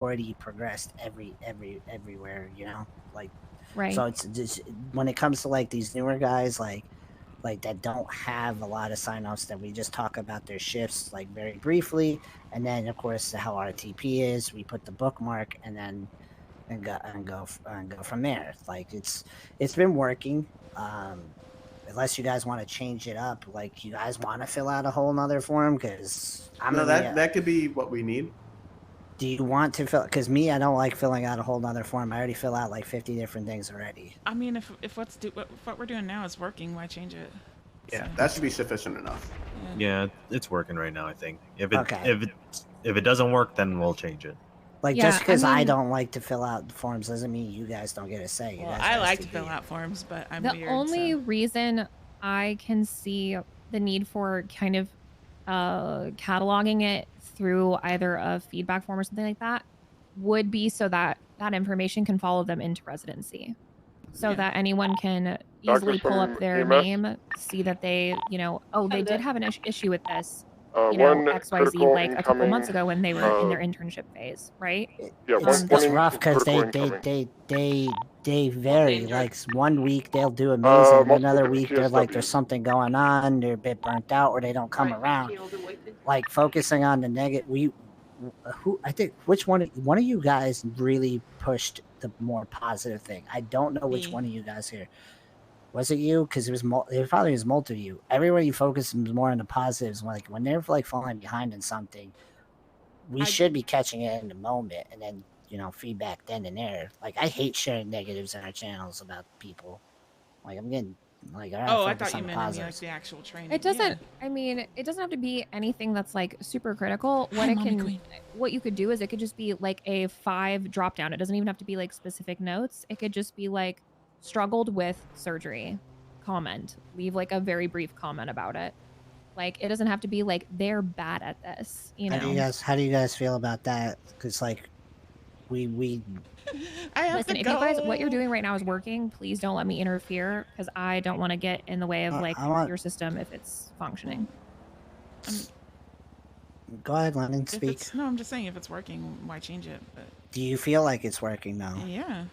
already progressed everywhere, you know, like Right. so it's just when it comes to like these newer guys like that don't have a lot of sign-offs that we just talk about their shifts like very briefly, and then of course how our TP is, we put the bookmark and then and go from there. Like it's been working. Unless you guys want to change it up, like you guys want to fill out a whole nother form, because I'm No, gonna be that could be what we need. do you want to fill? Because me, I don't like filling out a whole nother form. I already fill out like 50 different things already. I mean, if what we're doing now is working, why change it? Yeah, So, that should be sufficient enough. Yeah, it's working right now. I think if Okay. if it doesn't work, then we'll change it. Like Yeah, just because I I mean- don't like to fill out forms doesn't mean you guys don't get a say. You well, guys I are like to STD. fill out forms, but I'm The weird. only so. reason I can see the need for kind of cataloging it through either a feedback form or something like that would be so that that information can follow them into residency, so that anyone can easily pull up their name, see that they, you know, oh, they did have an issue with this, you know, XYZ like a couple months ago when they were in their internship phase, right? It's rough because they vary. Like 1 week they'll do amazing, another week they're like there's something going on, they're a bit burnt out, or they don't come around. Like focusing on the negative, who I think which one of you guys really pushed the more positive thing. I don't know which one of you guys here. Was it you? Because it probably was multiple of you. Everywhere you focus more on the positives. Like when they're like falling behind in something, we should be catching it in the moment, and then feedback then and there. Like I hate sharing negatives in our channels about people. Like I'm getting like I thought you meant like the actual training. It doesn't. I mean, it doesn't have to be anything that's like super critical. What you could do is it could just be like a 5 drop down. It doesn't even have to be like specific notes. It could just be like struggled with surgery. Comment. Leave like a very brief comment about it. Like it doesn't have to be like they're bad at this. You know. How do you guys feel about that? Because like we. Listen, if you guys, what you're doing right now is working, please don't let me interfere because I don't want to get in the way of like your system if it's functioning. Go ahead, Lennon, speak. No, I'm just saying if it's working, why change it? But... Do you feel like it's working now? Yeah.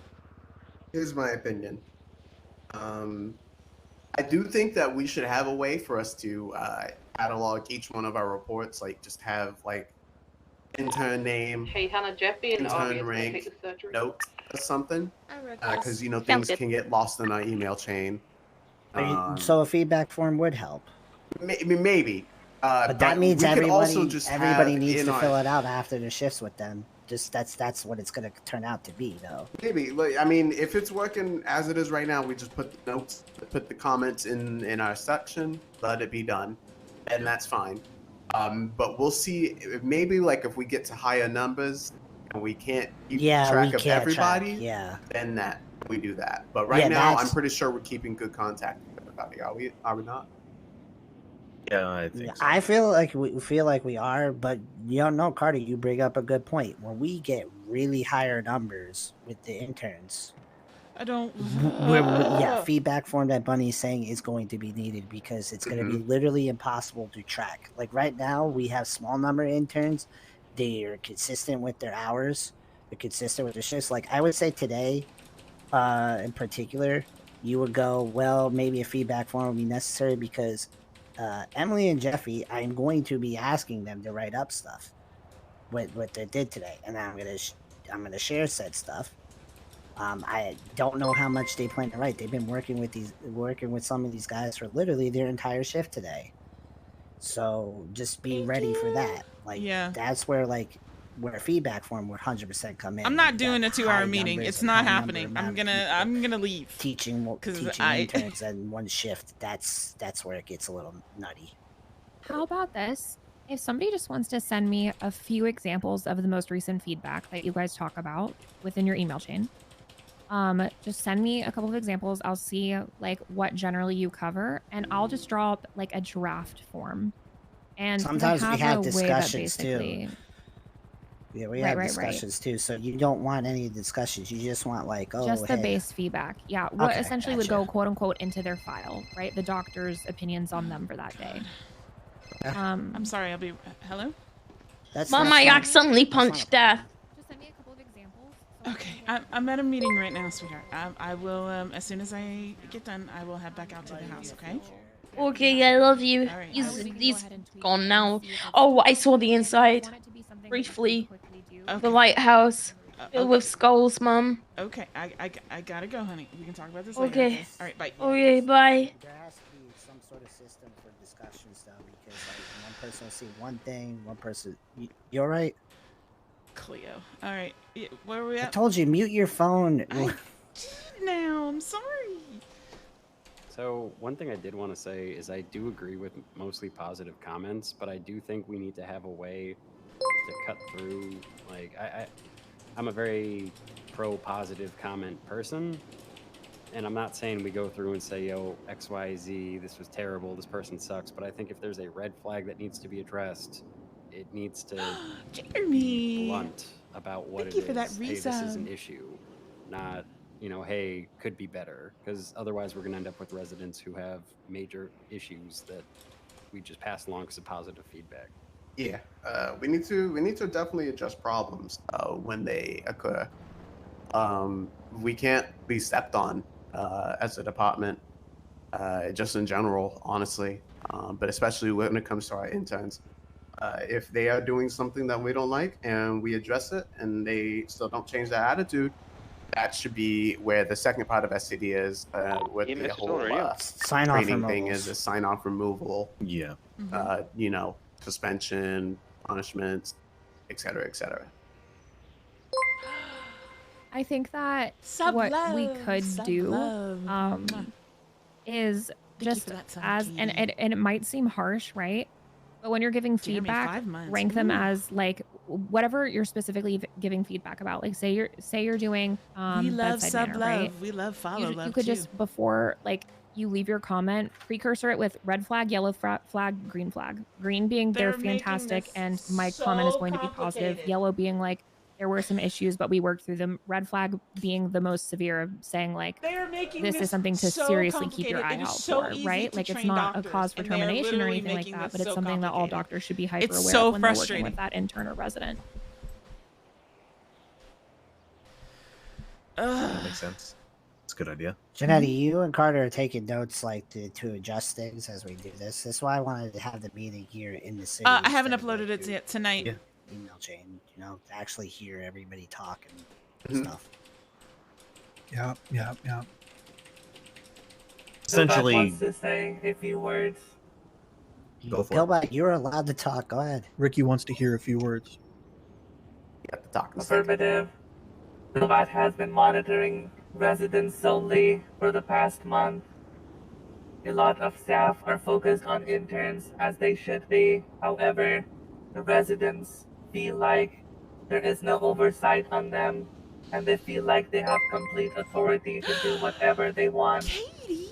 Here's my opinion. I do think that we should have a way for us to catalog each one of our reports, like just have like intern name, hey, Hannah, Jeffy and intern rank, note or something, because things can get lost in our email chain. So a feedback form would help. Maybe. But that means everybody needs to fill it out after the shifts with them. Just that's what it's gonna turn out to be, though. Maybe. Like, I mean, if it's working as it is right now, we just put the notes, put the comments in our section, let it be done, and that's fine. But we'll see. Maybe like if we get to higher numbers and we can't keep track of everybody, then that we do that. But right now, I'm pretty sure we're keeping good contact with everybody. Are we not? Yeah, I think so. I feel like we are, but no, Carter, you bring up a good point. When we get really higher numbers with the interns, I don't. Feedback form that Bunny's saying is going to be needed because it's going to be literally impossible to track. Like right now, we have small number of interns. They are consistent with their hours. They're consistent with their shifts. Like I would say today, in particular, you would go, well, maybe a feedback form would be necessary because Emily and Jeffy, I'm going to be asking them to write up stuff what they did today, and I'm gonna share said stuff. I don't know how much they plan to write. They've been working with some of these guys for literally their entire shift today. So just be ready for that. Like that's where a feedback form would 100% come in. I'm not doing a 2-hour meeting. It's not happening. I'm gonna leave. Teaching interns in one shift. That's where it gets a little nutty. How about this? If somebody just wants to send me a few examples of the most recent feedback that you guys talk about within your email chain, just send me a couple of examples. I'll see like what generally you cover, and I'll just draw up like a draft form. And sometimes we have discussions too. Yeah, we have discussions too. So you don't want any discussions. You just want just the base feedback. Yeah, what essentially would go quote unquote into their file, right? The doctor's opinions on them for that day. I'm sorry. I'll be. Hello. Mom, I accidentally punched death. Just send me a Okay, I'm at a meeting right now, sweetheart. I will, as soon as I get done, I will head back out to the house, okay? Okay, I love you. All right. He's gone now. Oh, I saw the inside. Briefly. The Okay. lighthouse. Filled Okay. with skulls, Mom. Okay, I gotta go, honey. We can talk about this later, Okay. okay? All right, bye. Okay, bye. There has to be some sort of system for discussions, though, because like one person will see one thing, one person. You all right? Cleo. All right. Where are we I at? told you, mute your phone. I did now. I'm sorry. So one thing I did want to say is I do agree with mostly positive comments, but I do think we need to have a way to cut through. Like I'm a very pro-positive comment person, and I'm not saying we go through and say, yo, X, Y, Z, this was terrible, this person sucks, but I think if there's a red flag that needs to be addressed, it needs to be blunt about what Thank you for that Hey, this is an resub. issue, not, hey, could be better, because otherwise we're going to end up with residents who have major issues that we just pass along as a positive feedback. Yeah, we need to definitely address problems when they occur. We can't be stepped on as a department, just in general, honestly, but especially when it comes to our interns. If they are doing something that we don't like and we address it and they still don't change their attitude, that should be where the second part of SCD is, with the whole sign off training thing removals. is a sign off removal. Yeah. Suspension, punishments, etc., etc. I think that what we could do is just as and it might seem harsh, right? But when you're giving Jeremy, feedback, 5 months. rank them Ooh. as like whatever you're specifically giving feedback about. Like say you're doing We love bedside sub manner, love. right? We love follow love You could too. just before like you leave your comment, precursor it with red flag, yellow flag, green flag. Green being they're fantastic and my comment is going to be positive. Yellow being like there were some issues, but we worked through them. Red flag being the most severe, saying like this is something to seriously keep your eye out for, right? Like it's not a cause for termination or anything like that, but it's something that all doctors should be hyper aware of when they're working with that intern or resident. That makes sense. It's a good idea. Janetti, you and Carter are taking notes like to adjust things as we do this. That's why I wanted to have the meeting here in the city. I haven't uploaded it yet tonight. Yeah. Email chain, to actually hear everybody talk and stuff. Yeah. Essentially, wants to say a few words. Go for it. Pillback, you're allowed to talk. Go ahead. Ricky wants to hear a few words. You have to talk. Affirmative. Pillbat has been monitoring residents solely for the past month. A lot of staff are focused on interns as they should be. However, the residents feel like there is no oversight on them and they feel like they have complete authority to do whatever they want.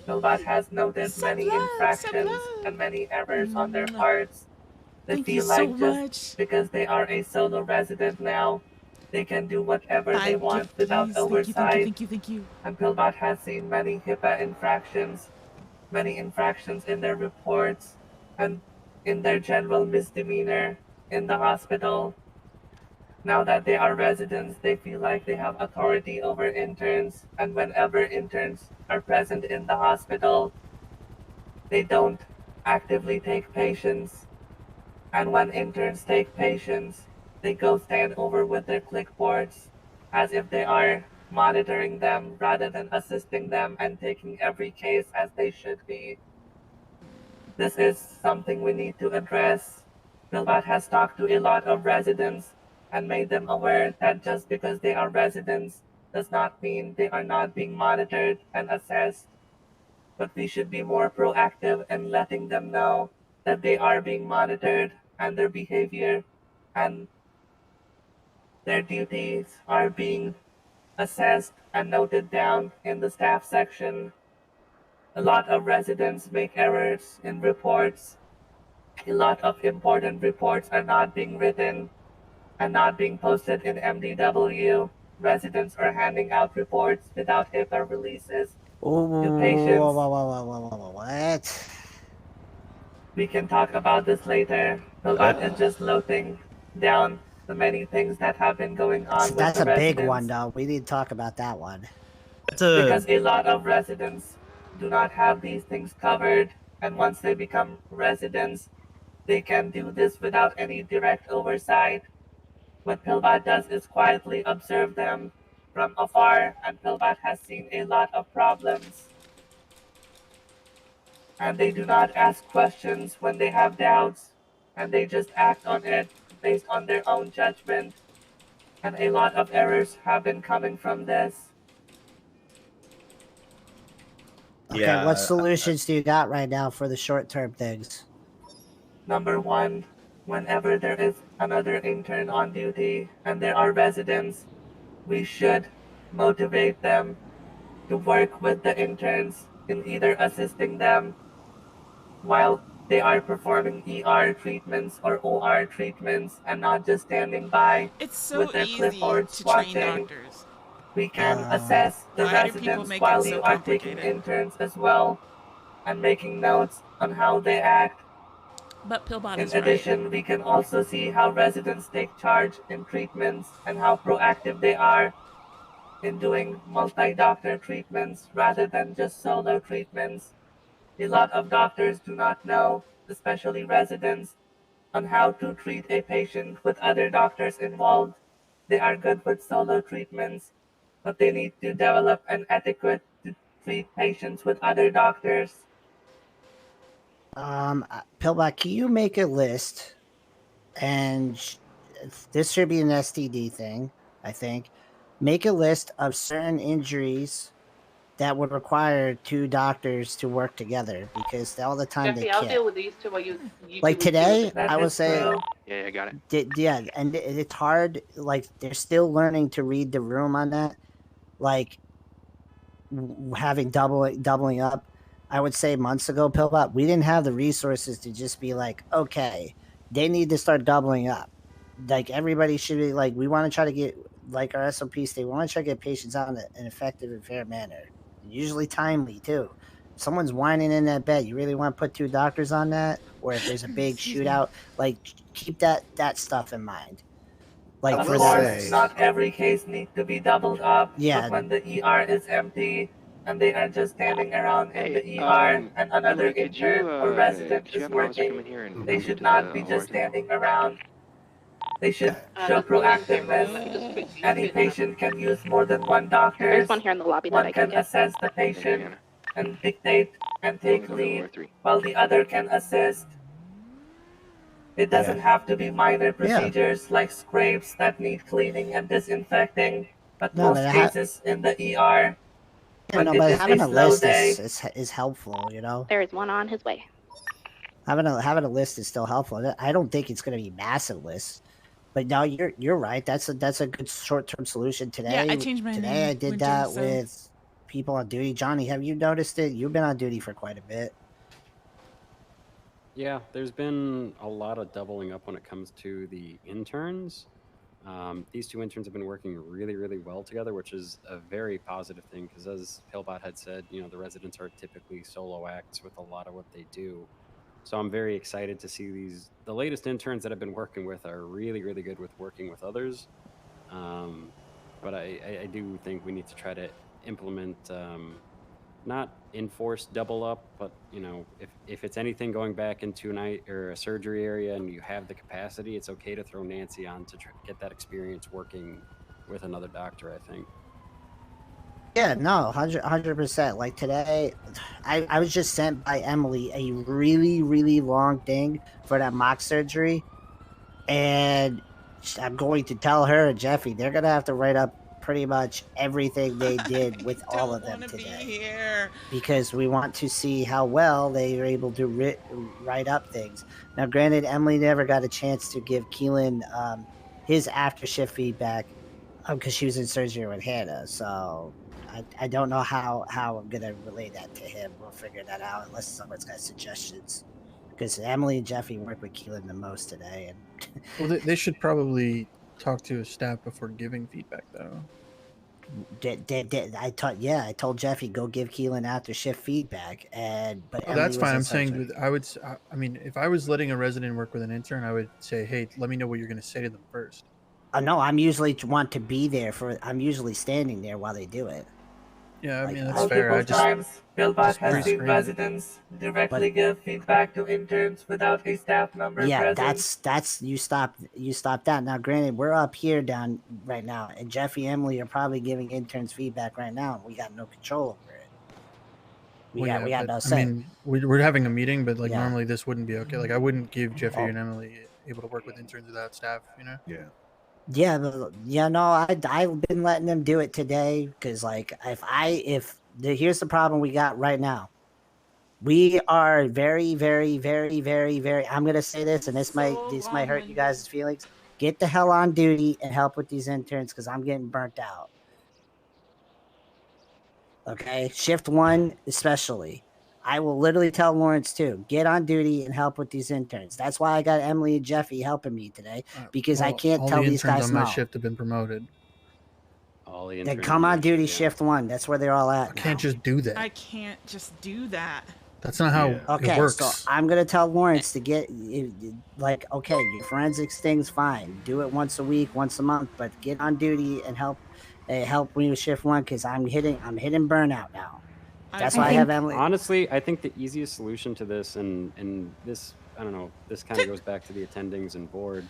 Pillbat has noticed many infractions and many errors on their parts. They feel like just because they are a solo resident now, they can do whatever they want without oversight. Thank you. And Pillbat has seen many HIPAA infractions, many infractions in their reports, and in their general misdemeanor in the hospital. Now that they are residents, they feel like they have authority over interns, and whenever interns are present in the hospital, they don't actively take patients. And when interns take patients, they go stand over with their clipboards as if they are monitoring them rather than assisting them and taking every case as they should be. This is something we need to address. Pillbat has talked to a lot of residents and made them aware that just because they are residents does not mean they are not being monitored and assessed. But we should be more proactive in letting them know that they are being monitored and their behavior and their duties are being assessed and noted down in the staff section. A lot of residents make errors in reports. A lot of important reports are not being written and not being posted in MDW. Residents are handing out reports without HIPAA releases to patients. What? We can talk about this later. Pillbat is just loading down the many things that have been going on with That's the a big one, residents. though. We need to talk about that one. Because a lot of residents do not have these things covered, and once they become residents, they can do this without any direct oversight. What Pillbot does is quietly observe them from afar, and Pillbot has seen a lot of problems. And they do not ask questions when they have doubts, and they just act on it based on their own judgment. And a lot of errors have been coming from this. Okay, what solutions do you got right now for the short-term things? Number one, whenever there is another intern on duty and there are residents, we should motivate them to work with the interns in either assisting them while they are performing ER treatments or OR treatments and not just standing by It's so with their easy clipboards to train watching. doctors. We can assess the Why do people residents make it while so you are taking complicated? interns as well and making notes on how they act. But Pillbot In is right. addition, we can also see how residents take charge in treatments and how proactive they are in doing multi-doctor treatments rather than just solo treatments. A lot of doctors do not know, especially residents, on how to treat a patient with other doctors involved. They are good with solo treatments, but they need to develop an etiquette to treat patients with other doctors. Pillbot, can you make a list? And this should be an STD thing, I think. Make a list of certain injuries that would require two doctors to work together because all the time Jeffy, they I'll can't. deal with these two while you Like deal today, with I would say, Yeah, I got it. yeah, and it's hard. Like they're still learning to read the room on that. Like having doubling up. I would say months ago, Pillbot, we didn't have the resources to just be like, okay, they need to start doubling up. Like everybody should be like, we want to try to get like our SOPs. They want to try to get patients out in an effective and fair manner, usually timely too. If someone's whining in that bed, you really want to put two doctors on that, or if there's a big shootout, like keep that stuff in mind. Like Of for course, that, not every case needs to be doubled up, yeah, but when the ER is empty and they are just standing around in the ER and another Emily, intern or resident could you is have an officer come working, in here and they help me should to not the be just OR table? standing around. They should show Just go in there. proactiveness. Let me just fix you. Any patient can use more than one doctor. There's one here in the lobby that One I can can get. assess the Thank you, patient Anna. and dictate and take Go to lead, OR 3. while the other can assist. It doesn't have to be minor procedures like scrapes that need cleaning and disinfecting, but no, most cases in the ER, when it but is a having a slow list day, is helpful. You know, There is one on his way. having a list is still helpful. I don't think it's going to be massive lists, but no, you're right. That's a good short term solution today. Yeah, I changed my Today name, I did Winter, that so- with people on duty. Johnny, have you noticed it? You've been on duty for quite a bit. Yeah, there's been a lot of doubling up when it comes to the interns. These two interns have been working really, really well together, which is a very positive thing because, as Pillbot had said, the residents are typically solo acts with a lot of what they do. So I'm very excited to see the latest interns that I've been working with are really, really good with working with others. But I do think we need to try to implement not enforce double up, but if it's anything going back into a surgery area and you have the capacity, it's okay to throw Nancy on to get that experience working with another doctor. I think. Yeah, no, 100%. Like today, I was just sent by Emily a really, really long thing for that mock surgery. And I'm going to tell her and Jeffy, they're going to have to write up pretty much everything they did with all of them today. Because we want to see how well they are able to write up things. Now, granted, Emily never got a chance to give Keelan his after shift feedback because she was in surgery with Hannah. So I don't know how I'm going to relay that to him. We'll figure that out unless someone's got suggestions. Because Emily and Jeffy worked with Keelan the most today. And well, they should probably talk to his staff before giving feedback, though. I told Jeffy go give Keelan after shift feedback, but oh, that's fine. I'm saying I mean, if I was letting a resident work with an intern, I would say, hey, let me know what you're going to say to them first. No, I'm usually want to be there for. I'm usually standing there while they do it. Yeah, I Like, mean that's fair. Multiple times, Pillbot has seen pre-screen it. residents directly give feedback to interns without a staff member yeah, present. that's you stop that. Now, granted, we're up here down right now, and Jeffy and Emily are probably giving interns feedback right now, and we got no control over it. We got but, no I say. mean, we're having a meeting, but like Yeah. normally this wouldn't be okay. Like I wouldn't give Jeffy Oh. and Emily able to work with interns without staff. You know? Yeah. Yeah, no, I've been letting them do it today because, like, here's the problem we got right now. We are very, very, very, very, very. I'm gonna say this, and this might hurt you guys' feelings. Get the hell on duty and help with these interns because I'm getting burnt out. Okay, shift 1 especially. I will literally tell Lawrence too. Get on duty and help with these interns. That's why I got Emily and Jeffy helping me today because I can't all tell the these interns guys on my no. shift have been promoted. All the Then interns come on duty, yeah. shift 1. That's where they're all at. I can't just do that. I can't just do that. That's not how Okay, it works. so I'm gonna tell Lawrence to get like, okay, your forensics thing's fine. Do it once a week, once a month, but get on duty and help me with shift 1 because I'm hitting burnout now. That's why I have Emily. Honestly, I think the easiest solution to this, and this, I don't know, this kind of goes back to the attendings and board.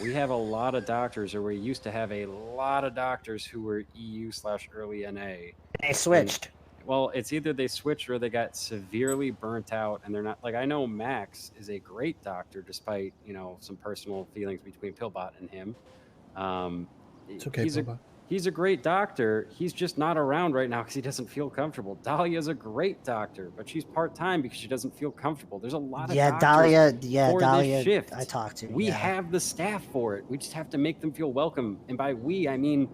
We have a lot of doctors, or we used to have a lot of doctors who were EU/early NA. They switched. Well, it's either they switched or they got severely burnt out, and they're not like, I know Max is a great doctor despite, you know, some personal feelings between Pillbot and him. It's okay, Pillbot. He's a great doctor. He's just not around right now because he doesn't feel comfortable. Dahlia's a great doctor, but she's part-time because she doesn't feel comfortable. There's a lot of doctors for this shift. I talked to. We have the staff for it. We just have to make them feel welcome. And by we, I mean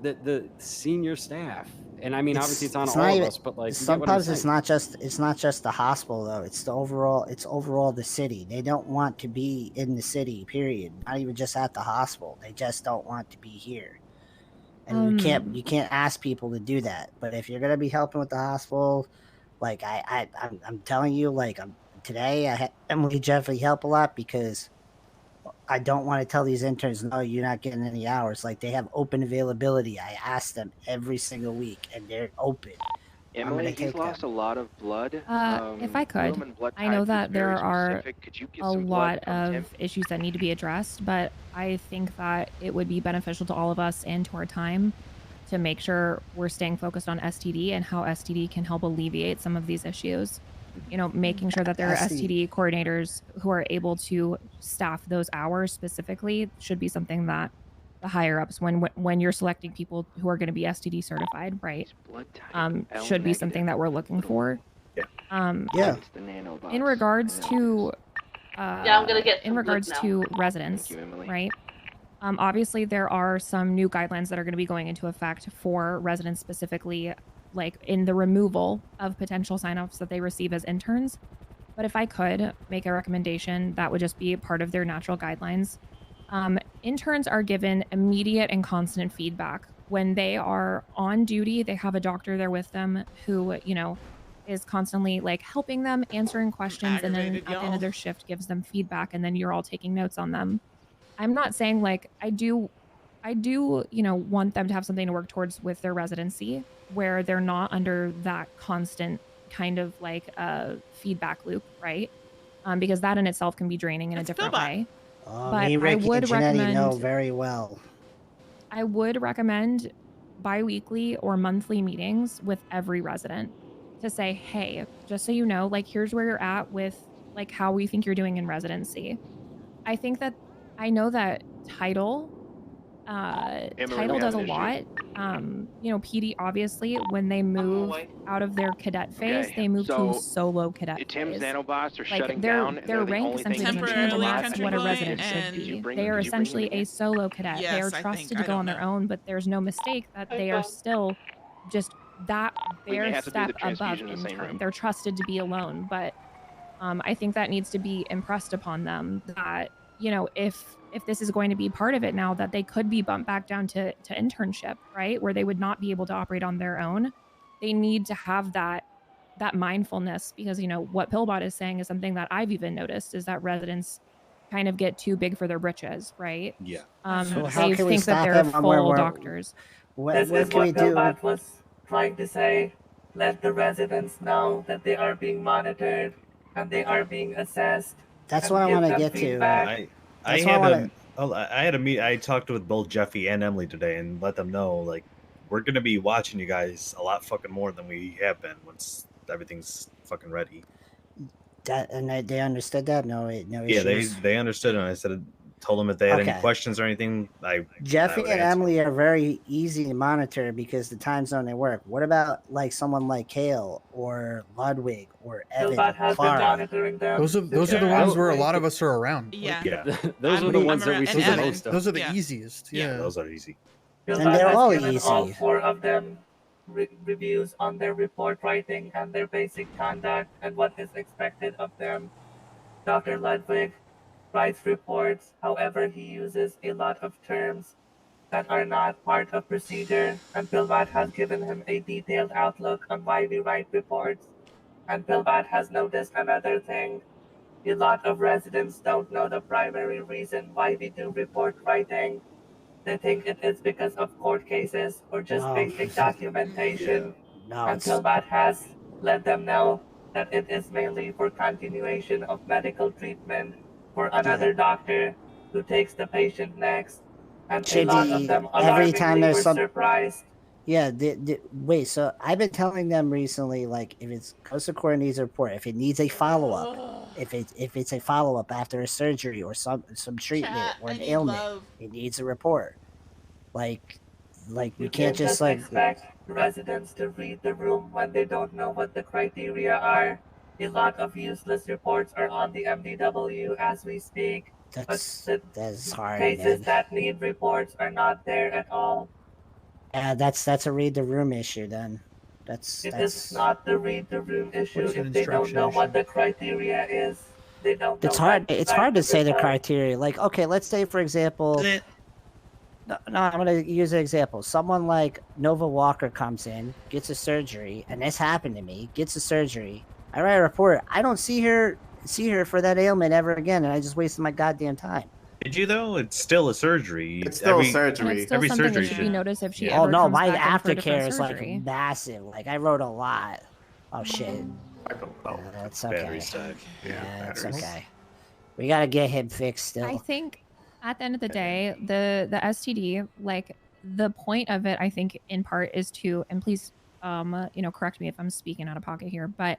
the senior staff. And I mean, obviously it's on all of us, but like sometimes it's not just the hospital though. It's overall the city. They don't want to be in the city, period. Not even just at the hospital. They just don't want to be here. And you can't ask people to do that. But if you're gonna be helping with the hospital, like I'm telling you, like today I had Emily Jeffrey help a lot because I don't want to tell these interns, no, you're not getting any hours. Like they have open availability. I ask them every single week, and they're open. Emily, he's lost a lot of blood. If I could, I know that there are a lot of issues that need to be addressed, but I think that it would be beneficial to all of us and to our time to make sure we're staying focused on STD and how STD can help alleviate some of these issues. You know, making sure that there are STD coordinators who are able to staff those hours specifically should be something that the higher ups, when you're selecting people who are going to be STD certified, right, should be something that we're looking for. In regards to I'm gonna get in regards to residents, right? Obviously there are some new guidelines that are going to be going into effect for residents specifically, like in the removal of potential sign-offs that they receive as interns. But if I could make a recommendation, that would just be a part of their natural guidelines. Interns are given immediate and constant feedback. When they are on duty, they have a doctor there with them who, you know, is constantly like helping them, answering questions, and then at the end of their shift gives them feedback, and then you're all taking notes on them. I'm not saying like I do, you know, want them to have something to work towards with their residency where they're not under that constant kind of like feedback loop, right? Because that in itself can be draining in a different way. But me, Ricky, I would recommend know very well. I would recommend bi-weekly or monthly meetings with every resident to say, hey, just so you know, like here's where you're at with like how we think you're doing in residency. I think that I know that title does a lot. You know, PD obviously when they move out of their cadet phase, they move to solo cadet Tim's phase. nanobots are Like shutting down. their rank essentially doesn't change a lot from what a resident should be. They are essentially a solo cadet. They are trusted to go on their own, but there's no mistake that they are still just that bare step above intern. They're trusted to be alone, but I think that needs to be impressed upon them that, you know, if this is going to be part of it now, that they could be bumped back down to internship, right? Where they would not be able to operate on their own. They need to have that mindfulness because, you know, what Pillbot is saying is something that I've even noticed is that residents kind of get too big for their britches, right? Yeah. So how They can we think that stop they're it when full we're doctors. This what is can we what do? Pillbot was trying to say. Let the residents know that they are being monitored and they are being assessed. That's and what I give want to them get to. feedback. I That's what I had want I had a meet. I talked with both Jeffy and Emily today and let them know like we're gonna be watching you guys a lot fucking more than we have been once everything's fucking ready. That and they understood that. No Yeah, issues. they understood, and I told them if they had any Okay. questions or anything, I Jeffy would and answer. Emily are very easy to monitor because the time zone they work. What about like someone like Kale or Ludwig or Evan Pillbot or has been Clara? monitoring them. Those are the They're ones where a actually- lot of us are around. Yeah. Yeah, Those I'm- are the I'm ones that around- we and see the Evan. most of. Those are the Yeah. easiest. yeah, Yeah. those are easy. And Pillbot they're has all given all easy. 4 of them reviews on their report writing and their basic conduct and what is expected of them. Dr. Ludwig writes reports, however he uses a lot of terms that are not part of procedure, and Pillbot has given him a detailed outlook on why we write reports. And Pillbot has noticed another thing. A lot of residents don't know the primary reason why we do report writing. They think it is because of court cases or just Wow. basic documentation. No, And it's Pillbot has let them know that it is mainly for continuation of medical treatment for another doctor who takes the patient next. And a should lot of be them every time alarmingly there's were some. surprised. Yeah, wait. So I've been telling them recently, like if it's goes to court and needs a report, if it needs a follow up, if it's a follow up after a surgery or some treatment Chat, or I an need ailment, love. it needs a report. Like we You can't just like expect residents to read the room when they don't know what the criteria are. A lot of useless reports are on the MDW as we speak, but the that's hard, cases man. that need reports are not there at all. That's a read the room issue then. It is not the read the room issue What is an if they don't instruction know what issue? the criteria is. They don't know It's how hard. to It's write hard to the say the report. criteria. Like, okay, let's say for example, no, I'm gonna use an example. Someone like Nova Walker comes in, gets a surgery, and this happened to me. Gets a surgery. I write a report. I don't see her for that ailment ever again, and I just wasted my goddamn time. Did you though? It's still a surgery. It's still And it's surgery. still Every something that surgery should be should- noticed if she Yeah. Oh ever no, comes my back in for a different aftercare is like surgery. massive. Like I wrote a lot. Oh shit. That's okay. Batteries died. Yeah, it's batteries. okay. We gotta get him fixed still. I think at the end of the day, the STD, like the point of it, I think in part is to, and please, correct me if I'm speaking out of pocket here, but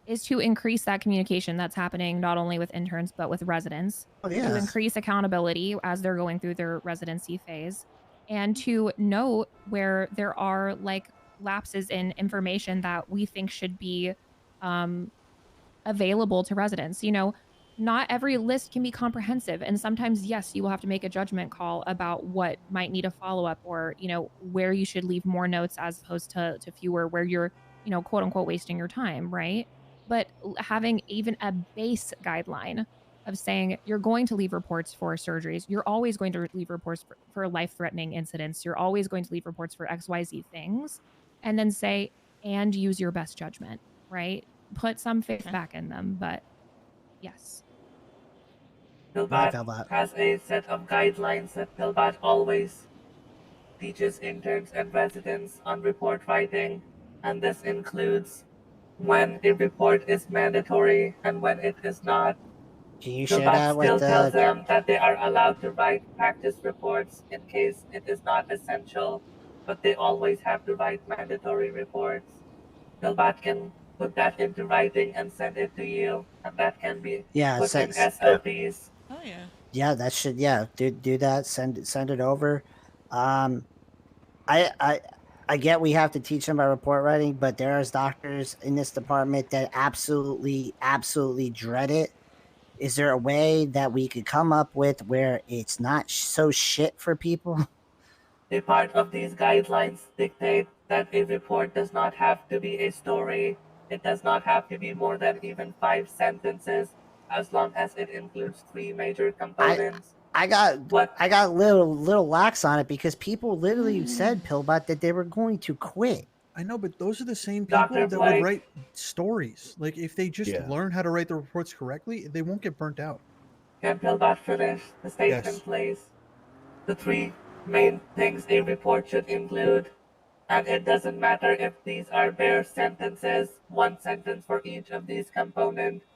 is to increase that communication that's happening not only with interns but with residents, Oh, to yeah. increase accountability as they're going through their residency phase, and to note where there are like lapses in information that we think should be available to residents. Not every list can be comprehensive, and sometimes yes, you will have to make a judgment call about what might need a follow-up, or where you should leave more notes as opposed to fewer, where you're quote unquote wasting your time, right? But having even a base guideline of saying you're going to leave reports for surgeries, you're always going to leave reports for life-threatening incidents, you're always going to leave reports for XYZ things, and then say, and use your best judgment, right? Put some faith back in them, but yes. Pillbot has a set of guidelines that Pillbot always teaches interns and residents on report writing, and this includes when a report is mandatory and when it is not. Can you share Pillbot that still with tells them that they are allowed to write practice reports in case it is not essential, but they always have to write mandatory reports. Pillbot can put that into writing and send it to you, and that can be put in SOPs. Oh yeah. Yeah, that should do that. Send it over. I get we have to teach them about report writing, but there is doctors in this department that absolutely dread it. Is there a way that we could come up with where it's not so shit for people? A part of these guidelines dictate that a report does not have to be a story. It does not have to be more than even 5 sentences, as long as it includes 3 major components. I got little lax on it because people literally said Pillbot that they were going to quit. I know, but those are the same people Dr. that Blake. would write stories. Like if they just Yeah. learn how to write the reports correctly, they won't get burnt out. Can Pillbot finish the statement, Yes. please? The three main things a report should include, and it doesn't matter if these are bare sentences, one sentence for each of these components.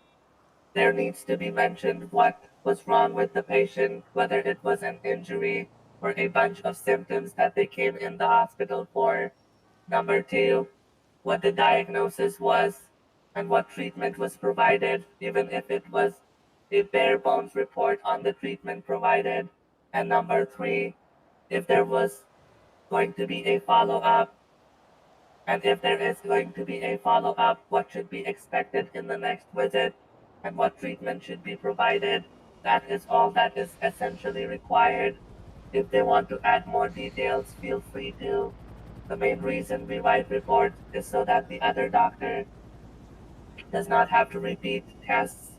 There needs to be mentioned what was wrong with the patient, whether it was an injury or a bunch of symptoms that they came in the hospital for. Number two, what the diagnosis was and what treatment was provided, even if it was a bare bones report on the treatment provided. And number three, if there was going to be a follow up, and if there is going to be a follow up, what should be expected in the next visit and what treatment should be provided. That is all that is essentially required. If they want to add more details, feel free to. The main reason we write reports is so that the other doctor does not have to repeat tests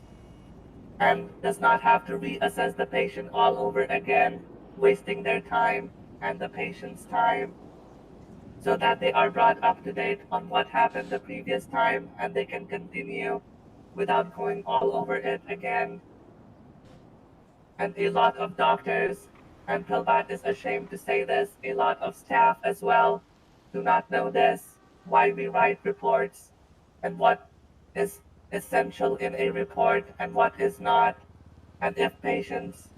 and does not have to reassess the patient all over again, wasting their time and the patient's time, so that they are brought up to date on what happened the previous time and they can continue without going all over it again. And a lot of doctors, and Pilbat is ashamed to say this, a lot of staff as well, do not know this, why we write reports, and what is essential in a report and what is not. And if patients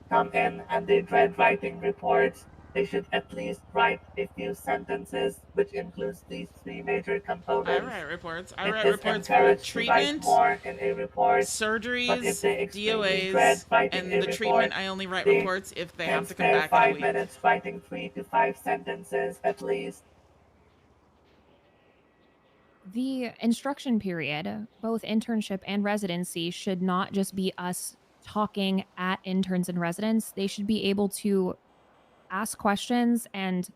come in and they dread writing reports, they should at least write a few sentences, which includes these three major I components. write reports. I It write is reports for encouraged to write treatment, more in a report, but if surgeries, they extremely dread DOAs, writing and a the report, treatment. I only write they reports if they can have to come spare back in a 5 week. minutes writing 3 to 5 sentences at least. The instruction period, both internship and residency, should not just be us talking at interns and residents. They should be able to ask questions and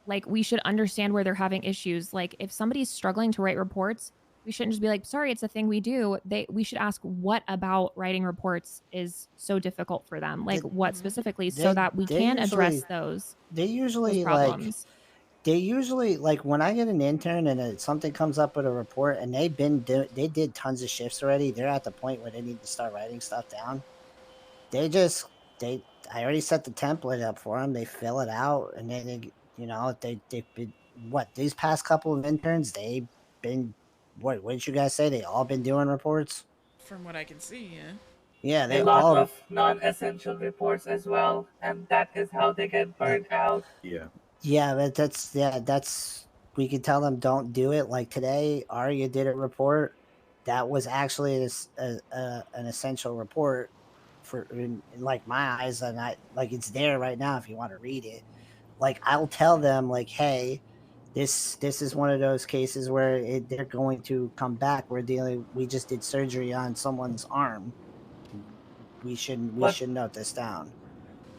like we should understand where they're having issues. Like if somebody's struggling to write reports, we shouldn't just be like, sorry, it's a thing we do. We should ask what about writing reports is so difficult for them, like what specifically, so that we can address those They usually problems. like when I get an intern and something comes up with a report and they did tons of shifts already. They're at the point where they need to start writing stuff down. They just they I already set the template up for them. They fill it out and then they've been what these past couple of interns they've been what did you guys say they all been doing reports? From what I can see, yeah. Yeah, A they lot all of non-essential reports as well, and that is how they get burnt out. Yeah. Yeah, but that's we could tell them don't do it. Like today, Arya did a report that was actually an essential report for in like my eyes, and I like it's there right now if you want to read it. Like I'll tell them like, hey, this is one of those cases where they're going to come back. We just did surgery on someone's arm. We should note this down.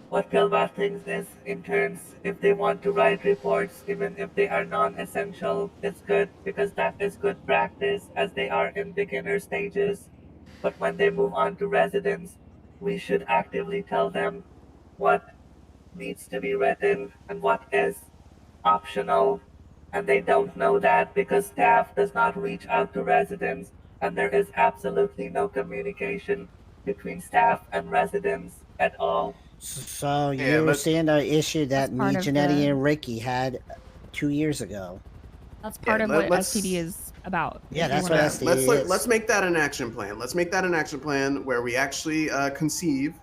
What Pilbat thinks is interns, if they want to write reports, even if they are non-essential, it's good because that is good practice as they are in beginner stages. But when they move on to residents, we should actively tell them what needs to be written and what is optional. And they don't know that because staff does not reach out to residents and there is absolutely no communication between staff and residents at all. So you're seeing the issue that me, Janetti, and Ricky had 2 years ago. That's part of what STD is about. Yeah, that's what STD is. Let's make that an action plan. Let's make that an action plan where we actually conceive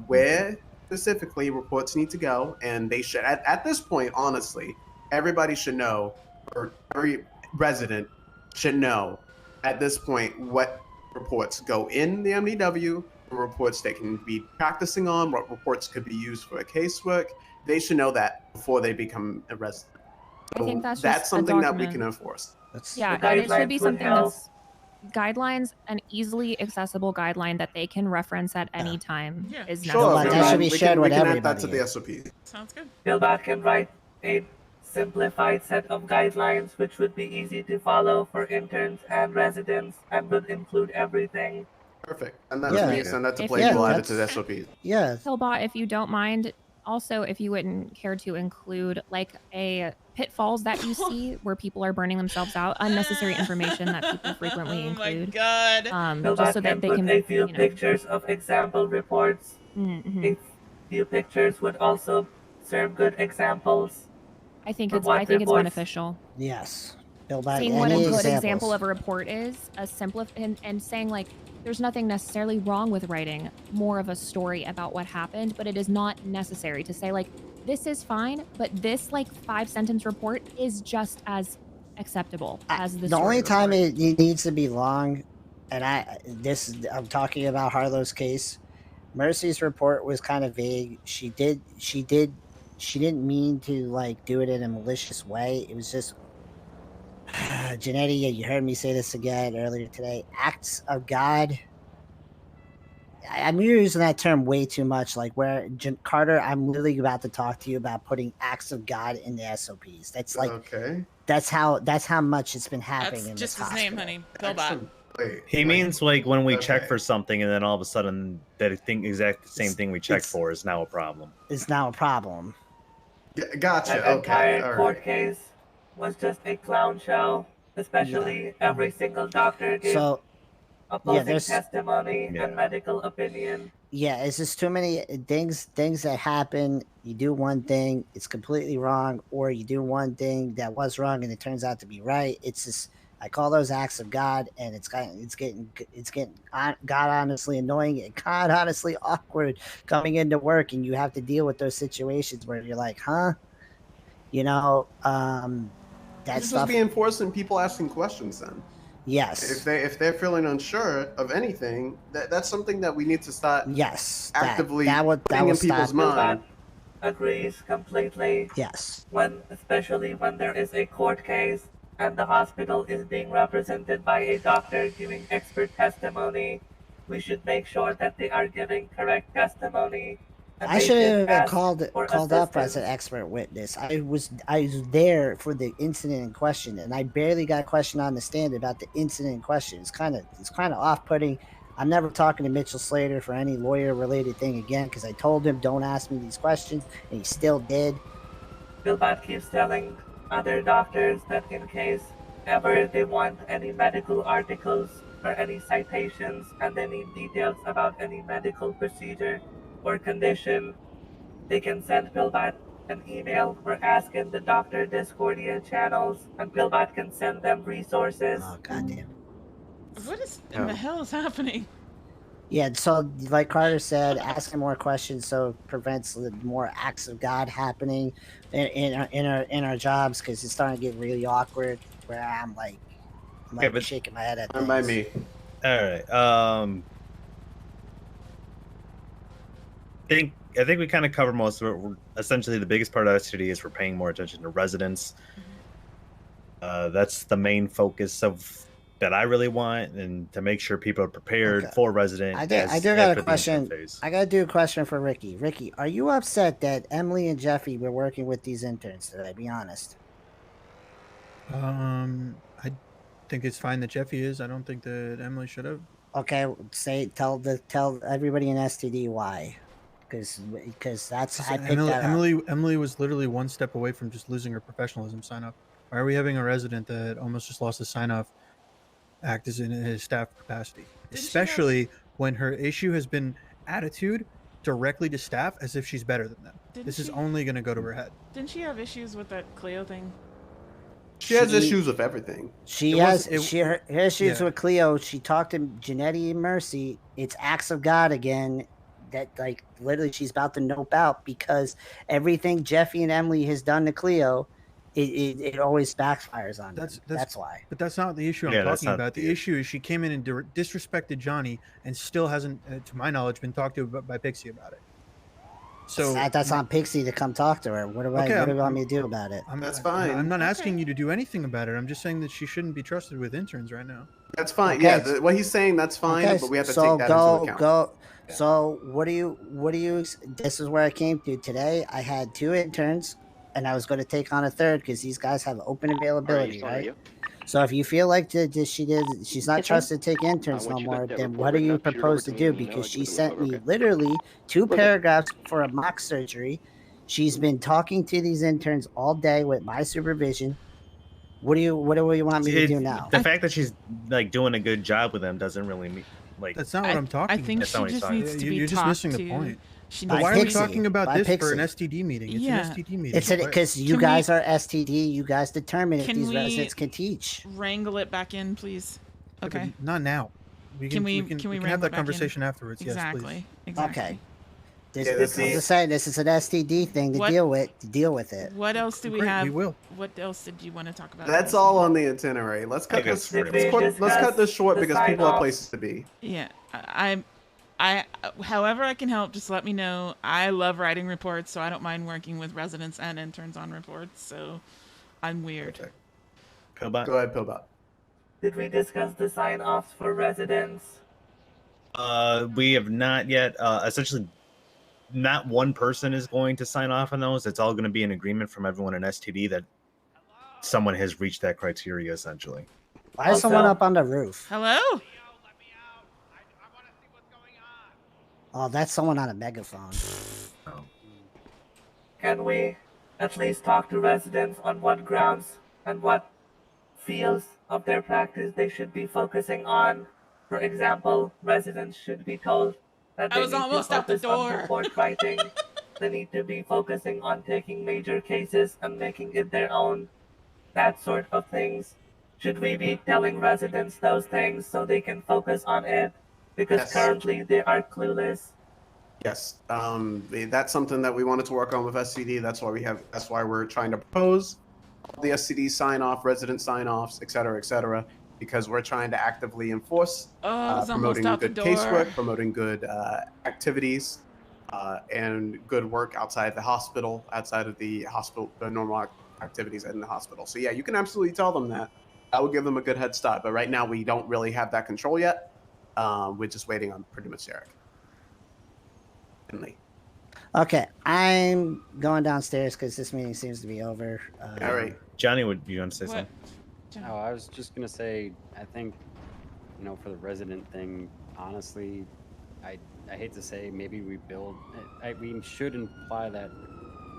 where specifically reports need to go, and they should. At this point, honestly, everybody should know, or every resident should know at this point what reports go in the MDW, what reports they can be practicing on, what reports could be used for a casework. They should know that before they become a resident. So I think that's something that we can enforce. Yeah, and it should be something that's guidelines, an easily accessible guideline that they can reference at any time is necessary. That should be shared with everybody. Add that to the SOP. Sounds good. Pilbat can write a simplified set of guidelines which would be easy to follow for interns and residents and would include everything. Perfect. And that's me. Send that to Blake. We'll add it to the SOPs. Yeah. Hillbot, if you don't mind, Also, if you wouldn't care to include like a pitfalls that you see where people are burning themselves out, unnecessary information that people frequently include. God. Just so that they put can, a few pictures of example reports. A few pictures would also serve good examples. I think it's beneficial. Yes. Build Seeing what a any good examples. example of a report is, and saying like there's nothing necessarily wrong with writing more of a story about what happened, but it is not necessary to say like this is fine, but this like 5-sentence report is just as acceptable as the only report. time it needs to be long, and I'm talking about Harlow's case. Mercy's report was kind of vague. She didn't mean to like do it in a malicious way. It was just Janetti, you heard me say this again earlier today. Acts of God. I'm using that term way too much. Like where Carter, I'm literally about to talk to you about putting acts of God in the SOPs. That's like that's how much it's been happening. That's in just this his name, honey. Pillbot. He means like when we check for something, and then all of a sudden that exact same thing we checked for is now a problem. It's now a problem. Gotcha. That entire court case was just a clown show. Especially every single doctor gave opposing testimony and medical opinion. Yeah, it's just too many things that happen. You do one thing, it's completely wrong, or you do one thing that was wrong and it turns out to be right. It's just I call those acts of God, and it's getting God honestly annoying and God honestly awkward coming into work, and you have to deal with those situations where you're like, huh, you know, that This stuff. is being enforced and people asking questions. Then, yes, if they're feeling unsure of anything, that's something that we need to start. Yes, actively that putting in would people's mind. Agrees completely. Yes. Especially when there is a court case and the hospital is being represented by a doctor giving expert testimony, we should make sure that they are giving correct testimony. I should have been called up as an expert witness. I was there for the incident in question, and I barely got questioned on the stand about the incident in question. It's kind of off-putting. I'm never talking to Mitchell Slater for any lawyer-related thing again because I told him don't ask me these questions, and he still did. Billbot keeps telling other doctors that in case ever they want any medical articles or any citations and they need details about any medical procedure or condition, they can send Pillbot an email or ask in the Dr. Discordia channels, and Pillbot can send them resources. Oh, goddamn. What in the hell is happening? Yeah, so like Carter said, asking more questions so it prevents more acts of God happening in our jobs because it's starting to get really awkward. Where I'm like shaking my head at things. By me. All right. I think we kind of covered most of it. Essentially, the biggest part of STD is we're paying more attention to residents. That's the main focus of that I really want, and to make sure people are prepared for resident. I do got a question. I got to do a question for Ricky. Ricky, are you upset that Emily and Jeffy were working with these interns today? Be honest. I think it's fine that Jeffy is. I don't think that Emily should have. Okay, tell everybody in STD why. Because that's Emily was literally one step away from just losing her professionalism sign off. Why are we having a resident that almost just lost his sign off act as in his staff capacity? Especially when her issue has been attitude directly to staff as if she's better than them. This is only going to go to her head. Didn't she have issues with that Cleo thing? She has issues with everything. Her issues with Cleo. She talked to Janetti and Mercy. It's acts of God again. That like literally she's about to nope out because everything Jeffy and Emily has done to Cleo, it always backfires on them. That's why. But that's not the issue I'm talking about. The issue is she came in and disrespected Johnny and still hasn't, to my knowledge, been talked to by Pixie about it. So that's on Pixie to come talk to her. What do you want me to do about it? That's fine. I'm not asking you to do anything about it. I'm just saying that she shouldn't be trusted with interns right now. That's fine. Okay. Yeah, what he's saying, that's fine, but we have to take that into account. So what do you, this is where I came to today. I had 2 interns and I was going to take on a third because these guys have open availability, right? So if you feel like she's not trusted to take interns no more, then what do you propose to do? Because she sent me literally 2 paragraphs for a mock surgery She's been talking to these interns all day with my supervision. What do you want me to do now? The fact that she's like doing a good job with them doesn't really mean like That's not what I'm talking I think about. she just needs to be You're just talked missing to. the point. She But needs why to are we be- talking about By this for an Pixie. STD meeting? It's Yeah. an STD meeting. It's because you Can guys we- are STD. You guys determine if Can these we- residents can teach. Wrangle it back in, please. Okay. Not now. We Can we can wrangle have it that back in? conversation afterwards. Exactly. Yes, please. Exactly. Okay. Yeah, This, I'm just saying, this is an STD thing to What- deal with. To deal with it. What else do we Great, have? we will. What else did you want to talk about? That's all on the itinerary. Let's cut this. Let's cut this short because people have places to be. Yeah, I however I can help, just let me know. I love writing reports, so I don't mind working with residents and interns on reports. So I'm weird. Pillbot. Go ahead, Pillbot. Did we discuss the sign-offs for residents? We have not yet. Essentially, not one person is going to sign off on those. It's all going to be an agreement from everyone in STD that someone has reached that criteria. Essentially. Why is someone up on the roof? Hello? Oh, that's someone on a megaphone. Can we at least talk to residents on what grounds and what fields of their practice they should be focusing on? For example, residents should be told that I they was need almost to out the focus on door. report writing. They need to be focusing on taking major cases and making it their own. That sort of things. Should we be telling residents those things so they can focus on it? Because Yes. currently they are clueless. Yes, that's something that we wanted to work on with SCD. That's why we're trying to propose the SCD sign off, resident sign offs, et cetera, because we're trying to actively enforce I was almost promoting out the good door. casework, promoting good activities, and good work outside the hospital, the normal activities in the hospital. So yeah, you can absolutely tell them that. That will give them a good head start. But right now we don't really have that control yet. We're just waiting on pretty much Eric. Finley. Okay, I'm going downstairs because this meeting seems to be over. All right. Johnny, would you want to say What? something? Oh, I was just gonna say, I think, for the resident thing, honestly, I hate to say, maybe we we should imply that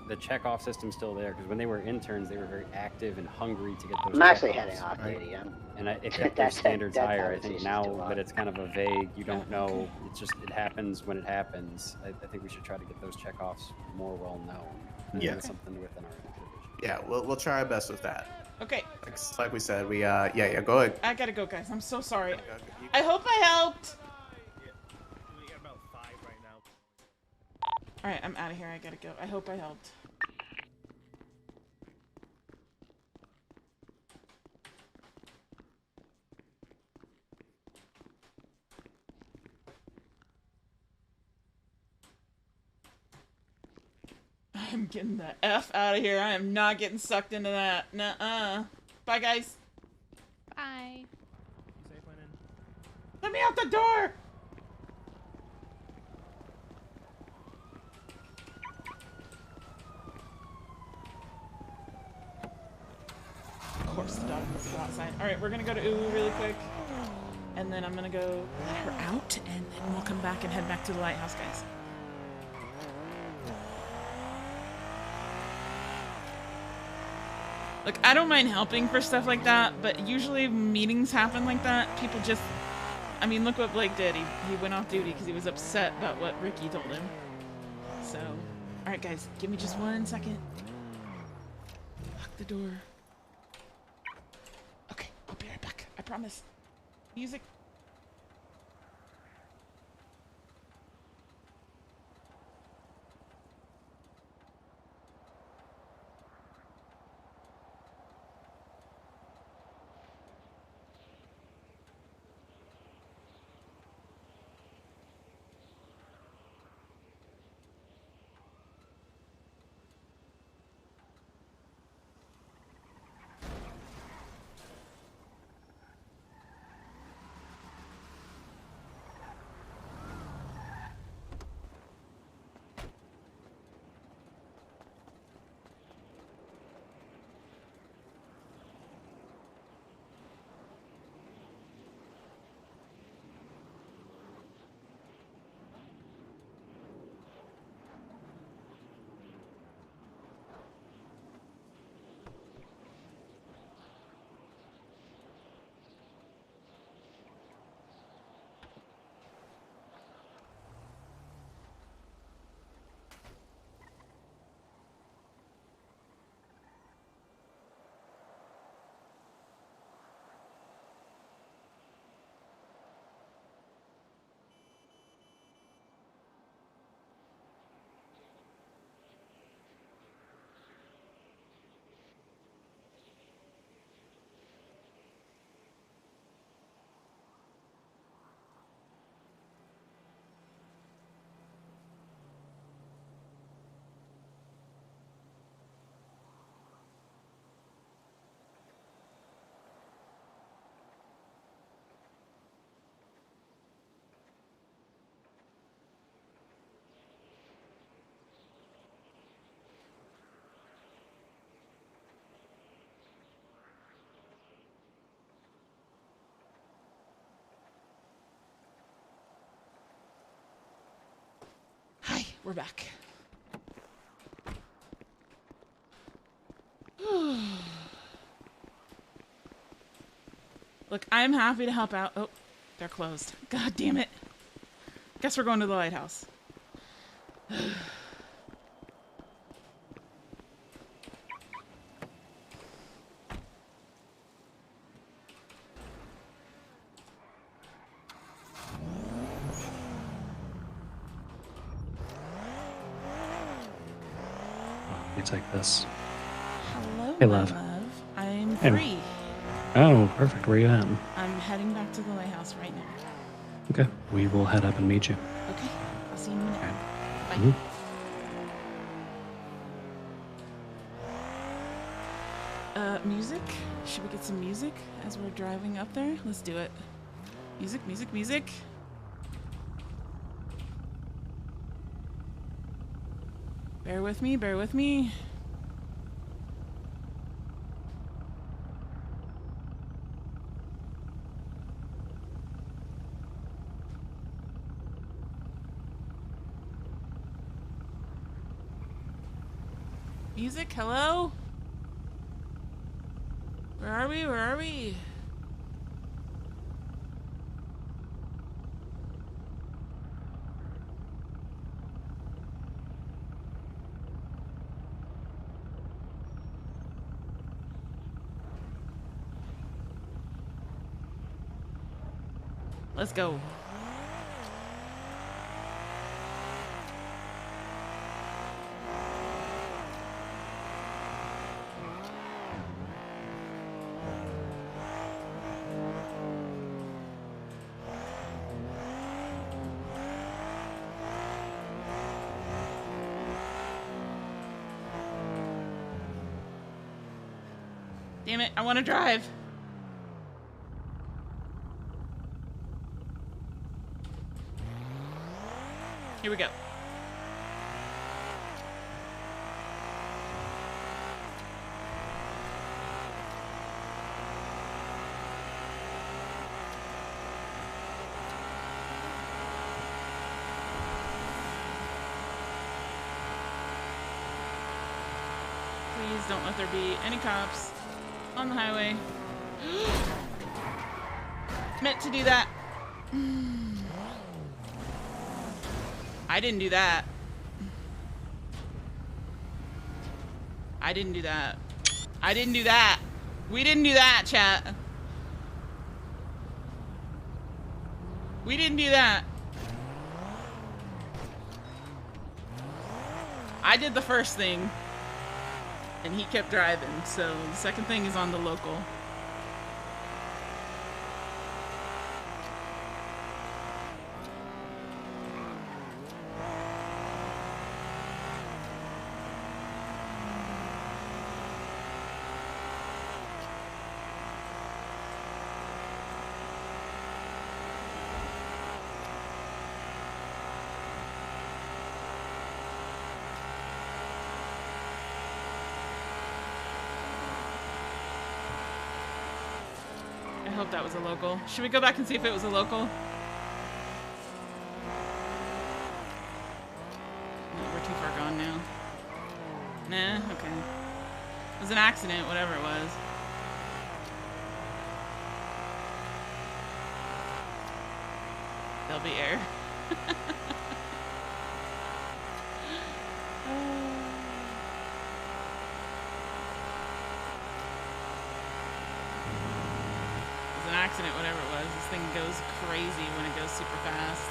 the checkoff system's still there, because when they were interns, they were very active and hungry to get those. I'm actually checkoffs. heading off, lady. And it kept their standards that higher. I think conversation's now too long. that it's kind of a vague, you don't know. It happens when it happens. I think we should try to get those checkoffs more well known. Yeah. That's something within our division. Yeah, we'll try our best with that. Okay, Like we said, we yeah, go ahead. I gotta go, guys. I'm so sorry. I hope I helped. We got about 5 right now. All right, I'm out of here. I gotta go. I hope I helped. I'm getting the F out of here. I am not getting sucked into that. Nuh-uh. Bye, guys. Bye. Let me out the door! Of course the dog wants to go outside. Alright, we're gonna go to Uwu really quick. And then I'm gonna go let her out, and then we'll come back and head back to the lighthouse, guys. Look, I don't mind helping for stuff like that, but usually meetings happen like that. People just... I mean, look what Blake did. He went off duty because he was upset about what Ricky told him. So, alright guys, give me just 1 second. Lock the door. Okay, I'll be right back. I promise. Music. we're back. Look, I'm happy to help out. Oh, they're closed. God damn it. Guess we're going to the lighthouse. You take this. Hello, Hey, my love. love. I'm Hey. free. Oh, perfect. Where you at? I'm heading back to the lighthouse right now. Okay, we will head up and meet you. Okay, I'll see you in a minute. Okay. Bye. Mhm. Music? Should we get some music as we're driving up there? Let's do it. Music, music, music. Bear with me, bear with me. Music, hello? Where are we? Where are we? Let's go. Damn it, I want to drive. Here we go. Please don't let there be any cops on the highway. Meant to do that. I didn't do that. I didn't do that. I didn't do that. We didn't do that, chat. We didn't do that. I did the first thing. And he kept driving, so the second thing is on the local. I hope that was a local. Should we go back and see if it was a local? No, we're too far gone now. Nah, okay. It was an accident, whatever it was. There'll be air. An accident, whatever it was. This thing goes crazy when it goes super fast.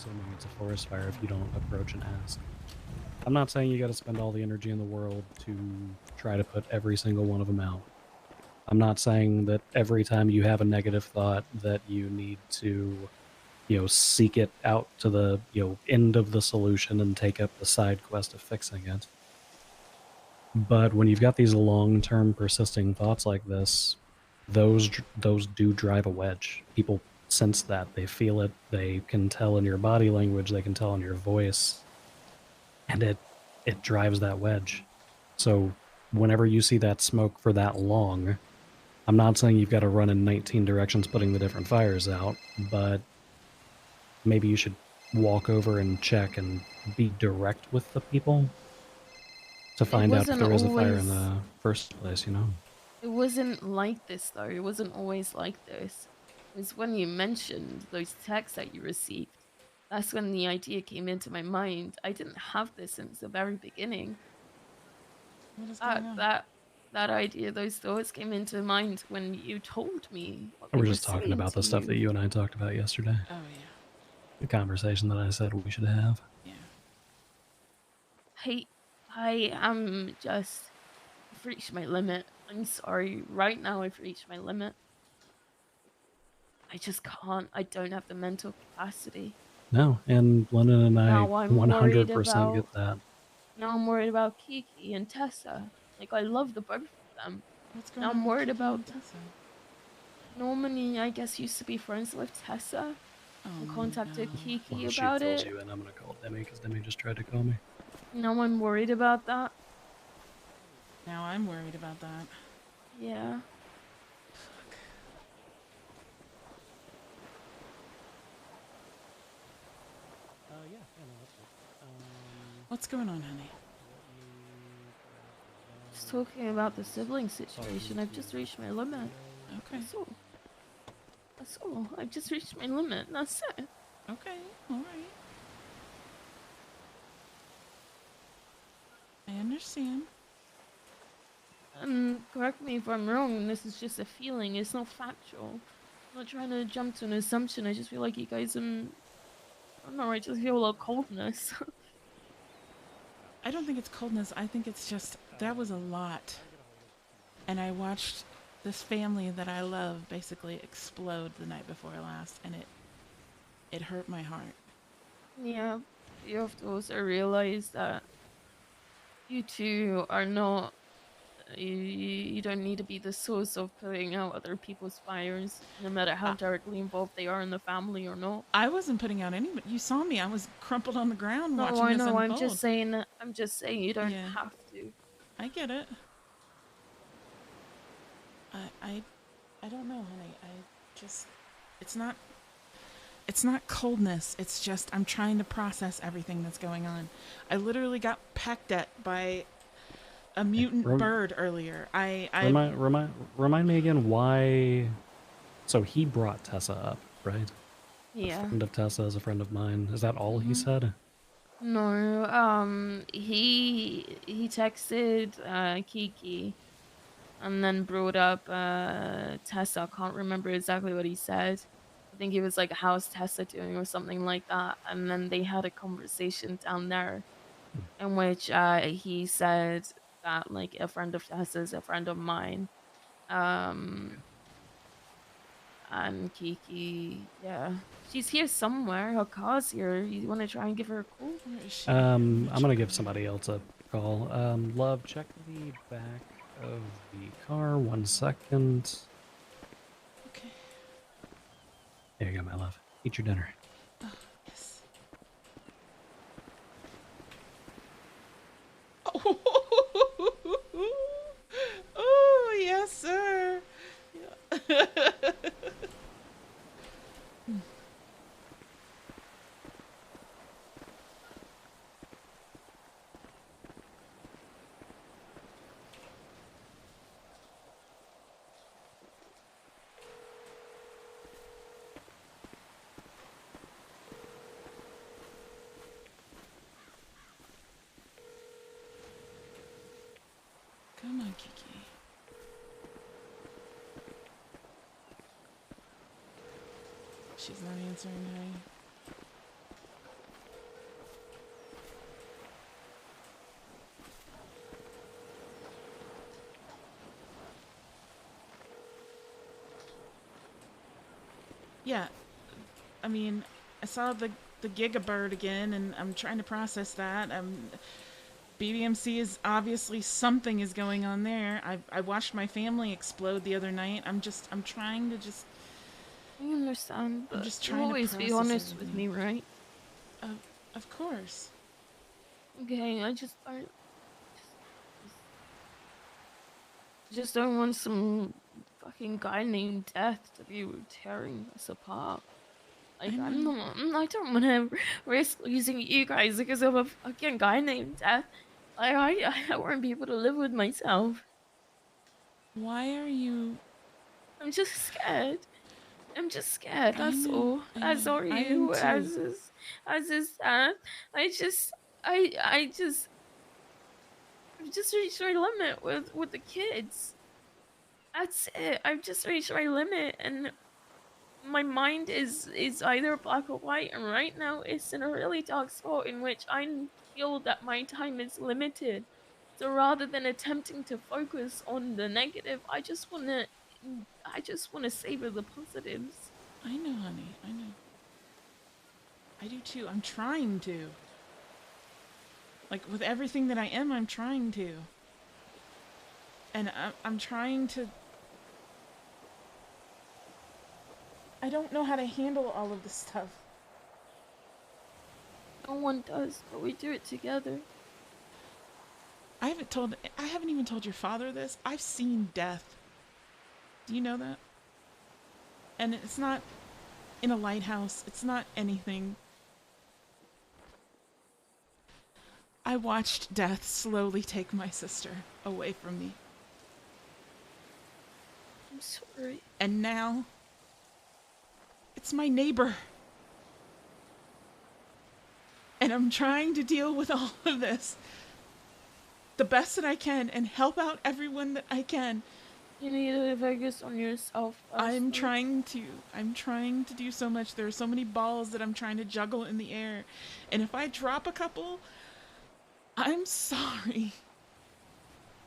assuming it's a forest fire if you don't approach and ask. I'm not saying you got to spend all the energy in the world to try to put every single one of them out. I'm not saying that every time you have a negative thought that you need to, seek it out to the, end of the solution and take up the side quest of fixing it. But when you've got these long-term persisting thoughts like this, those do drive a wedge. People sense that. They feel it. They can tell in your body language. They can tell in your voice. And it drives that wedge. So whenever you see that smoke for that long, I'm not saying you've got to run in 19 directions putting the different fires out, but maybe you should walk over and check and be direct with the people to find out if there is a fire in the first place, It wasn't like this, though. It wasn't always like this. It was when you mentioned those texts that you received. That's when the idea came into my mind. I didn't have this since the very beginning. What is going on? That idea, those thoughts came into mind when you told me what they We're were just talking saying about to the stuff that you and I talked about yesterday. Oh, yeah. The conversation that I said we should have. Yeah. I am just... I've reached my limit. I'm sorry. Right now, I've reached my limit. I just can't. I don't have the mental capacity. No, and Lennon and I Now I'm worried 100% get about... that. Now I'm worried about Kiki and Tessa. Like, I love the both of them. What's going Now on I'm with worried Kiki about... and Tessa? Normally, I guess, used to be friends with Tessa. And contacted Kiki Well, she about fills it. you in. I'm going to call Demi because Demi just tried to call me. Now I'm worried about that. Now I'm worried about that. Yeah. Yeah, no, that's good. What's going on, honey? Just talking about the sibling situation. I've just reached my limit. Okay. That's all. That's all. I've just reached my limit. That's it. Okay. All right. I understand. Correct me if I'm wrong. This is just a feeling. It's not factual. I'm not trying to jump to an assumption. I just feel like you guys I don't know. I just feel a little coldness. I don't think it's coldness. I think it's just that was a lot. And I watched this family that I love basically explode the night before last, and it hurt my heart. Yeah, you have to also realize that you two are not... You don't need to be the source of putting out other people's fires, no matter how directly involved they are in the family or not. I wasn't putting out any, but you saw me. I was crumpled on the ground watching I this know. unfold. I'm just saying you don't have to. I get it. I don't know, honey. It's not coldness. It's just I'm trying to process everything that's going on. I literally got pecked at by a mutant bird earlier. Remind me again why. So he brought Tessa up, right? Yeah. A friend of Tessa is a friend of mine. Is that all he said? No. He texted Kiki, and then brought up Tessa. I can't remember exactly what he said. I think he was like, "How's Tessa doing?" or something like that. And then they had a conversation down there, in which he said that like a friend of Tessa's a friend of mine. And Kiki, yeah, she's here somewhere. Her car's here. You want to try and give her a call? Where is she? I'm gonna give somebody else a call. Love, check the back of the car. 1 second. Okay. There you go, my love. Eat your dinner. Oh, yes. Oh, yes, sir. Yeah. Come on, Kiki. She's not answering, honey. Yeah, I mean, I saw the gigabird again, and I'm trying to process that. BBMC is obviously something is going on there. I watched my family explode the other night. I'm trying to just. I understand, I'm but just you'll trying to always be process honest with everything. me, right? Of course. Okay, just don't want some fucking guy named Death to be tearing us apart. Like, I I'm know. not, I don't want to risk losing you guys because of a fucking guy named Death. Like, I won't be able to live with myself. Why are you? I'm just scared. I'm just scared. I That's know. all. I As know. are I am you. too. As is Dad. I just, I just, I've just reached my limit with the kids. That's it. I've just reached my limit, and my mind is either black or white, and right now it's in a really dark spot in which I feel that my time is limited. So rather than attempting to focus on the negative, I just wanna savor the positives. I know, honey. I know. I do too. I'm trying to. Like with everything that I am, I'm trying to. And I'm trying to. I don't know how to handle all of this stuff. No one does, but we do it together. I haven't even told your father this. I've seen death. Do you know that? And it's not in a lighthouse. It's not anything. I watched death slowly take my sister away from me. I'm sorry. And now, it's my neighbor. And I'm trying to deal with all of this the best that I can and help out everyone that I can. You need to focus on yourself first. I'm trying to do so much. There are so many balls that I'm trying to juggle in the air. And if I drop a couple, I'm sorry.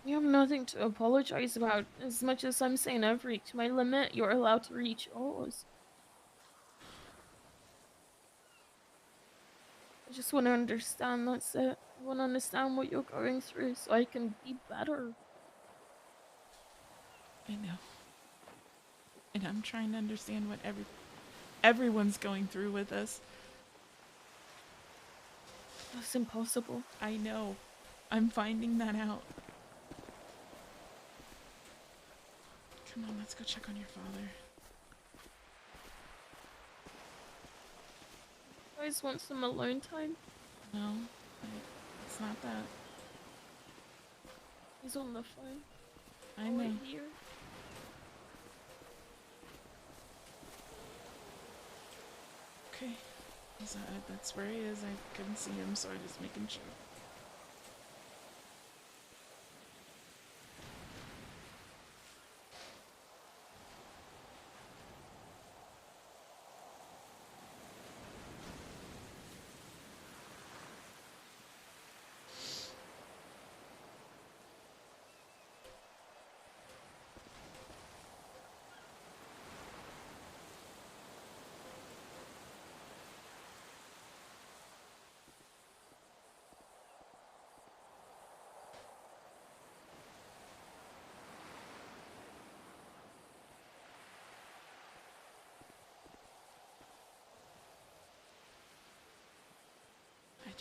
You have nothing to apologize about. As much as I'm saying I've reached my limit, you're allowed to reach yours. I just want to understand, that's it. I want to understand what you're going through so I can be better. I know. And I'm trying to understand what everyone's going through with us. That's impossible. I know. I'm finding that out. Come on, let's go check on your father. You guys want some alone time? No, it's not that. He's on the phone. I know. Right here. Okay. That's where he is. I couldn't see him, so I'm just making sure. I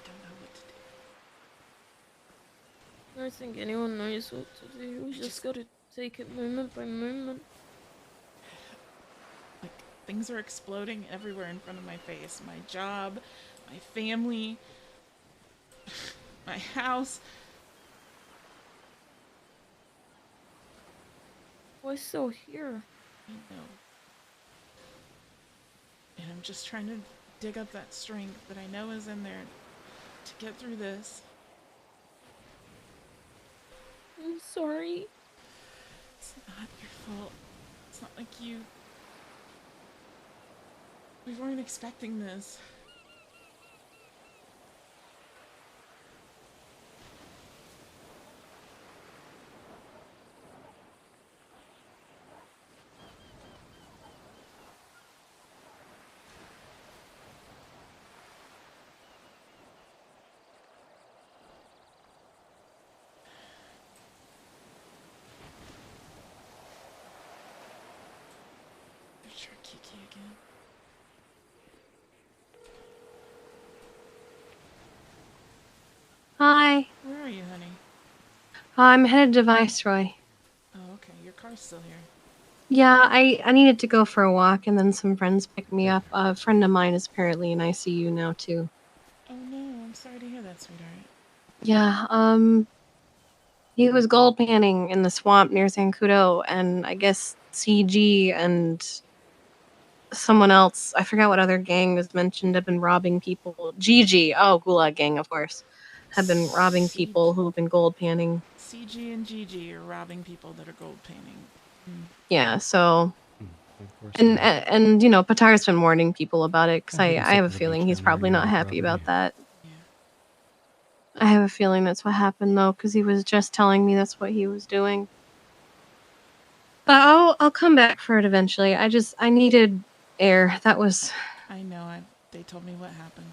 don't know what to do. I don't think anyone knows what to do. We just gotta take it moment by moment. Like, things are exploding everywhere in front of my face. My job, my family, my house. We're still here. I know. And I'm just trying to dig up that strength that I know is in there to get through this. I'm sorry. It's not your fault. It's not like you... We weren't expecting this. Hi. Where are you, honey? I'm headed to Viceroy. Oh, okay. Your car's still here. Yeah, I needed to go for a walk, and then some friends picked me up. A friend of mine is apparently in ICU now too. Oh no, I'm sorry to hear that, sweetheart. Yeah, he was gold panning in the swamp near Zancudo, and I guess CG and someone else, I forgot what other gang was mentioned, have been robbing people. GG, oh, Gulag Gang, of course, have been robbing people who've been gold panning. CG and GG are robbing people that are gold painting. Yeah, so. Of course. And you know, Patar's been warning people about it because Yeah, I he can have stick a to the feeling beach he's down there probably near not the happy about property. that. I have a feeling that's what happened though, because he was just telling me that's what he was doing. But I'll come back for it eventually. I needed air. That was. I know. They told me what happened.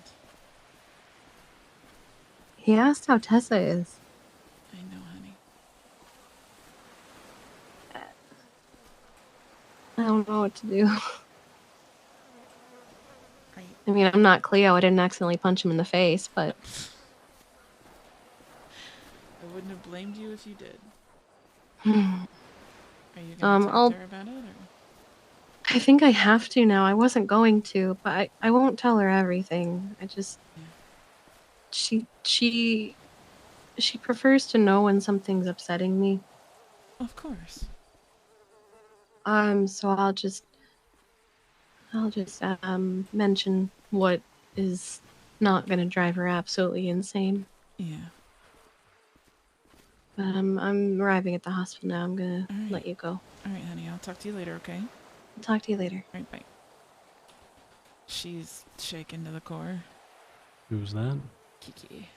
He asked how Tessa is. I know, honey. I don't know what to do. Right. I mean, I'm not Cleo. I didn't accidentally punch him in the face, but. I wouldn't have blamed you if you did. Hmm. Are you gonna talk I'll. to her about it, or? I think I have to now. I wasn't going to, but I won't tell her everything. I just. Yeah. She prefers to know when something's upsetting me. Of course. So I'll just mention what is not gonna drive her absolutely insane. Yeah. But I'm arriving at the hospital now. I'm gonna let you go. All right, honey. I'll talk to you later, okay? I'll talk to you later. All right, bye. She's shaken to the core. Who's that? Kiki.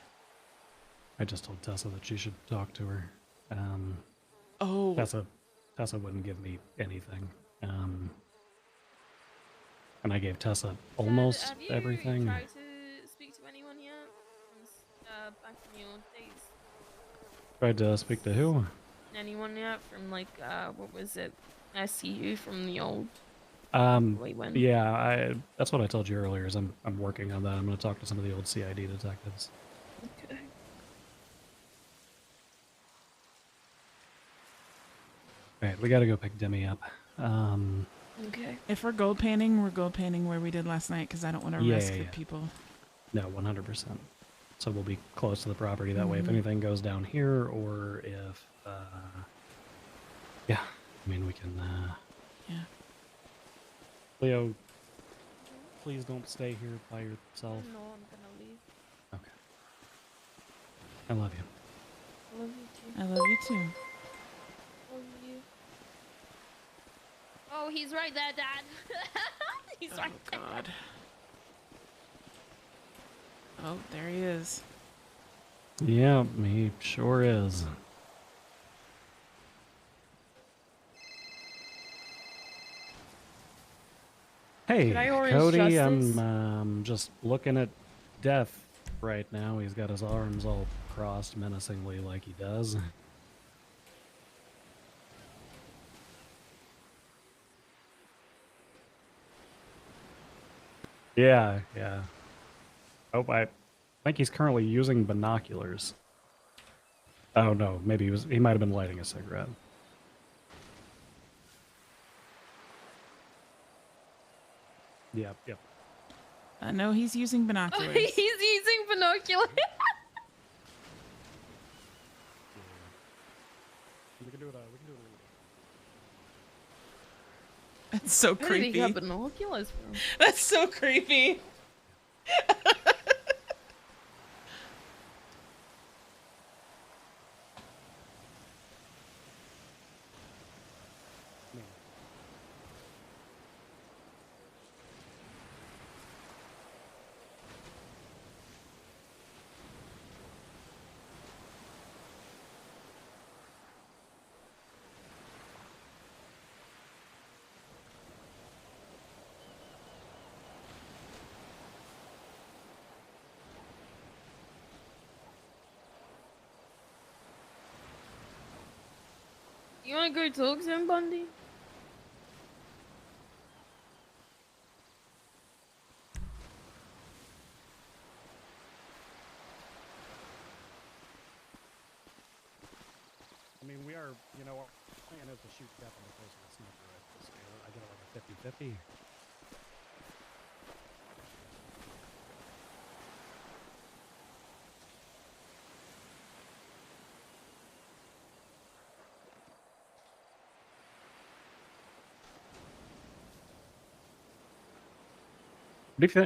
I just told Tessa that she should talk to her. Oh. Tessa wouldn't give me anything. And I gave Tessa almost everything. Have you tried to speak to anyone yet? Back in your days? Tried to speak to who? Anyone yet from like what was it? SCU from the old. Yeah, that's what I told you earlier. Is I'm working on that. I'm going to talk to some of the old CID detectives. Okay. Alright, we got to go pick Demi up. Okay. If we're gold painting, we're gold painting where we did last night because I don't want to risk the people. No, 100%. So we'll be close to the property that way. If anything goes down here, or if, yeah, I mean we can. Yeah. Leo, please don't stay here by yourself. No, I'm gonna leave. Okay. I love you. I love you too. I love you too. Love you. Oh, he's right there, Dad. He's right there. Oh, God. Oh, there he is. Yeah, he sure is. Hey, Cody, I'm just looking at Death right now. He's got his arms all crossed menacingly like he does. Yeah. Oh, I think he's currently using binoculars. Oh no, maybe he might have been lighting a cigarette. Yep. No, he's using binoculars. He's using binoculars. We can do it. That's so Where creepy. did he have binoculars from? That's so creepy. You wanna go talk to him, Bundy? mean, we are, you know, our plan is to shoot Jeff in the face with a sniper rifle, so I get it like a 50-50.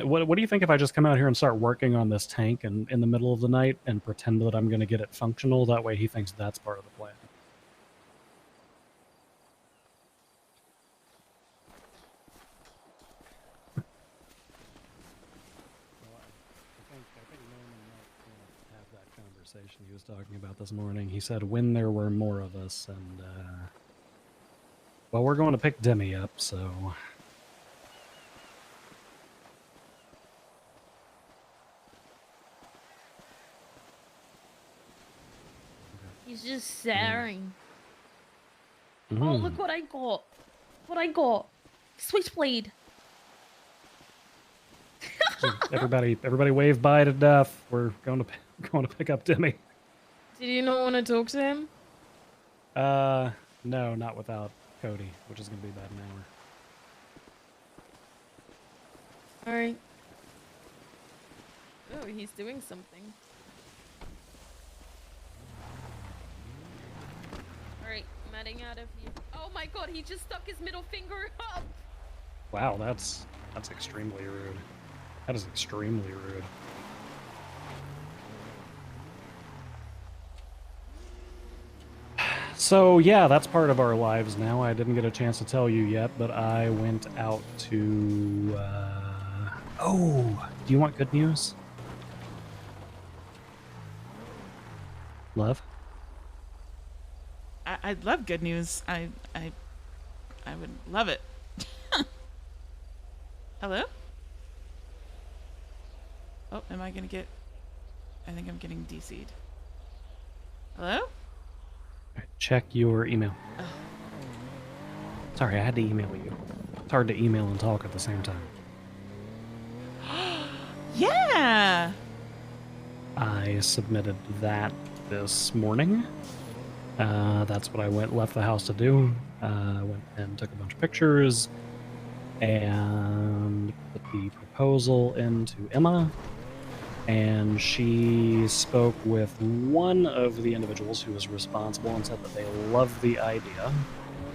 What do you think if I just come out here and start working on this tank in the middle of the night and pretend that I'm going to get it functional? That way he thinks that's part of the plan. I think Lennon might want to have that conversation he was talking about this morning. He said when there were more of us, and well, we're going to pick Demi up, so. He's just staring. Mm. Oh, look what I got! What I got! Switchblade. So everybody wave bye to death. We're going to pick up Demi. Did you not want to talk to him? No, not without Cody, which is going to be about an hour. All right. Oh, he's doing something. Alright, I'm heading out of here. Oh my god, he just stuck his middle finger up! Wow, that's extremely rude. That is extremely rude. So yeah, that's part of our lives now. I didn't get a chance to tell you yet, but I went out to... Oh, do you want good news? Love? I'd love good news. I would love it. Hello? Oh, am I gonna get... I think I'm getting DC'd. Hello? Check your email. Oh. Sorry, I had to email you. It's hard to email and talk at the same time. Yeah! I submitted that this morning. That's what I left the house to do. Went and took a bunch of pictures and put the proposal into Emma. And she spoke with one of the individuals who was responsible and said that they love the idea.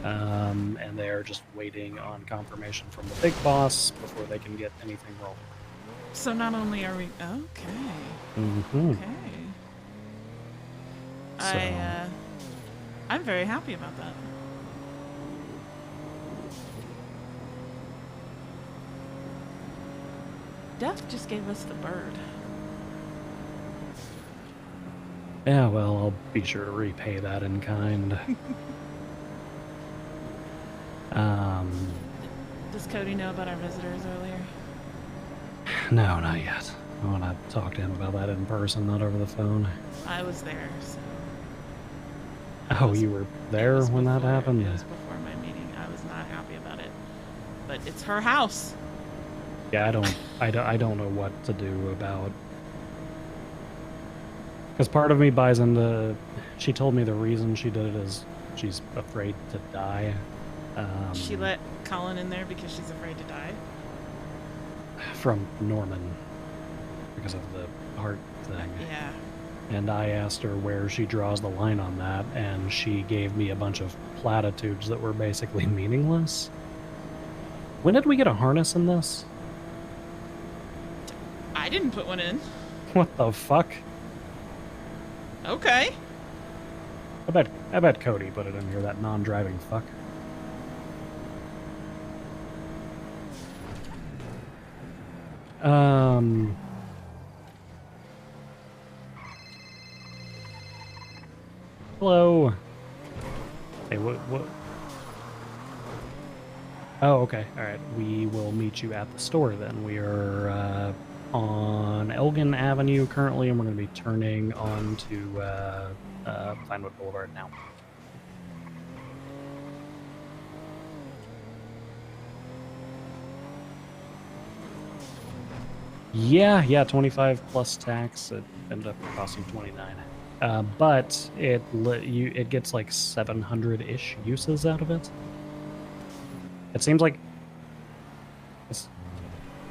And they're just waiting on confirmation from the big boss before they can get anything rolling. So not only are we... Okay. Mm-hmm. Okay. I'm very happy about that. Death just gave us the bird. Yeah, well, I'll be sure to repay that in kind. Does Cody know about our visitors earlier? No, not yet. I want to talk to him about that in person, not over the phone. I was there, so... Oh, you were there when that happened? It was before my meeting. I was not happy about it. But it's her house. Yeah, I don't know what to do about... Because part of me buys into... She told me the reason she did it is she's afraid to die. She let Colin in there because she's afraid to die? From Norman. Because of the heart thing. Yeah. And I asked her where she draws the line on that, and she gave me a bunch of platitudes that were basically meaningless. When did we get a harness in this? I didn't put one in. What the fuck? Okay. I bet Cody put it in here, that non-driving fuck. Hello. Hey, what? Oh, okay. All right. We will meet you at the store then. We are on Elgin Avenue currently, and we're going to be turning on to Vinewood Boulevard now. Yeah, 25 plus tax. It ended up costing 29. But it gets like 700-ish uses out of it. It seems like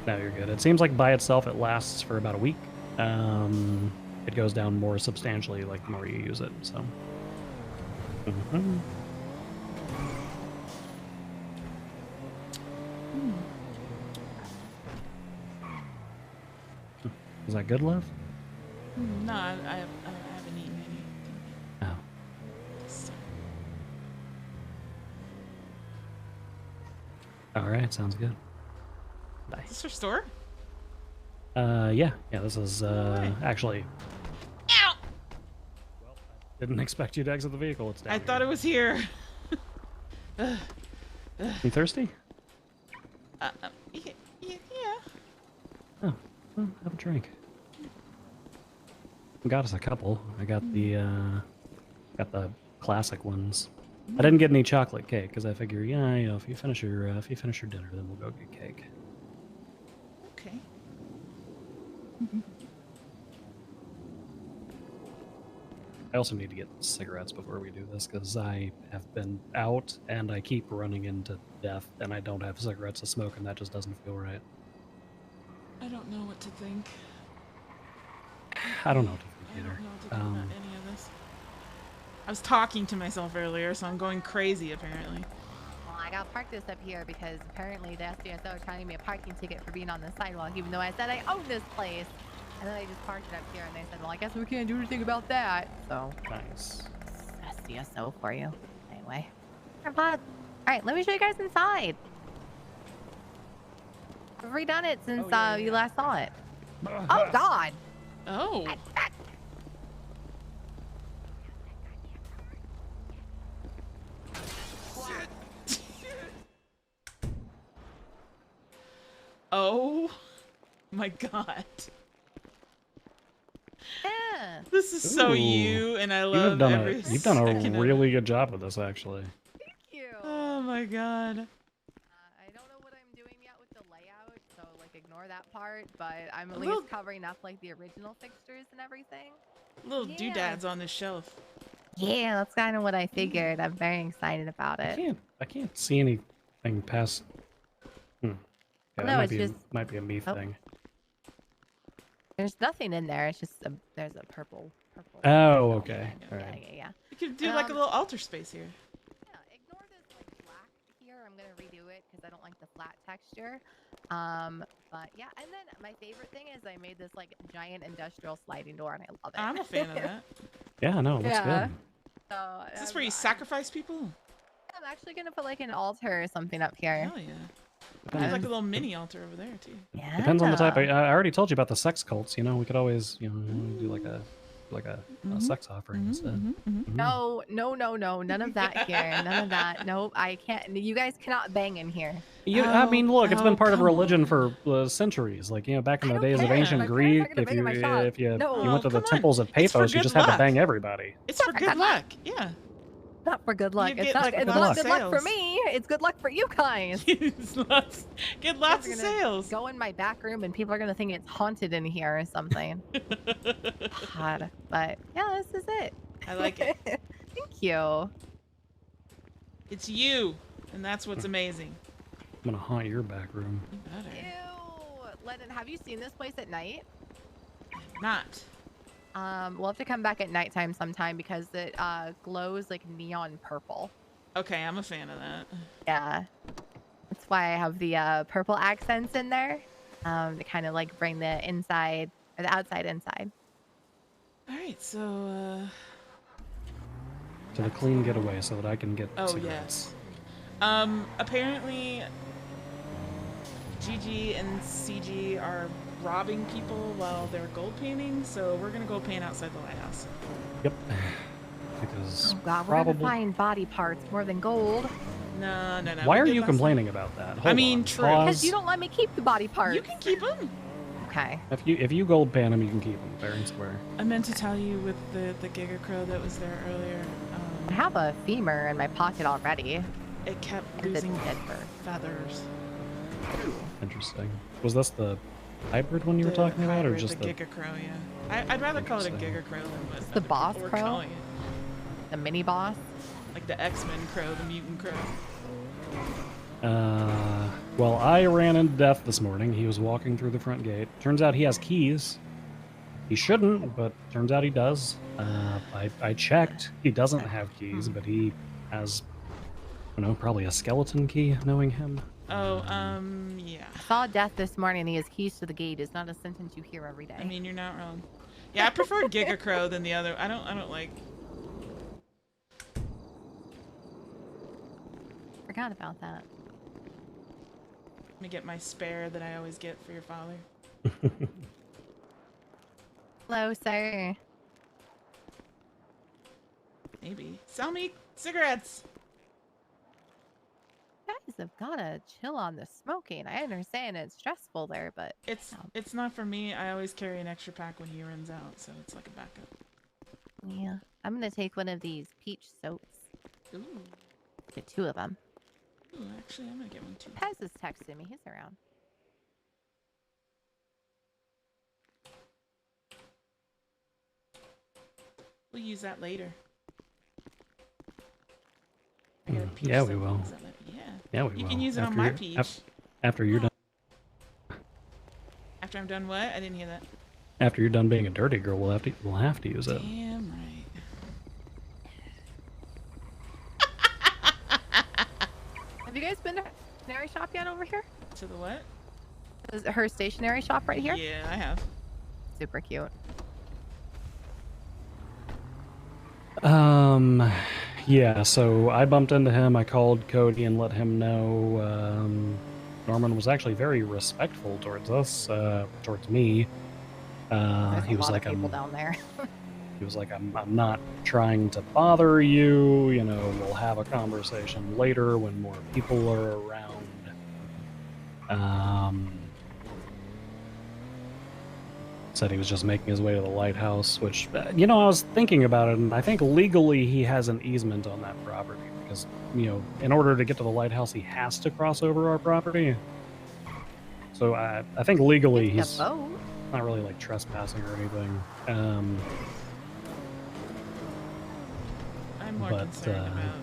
no, you're good. It seems like by itself it lasts for about a week. It goes down more substantially like the more you use it. So. Is that good, love? No, I haven't eaten anything. Oh. So. All right, sounds good. Bye. Is this your store? Yeah. This is actually. Ow! Well, I didn't expect you to exit the vehicle. It's down I here. thought it was here. You thirsty? Yeah. Oh, well, have a drink. Got us a couple. I got the classic ones. I didn't get any chocolate cake because I figure, if you finish your dinner, then we'll go get cake. Okay. I also need to get cigarettes before we do this because I have been out and I keep running into death and I don't have cigarettes to smoke and that just doesn't feel right. I don't know what to think. I don't know what to think I either. don't know what to think about any of this. I was talking to myself earlier, so I'm going crazy apparently. Well, I got parked this up here because apparently the SDSO are trying to give me a parking ticket for being on the sidewalk, even though I said I own this place. And then I just parked it up here, and they said, well, I guess we can't do anything about that. So. Nice. SDSO for you. Anyway. All right, let me show you guys inside. I've redone it since you last saw it. Oh, God. Oh. Oh my God. Yeah. This is so you, and I love every You've done second a of it. really good job with this, actually. Thank you. Oh my God. I don't know what I'm doing yet with the layout, so like ignore that part, but I'm at Little- least covering up like the original fixtures and everything. Little doodads on the shelf. Yeah, that's kind of what I figured. I'm very excited about it. I can't see anything past. Yeah, No, that it's just- might be a me thing. There's nothing in there. It's just there's a purple. Oh, okay. All right. Yeah. You could do like a little altar space here. Yeah, ignore this like black here. I'm gonna redo it because I don't like the flat texture. But yeah, and then my favorite thing is I made this like giant industrial sliding door, and I love it. I'm a fan of that. Yeah, no, it looks good. So, Is this where you sacrifice people? I'm actually gonna put like an altar or something up here. Hell yeah. There's like a little mini altar over there too. Yeah. Depends on the type. I already told you about the sex cults. We could always, do like a sex offering instead. No, none of that here. None of that. Nope, I can't. You guys cannot bang in here. I mean, look, it's been part of religion for centuries. Like, back in the days of ancient My Greek, parents are gonna if you bang my shot. if you No. you went to the come on. temples of It's for Paphos, you good just had to luck. bang everybody. It's for good luck. Yeah. Not for good luck. You It's get, not. like, It's lots not of good luck for sales. me. It's good luck for you guys. Get lots of Gonna sales. Go in my back room and people are gonna think it's haunted in here or something. God. But yeah, this is it. I like it. Thank you. It's you, and that's what's amazing. I'm gonna haunt your back room. You better. Ew. Lennon, have you seen this place at night? Not. We'll have to come back at nighttime sometime because it glows like neon purple. Okay, I'm a fan of that. Yeah. That's why I have the purple accents in there. To kind of like bring the inside or the outside inside. All right, so. To the clean getaway so that I can get Oh cigarettes. yes. Apparently, GG and CG are robbing people while they're gold painting, so we're gonna go paint outside the lighthouse. Yep. Because Oh God, we're probably. gonna find body parts more than gold. No. Why we are did you last complaining about that? Hold mean, on. true. Pause. Because you don't let me keep the body parts. You can keep them. Okay. If you gold pan them, you can keep them fair and square. I meant to tell you with the Giga Crow that was there earlier. I have a femur in my pocket already. It kept And the losing tip. feathers. Interesting. Was this the hybrid one you were talking about, or just the Giga Crow? Yeah, I'd rather call it a Giga Crow than what It's the boss people were crow? calling it. The mini boss? Like the X-Men Crow, the mutant crow. Well, I ran into Death this morning. He was walking through the front gate. Turns out he has keys. He shouldn't, but turns out he does. I checked. He doesn't have keys, but he has, I don't know, probably a skeleton key, knowing him. Oh, yeah. I saw Death this morning. He has keys to the gate. It's not a sentence you hear every day. I mean, you're not wrong. Yeah, I prefer Giga Crow than the other. I don't like. Forgot about that. Let me get my spare that I always get for your father. Hello, sir. Maybe. Sell me cigarettes! You guys have gotta chill on the smoking. I understand it's stressful there, but It's not for me. I always carry an extra pack when he runs out, so it's like a backup. yeah. I'm gonna take one of these peach soaps. Ooh. Get 2 of them. Ooh, actually, I'm gonna get one too. Pez is texting me. He's around. We'll use that later. Yeah, we will. Yeah. Yeah, we will. You can use it on my peach. After you're done. After I'm done what? I didn't hear that. After you're done being a dirty girl, we'll have to use it. Damn right. Have you guys been to her stationery shop yet over here? To the what? Is it her stationery shop right here? Yeah, I have. Super cute. Yeah, so I bumped into him. I called Cody and let him know. Norman was actually very respectful towards us, towards me. There's He a was lot like, of people down there. he was like, I'm not trying to bother you. You know, we'll have a conversation later when more people are around. Said he was just making his way to the lighthouse, which, you know, I was thinking about it, and I think legally he has an easement on that property because, you know, in order to get to the lighthouse, he has to cross over our property. So I think legally he's not really like trespassing or anything. I'm more concerned about.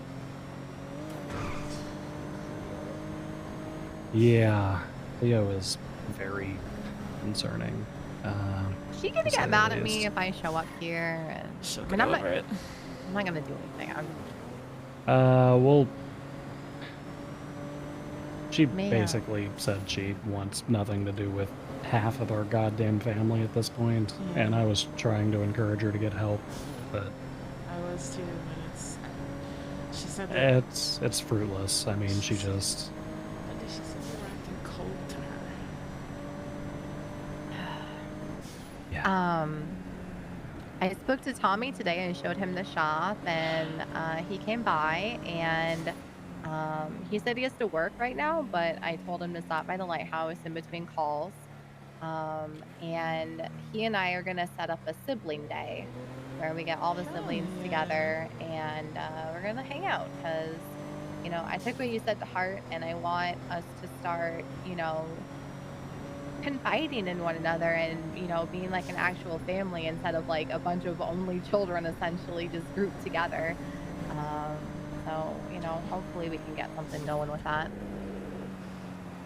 Yeah, Leo is very concerning. She gonna get mad at me if I show up here, and she'll I'm not gonna do anything. Well, she Man. basically said she wants nothing to do with half of our goddamn family at this point, and I was trying to encourage her to get help, but I was too, but it's. She said that. it's fruitless. I mean, she just. What did she say? You were acting cold to her. I spoke to Tommy today and showed him the shop, and he came by, and he said he has to work right now, but I told him to stop by the lighthouse in between calls. And he and I are gonna set up a sibling day where we get all the siblings together, and we're gonna hang out because, you know, I took what you said to heart, and I want us to start, you know, confiding in one another and, you know, being like an actual family instead of like a bunch of only children essentially just grouped together. So, you know, hopefully we can get something going with that.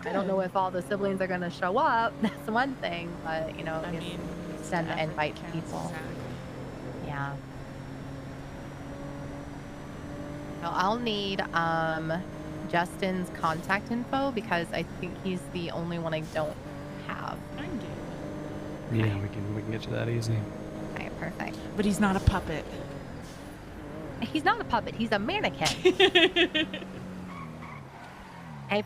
I don't know if all the siblings are going to show up. That's one thing, but, you know, send the invite to people. Yeah. So I'll need Justin's contact info because I think he's the only one I don't have. Yeah, we can get you that easy. Okay, perfect. But he's not a puppet. He's not a puppet. He's a mannequin. I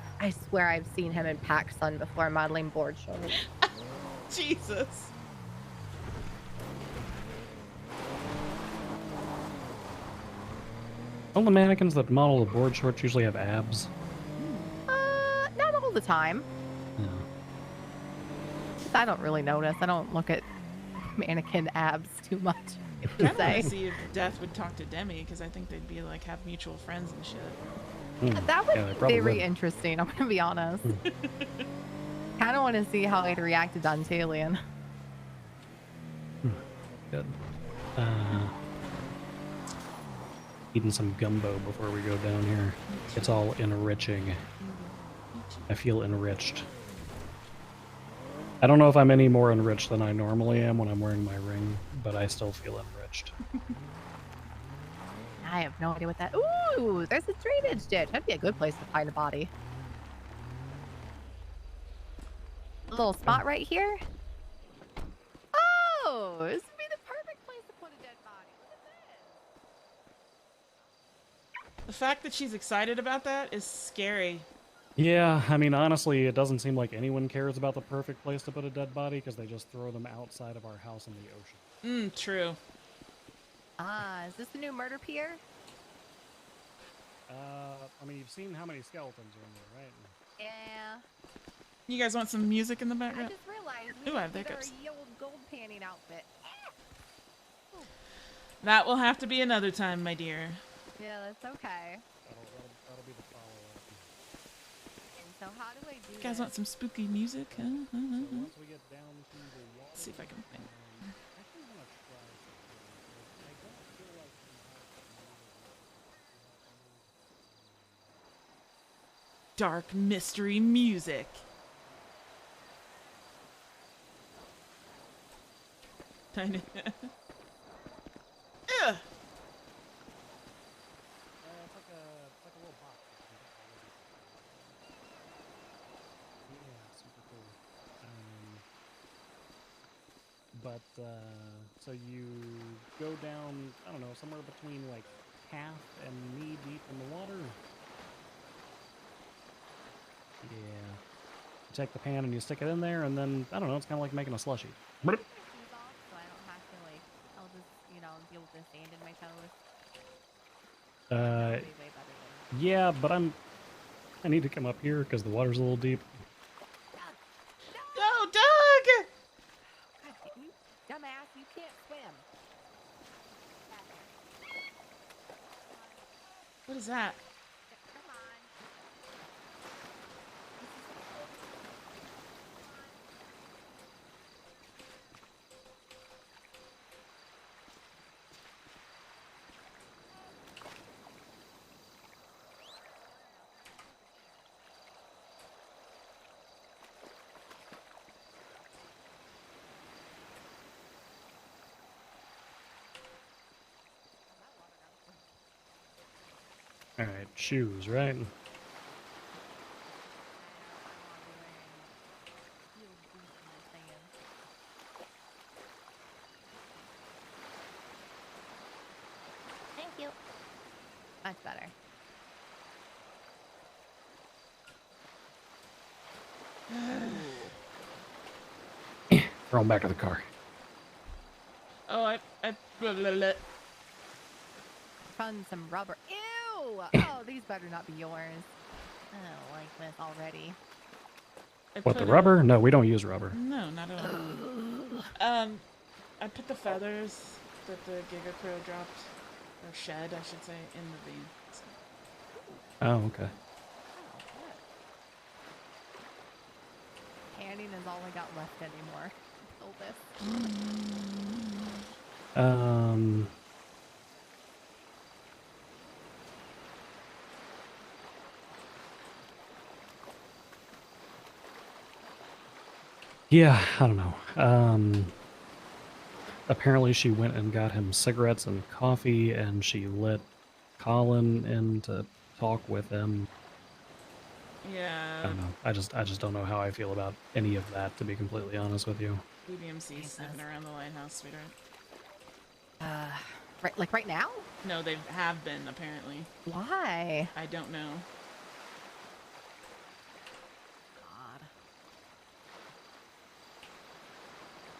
swear I've seen him in PacSun before modeling board shorts. Jesus. All the mannequins that model the board shorts usually have abs. Not all the time. Yeah. I don't really notice. I don't look at mannequin abs too much. I kind of want to see if Death would talk to Demi because I think they'd be like have mutual friends and shit. That would Yeah, they be probably very would. interesting. I'm gonna be honest. kind of want to see how I'd react to Dantalian. Good. Eating some gumbo before we go down here. It's all enriching. I feel enriched. I don't know if I'm any more enriched than I normally am when I'm wearing my ring, but I still feel enriched. I have no idea what that. Ooh, there's a drainage ditch. That'd be a good place to find a body. A little spot right here. Oh, this would be the perfect place to put a dead body. Look at this. The fact that she's excited about that is scary. Yeah, I mean, honestly, it doesn't seem like anyone cares about the perfect place to put a dead body because they just throw them outside of our house in the ocean. True. Ah, is this the new murder pier? I mean, you've seen how many skeletons are in there, right? Yeah. You guys want some music in the I background? just realized Ooh, we I have did our hiccups. old gold panning outfit. That will have to be another time, my dear. Yeah, that's okay. That'll be the follow-up. And so how do I do You guys this? want some spooky music? So once we get down to the water, Let's see if I can find it. I actually want to try something. I don't feel like we have Dark mystery music. Tiny. Ugh. it's like a little box. Yeah, super cool. But so you go down, I don't know, somewhere between like half and knee deep in the water. Yeah. You take the pan and you stick it in there, and then I don't know. It's kind of like making a slushie. So I don't have to like, I'll just, deal with the sand in my toes. Yeah, but I need to come up here because the water's a little deep. No, Doug! God, you dumbass, you can't swim. What is that? Come on. All right, shoes, right? Thank you. Much better. Throw them back in the car. Oh, blah, blah, blah. Found some rubber. Ew! Oh, these better not be yours. I don't like this already. What, the rubber? No, we don't use rubber. No, not at all. I put the feathers that the Giga Crow dropped, or shed, I should say, in the van. So. Oh, okay. Canning is all I got left anymore. Kill this. Yeah, I don't know. Apparently she went and got him cigarettes and coffee, and she let Colin in to talk with him. Yeah. I don't know. I just don't know how I feel about any of that, to be completely honest with you. BBMC sniffing around the lighthouse, sweetheart. Right now? No, they have been, apparently. Why? I don't know. God.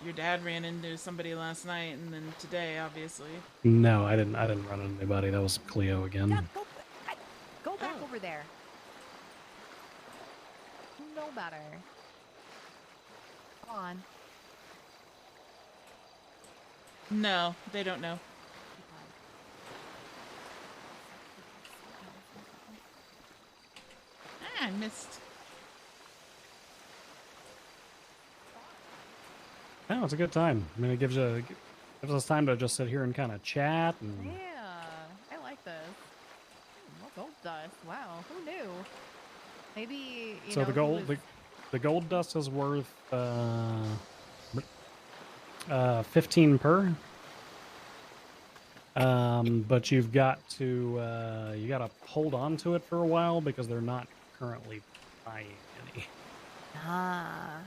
Your dad ran into somebody last night, and then today, obviously. No, I didn't run into anybody. That was Cleo again. Yeah, go back over there. You know better. Come on. No, they don't know. Ah, I missed. No, it's a good time. I mean, it gives us time to just sit here and kind of chat. And... Yeah, I like this. More gold dust. Wow, who knew? Maybe you know. The gold dust is worth 15 per. But you've got to you got to hold on to it for a while because they're not currently buying any. Ah.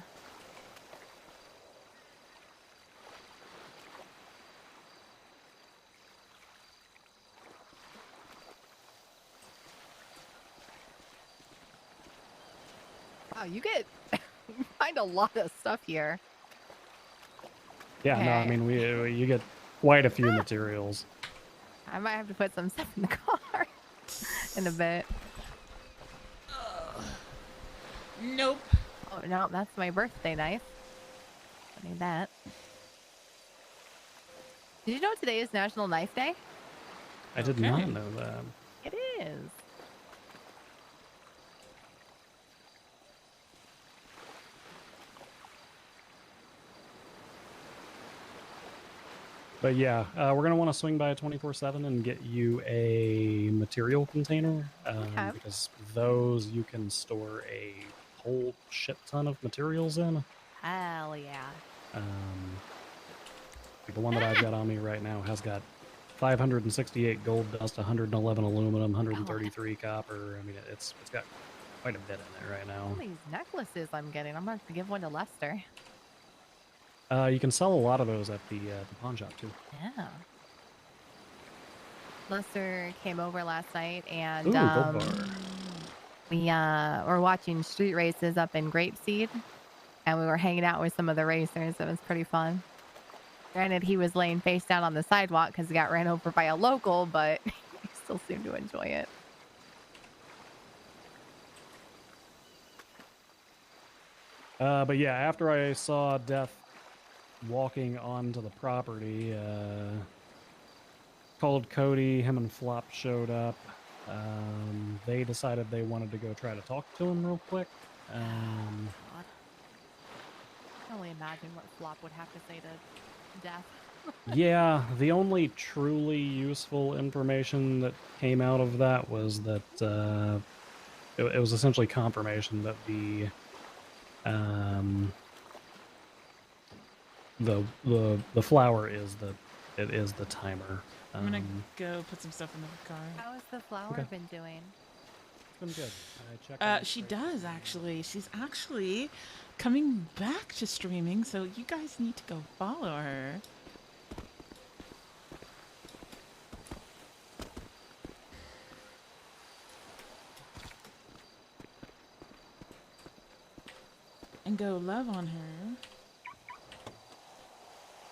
Wow, you find a lot of stuff here. Yeah, no, I mean you get quite a few materials. I might have to put some stuff in the car in a bit. Nope. Oh no, that's my birthday knife. I need that. Did you know today is National Knife Day? I did not know that. It is. But yeah, we're gonna want to swing by a 24/7 and get you a material container because those you can store a whole shit ton of materials in. Hell yeah. The one that I've got on me right now has got 568 gold dust, 111 aluminum, 133 copper. I mean, it's got quite a bit in there right now. All these necklaces I'm getting. I'm gonna have to give one to Lester. You can sell a lot of those at the pawn shop too. Yeah. Lester came over last night and Ooh, Gold Bar. we were watching street races up in Grapeseed, and we were hanging out with some of the racers. It was pretty fun. Granted, he was laying face down on the sidewalk because he got ran over by a local, but he still seemed to enjoy it. But yeah, after I saw Death walking onto the property, called Cody, him and Flop showed up. They decided they wanted to go try to talk to him real quick. God. I can only imagine what Flop would have to say to Death. Yeah, the only truly useful information that came out of that was that it was essentially confirmation that the flower is the timer. I'm gonna go put some stuff in the car. How has the flower been doing? It's been good. She does actually. She's actually coming back to streaming, so you guys need to go follow her. And go love on her.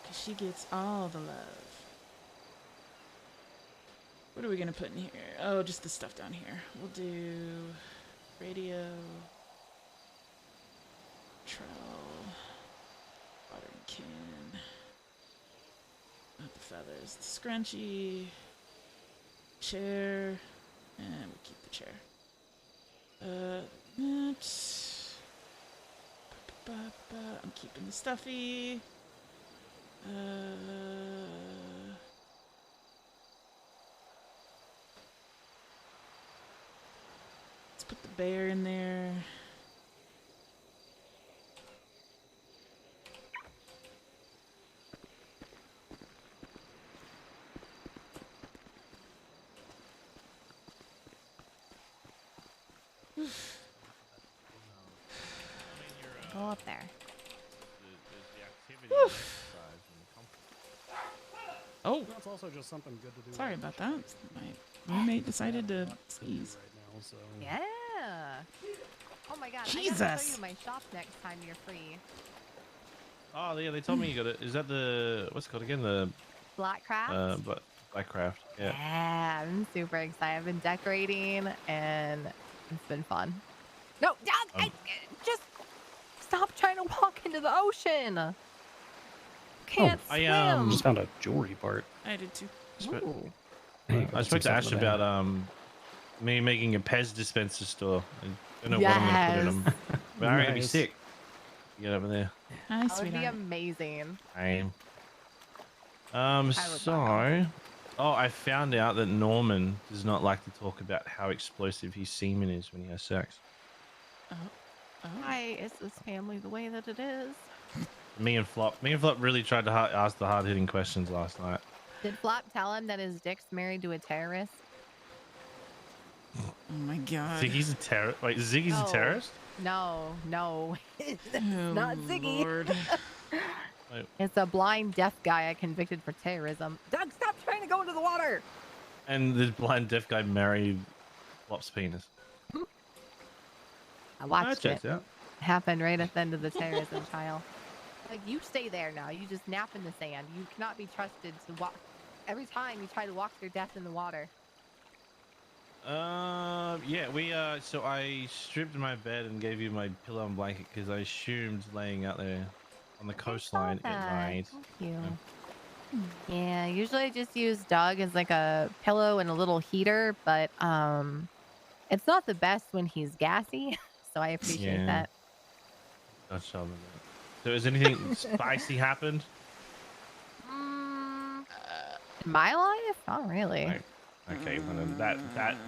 Because she gets all the love. What are we going to put in here? Oh, just the stuff down here. We'll do radio, trowel, watering can, not the feathers, the scrunchie, chair, and we'll keep the chair. I'm keeping the stuffy. Let's put the bear in there. Go up there. Oh, that's also just something good to do. Sorry about that. My roommate decided to sneeze. Right now, so. Yeah. Oh my god. Jesus. I gotta show you my shop next time you're free. Oh yeah, they told me you got it. Is that the what's it called again? The Blackcraft? Blackcraft. Yeah. Yeah, I'm super excited. I've been decorating and it's been fun. No, Doug, just stop trying to walk into the ocean. Can't swim. I just found a jewelry part. I did too. I spoke to Ash about me making a Pez dispenser store. I don't know what I'm gonna put in them. But I reckon it'd be sick. Get over there. Hi, That would be sweetheart. amazing. I would so, I found out that Norman does not like to talk about how explosive his semen is when he has sex. Why is this family the way that it is? Me and Flop really tried to ask the hard-hitting questions last night. Did Flop tell him that his dick's married to a terrorist? Oh my god. Ziggy's a terrorist? Wait, Ziggy's a terrorist? No, it's Oh, not Ziggy. Lord. It's a blind deaf guy I convicted for terrorism. Doug, stop trying to go into the water. And the blind deaf guy married Flop's penis. I watched it. Out. Happened right at the end of the terrorism trial. Like, you stay there now. You just nap in the sand. You cannot be trusted to walk. Every time you try to walk your death in the water. Yeah, so I stripped my bed and gave you my pillow and blanket because I assumed laying out there on the coastline at night. Thank you. Yeah, usually I just use Doug as like a pillow and a little heater, but it's not the best when he's gassy, so I appreciate that. That's so has anything spicy happened? In my life? Not really. Okay, well,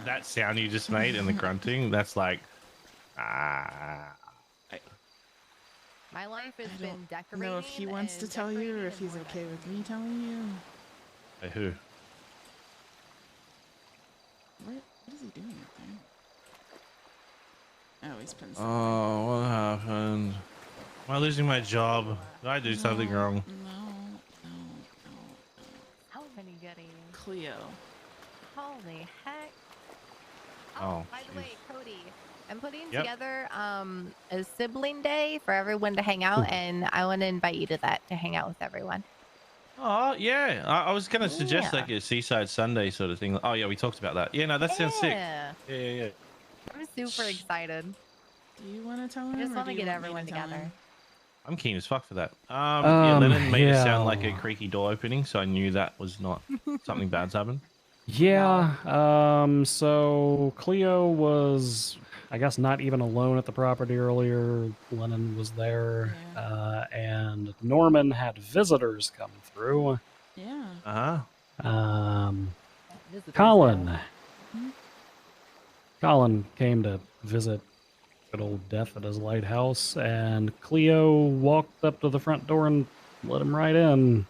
that sound you just made and the grunting, that's like, My life has been decorating. I don't know if he wants to tell you or if he's okay with me telling you. Hey, who? What is he doing up there? Oh, he's putting something. Oh, what happened? Am I losing my job? Did I do something wrong? How many goodies? Cleo. Holy heck. Oh, by the way, Cody, I'm putting Yep. together a sibling day for everyone to hang out, and I want to invite you to that, to hang out with everyone. Oh, yeah. I was going to suggest Yeah. like a Seaside Sunday sort of thing. Oh, yeah, we talked about that. Yeah, no, that sounds sick. Yeah. Yeah. I'm super excited. Do you want to tell him? I just or want do to you get want me everyone to tell together. him? I'm keen as fuck for that. Yeah, Lennon made it sound like a yeah. creaky door opening, so I knew that was not something bad's happened. Yeah. So Cleo was, I guess, not even alone at the property earlier. Lennon was there, and Norman had visitors come through. Yeah. Colin. Colin came to visit good old Death at his lighthouse, and Cleo walked up to the front door and let him right in.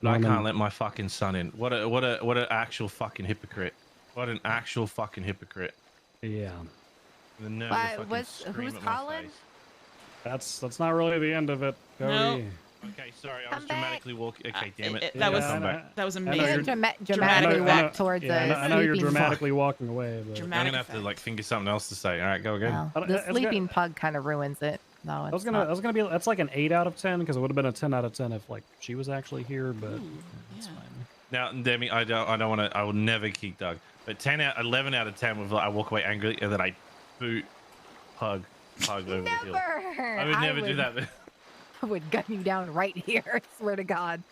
I can't let my fucking son in. What an actual fucking hypocrite. What an actual fucking hypocrite. Yeah. The nerve to fucking scream who's at my Colin? face. That's not really the end of it, Cody. No. Okay, sorry, I was dramatically walking. Okay, damn it. That was Come back. that was I know amazing. you're- Dramatically walk towards I know you're dramatically walking away, but I'm gonna have to like think of something else to say. All right, go again. Well, the sleeping pug kind of ruins it. No, I was gonna be. That's like an 8 out of 10 because it would have been a 10 out of 10 if like she was actually here, but it's fine. Now, Demi, I don't want to. I will never kick Doug. But 11 out of 10 was like I walk away angrily and then I boot Pug over the hill. I would never do that. I would gun you down right here. I swear to God.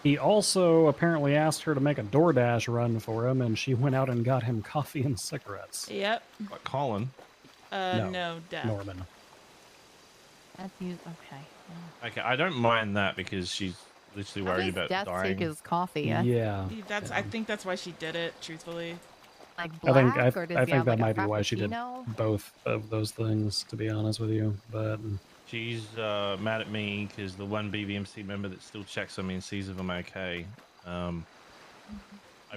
He also apparently asked her to make a DoorDash run for him, and she went out and got him coffee and cigarettes. Yep. What, Colin? No, Death. Norman. That's you. Okay. Yeah. Okay, I don't mind that because she's literally worried about Death dying. take his coffee. Yeah. That's. I think that's why she did it. Truthfully. Like I think black, or does I he think have, that like, a might be why she did frappuccino? both of those things. To be honest with you, but She's mad at me because the one BBMC member that still checks on me and sees if I'm okay. I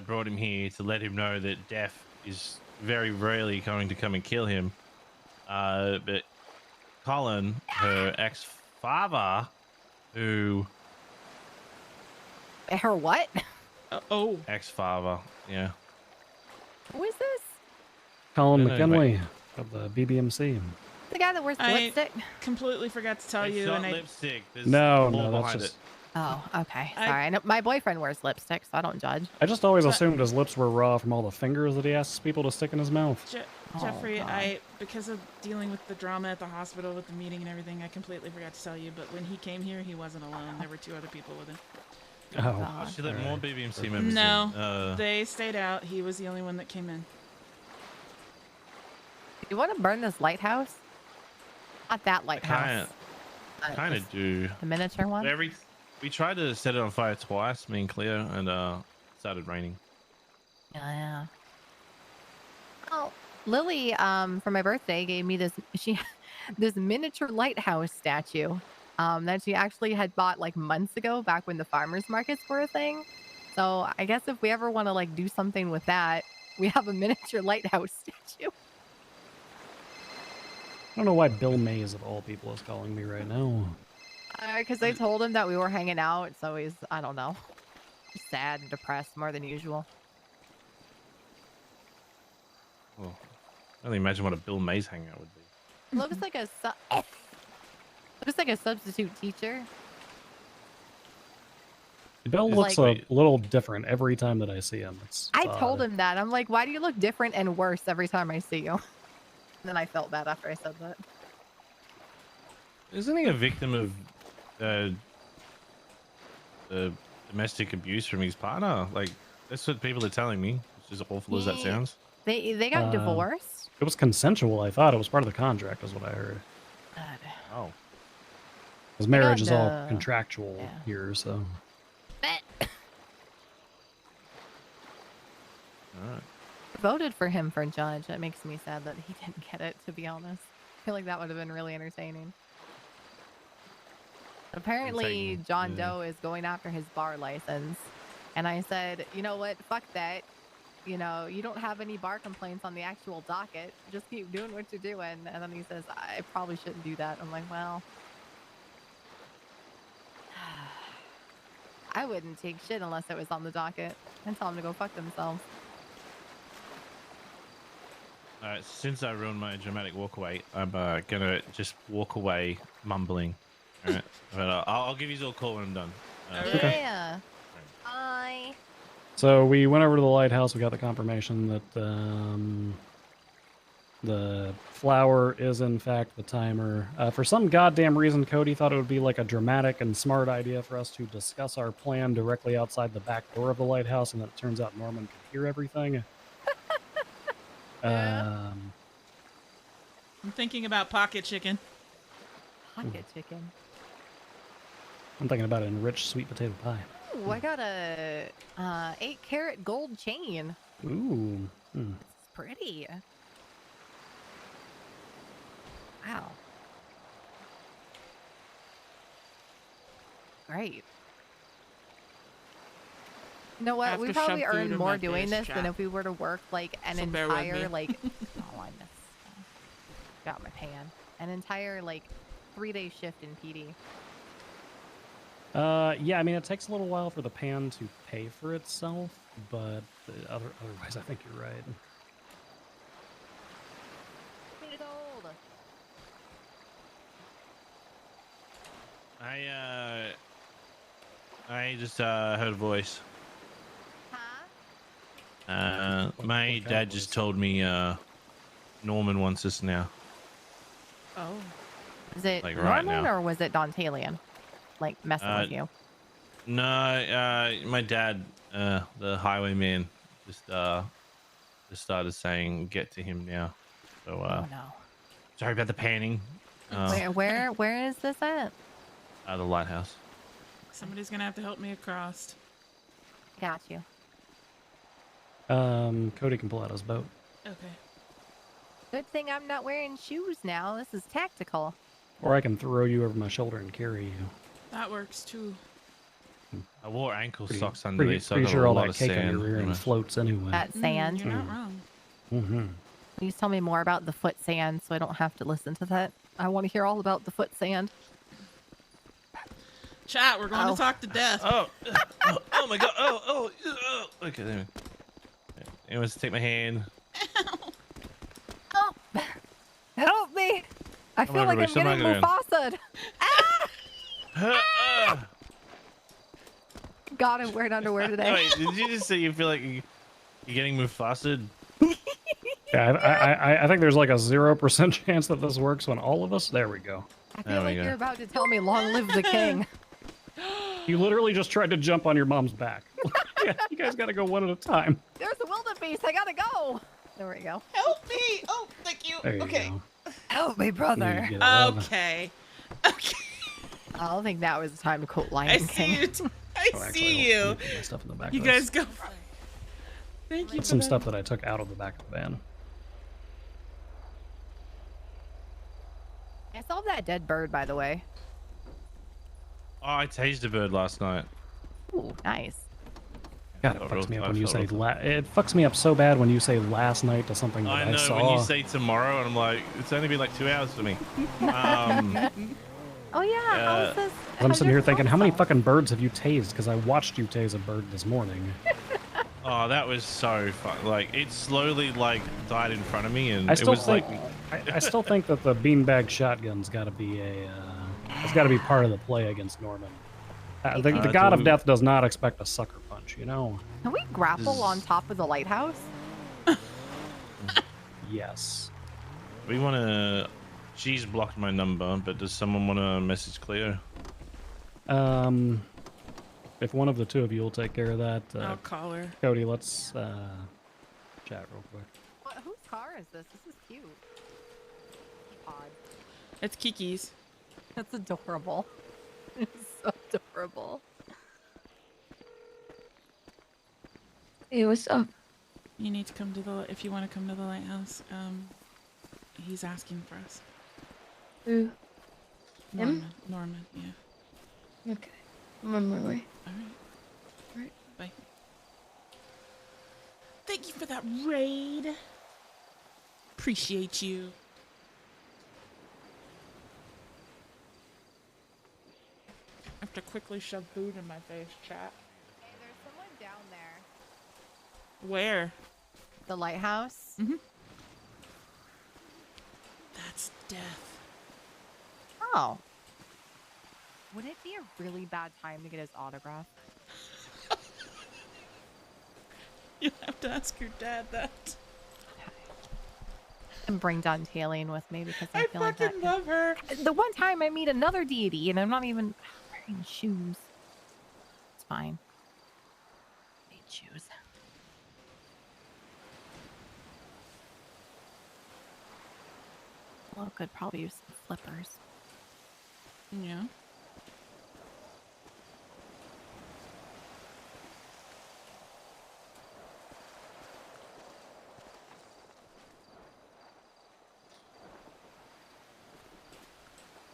brought him here to let him know that Death is very rarely going to come and kill him. But Colin, her ex-father, who... Her what? Ex-father, yeah. Who is this? Colin No, no, McKinley of the BBMC. The guy that wears the I lipstick? completely forgot to tell It's you. not And I, lipstick. There's No, more no, that's behind just. Oh, okay. Sorry. I know my boyfriend wears lipstick, so I don't judge. I just always assumed his lips were raw from all the fingers that he asks people to stick in his mouth. Jeffrey, God. because of dealing with the drama at the hospital with the meeting and everything, I completely forgot to tell you. But when he came here, he wasn't alone. There were 2 other people with him. Oh, she let more BBMC members No, in. they stayed out. He was the only one that came in. You want to burn this lighthouse? Not that lighthouse. Kind of do. The miniature one? We tried to set it on fire twice, me and Cleo, and it started raining. Yeah. Oh, Lily, for my birthday, gave me this this miniature lighthouse statue that she actually had bought like months ago, back when the farmers markets were a thing. So I guess if we ever want to like do something with that, we have a miniature lighthouse statue. I don't know why Bill Mays of all people is calling me right now. Because I told him that we were hanging out, so he's, I don't know, sad and depressed more than usual. Well, I can only imagine what a Bill Mays hangout would be. Looks like a substitute teacher. Bill looks a little different every time that I see him. I told him that. I'm like, why do you look different and worse every time I see you? And then I felt bad after I said that. Isn't he a victim of domestic abuse from his partner? Like, that's what people are telling me. It's as awful as that sounds. They got divorced? It was consensual, I thought. It was part of the contract, is what I heard. God. Oh. Because marriage is all contractual here, so. Alright. Voted for him for judge. That makes me sad that he didn't get it, to be honest. I feel like that would have been really entertaining. Apparently, John Doe is going after his bar license. And I said, you know what? Fuck that. You know, you don't have any bar complaints on the actual docket. Just keep doing what you're doing. And then he says, I probably shouldn't do that. I'm like, well, I wouldn't take shit unless it was on the docket. And tell them to go fuck themselves. Alright, since I ruined my dramatic walkaway, I'm gonna just walk away mumbling. Alright, but I'll give you all a call when I'm done. Yeah. Bye. So we went over to the lighthouse. We got the confirmation that the flower is in fact the timer. For some goddamn reason, Cody thought it would be like a dramatic and smart idea for us to discuss our plan directly outside the back door of the lighthouse, and then it turns out Norman could hear everything. I'm thinking about pocket chicken. Pocket chicken. I'm thinking about an enriched sweet potato pie. Ooh, I got a 8-carat gold chain. Ooh. It's pretty. Wow. Great. You know what? We probably earn more doing this than if we were to work like an entire like oh, I missed. Got my pan. An entire like 3-day shift in PD. Yeah, I mean, it takes a little while for the pan to pay for itself, but otherwise, I think you're right. I just heard a voice. My dad just told me Norman wants us now. Oh. Is it Like right Norman now. or was it Dontalian? Like messing with you? No, my dad, the highwayman, just started saying, "Get to him now." So, oh no. Sorry about the panning. Where is this at? The lighthouse. Somebody's gonna have to help me across. Got you. Cody can pull out his boat. Okay. Good thing I'm not wearing shoes now. This is tactical. Or I can throw you over my shoulder and carry you. That works too. I wore ankle socks under these, so I pretty got sure a all lot that of cake on sand. your rear end floats anyway. That sand. You're not wrong. Mm-hmm. Please tell me more about the foot sand so I don't have to listen to that. I want to hear all about the foot sand. Chat, we're going to talk to death. Oh my god. Oh. Okay, there we go. Anyone take my hand? Oh, help me! I feel like I'm everybody, getting Mufasa'd. God, I'm wearing underwear today. Wait, did you just say you feel like you're getting Mufasa'd? Yeah, I think there's like a 0% chance that this works on all of us. There we go. I feel like you're about to tell me long live the king. You literally just tried to jump on your mom's back. Yeah, you guys gotta go one at a time. There's a wildebeest. I gotta go. There we go. Help me! Oh, thank you. There you okay. go. Help me, brother. You get 11. Okay. I don't think that was the time to quote Lion I King. see you. I Oh, actually, see Let you. me put my stuff in the back You of guys this. go. For it. Thank you. For Some that. stuff that I took out of the back of the van. I saw that dead bird, by the way. Oh, I tased a bird last night. Ooh, nice. God, it fucks me up when you say it fucks me up so bad when you say last night to something that I know saw. when you say tomorrow, and I'm like, it's only been like 2 hours for me. Oh yeah, how is this? I'm sitting here thinking, how many fucking birds have you tased? Because I watched you tase a bird this morning. Oh, that was so fun. Like, it slowly like died in front of me, and I it still was think like, I still think that the beanbag shotgun's got to be it's got to be part of the play against Norman. The god of death does not expect a sucker punch, you know. Can we grapple on top of the lighthouse? Yes. We want to. She's blocked my number, but does someone want to message Cleo? If one of the two of you will take care of that, I'll call her. Cody, let's chat real quick. What, whose car is this? This is cute. Odd. It's Kiki's. That's adorable. It's so adorable. Hey, what's up? You need to come to the. If you want to come to the lighthouse, he's asking for us. Who? Norman. Norman. Yeah. Okay. I'm on my way. All right. All right. Bye. Thank you for that raid. Appreciate you. I have to quickly shove food in my face, chat. Hey, there's someone down there. Where? The lighthouse? Mm-hmm. That's death. Oh. Would it be a really bad time to get his autograph? You have to ask your dad that. And bring Dantailian with me because I feel like fucking love her. The one time I meet another deity and I'm not even wearing shoes. It's fine. I need shoes. Well, could probably use some flippers. Yeah.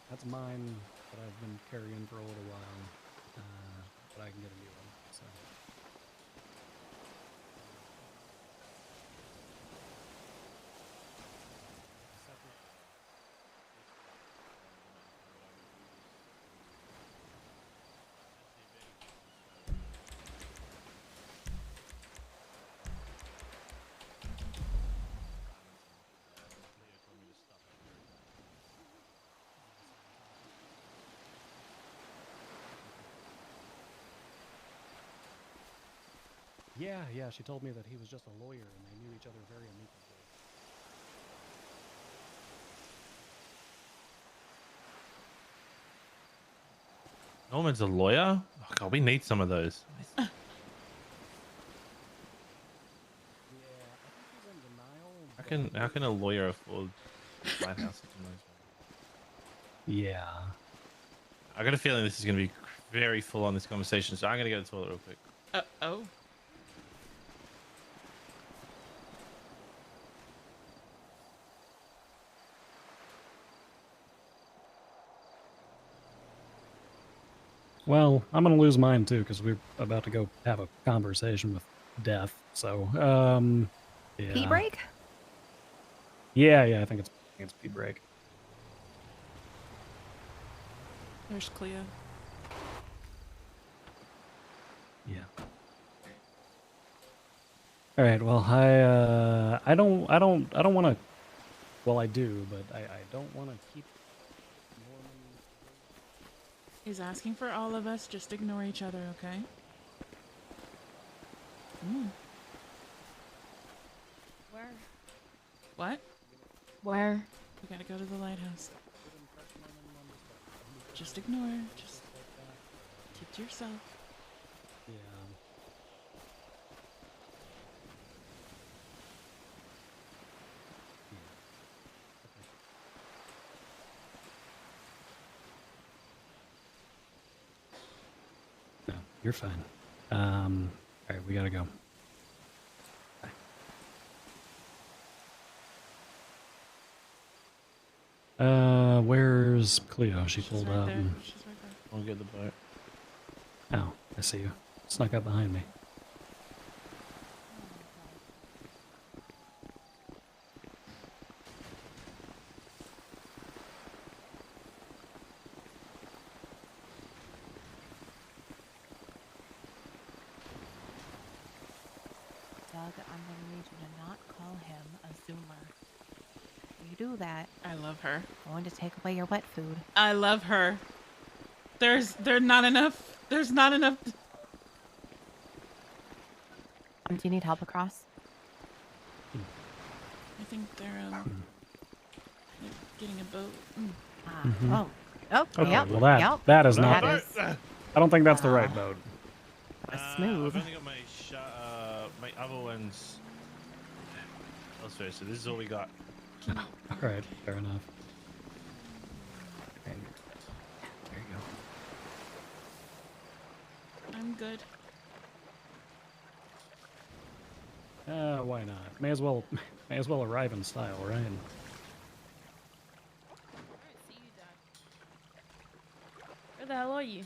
That's mine that I've been carrying for a little while, but I can get a new one. So. Yeah, she told me that he was just a lawyer and they knew each other very amicably. Norman's a lawyer? Oh, God, we need some of those. How can a lawyer afford lighthouse? Yeah. I got a feeling this is going to be very full on this conversation, so I'm going to go to the toilet real quick. Oh. Well, I'm gonna lose mine too because we're about to go have a conversation with Death. So, yeah. Pee break? Yeah, I think it's pee break. There's Cleo. Yeah. All right. Well, I don't want to. Well, I do, but I don't want to keep. He's asking for all of us. Just ignore each other, okay? Where? What? Where? We gotta go to the lighthouse. Just ignore. Just keep to yourself. Yeah. You're fine. All right, we gotta go. Where's Cleo? She pulled right up. there. And... She's right there. I'll get the boat. Oh, I see you. Snuck up behind me. Doug, I'm gonna need you to not call him a zoomer. If you do that, I love her. I'm going to take away your wet food. I love her. There's not enough. There's not enough. Do you need help across? I think they're getting a boat. Oh. Oh, Okay, yep. well Yep. that is not. That is I don't think that's the right boat. smooth. Uh, I've only got my other ones elsewhere, so this is all we got. All right, fair enough. Okay. There you I'm good. go. Why not? May as well arrive in style, right? Where the hell are you?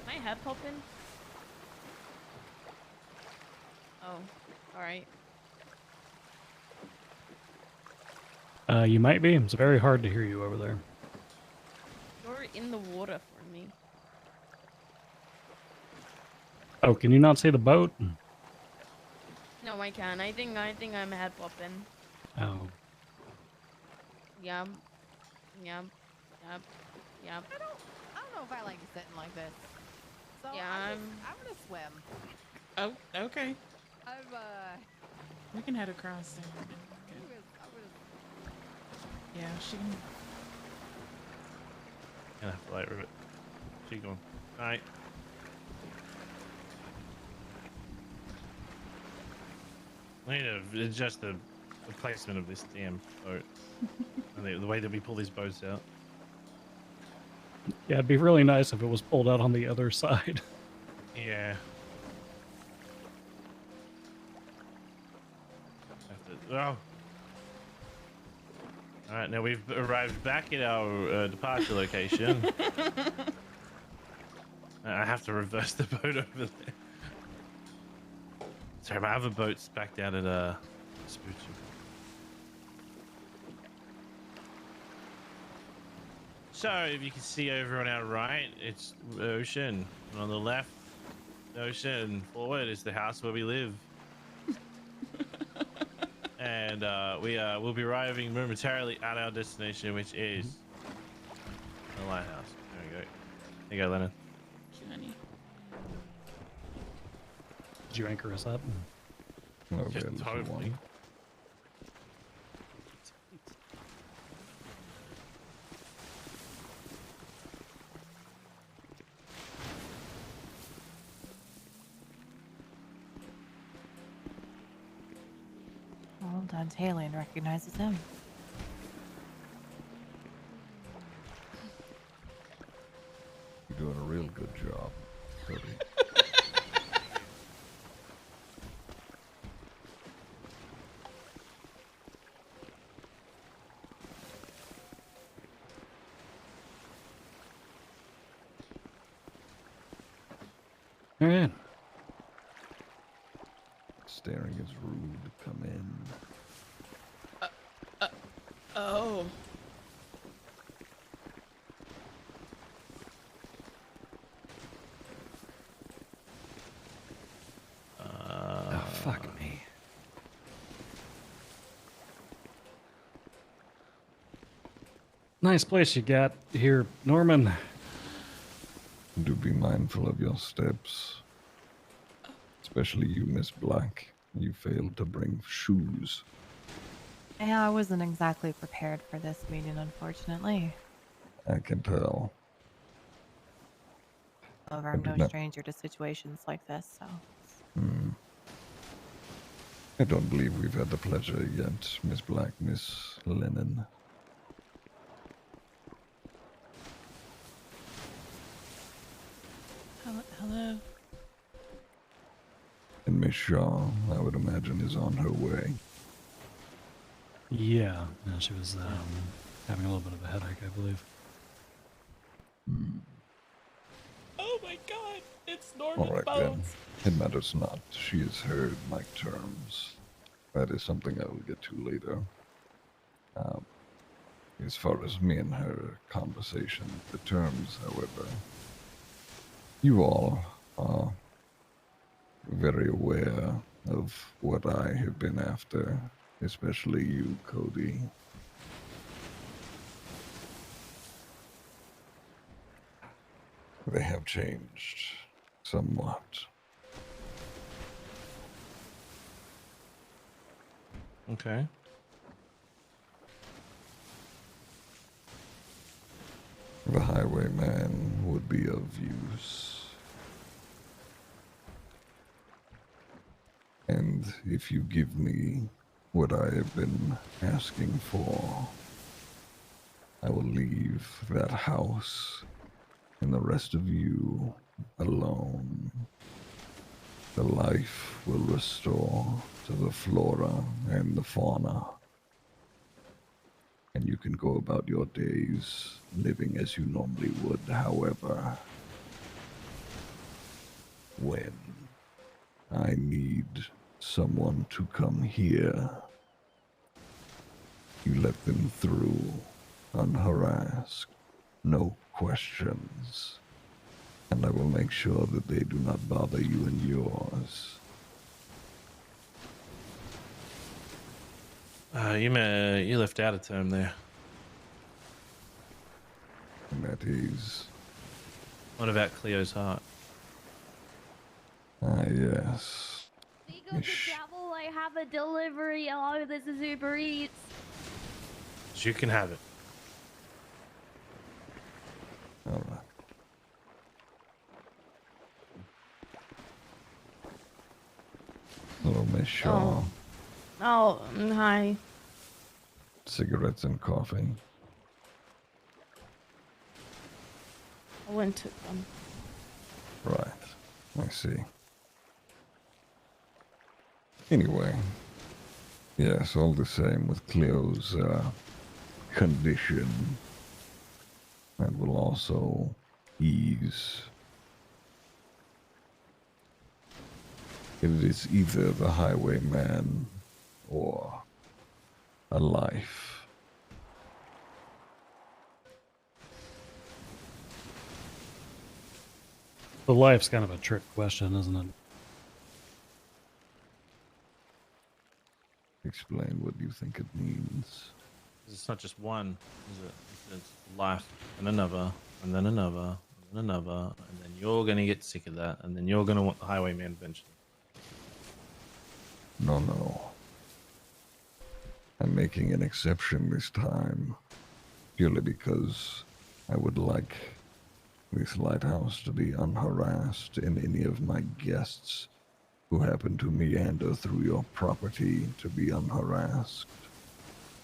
My head popping? Oh, alright. You might be. It's very hard to hear you over there. You're in the water for me. Oh, can you not see the boat? No, I can. I think I'm head popping. Oh. Yep. Yep. Yep. Yep. I don't know if I like sitting like this. So Yeah, I'm gonna swim. Oh, okay. I'm We can head across there. Good. Yeah, she can. Gonna have to light rivet. She going. Alright. I need to adjust the placement of this damn boat. And the way that we pull these boats out. Yeah, it'd be really nice if it was pulled out on the other side. Yeah. Oh. Alright, now we've arrived back at our departure location. I have to reverse the boat over there. Sorry, my other boat's back down at Spoochie. So, if you can see over on our right, it's the ocean. And on the left, the ocean. And forward is the house where we live. And we'll be arriving momentarily at our destination, which is the lighthouse. There we go. There you go, Lennon. Honey. Did you anchor us up? Oh, Just well, totally. Well done. Talion recognizes him. You're doing a real good job, Cody. All right. Staring is rude. Come in. Oh. Oh, fuck me. Nice place you got here, Norman. Do be mindful of your steps. Especially you, Miss Black. You failed to bring shoes. Yeah, I wasn't exactly prepared for this meeting, unfortunately. I can tell. However, I'm no stranger to situations like this, so. I don't believe we've had the pleasure yet, Miss Black, Miss Lennon. Miss Shaw, I would imagine, is on her way. Yeah, she was having a little bit of a headache, I believe. Oh my god, it's All Norman right, then. Bones. It matters not. She has heard my terms. That is something I will get to later. As far as me and her conversation, the terms, however, you all are very aware of what I have been after, especially you, Cody. They have changed somewhat. Okay. The highwayman would be of use. And if you give me what I have been asking for, I will leave that house and the rest of you alone. The life will restore to the flora and the fauna. And you can go about your days living as you normally would. However, when I need someone to come here, you let them through unharassed, no questions, and I will make sure that they do not bother you and yours. You left out a term there. And that is... What about Cleo's heart? Ah, yes. Go to travel. I have a delivery. Oh, this is Uber Eats. You can have it. All right. Hello, Miss Shaw. Oh, hi. Cigarettes and coffee. I went to them. Right. I see. Anyway. Yes, all the same with Cleo's condition. That will also ease. It is either the highwayman or a life. The life's kind of a trick question, isn't it? Explain what you think it means. It's not just one, is it? It's life and another, and then another, and then another, and then you're going to get sick of that, and then you're going to want the highwayman eventually. No. I'm making an exception this time, purely because I would like this lighthouse to be unharassed and any of my guests who happen to meander through your property to be unharassed.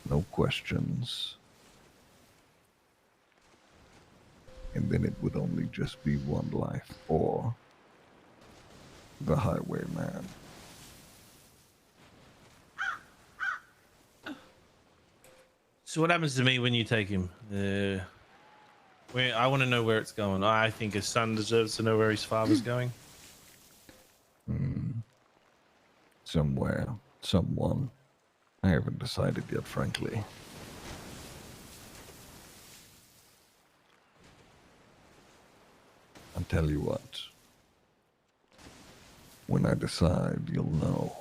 No questions. And then it would only just be one life, or the highwayman. So what happens to me when you take him? I want to know where it's going. I think a son deserves to know where his father's going. Somewhere, someone. I haven't decided yet, frankly. I'll tell you what. When I decide, you'll know.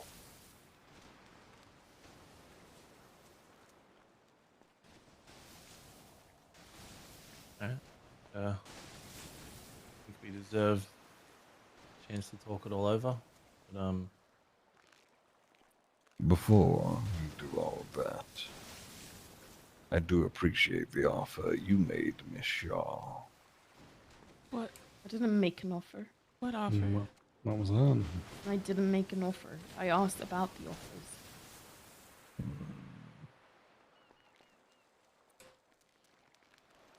I think we deserve a chance to talk it all over. But, before you do all of that, I do appreciate the offer you made, Miss Shaw. What? I didn't make an offer. What offer? What was that? I didn't make an offer. I asked about the offers.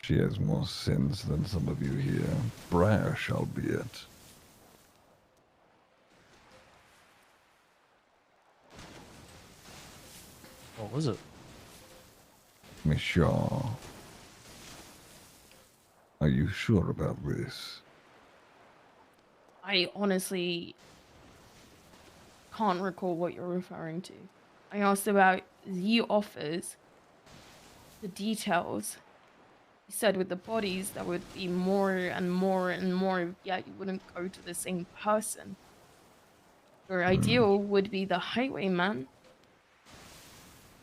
She has more sins than some of you here, brash albeit. What was it? Miss Shaw, are you sure about this? I honestly can't recall what you're referring to. I asked about the offers, the details. You said with the bodies there would be more and more and more, yet you wouldn't go to the same person. Your ideal would be the highwayman,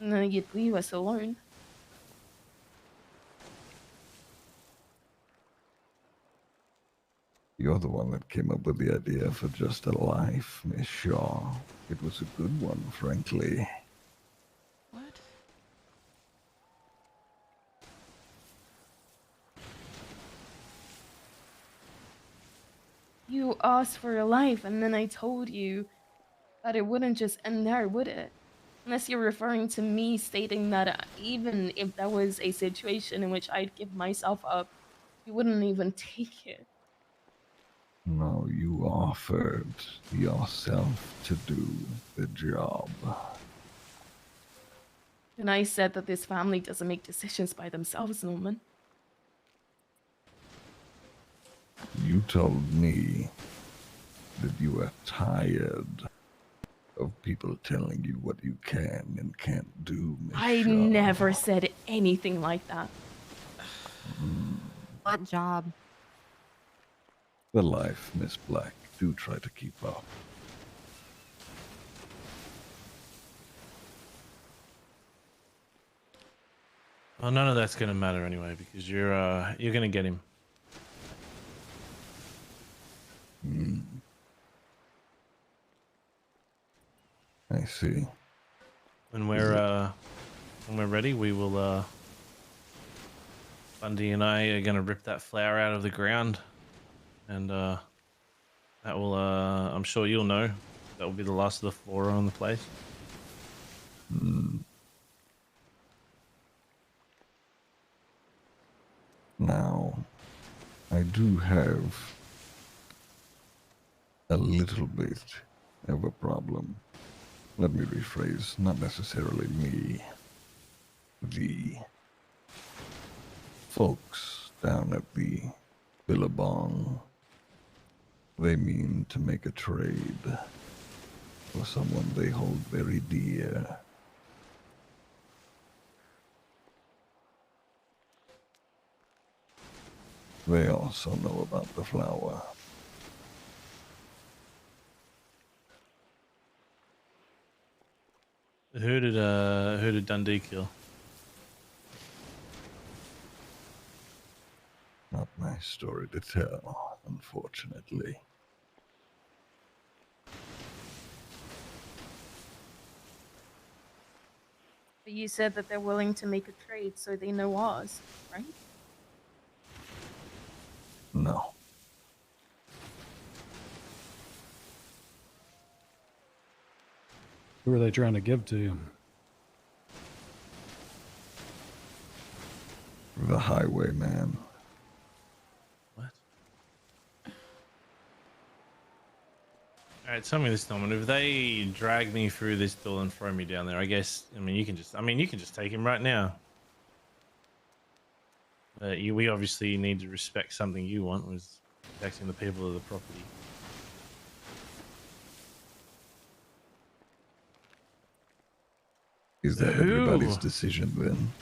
and then you'd leave us alone. You're the one that came up with the idea for Just a Life, Miss Shaw. It was a good one, frankly. What? You asked for a life, and then I told you that it wouldn't just end there, would it? Unless you're referring to me stating that even if that was a situation in which I'd give myself up, you wouldn't even take it. No, you offered yourself to do the job. And I said that this family doesn't make decisions by themselves, Norman. You told me that you were tired of people telling you what you can and can't do, Miss I Shaw. never said anything like that. What job? The life, Miss Black. Do try to keep up. Well, none of that's gonna matter anyway because you're gonna get him. I see. When we're ready, we will. Bundy and I are gonna rip that flower out of the ground, and that will. I'm sure you'll know. That will be the last of the flora on the place. Now, I do have a little bit of a problem. Let me rephrase, not necessarily me. The folks down at the Billabong, they mean to make a trade for someone they hold very dear. They also know about the flower. Who did Dundee kill? Not my story to tell, unfortunately. But you said that they're willing to make a trade so they know ours, right? No. Who are they trying to give to you? The highwayman. Alright, tell me this, Norman. If they drag me through this door and throw me down there, I guess, you can just take him right now. We obviously need to respect something you want, was protecting the people of the property. Is that everybody's decision then?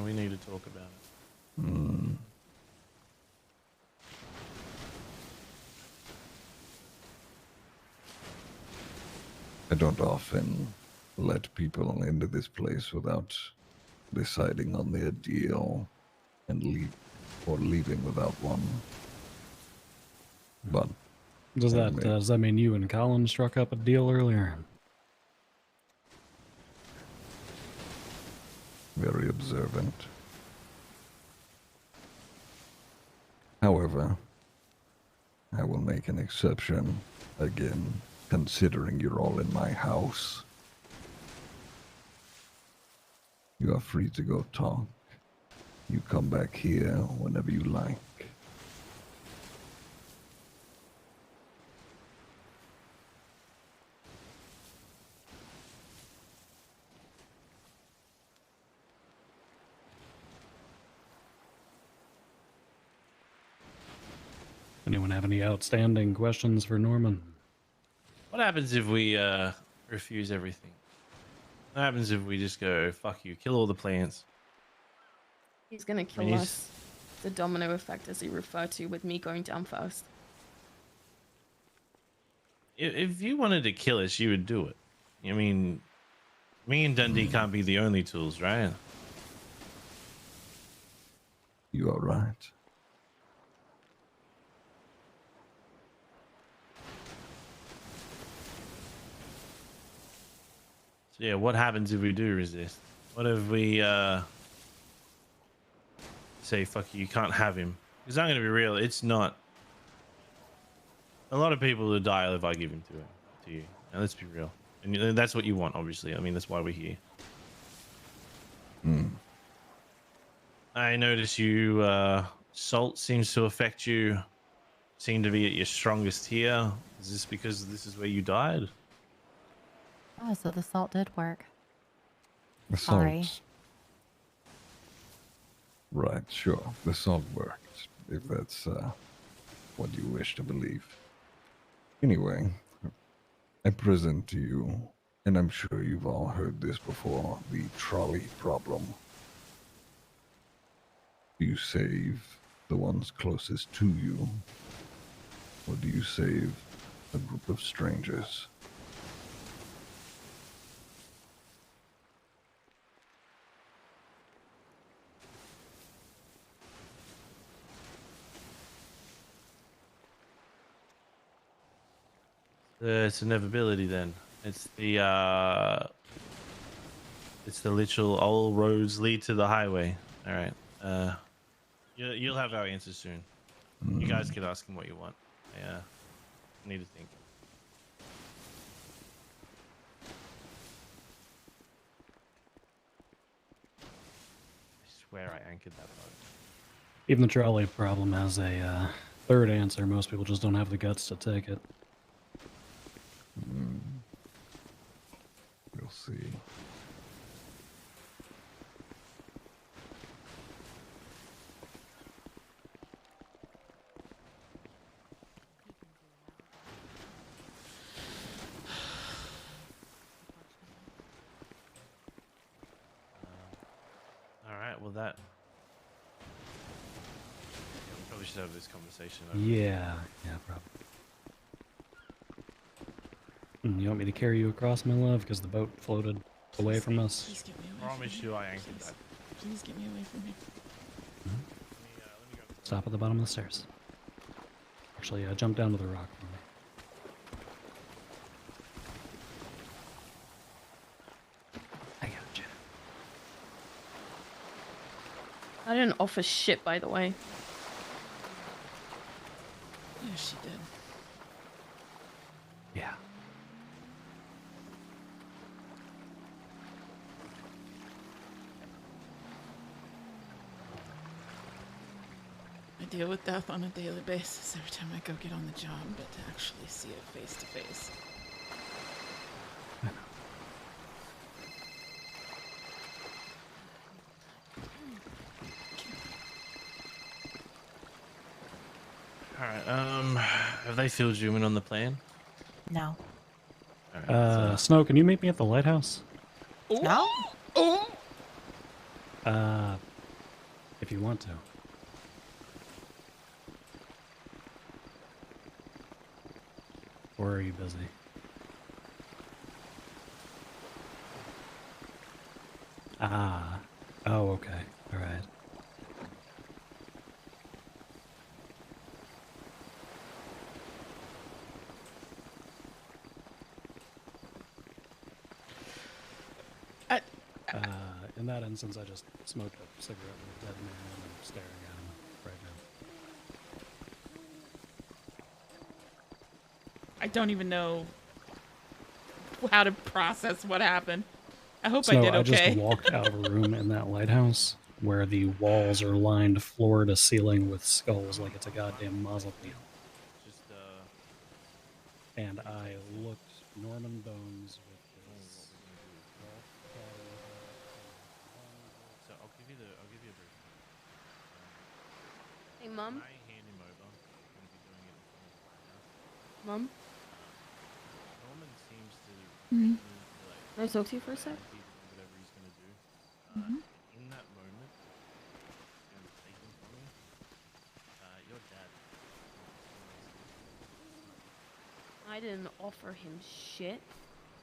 We need to talk about it. I don't often let people into this place without deciding on their deal and leaving without one. But Does that mean you and Colin struck up a deal earlier? Very observant. However, I will make an exception again, considering you're all in my house. You are free to go talk. You come back here whenever you like. Anyone have any outstanding questions for Norman? What happens if we refuse everything? What happens if we just go, fuck you, kill all the plants? He's gonna kill he's- us. The domino effect, as he referred to, with me going down first. If you wanted to kill us, you would do it. I mean, me and Dundee can't be the only tools, right? You are right. So yeah, what happens if we do resist? What if we say, fuck you can't have him? Because I'm going to be real, it's not... A lot of people will die if I give him to you. Now let's be real. And that's what you want, obviously. I mean, that's why we're here. Hmm. I notice you, salt seems to affect you. Seem to be at your strongest here. Is this because this is where you died? Oh, so the salt did work. The Sorry. salt. Right, sure. The salt worked, if that's what you wish to believe. Anyway, I present to you, and I'm sure you've all heard this before, the trolley problem. Do you save the ones closest to you, or do you save a group of strangers? It's inevitability then. It's the literal all roads lead to the highway. All right. You'll have our answers soon. You guys can ask him what you want. Yeah. Need to think. I swear I anchored that boat. Even the trolley problem has a third answer. Most people just don't have the guts to take it. We'll see. All right. Well, that. We probably should have this conversation. Yeah, probably. You want me to carry you across, my love? Because the boat floated away from us. Please get me away Promise from you me. I anchored that. Please get me away from me. Stop at the bottom of the stairs. Actually, jump down to the rock for me. I got you. I didn't offer shit, by the way. Yeah, she did. Yeah. I deal with death on a daily basis every time I go get on the job, but to actually see it face to face. All right. Have they filled you in on the plan? No. All right. Snow, can you meet me at the lighthouse? No? Oh! If you want to. Or are you busy? Ah. Oh, okay. All right. In that instance, I just smoked a cigarette with a dead man and I'm staring at him right now. I don't even know how to process what happened. I hope So I did okay. I just walked out of a room in that lighthouse where the walls are lined floor to ceiling with skulls like it's a goddamn mausoleum. And I looked Norman Bones with his So I'll give you a brief. Hey, Mom? I hand him over. I'm going to be doing Mom? Norman seems to Mhm. like Can I talk to you for a sec? whatever he's gonna do. Mhm. In that moment, and taken from you, your dad. I didn't offer him shit.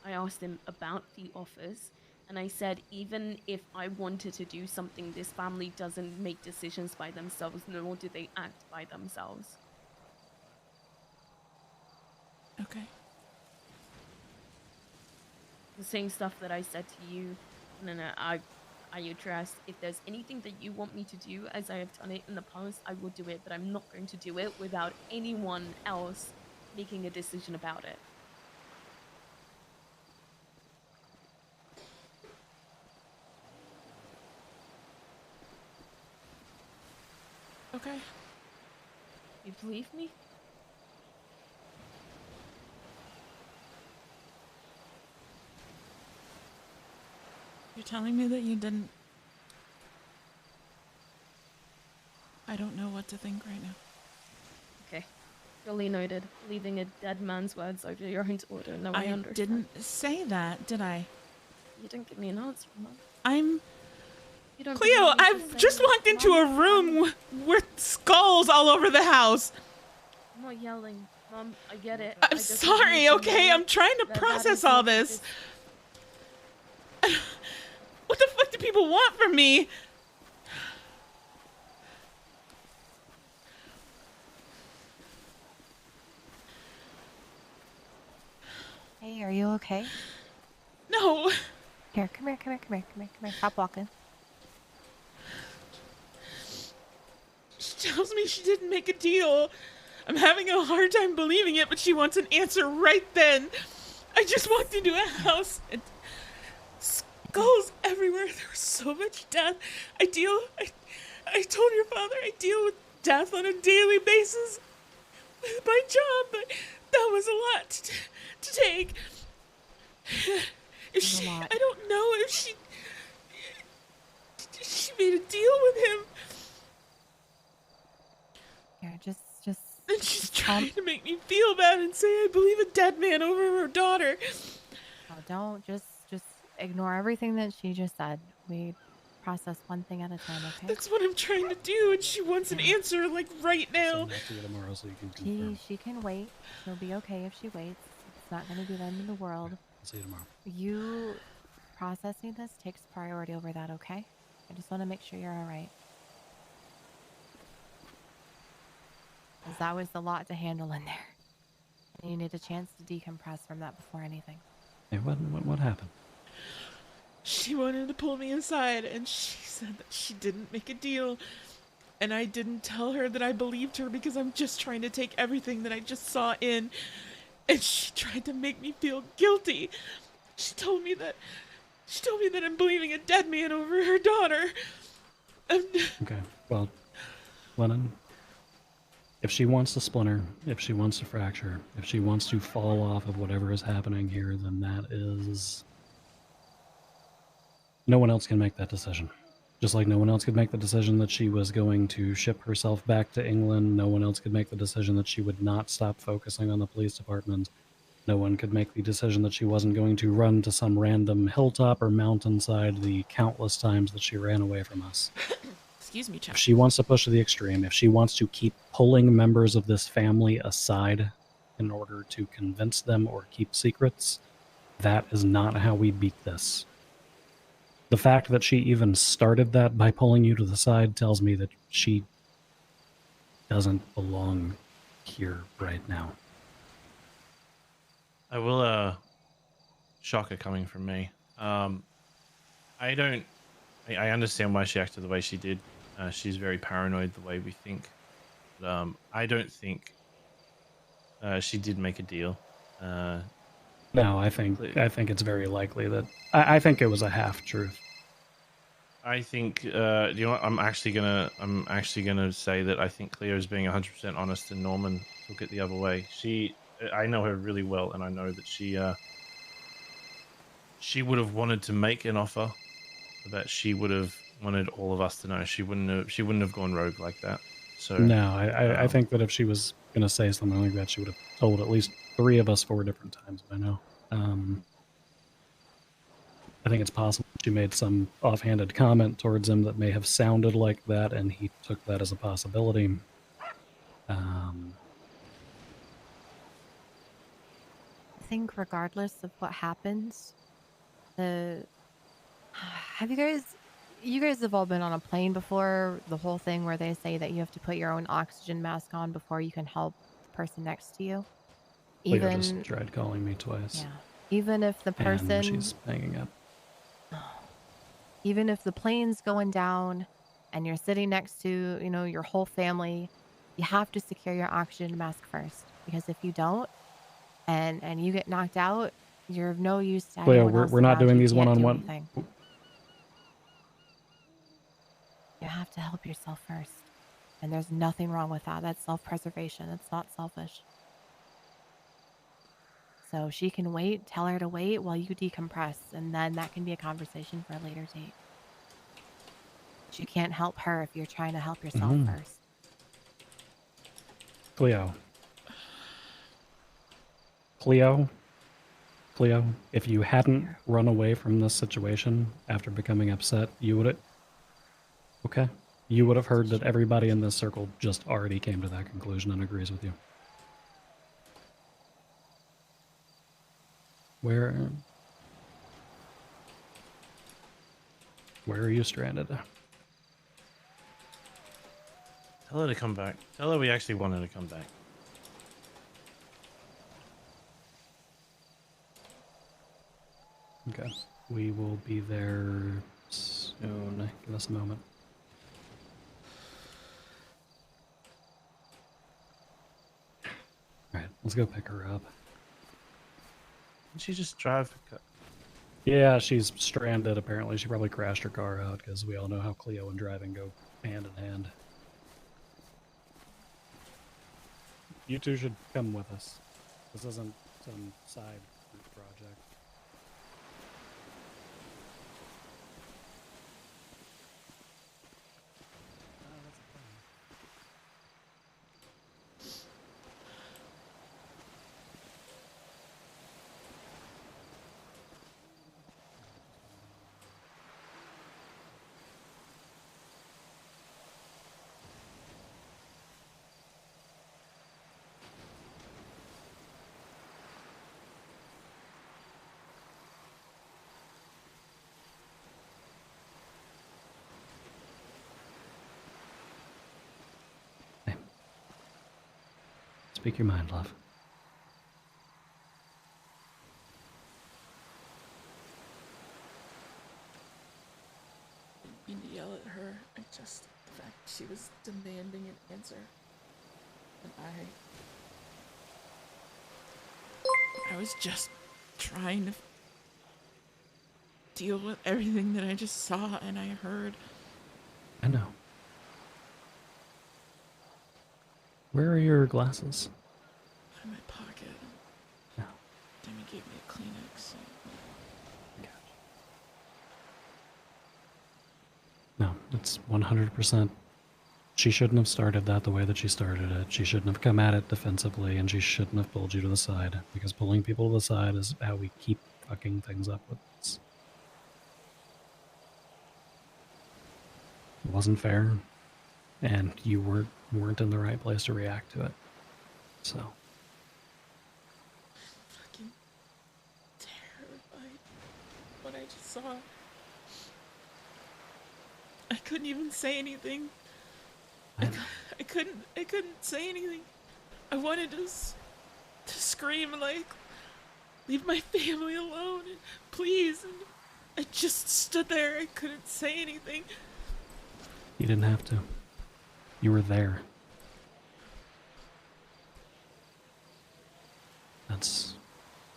I asked him about the offers, and I said even if I wanted to do something, this family doesn't make decisions by themselves, nor do they act by themselves. Okay. The same stuff that I said to you, and then I addressed if there's anything that you want me to do, as I have done it in the past, I will do it, but I'm not going to do it without anyone else making a decision about it. Okay. You believe me? You're telling me that you didn't. I don't know what to think right now. Okay. Really noted. Leaving a dead man's words over your own order. No, I I understand. didn't say that, did I? You didn't give me an answer, Mom. I'm. You don't Cleo, believe me for I've just saying, walked into Mom, a room with skulls all over the house. I'm not yelling. Mom, I get it. I'm I just want sorry, you to okay? know I'm trying to that process is all not this. What the fuck do people want from me? Hey, are you okay? No. Here, come here, come here, come here, come here, come here. Stop walking. She tells me she didn't make a deal. I'm having a hard time believing it, but she wants an answer right then. I just walked into a house and skulls everywhere. There was so much death. I told your father I deal with death on a daily basis with my job, but that was a lot to take. I don't know if she made a deal with him. Here, just. And she's trying to make me feel bad and say I believe a dead man over her daughter. Oh, don't just ignore everything that she just said. We process one thing at a time, okay? That's what I'm trying to do, and she wants an answer like right now. Send that to you tomorrow so you can confirm. She can wait. She'll be okay if she waits. It's not going to be the end of the world. I'll see you tomorrow. You processing this takes priority over that, okay? I just want to make sure you're all right. Because that was a lot to handle in there. And you need a chance to decompress from that before anything. Hey, what happened? She wanted to pull me aside, and she said that she didn't make a deal. And I didn't tell her that I believed her because I'm just trying to take everything that I just saw in. And she tried to make me feel guilty. She told me that I'm believing a dead man over her daughter. Okay, well, Lennon, if she wants to splinter, if she wants to fracture, if she wants to fall off of whatever is happening here, then that is... No one else can make that decision. Just like no one else could make the decision that she was going to ship herself back to England, no one else could make the decision that she would not stop focusing on the police department. No one could make the decision that she wasn't going to run to some random hilltop or mountainside the countless times that she ran away from us. Excuse me, Chuck. If she wants to push to the extreme, if she wants to keep pulling members of this family aside in order to convince them or keep secrets, that is not how we beat this. The fact that she even started that by pulling you to the side tells me that she doesn't belong here right now. I will, shocker coming from me. I understand why she acted the way she did. She's very paranoid the way we think. But, I don't think she did make a deal. No, I think it's very likely that I think it was a half truth. I think you know what, I'm actually gonna say that I think Cleo's being 100% honest, and Norman took it the other way. I know her really well, and I know that she would have wanted to make an offer, that she would have wanted all of us to know. She wouldn't have gone rogue like that. So no, I think that if she was gonna say something like that, she would have told at least 3 of us 4 different times by now. I think it's possible she made some offhanded comment towards him that may have sounded like that, and he took that as a possibility. I think regardless of what happens, the have you guys have all been on a plane before, the whole thing where they say that you have to put your own oxygen mask on before you can help the person next to you? Leo just Even tried calling me twice. yeah, even if the And person she's hanging up. even if the plane's going down and you're sitting next to, your whole family, you have to secure your oxygen mask first, because if you don't and you get knocked out, you're of no use to Leo, anyone else we're not around doing you. these Can't do one-on-one. anything. You have to help yourself first. And there's nothing wrong with that. That's self-preservation. It's not selfish. So she can wait, tell her to wait while you decompress, and then that can be a conversation for a later date. But you can't help her if you're trying to help yourself first. Cleo, if you hadn't run away from this situation after becoming upset, you would have... Okay. You would have heard that everybody in this circle just already came to that conclusion and agrees with you. Where are you stranded? Tell her to come back. Tell her we actually want her to come back. Okay. We will be there soon. Give us a moment. Alright, let's go pick her up. Didn't she just drive? Yeah, she's stranded apparently. She probably crashed her car out, because we all know how Cleo and driving go hand in hand. You two should come with us. This isn't some side project. Speak your mind, love. I didn't mean to yell at her. The fact she was demanding an answer. And I was just trying to deal with everything that I just saw and I heard. I know. Where are your glasses? In my pocket. No. Demi gave me a Kleenex. So. No, it's 100%. She shouldn't have started that the way that she started it. She shouldn't have come at it defensively, and she shouldn't have pulled you to the side, because pulling people to the side is how we keep fucking things up with this. It wasn't fair, and you weren't in the right place to react to it. So. Fucking terrified. What I just saw. I couldn't even say anything. I couldn't say anything. I wanted to scream like, leave my family alone, and please. And I just stood there. I couldn't say anything. You didn't have to. You were there.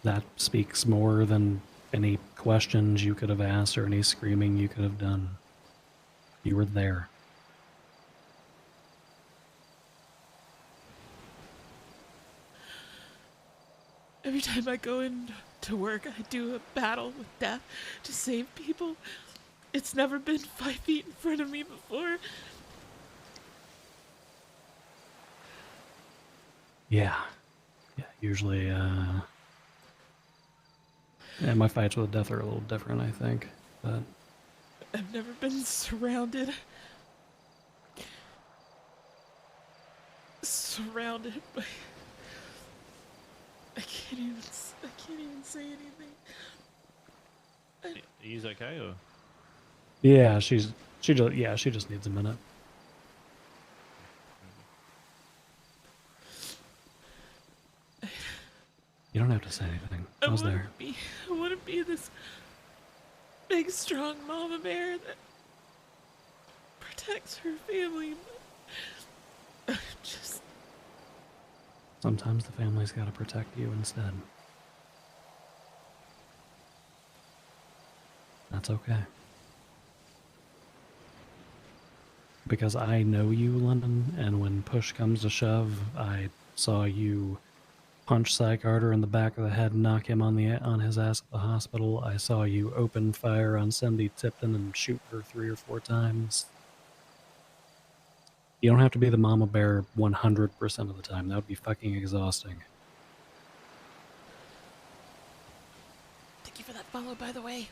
That speaks more than any questions you could have asked or any screaming you could have done. You were there. Every time I go into work, I do a battle with death to save people. It's never been 5 feet in front of me before. Yeah. Yeah, usually, yeah, my fights with death are a little different, I think, but... I've never been surrounded by... I can't even say anything. He's okay, or? Yeah, she just needs a minute. You don't have to say anything. I was there. I want to be this big, strong mama bear that protects her family. But just... Sometimes the family's got to protect you instead. That's okay. Because I know you, Lennon, and when push comes to shove, I saw you punch Cy Carter in the back of the head and knock him on his ass at the hospital. I saw you open fire on Cindy Tipton and shoot her 3 or 4 times. You don't have to be the mama bear 100% of the time. That would be fucking exhausting. Thank you for that follow, by the way.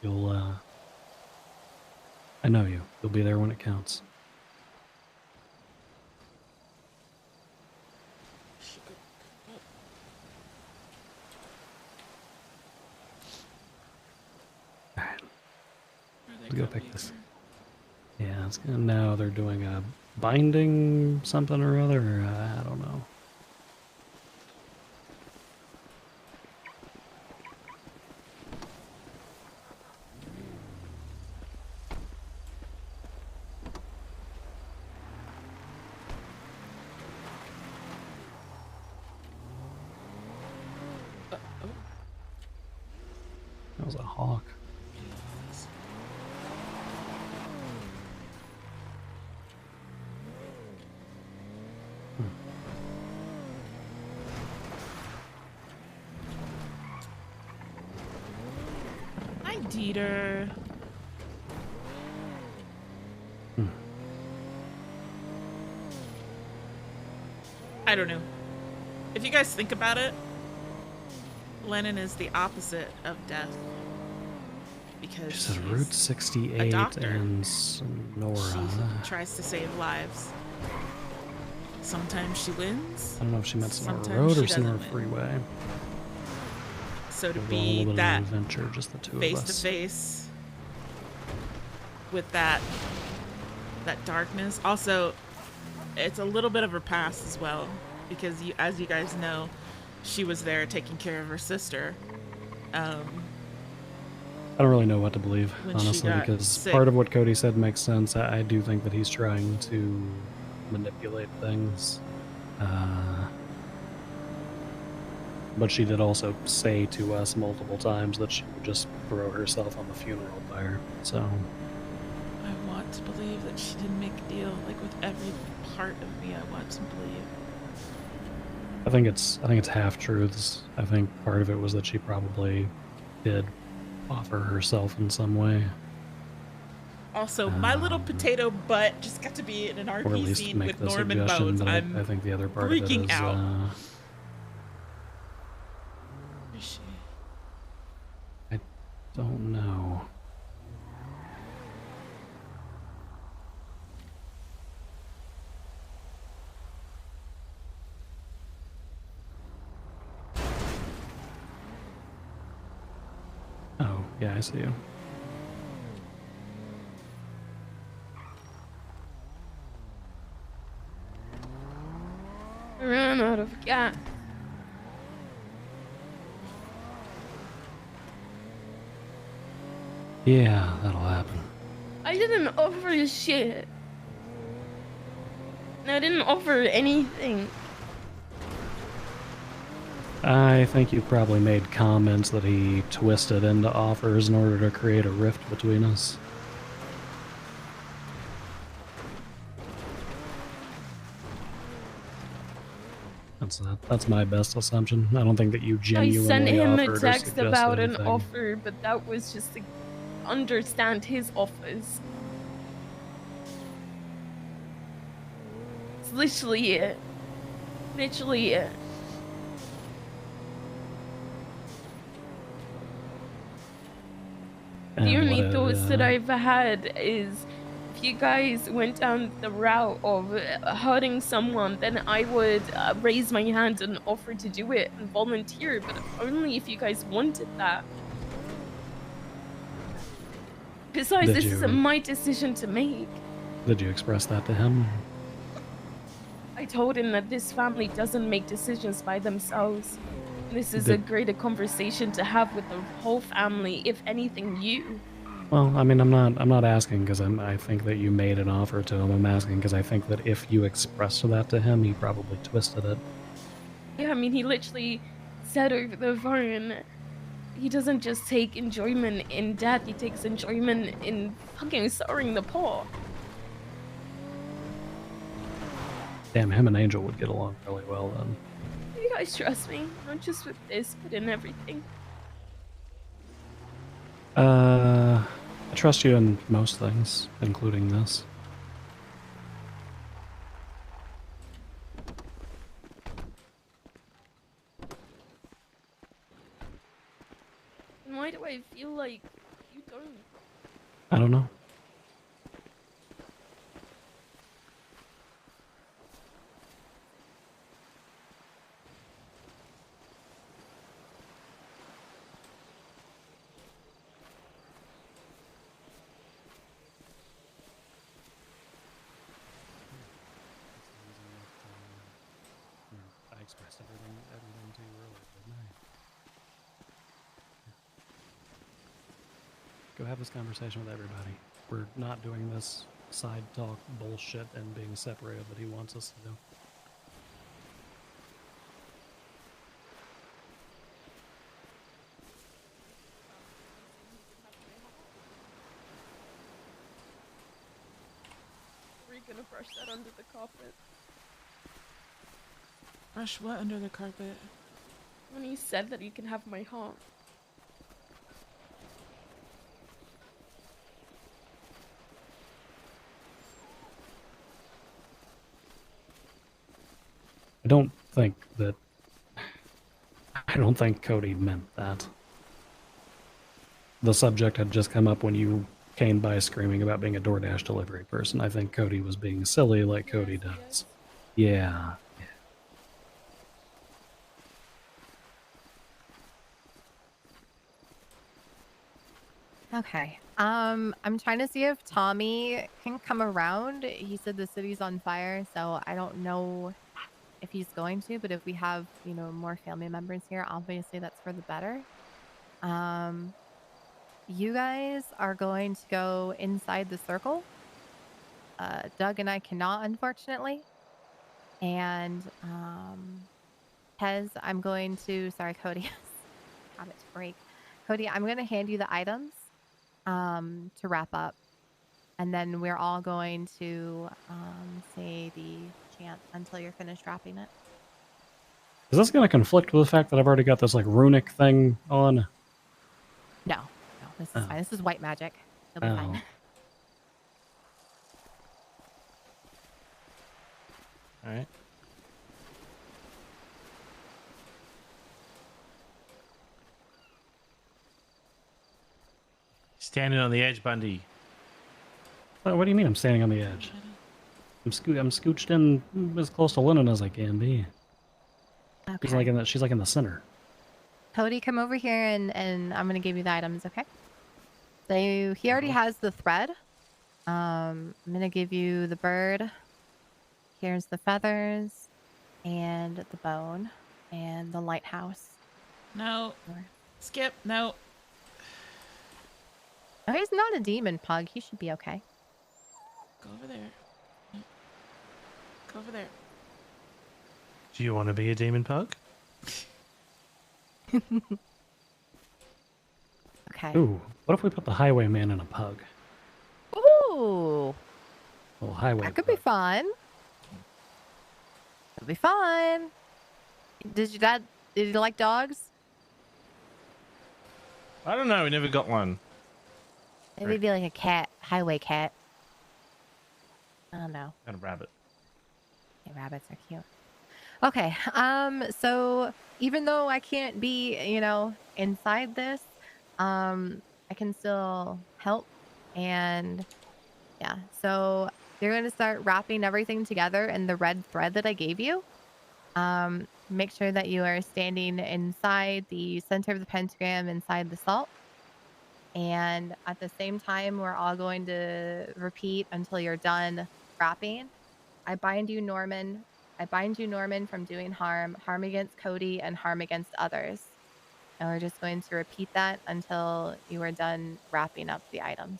You'll, I know you. You'll be there when it counts. Alright. Let's go pick this. Yeah, now they're doing a binding something or other. I don't know. That was a hawk. Hi, Dieter. I don't know. If you guys think about it, Lennon is the opposite of death. Because She's Route 68 and Sonora. She tries to save lives. Sometimes she wins. I don't know if she meant Sonora sometimes Road she or Sonora doesn't win. Freeway. So to We're going a be little bit of that an adventure, just the two of face us. to face with that darkness. Also, it's a little bit of her past as well, because as you guys know, she was there taking care of her sister. I don't really know what to believe, When she honestly, got because sick. part of what Cody said makes sense. I do think that he's trying to manipulate things. But she did also say to us multiple times that she would just throw herself on the funeral pyre. So I want to believe that she didn't make a deal. Like with every part of me, I want to believe. I think it's half truths. I think part of it was that she probably did offer herself in some way. Also, my little potato butt just got to be in an Or at RP least scene make with the Norman suggestion, Bones. but I'm I think the other part of it freaking is out. I don't know. Oh, yeah, I see you. I ran out of gas. Yeah, that'll happen. I didn't offer shit. I didn't offer anything. I think you probably made comments that he twisted into offers in order to create a rift between us. That's my best assumption. I don't think that you I genuinely sent him a offered or text suggested about an anything. offer, but that was just to understand his offers. literally it. Literally it. The only thoughts that I've had is if you guys went down the route of hurting someone, then I would raise my hand and offer to do it and volunteer, but only if you guys wanted that. Besides, Did this isn't you- my decision to make. Did you express that to him? I told him that this family doesn't make decisions by themselves. This is a Did- greater conversation to have with the whole family, if anything, you. Well, I mean, I'm not asking because I think that you made an offer to him. I'm asking because I think that if you expressed that to him, he probably twisted it. Yeah, I mean, he literally said over the phone, he doesn't just take enjoyment in death, he takes enjoyment in fucking stirring the pot. Damn, him and Angel would get along really well then. You guys trust me, not just with this, but in everything. I trust you in most things, including this. And why do I feel like you don't? I don't know. I expressed everything to you earlier, didn't I? Go have this conversation with everybody. We're not doing this side talk bullshit and being separated that he wants us to do. We're gonna brush that under the carpet. Brush what under the carpet? When he said that he can have my heart. I don't think Cody meant that. The subject had just come up when you came by screaming about being a DoorDash delivery person. I think Cody was being silly like Cody does. Yeah. Okay. I'm trying to see if Tommy can come around. He said the city's on fire, so I don't know if he's going to, but if we have, more family members here, obviously that's for the better. You guys are going to go inside the circle. Doug and I cannot, unfortunately. And Tez, I'm going to, sorry, Cody, habit to break. Cody, I'm going to hand you the items to wrap up. And then we're all going to say the chant until you're finished wrapping it. Is this going to conflict with the fact that I've already got this like runic thing on? No, this is fine. This is white magic. It'll be fine. All right. Standing on the edge, Bundy. What do you mean I'm standing on the edge? I'm scooched in as close to Lennon as I can be. Okay. She's like in the center. Cody, come over here and I'm going to give you the items, okay? So he already has the thread. I'm going to give you the bird. Here's the feathers and the bone and the lighthouse. No. Skip. No. Oh, he's not a demon pug. He should be okay. Go over there. Go over there. Do you want to be a demon pug? Okay. Ooh, what if we put the highwayman in a pug? Ooh. Little highway. That could be fun. It'll be fun. Did you like dogs? I don't know. We never got one. Maybe be like a cat, highway cat. I don't know. And a rabbit. Okay, rabbits are cute. Okay. So even though I can't be, inside this, I can still help. And yeah, so you're going to start wrapping everything together in the red thread that I gave you. Make sure that you are standing inside the center of the pentagram, inside the salt. And at the same time, we're all going to repeat until you're done wrapping. I bind you, Norman. I bind you, Norman, from doing harm, harm against Cody, and harm against others. And we're just going to repeat that until you are done wrapping up the items.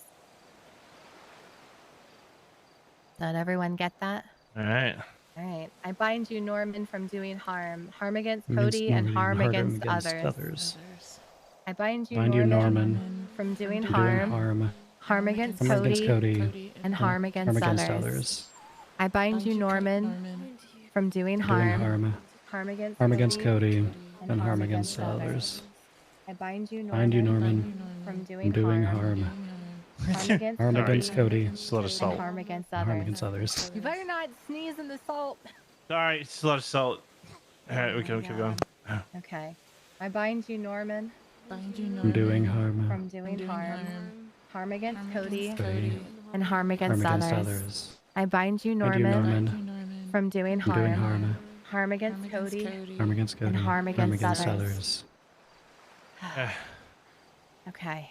Did everyone get that? All right. All right. I bind you, Norman, from doing harm, harm against Against Cody, and Norman, harm against against others. others. I bind you, Bind you, Norman, Norman, from doing from doing harm, harm, harm against harm against Cody, Cody, and harm against others. I bind you, Norman, from doing harm, harm against Cody, and harm against others. I bind you, Bind you, Norman, Norman, from from doing harm, harm against Cody, It's a lot of and salt. harm against and harm others. against others. You better not sneeze in the salt. Sorry, it's a lot of salt. All right, we can keep going. Okay. I bind you, Norman, From doing harm, from doing harm, harm against Cody, Cody, and harm against harm against others. others. I bind you, Bind you, Norman, Norman, from doing from doing harm, harm, harm against Cody, harm against Cody, and harm against others. others. Okay.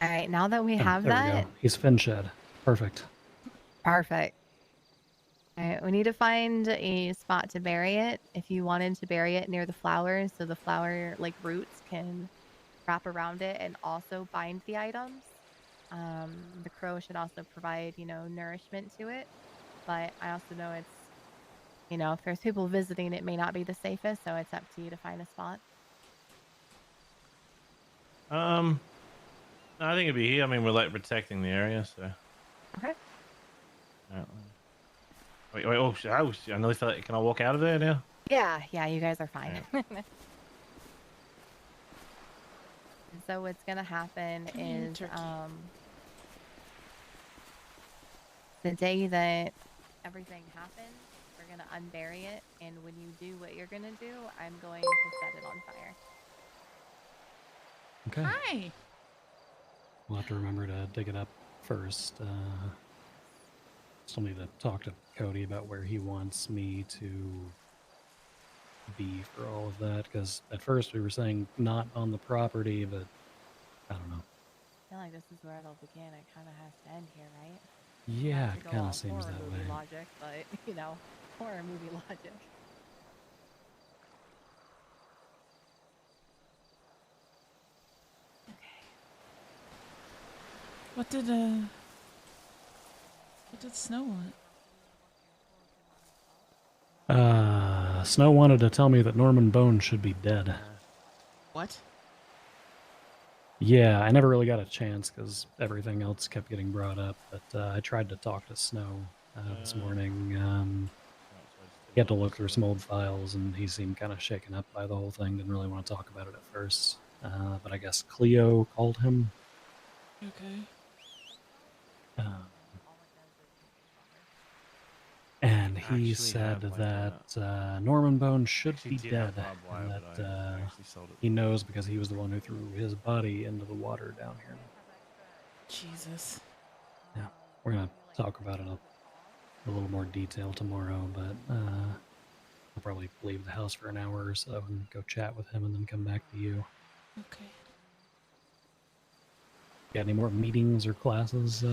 All right. Now that we Oh, have there we that, go. He's fin shed. Perfect. perfect. All right. We need to find a spot to bury it. If you wanted to bury it near the flowers, so the flower roots can wrap around it and also bind the items. The crow should also provide, nourishment to it. But I also know it's, if there's people visiting, it may not be the safest. So it's up to you to find a spot. No, I think it'd be here. I mean, we're protecting the area, so. Okay. Wait. Oh, I nearly felt like, can I walk out of there now? Yeah, you guys are fine. And so what's gonna happen is the day that everything happens, we're gonna unbury it, and when you do what you're gonna do, I'm going to set it on fire. Okay. Hi. We'll have to remember to dig it up first. Still need to talk to Cody about where he wants me to be for all of that, because at first we were saying not on the property, but I don't know. I feel like this is where it'll begin. It kind of has to end here, right? Yeah, Not to it go kind all of seems horror that movie way. logic, but horror movie logic. What did Snow want? Snow wanted to tell me that Norman Bones should be dead. What? Yeah, I never really got a chance because everything else kept getting brought up, but I tried to talk to Snow this morning. He had to look through some old files, and he seemed kind of shaken up by the whole thing. Didn't really want to talk about it at first, but I guess Cleo called him. Okay. And he said that Norman Bones should be dead, and that he knows because he was the one who threw his body into the water down here. Jesus. Yeah, we're gonna talk about it in a little more detail tomorrow, but I'll probably leave the house for an hour or so and go chat with him and then come back to you. Okay. Got any more meetings or classes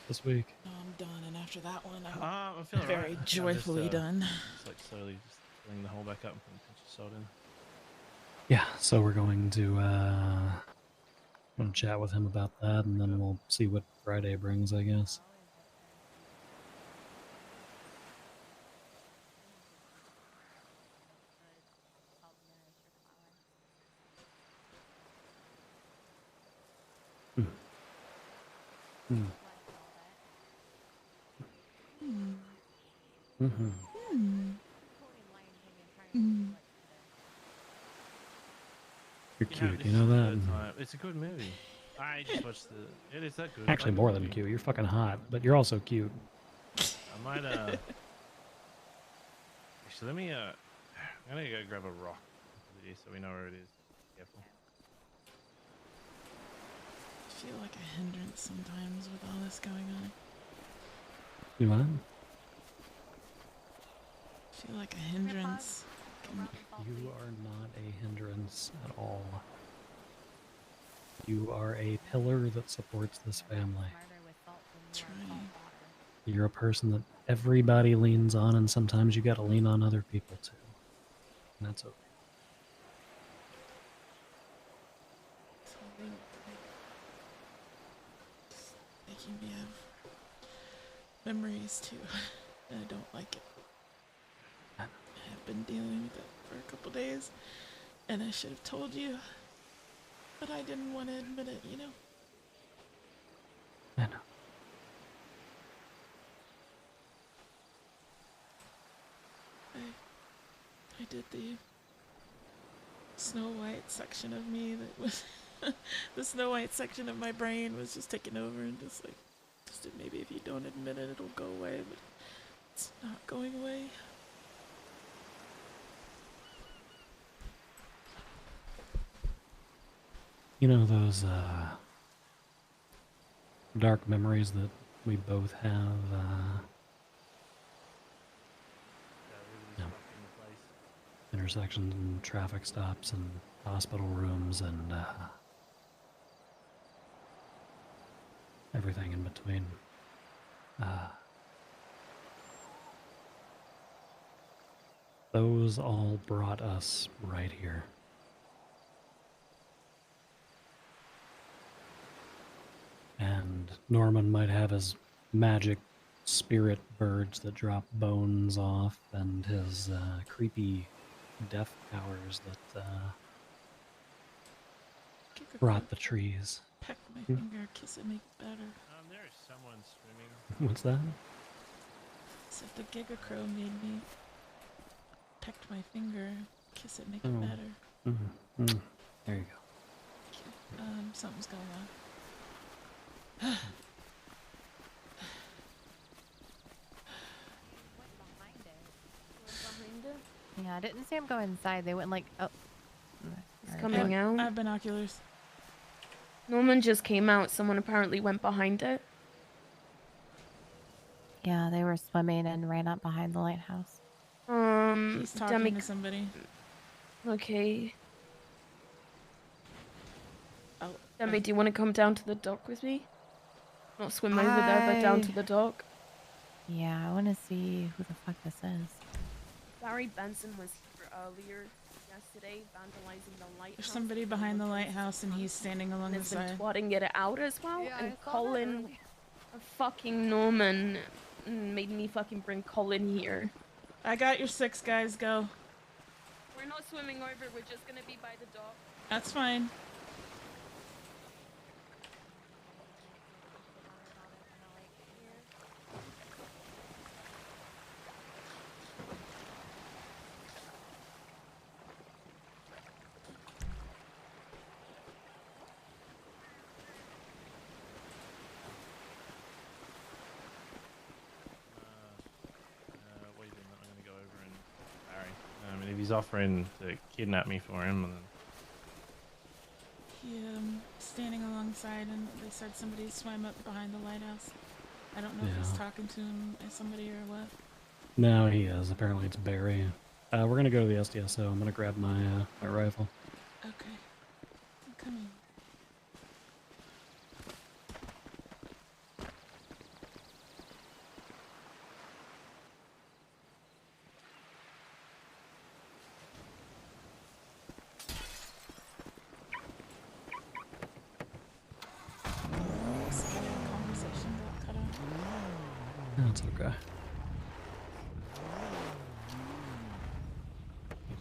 this week? No, I'm done, and after that one, I'm feeling very right. joyfully done. Just slowly just filling the hole back up and putting a pinch of salt in. Yeah, so we're going to chat with him about that, and then we'll see what Friday brings, I guess. You're cute, you know that? It's a good movie. I just watched It is that good. Actually, more than cute. You're fucking hot, but you're also cute. might actually let me I'm gonna go grab a rock so we know where it is. Careful. I feel like a hindrance sometimes with all this going on. You what? I feel like a hindrance. You are not a hindrance at all. You are a pillar that supports this family. You're a person that everybody leans on, and sometimes you gotta lean on other people too. And that's okay. Something making me have memories too. And I don't like it. I've been dealing with it for a couple days, and I should have told you, but I didn't want to admit it, you know? I know. I did the Snow White section of me that was the Snow White section of my brain was just taking over and just like, maybe if you don't admit it, it'll go away, but it's not going away. You know those dark memories that we both have, you know, intersections and traffic stops and hospital rooms and everything in between. Those all brought us right here. And Norman might have his magic spirit birds that drop bones off, and his creepy death powers that brought the trees. Peck my finger, kiss it, make it better. There is someone swimming. What's that? Except the Giga Crow made me pecked my finger, kiss it, make it Oh. better. There you go. Something's going on. Yeah, I didn't see him go inside. They went like, oh. He's coming out. I have binoculars. Norman just came out. Someone apparently went behind it. Yeah, they were swimming and ran up behind the lighthouse. He's talking to somebody. Okay. Oh, Demi, do you want to come down to the dock with me? Not swim over there, but down to the dock. Yeah, I want to see who the fuck this is. Barry Benson was here earlier yesterday, vandalizing the lighthouse. There's somebody behind the lighthouse, and he's standing along the Has been side. twatting it out as well. Yeah, and I saw that Colin, earlier. fucking Norman, made me fucking bring Colin here. I got your 6 guys. Go. We're not swimming over. We're just gonna be by the dock. That's fine. What are you doing? I'm gonna go over and Barry. I mean, if he's offering to kidnap me for him, then He standing alongside, and they said somebody swam up behind the lighthouse. I don't know if he's Yeah. talking to him as somebody or what. No, he is. Apparently it's Barry. We're gonna go to the SDSO. I'm gonna grab my my rifle. Okay. I'm coming. Conversation got cut off. That's okay.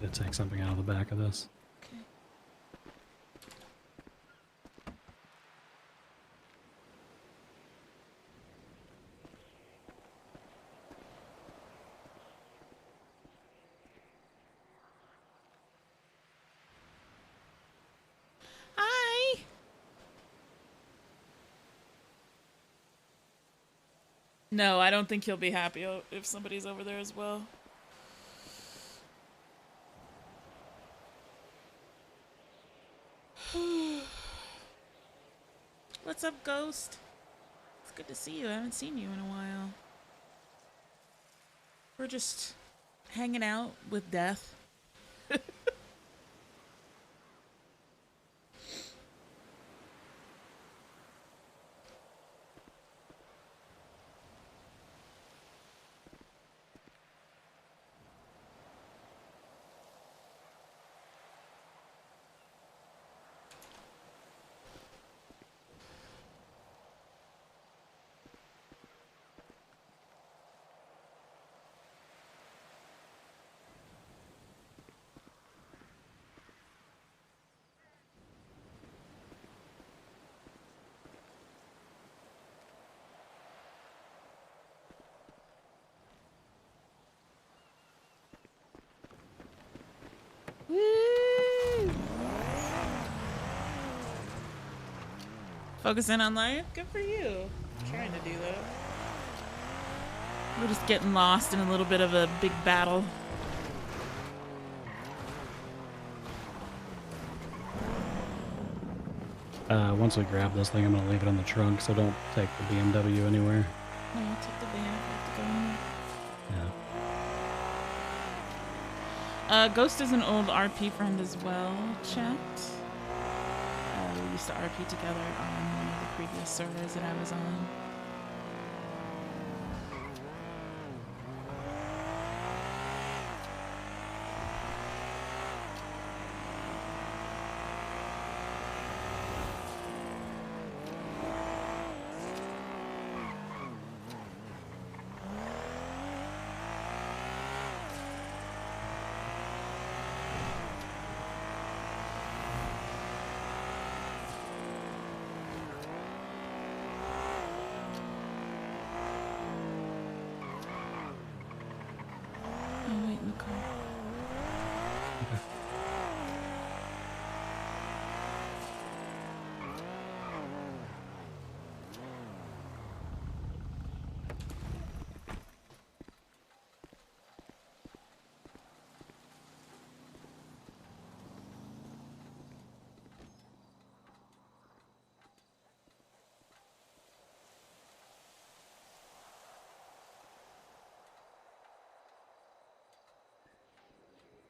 Need to take something out of the back of this. Okay. Hi. No, I don't think he'll be happy if somebody's over there as well. What's up, Ghost? It's good to see you. I haven't seen you in a while. We're just hanging out with death. Woo! Focusing on life? Good for you. I'm trying to do that. We're just getting lost in a little bit of a big battle. Once we grab this thing, I'm gonna leave it in the trunk, so don't take the BMW anywhere. No, I'll take the van. I have to go home. Yeah. Ghost is an old RP friend as well, chat. We used to RP together on one of the previous servers that I was on.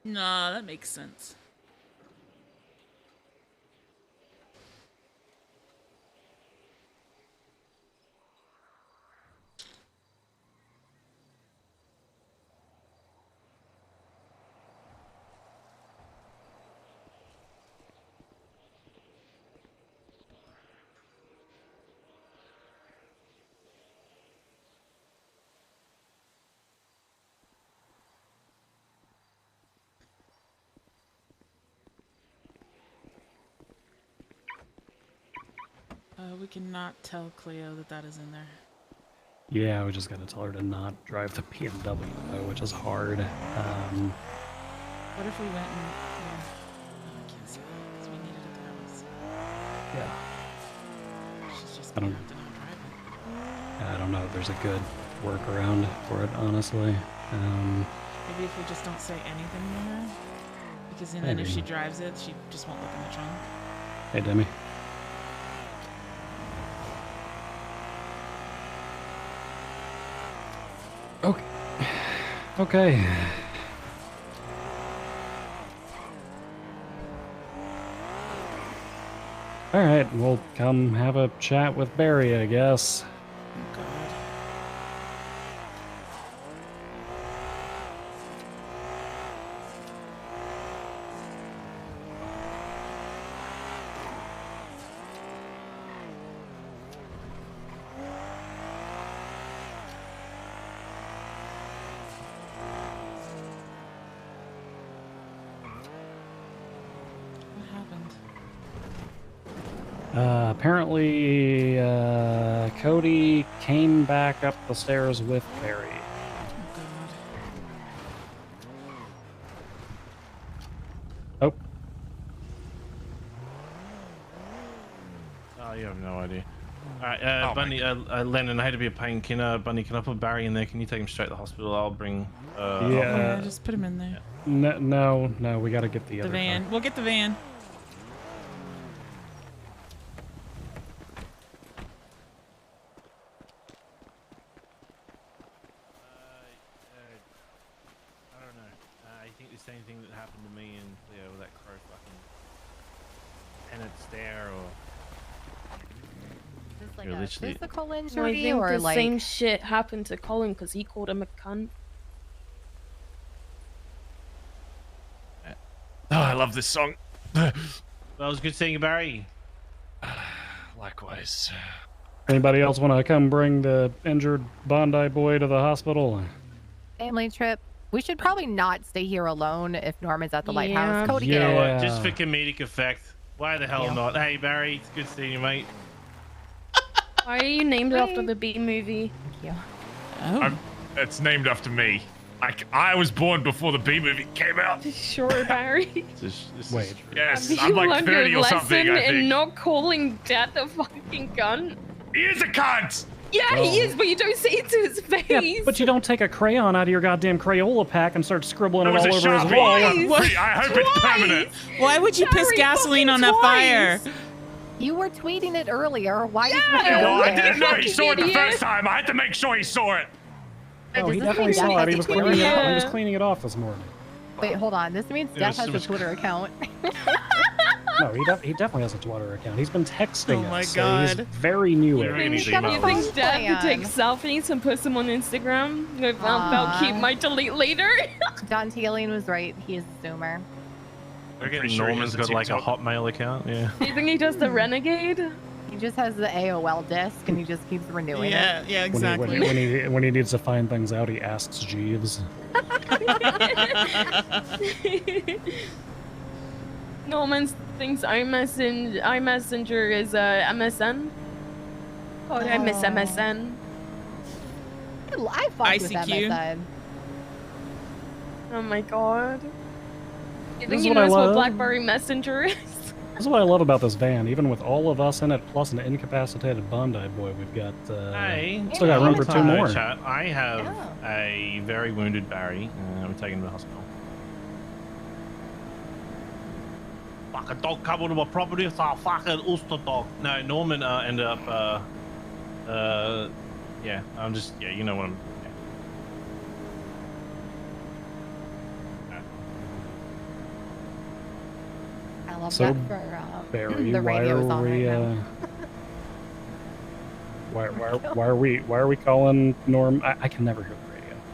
Nah, that makes sense. We cannot tell Cleo that that is in there. Yeah, we just gotta tell her to not drive the BMW, though, which is hard. What if we went and... Yeah. No, I can't say that because we needed it to house. Yeah. She's just I gonna don't, have to not drive it. I don't know if there's a good workaround for it, honestly. Maybe if we just don't say anything to her. Because then if she drives it, she just won't look in the trunk. Hey, Demi. Okay. Okay. All right, we'll come have a chat with Barry, I guess. Oh, God. Apparently, Cody came back up the stairs with Barry. Oh. Oh, you have no idea. All right, Bundy, Lennon, I hate to be a pain. Can Bundy, can I put Barry in there? Can you take him straight to the hospital? I'll bring. Yeah, just put him in there. No, we got to get the other van. car. We'll get the van. I don't know. I think the same thing that happened to me and Cleo with that crow fucking pennant stare or. Just like You're a literally- physical I injury, think or the like same shit happened to Colin because he called him a cunt. Oh, I love this song. Well, it was good seeing you, Barry. Likewise. Anybody else want to come bring the injured Bondi boy to the hospital? family trip? We should probably not stay here alone if Norman's at the lighthouse. Cody, You get know in. what? Just for comedic effect. Why the hell Yeah. not? Hey, Barry, it's good seeing you, mate. Why are you named after the B movie? Thank you. Oh. It's named after me. I was born before the B movie came out. Sure, Barry. Wait. Yes, Have I'm you like learned 30 your or something, lesson I in think. not calling Dad the fucking gun? He is a cunt! Yeah, he is, but you don't say it to his face. Yeah, but you don't take a crayon out of your goddamn Crayola pack and start scribbling That it was all a over his Sharpie. wall. I hope it's permanent. Why would you piss Barry, gasoline on fucking that fire? twice. You were tweeting it earlier. Why did you Yeah, go No, I there? didn't know he Fucking saw it the idiot. first time. I had to make sure he saw it. Oh, he Does this definitely mean saw Death it. has He a was Twitter cleaning it. account? He was cleaning it off this morning. Wait, hold on. This means Yeah, Death has so a much- Twitter account. No, he definitely has a Twitter account. He's been texting Oh my us. So he's God. very new We at don't it. even You see think emails. Dad could take Plan. selfies and post them on Instagram? I'll Aw. keep my delete later. John Tealing was right. He is a Zoomer. I reckon pretty sure he Norman's has a got like a TikTok. Hotmail account. Yeah. Do you think he does the renegade? He just has the AOL disc and he just keeps renewing Yeah, yeah, exactly. When he needs to find things out, he asks Jeeves. Norman thinks iMessenger is MSN. Oh, I miss MSN. I fucked with ICQ. MSN. Oh my god. You This think is he what I knows what love. BlackBerry Messenger is? This is what I love about this van. Even with all of us in it, plus an incapacitated Bondi boy, we've got Hey. still got room for two Hello, more. chat. I have Yeah. a very wounded Barry. I'm taking him to the hospital. Fuck, a dog come onto my property. It's a fucking Ulster dog. No, Norman ended up. Yeah, I'm just. Yeah, you know what I'm. I love So, that for Barry, the why radio's are on we? right now. Why are we calling Norm? I can never hear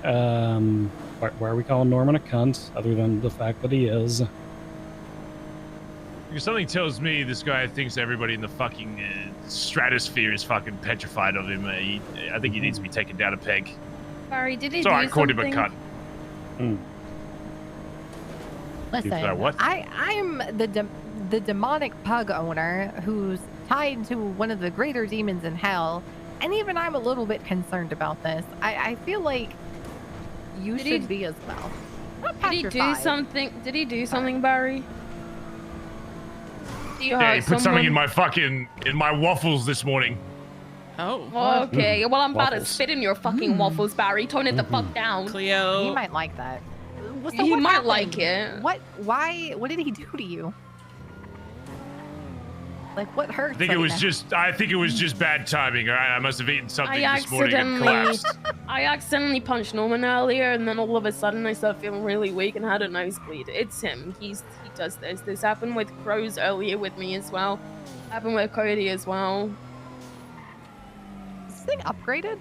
the radio. Why are we calling Norman a cunt? Other than the fact that he is. Because something tells me this guy thinks everybody in the fucking stratosphere is fucking petrified of him. I think he needs to be taken down a peg. Barry, did he So I do called him a something? cunt. Listen, what? I'm the demonic pug owner who's tied to one of the greater demons in hell, and even I'm a little bit concerned about this. I feel like you Did should he- be as well. Not Did he do petrified. something? Did he do something, Barry? Do you Yeah, he have put something someone- in my waffles this morning. Oh. Okay, well, I'm about to Waffles. spit in your fucking waffles, Barry. Tone it the fuck down. Cleo. He might like that. So He what might happened? like it. What? Why? What did he do to you? Like what hurt? I think it was just bad timing. All right, I must have eaten something I this morning and collapsed. accidentally punched Norman earlier, and then all of a sudden I started feeling really weak and had a nosebleed. It's him. He does this. This happened with Crows earlier with me as well. Happened with Cody as well. Is this thing upgraded?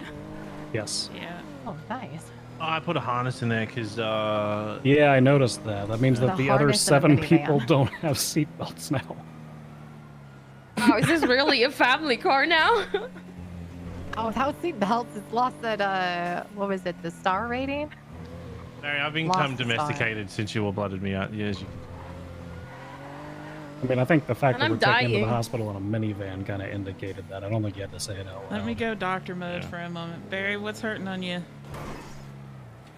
Yes. Yeah. Oh, nice. I put a harness in there because. Yeah, I noticed that. That means that The the other harness in a 7 minivan. people don't have seatbelts now. Oh, is this really a family car now? Oh, without seatbelts, it's lost that what was it? The star rating? Barry, I've become Lost the domesticated since you all blooded me out. Yes. I mean, I think the fact And that I'm we're taking him to dying. the hospital in a minivan kind of indicated that. I don't think you had to say it out loud. Let me go doctor mode for a moment. Barry, what's hurting on you?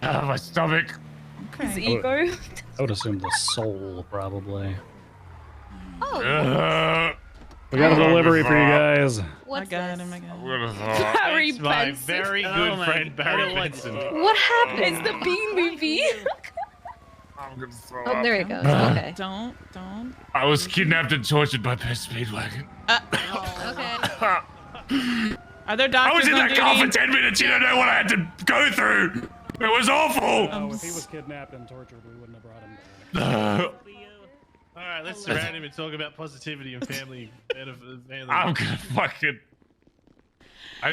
My stomach. His Okay. ego. I would assume the soul, probably. Oh, We got a delivery for you guys. I got him. Barry It's my Benson. very good friend Barry Benson. What happened? It's the Bean movie. I'm gonna throw Oh, up. there it goes. Uh, Okay. Don't. I was kidnapped and tortured by Pest Speedwagon. Okay. Are there I doctors was in on that duty? car for 10 minutes. You don't know what I had to go through. It was awful. Oh, if he was kidnapped and tortured, we wouldn't have brought him back. All right, let's surround him and talk about positivity and family benefit. I'm gonna fucking.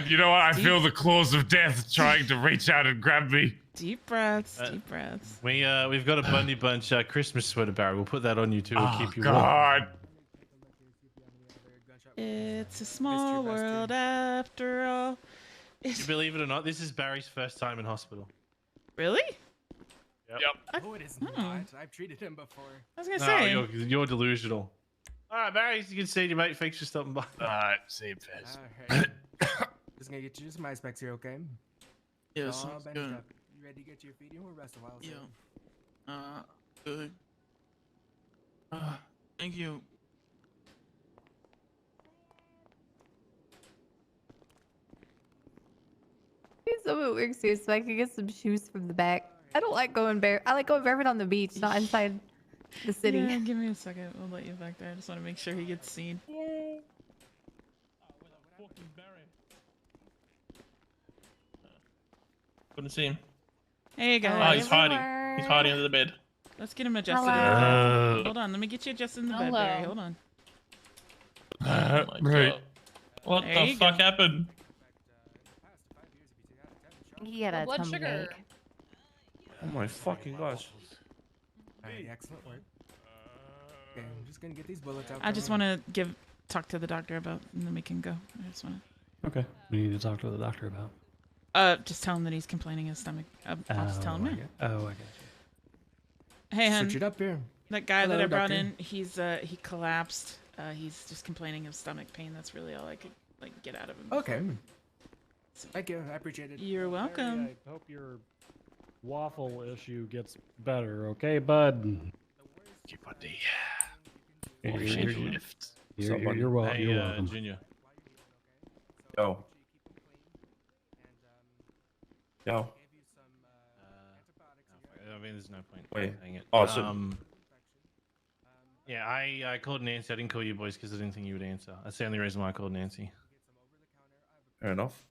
You know what? I feel the claws of death trying to reach out and grab me. Deep breaths. Deep breaths. We've got a Bundy Bunch Christmas sweater, Barry. We'll put that on you too. We'll keep you warm. God. It's a small world after all. You believe it or not, this is Barry's first time in hospital. Really? Yep. No, it is not. I've treated him before. I was gonna No, say. you're delusional. All right, Barry, as you can see, your mate thanks for stopping by. Same Fez. Alright. Just gonna get you some ice packs here, okay? Yeah, All sounds bandaged good. up. You ready to get to your feet? You will rest a while. Yeah. Good. Thank you. Need someone wearing suits so I can get some shoes from the back. I don't like going bare. I like going barefoot on the beach, not inside the city. Yeah, give me a second. We'll let you back there. I just want to make sure he gets seen. Yay. Couldn't see him. Hey guys. Oh, he's hiding. He's hiding under the bed. Let's get him adjusted. Hello. Hold on, let me get you adjusted in the bed, Hello. Barry. Hold on. Right. What There the you fuck go. happened? He had a Blood tummy sugar. ache. Oh my fucking gosh. Alright, excellent work. Okay, I'm just gonna get these bullets out. I just want to talk to the doctor about, and then we can go. I just want Okay. We need to talk to the doctor about. to, just tell him that he's complaining his stomach. I'll just tell him now. I got you. Hey, hun. Switch it up here. That guy that Hello, I brought doctor. in, he collapsed. He's just complaining of stomach pain. That's really all I could get out of him. Okay. Thank you. I appreciate it. You're welcome. I hope your waffle issue gets better, okay, bud? You buddy. You're welcome. Hey, You're welcome. Junior. Yo. Yo. I mean, there's no point. Wait. Saying it. Oh, so Yeah, I called Nancy. I didn't call you boys because I didn't think you would answer. That's the only reason why I called Nancy. fair enough.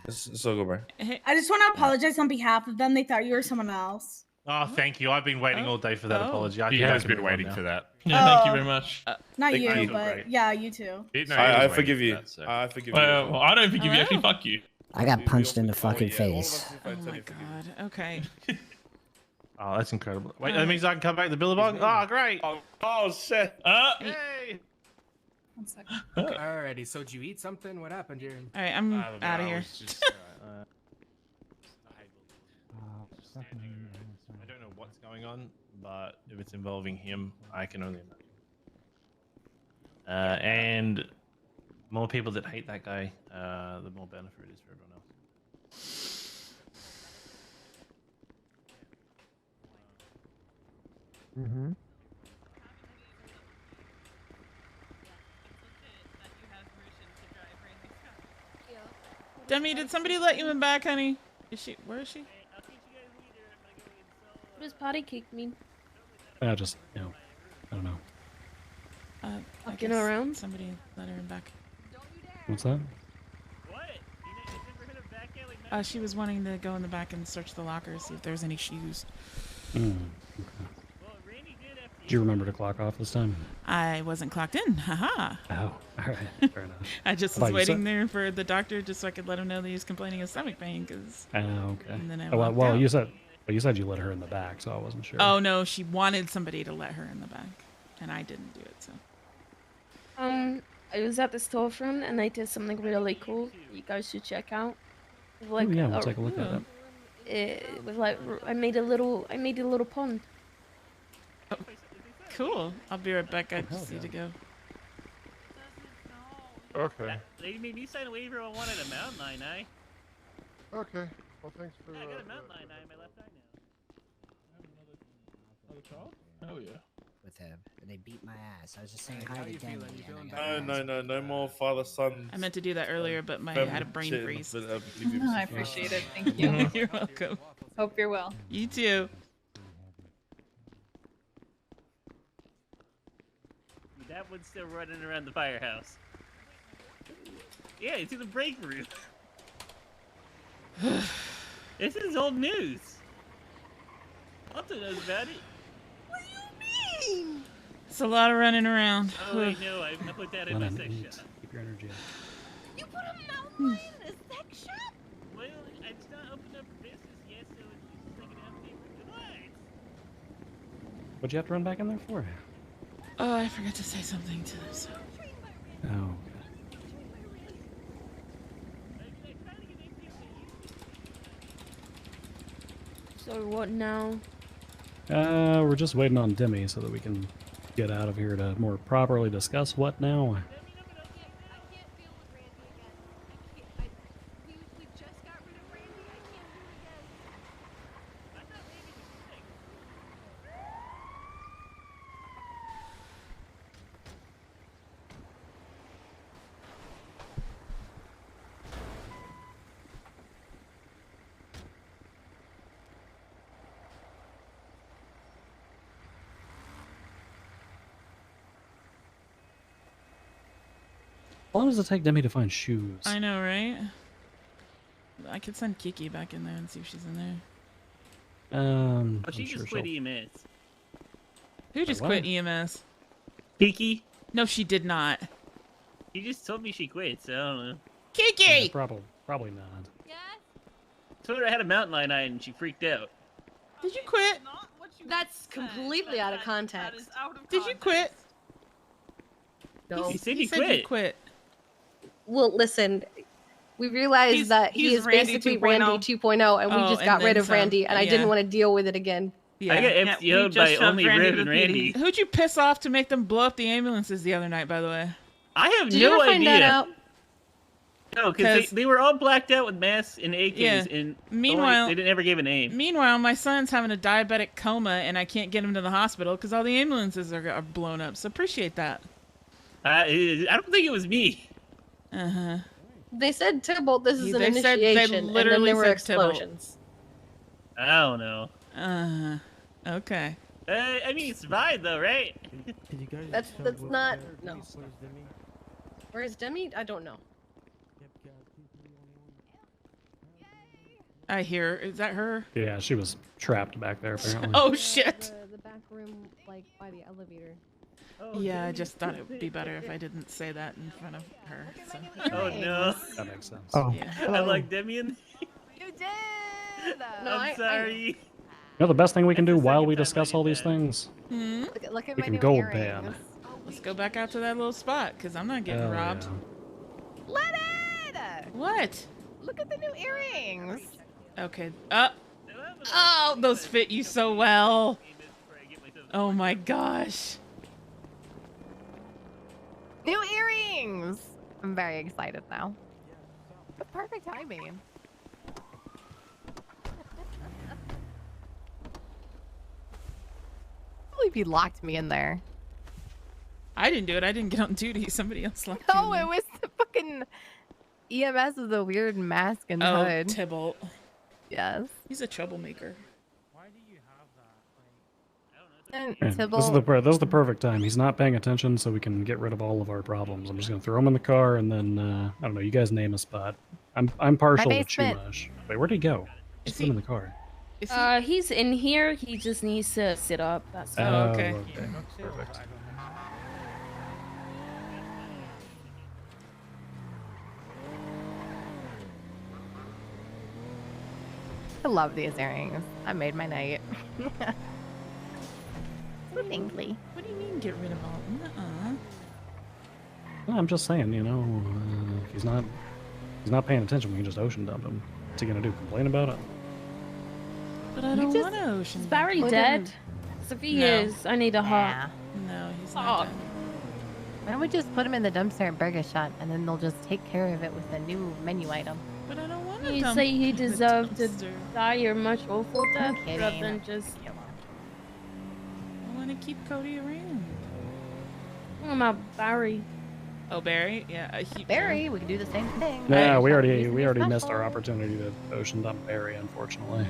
It's all good, bro. I just want to apologize on behalf of them. They thought you were someone else. Oh, thank you. I've been waiting all day for that apology. He has been waiting for that. Yeah, thank you very much. Not Thank you, you. but Great. yeah, you too. I forgive you. I forgive you. Well, I don't forgive you. Actually, fuck you. I got punched in the fucking face. Oh my god. Okay. Oh, that's incredible. Wait, that means I can come back to Billabong? Oh, great. Oh shit. Hey. One second. Alrighty, so did you eat something? What happened here? All right, I'm out of here. I don't know what's going on, but if it's involving him, I can only imagine. And more people that hate that guy, the more benefit it is for everyone else. Mm-hmm. Demi, did somebody let you in back, honey? Where is she? What does potty cake mean? Just, I don't know. I Walking guess around? Somebody let her in back. What's that? She was wanting to go in the back and search the lockers, see if there's any shoes. Okay. Do you remember to clock off this time? I wasn't clocked in. Haha. Oh, all right. Fair enough. I just I was thought you waiting said- there for the doctor just so I could let him know that he was complaining of stomach pain. Cause. Oh, okay. And then I well, walked out. you said you let her in the back, so I wasn't sure. Oh no, she wanted somebody to let her in the back, and I didn't do it. So. I was at the storefront and I did something really cool. You guys should check out. Like, yeah, we'll take a look at it. It was like I made a little pond. Cool. I'll be right back. I just need to go. Okay. They made me sign a waiver on one at a mountain lion, eh? Okay. Well, thanks for. I got a mountain lion eye in my left eye now. Another child? Oh yeah. With with him, and they beat my ass. I was just saying hi to Denny. No more father son. I meant to do that earlier, but I had a brain freeze. I appreciate it. Thank you. You're welcome. Hope you're well. You too. That one's still running around the firehouse. Yeah, it's in the break room. This is old news. Alta knows about it. What do you mean? It's a lot of running around. Oh wait, no, I put that in my sex shop. Keep your energy up. You put a mountain lion in a sex shop? Well, it's not opened up for business yet, so it's taking out the relax. What'd you have to run back in there for? Oh, I forgot to say something to them. So. Oh. So what now? We're just waiting on Demi so that we can get out of here to more properly discuss what now. How long does it take Demi to find shoes? I know, right? I could send Kiki back in there and see if she's in there. Oh, she just quit EMS. Who just what? quit EMS? Kiki? No, she did not. She just told me she quit, so I don't know. Kiki! Yeah, probably not. Told her I had a mountain lion eye and she freaked out. Did you quit? That's completely out of context. Did you quit? No. He said he he said quit. you quit. Well, listen, we realized that he he's is Randy basically 2.0. Randy 2.0, and we Oh, just and got rid then of Randy, some, and I didn't yeah. want to deal with it again. I got FCO'd by only Riv and Randy. Who'd you piss off to make them blow up the ambulances the other night, by the way? I have Did you no ever find idea. that out? No, because they were all blacked out with masks and AKs, Yeah. and Meanwhile- they didn't ever give a name. Meanwhile, my son's having a diabetic coma, and I can't get him to the hospital because all the ambulances are blown up. So appreciate that. I don't think it was me. Uh-huh. They said Tybalt, this is an They said- initiation, they and then literally there were said Tybalt. explosions. I don't know. Uh-huh. Okay. I mean, it's fine though, right? That's not no. Where's Demi? I don't know. I hear. Is that her? Yeah, she was trapped back there apparently. Oh, shit. The back room, like by the elevator. Yeah, I just thought it would be better if I didn't say that in front of her. So. Oh no. That makes sense. Oh, Yeah. I like Demian. You did. I'm sorry. You know the best thing we can do while we discuss all these things? Hmm? Look at We my can new gold earrings. pan. Let's go back out to that little spot because I'm not getting Hell robbed. yeah. Lennon! What? Look at the new earrings. Okay. Oh, those fit you so well. Oh my gosh. New earrings. I'm very excited now. But perfect timing. I believe you locked me in there. I didn't do it. I didn't get on duty. Somebody else locked No, me in it was the fucking EMS with the weird mask and there. Oh, hood. Tybalt. Yes. He's a troublemaker. And This is Tybalt. this is the perfect time. He's not paying attention, so we can get rid of all of our problems. I'm just gonna throw him in the car, and then I don't know. You guys name a spot. I'm partial to basement. Chumash. Wait, where'd he go? Just put him in the car. He's in here. He just needs to sit up. That's all. Oh, okay. Perfect. I love these earrings. I made my night. So tingly. What do you mean get rid of all? Nuh-uh. No, I'm just saying, you know, if he's not paying attention, we can just ocean dump him. What's he gonna do? Complain about it? But I don't want to ocean. Is Barry Put dead? him- 'Cause if he No. is, I need a hug. No, he's not dead. Why don't we just put them in the dumpster and burger shot, and then they'll just take care of it with a new menu item. But I don't want to You dump say he in the deserved to dumpster. die a much awful death kidding. rather than just. All I want to keep Cody around. What about Barry? Oh, Barry? Yeah, Barry, we can do the same thing. Yeah, we already missed our opportunity to ocean dump Barry, unfortunately.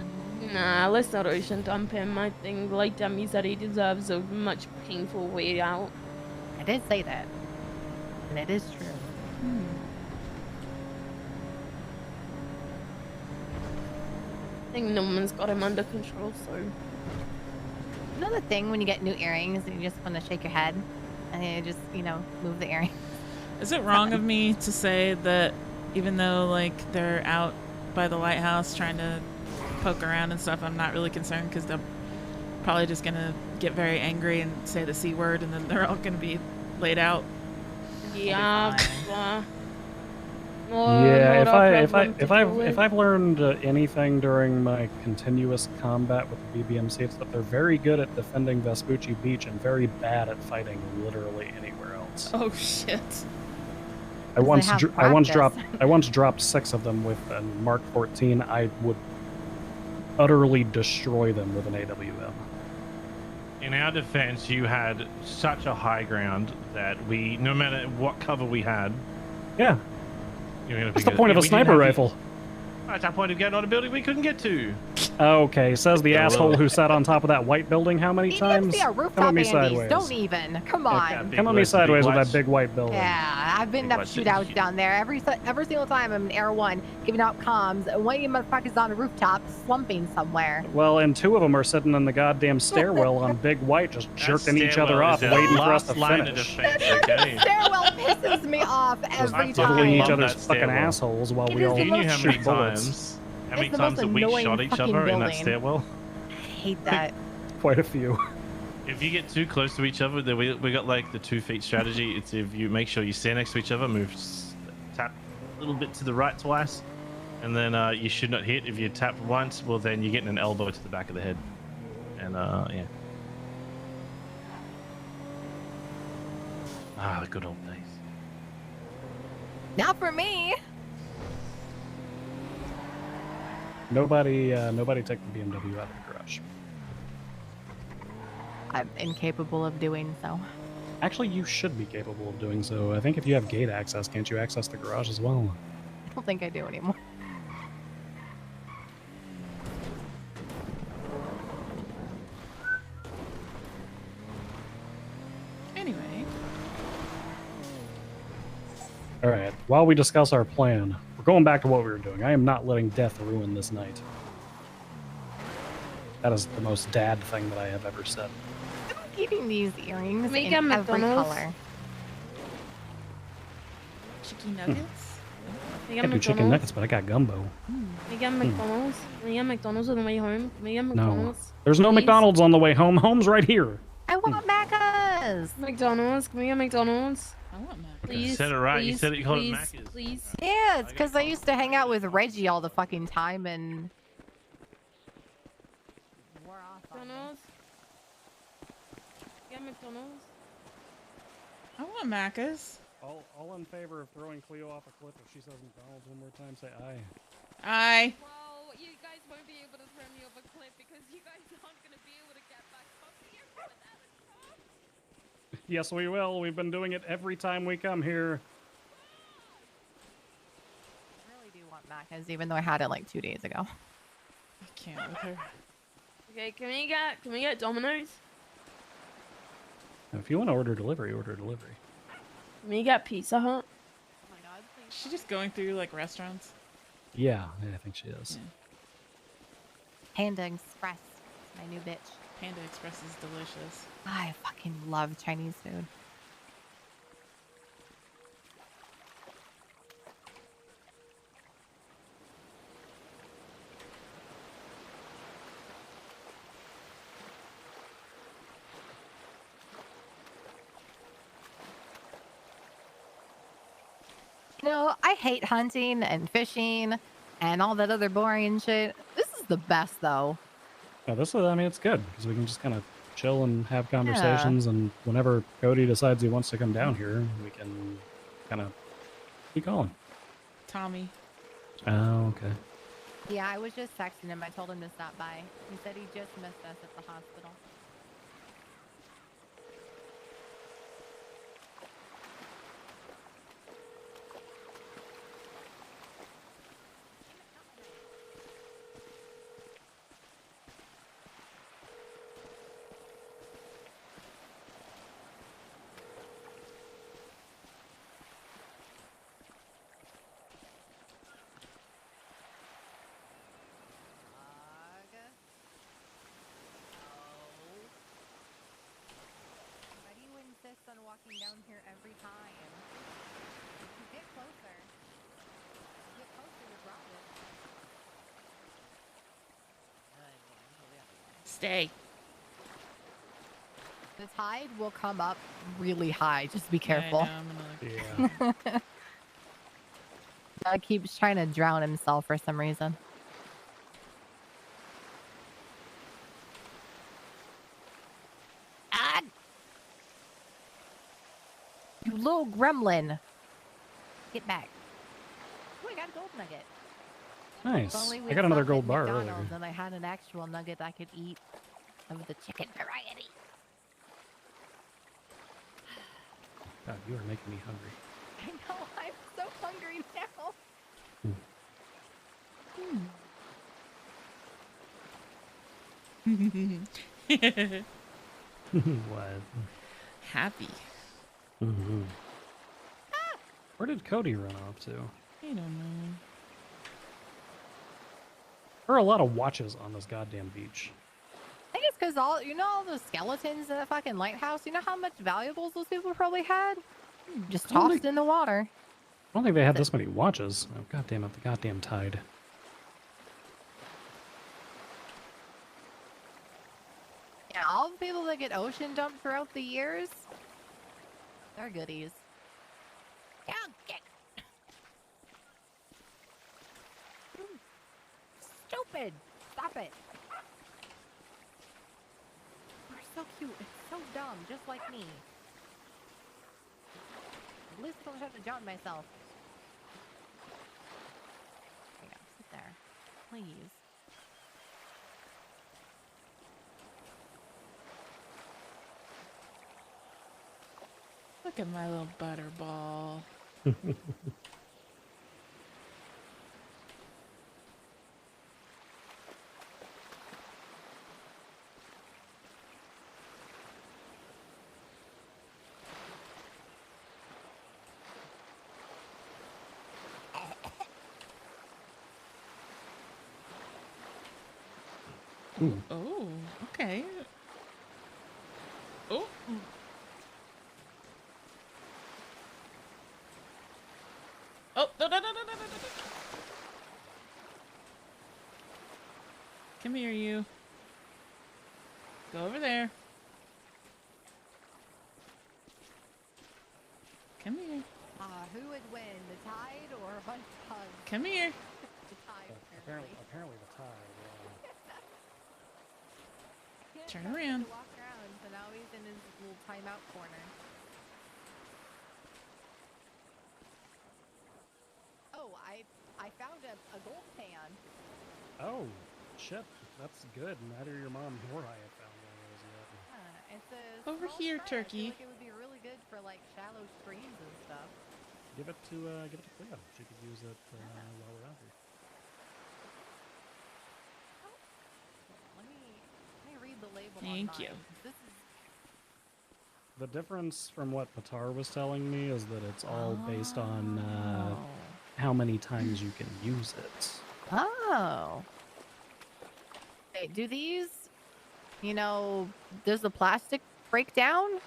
Nah, let's not ocean dump him. I think, like Demi said, he deserves a much painful way out. I did say that. And it is true. I think no one's got him under control, so... You know the thing when you get new earrings and you just want to shake your head? And you just, move the earrings. Is it wrong of me to say that even though, like, they're out by the lighthouse trying to poke around and stuff, I'm not really concerned because they're probably just going to get very angry and say the C word and then they're all going to be laid out? Yeah, Yeah, if I've learned anything during my continuous combat with the BBMC, it's that they're very good at defending Vespucci Beach and very bad at fighting literally anywhere else. Oh shit! I once dropped 6 of them with a Mark 14. I would utterly destroy them with an AWM. In our defense, you had such a high ground that no matter what cover we had, yeah. What's the point of a sniper rifle? That's our point of getting on a building we couldn't get to. Okay, says the asshole who sat on top of that white building how many times? See our Come rooftop at me Andes. sideways. Don't even. Come on. Come at me sideways with that big white building. Yeah, I've been up shootouts down there every single time I'm in Air 1 giving out comms. And one of you motherfuckers on a rooftop slumping somewhere. Well, and 2 of them are sitting in the goddamn stairwell on big white just jerking each other off, waiting for us to finish. Stairwell pisses me off every time. Tickling each other's fucking assholes while we all shoot bullets. How many times have we shot each other in that stairwell? I hate that. Quite a few. If you get too close to each other, then we got like the 2 feet strategy. It's if you make sure you stand next to each other, tap a little bit to the right twice, and then you should not hit. If you tap once, well then you're getting an elbow to the back of the head. And yeah. Ah, the good old days. Not for me. Nobody take the BMW out of the garage. I'm incapable of doing so. Actually, you should be capable of doing so. I think if you have gate access, can't you access the garage as well? I don't think I do anymore. Anyway. Alright, while we discuss our plan, we're going back to what we were doing. I am not letting death ruin this night. That is the most dad thing that I have ever said. I'm keeping these earrings We in got every McDonald's. color. Chicken nuggets? We I got can do chicken McDonald's. nuggets, but I got gumbo. We got McDonald's. We got McDonald's on the way home. We got No. McDonald's. There's no Please. McDonald's on the way home. Home's right here. I want Macca's. McDonald's. Can we get McDonald's? I want Mac. Please. You said it right. Please, You said it. You called it please, Macca's. Please. Yeah, it's because I used to hang out with Reggie all the fucking time and... McDonald's. Yeah, McDonald's. I want Macca's. All in favor of throwing Cleo off a cliff if she says McDonald's one more time, say aye. Aye. Well, you guys won't be able to throw me off a cliff because you guys aren't going to be able to get back up here without a car. Yes, we will. We've been doing it every time we come here. I really do want Macca's, even though I had it like 2 days ago. I can't with her. Okay, can we get Domino's? If you want to order delivery, order delivery. Can we get Pizza Hut? Is she just going through like restaurants? Yeah, I think she is. Panda Express, my new bitch. Panda Express is delicious. I fucking love Chinese food. You know, I hate hunting and fishing and all that other boring shit. This is the best, though. Yeah, I mean, it's good because we can just kind of chill and have conversations, and whenever Cody decides he wants to come down here, we can kind of keep going. Tommy. Oh, okay. Yeah, I was just texting him. I told him to stop by. He said he just missed us at the hospital. walking down here every time. Get closer. Get closer to drop it. Stay. The tide will come up really high. Just be Yeah, I careful. know, I'm gonna Yeah. Doug keeps trying to drown himself for some reason. Ah! You little gremlin. Get back. Oh, I got a gold nugget. Nice. If only I we'd got another stopped gold at bar McDonald's earlier. and I had an actual nugget I could eat of the chicken variety. God, you are making me hungry. I know, I'm so hungry now. What? Happy. Mm-hmm. Where did Cody run off to? I don't know. There are a lot of watches on this goddamn beach. I think it's because all the skeletons in the fucking lighthouse, you know how much valuables those people probably had? Just tossed in the water. I don't think they had this many watches. Oh, goddamn it, the goddamn tide. Yeah, all the people that get ocean dumped throughout the years, they're goodies. Yeah, get. Stupid! Stop it! You're so cute. It's so dumb, just like me. At least I don't have to drown myself. There you go. Sit there. Please. Look at my little butterball. Ooh. Oh, okay. Oh. Oh, no, no, no, no, no, no, no. Come here, you. Go over there. Come here. Who would win, the tide or a bunch of pugs? Come here. The tide, Apparently the tide. Turn He around. to walk around, so now he's in his little timeout corner. Oh, I found a gold pan. Oh, shit. That's good. Neither your mom nor I have found one of those yet. It's a Over small here, fry. I turkey. feel like it would be really good for like shallow streams and stuff. Give it to Cleo. She could use it while we're out here. Let me read the label. Thank on you. mine, 'cause This is The difference from what Patar was telling me is that it's all based on how many times you can use it. Oh. Wait, do these, does the plastic break down?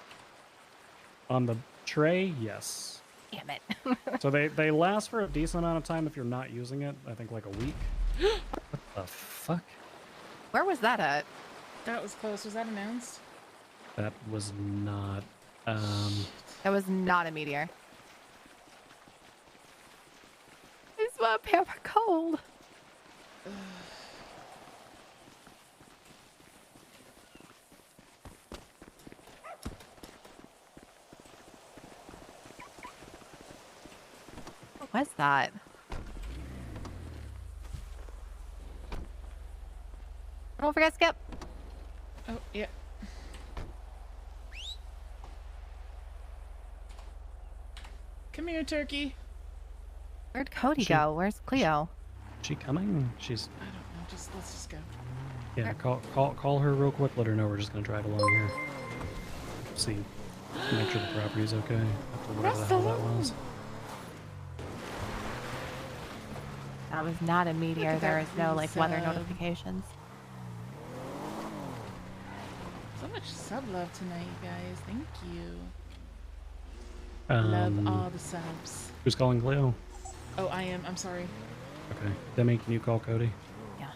On the tray, yes. Damn it. So they last for a decent amount of time if you're not using it. I think like a week. What the fuck? Where was that at? That was close. Was that announced? That was not. That was not a meteor. It's my pepper cold. What's that? Don't forget Skip. Oh, yeah. Come here, turkey. Where'd Cody go? Where's Cleo? She coming? She's. I don't know. Let's just go. Yeah, call her real quick. Let her know we're just gonna drive along here. See, make sure the property's okay. After whatever the hell that was. That was not a meteor. at There that is no weather sub. notifications. So much sub love tonight, you guys. Thank you. Love all the subs. Who's calling Cleo? Oh, I am. I'm sorry. Okay. Demi, can you call Cody? Yeah.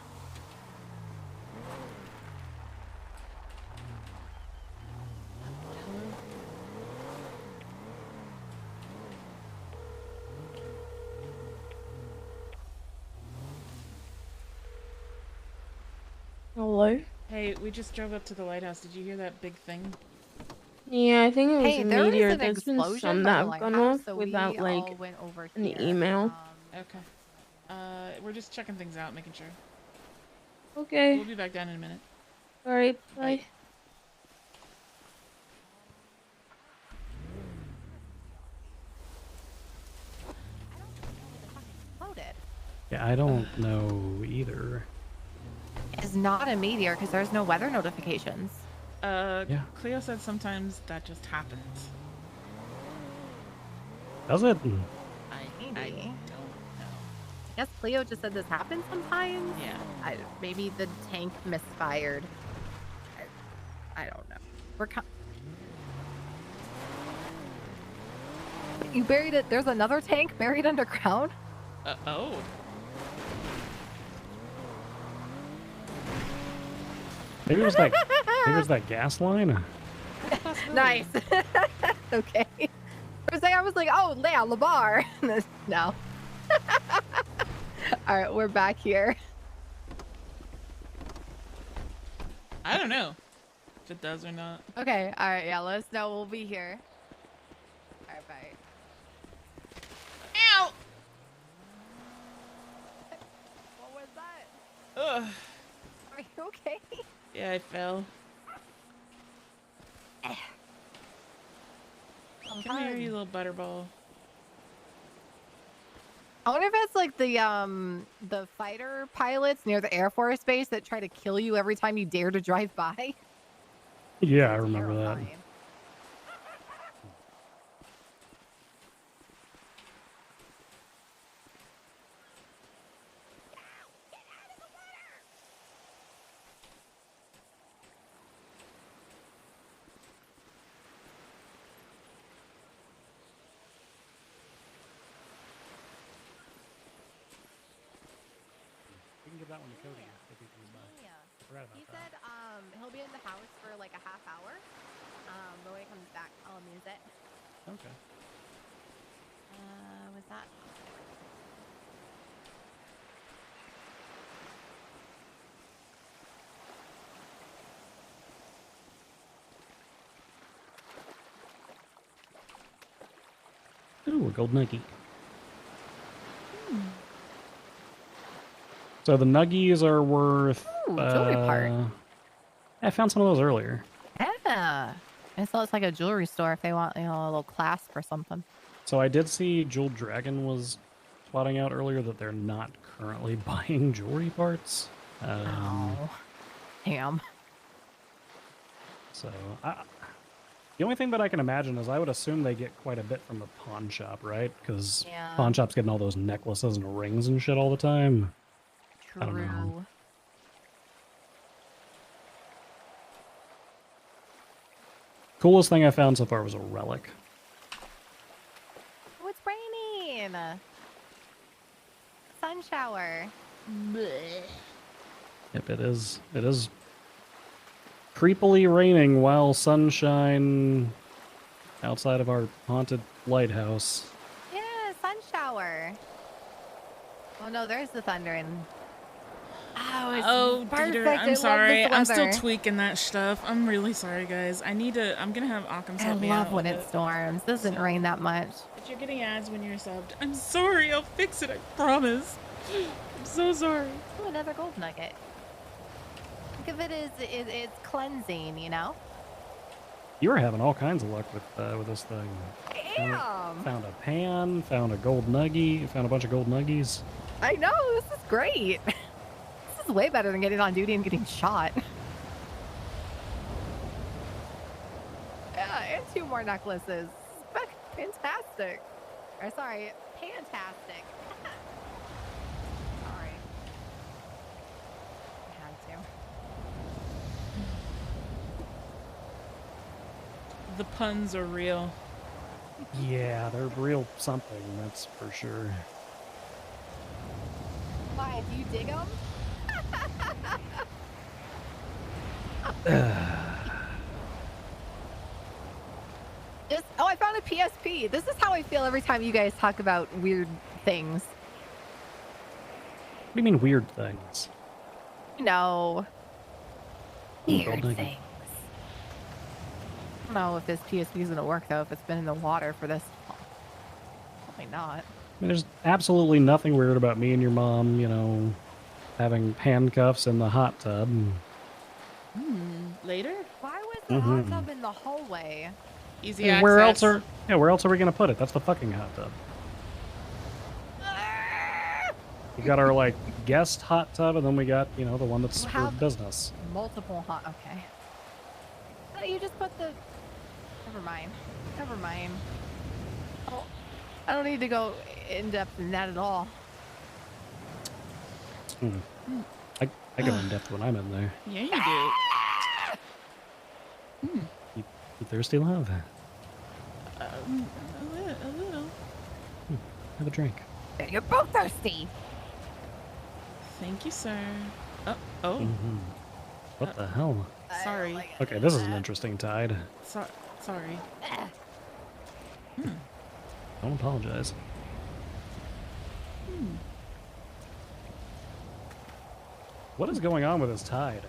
Hello? Hey, we just drove up to the lighthouse. Did you hear that big thing? Yeah, I think it was Hey, a there was meteor. an There's been explosion some by that the have gone lighthouse, off so without we like all went over an here. email. Okay. We're just checking things out, making sure. Okay. We'll be back down in a minute. Alright, bye. Exploded. Yeah, I don't know either. It's not a meteor because there's no weather notifications. Yeah. Cleo said sometimes that just happens. Does it? I don't know. I guess Cleo just said this happens sometimes. Yeah. Maybe the tank misfired. I don't know. You buried it. There's another tank buried underground. Oh. Maybe it was that. Maybe it was that gas line. Nice. Okay. For a second, I was like, oh, yeah, Labar. No. All right, we're back here. I don't know if it does or not. Okay. All right. Yeah. Let us know. We'll be here. All right. Bye. Ow! What was that? Ugh. Are you okay? Yeah, I fell. Come here, you little butterball. I wonder if it's like the fighter pilots near the Air Force Base that try to kill you every time you dare to drive by. Yeah, I remember that. We can give that one to Cody if he comes by. Yeah. Forgot about He that. said he'll be in the house for like a half hour. But when he comes back, I'll amuse it. Okay. Was that? Ooh, a gold nuggie. So the nuggies are worth. Ooh, jewelry part. I found some of those earlier. Yeah. And so it's like a jewelry store if they want, a little clasp or something. So I did see Jeweled Dragon was plotting out earlier that they're not currently buying jewelry parts. Oh. Damn. So the only thing that I can imagine is I would assume they get quite a bit from the pawn shop, right? Because pawn shop's getting all those necklaces and rings and shit all the time. True. I don't know. Coolest thing I found so far was a relic. Oh, it's raining. Sun shower. Blech. Yep, it is. It is creepily raining while sunshine outside of our haunted lighthouse. Yeah, sun shower. Oh no, there's the thunder and Oh, perfect. Dieter, I I'm love sorry. this I'm still weather. tweaking that stuff. I'm really sorry, guys. I'm gonna have Occam's I help me out. love when with it storms. Doesn't rain that much. But you're getting ads when you're subbed. I'm sorry. I'll fix it. I promise. I'm so sorry. Ooh, another gold nugget. Think of it as it's cleansing, you know? You were having all kinds of luck with this thing. Damn! Found a pan, found a gold nuggie, found a bunch of gold nuggies. I know, this is great. This is way better than getting on duty and getting shot. Yeah, and 2 more necklaces. Fantastic. Or sorry, fantastic. Sorry. I had to. The puns are real. Yeah, they're real something, that's for sure. Why? Do you dig them? Oh, I found a PSP. This is how I feel every time you guys talk about weird things. What do you mean weird things? No. Weird Gold things. I don't know if this PSP is going to work, though, if it's been in the water for this long. Probably not. I mean, there's absolutely nothing weird about me and your mom, you know, having handcuffs in the hot tub. Later? Why was the hot tub in the hallway? Easy Hey, access. where else are we gonna put it? That's the fucking hot tub. We got our like guest hot tub, and then we got, you know, the one that's for business. Multiple hot. Okay. Why don't you just put the? Never mind. Never mind. Oh, I don't need to go in depth in that at all. I go in depth when I'm in there. Yeah, you do. You thirsty, love? A little. Have a drink. You're both thirsty. Thank you, sir. Oh. What the hell? Sorry. Okay, this is an interesting tide. Sorry. Don't apologize. What is going on with this tide?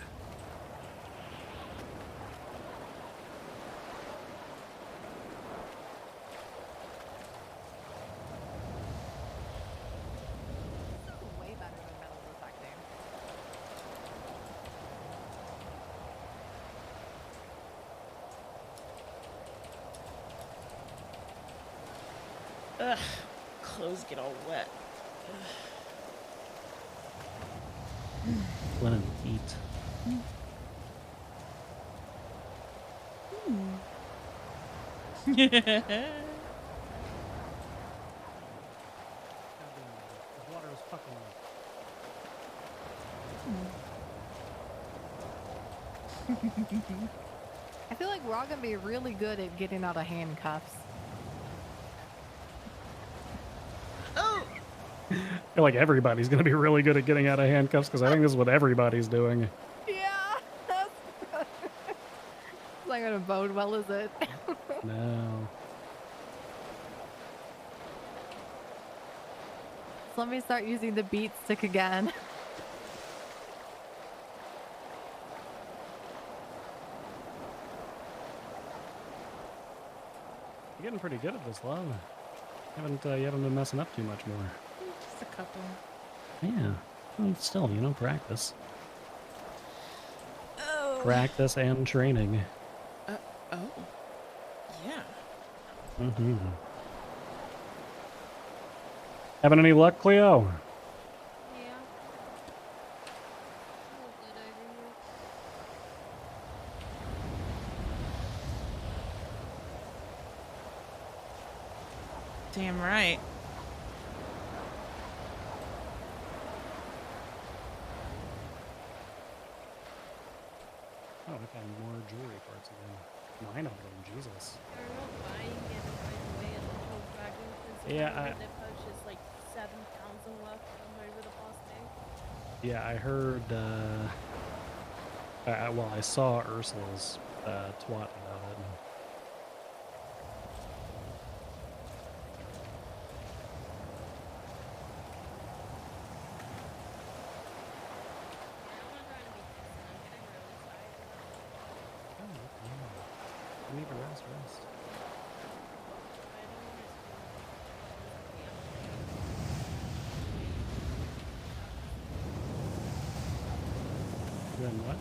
Way better than metal detecting. Ugh. Clothes get all wet. Lennon, eat. Water is fucking I feel like we're all gonna be really good at getting out of handcuffs. Oh! I feel like everybody's gonna be really good at getting out of handcuffs because I think this is what everybody's doing. Yeah, that's it's not gonna bode well, is it? No. So let me start using the beat stick again. You're getting pretty good at this, love. You haven't been messing up too much more. Just a couple. Yeah. Well, still, you know, practice. Oh. Practice and training. Oh. Yeah. Mm-hmm. Having any luck, Cleo? Damn right. Oh, I found more jewelry parts again. 9 of them, Jesus. Yeah, They purchased like 7,000 worth over the past day. Yeah, I heard, well, I saw Ursula's twat about it. I need to rest. Then what?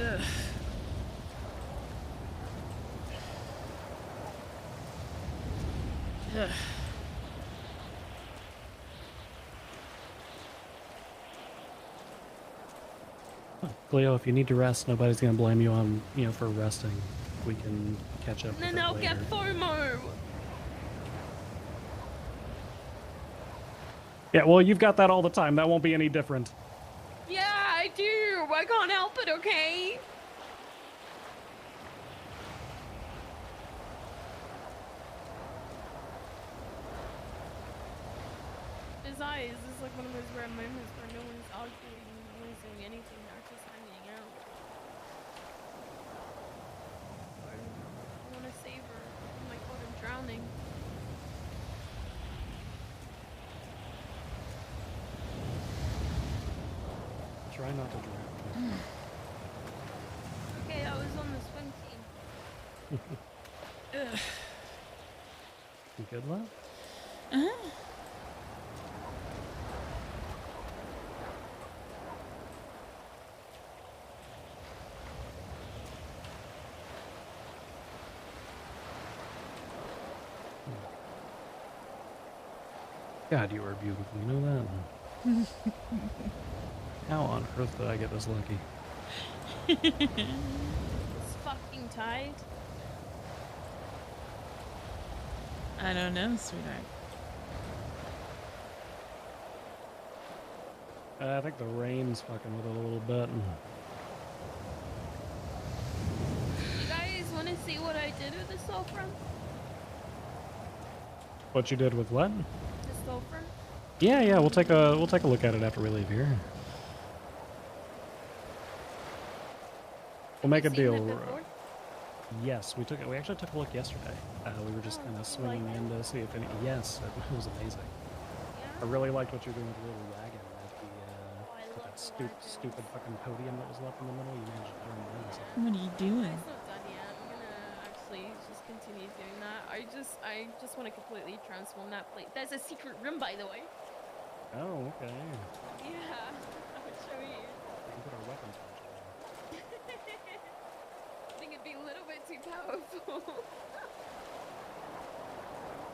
Ugh. Ugh. Cleo, if you need to rest, nobody's gonna blame you on, for resting. We can catch up. And then I'll get FOMO. Yeah, well, you've got that all the time. That won't be any different. Yeah, I do. I can't help it, okay? Besides, this is like one of those rare moments where no one's arguing, no one's doing anything, they're just hanging out. I want to save her. Oh my god, I'm drowning. Try not to drown. Okay, I was on the swim team. Ugh. You good, love? Uh-huh. God, you are beautiful. You know that? How on earth did I get this lucky? It's fucking tight. I don't know, sweetheart. I think the rain's fucking with it a little bit. You guys want to see what I did with the sulfur? What you did with what? The sulfur? Yeah, we'll take a look at it after we leave here. We'll make a deal. Yes, we actually took a look yesterday. We were just kind of swinging in to see if any. Yes, it was amazing. I really liked what you're doing with the little wagon with that stupid fucking podium that was left in the middle. You managed to turn it in. What are you doing? It's not done yet. I'm gonna actually just continue doing that. I just want to completely transform that plate. There's a secret room, by the way. Oh, okay. Yeah, I would show you. We can put our weapons on. I think it'd be a little bit too powerful.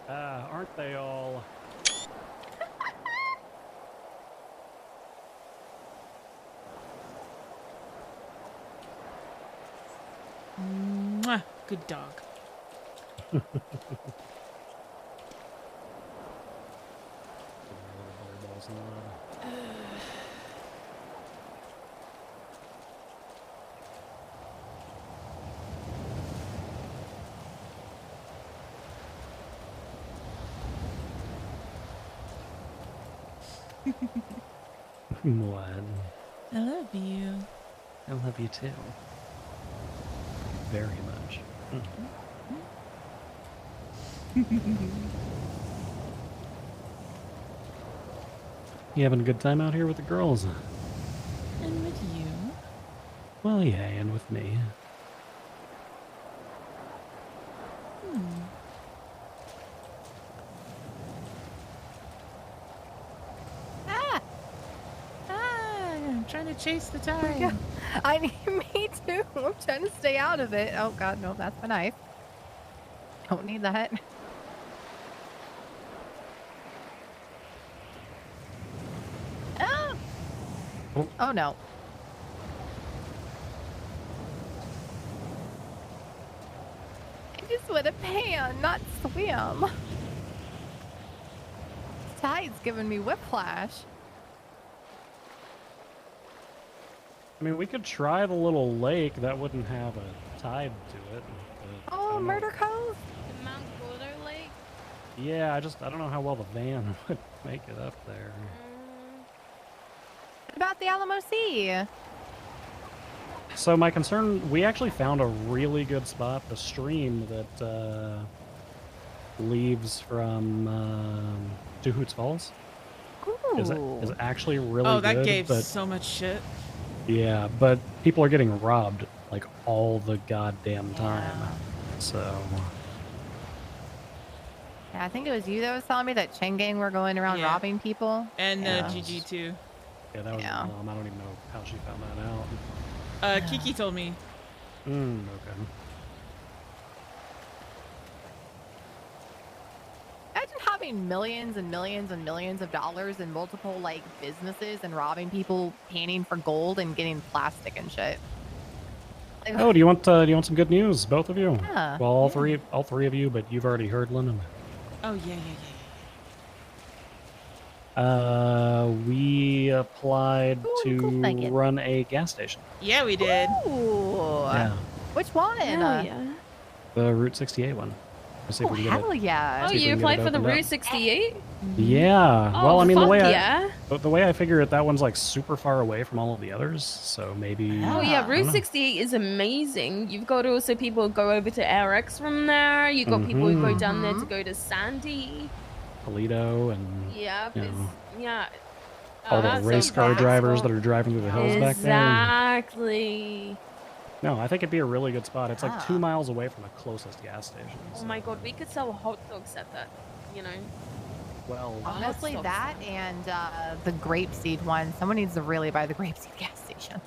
Aren't they all? Mwah. Good dog. What? I love you. I love you too. Very much. You having a good time out here with the girls? And with you. Well, yeah, and with me. I'm trying to chase the tide. Yeah. Me too. I'm trying to stay out of it. Oh god, no, that's my knife. Don't need that. Oh! Oh no. I just want to pan, not swim. This tide's giving me whiplash. I mean, we could try the little lake. That wouldn't have a tide to it. But Oh, Murder Cove? The Mount Gordo Lake? Yeah, I don't know how well the van would make it up there. What about the Alamo Sea? So my concern, we actually found a really good spot, the stream that leaves from Hoots Falls. Is actually really good. Oh, that gave but, so much shit. Yeah, but people are getting robbed like all the goddamn time. So Yeah, I think it was you that was telling me that Chain Gang were going around Yeah. robbing people. And Yeah. GG too. yeah, that was Yeah. my mom. I don't even know how she found that out. Kiki told me. Okay. Imagine having millions and millions and millions of dollars in multiple like businesses and robbing people, panning for gold and getting plastic and shit. Like, Oh, do you want some good news, both of you? Yeah. Well, all three of you, but you've already heard Lennon. Oh yeah. We applied to run a gas station. Yeah, we did. Ooh. Yeah. Which one? Hell yeah. The Route 68 one. Let's see if Oh, we can get hell yeah. Oh, see if we you can get applied it for the opened up. Route 68? Yeah. Oh, Well, I mean, fuck yeah. the way I figure it, that one's like super far away from all of the others. So maybe. Oh yeah, I Route don't know. 68 is amazing. You've got also people who go over to RX from there. You've got people who go down there to go to Sandy. Toledo and Yeah, you know, yeah. all the that's race so car drivers peaceful. that are driving through the hills back there. Exactly. No, I think it'd be a really good spot. It's like 2 miles away from the closest gas station. Oh my god, we could sell hot dogs at that, you know. Well, Honestly, Hot that and the grapeseed one. Someone needs to really buy the grapeseed gas station.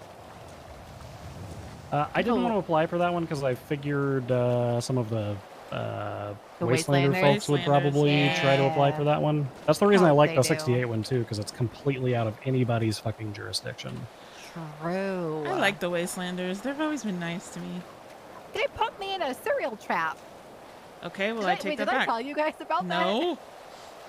I didn't want to apply for that one because I figured some of the Wastelander Wastelanders? folks would probably try to apply for that one. That's the reason I hope like they the do. 68 one too, because it's completely out of anybody's fucking jurisdiction. True. I like the Wastelanders. They've always been nice to me. They put me in a cereal trap. Okay, well, Did I take that did I back. tell you guys about that? No.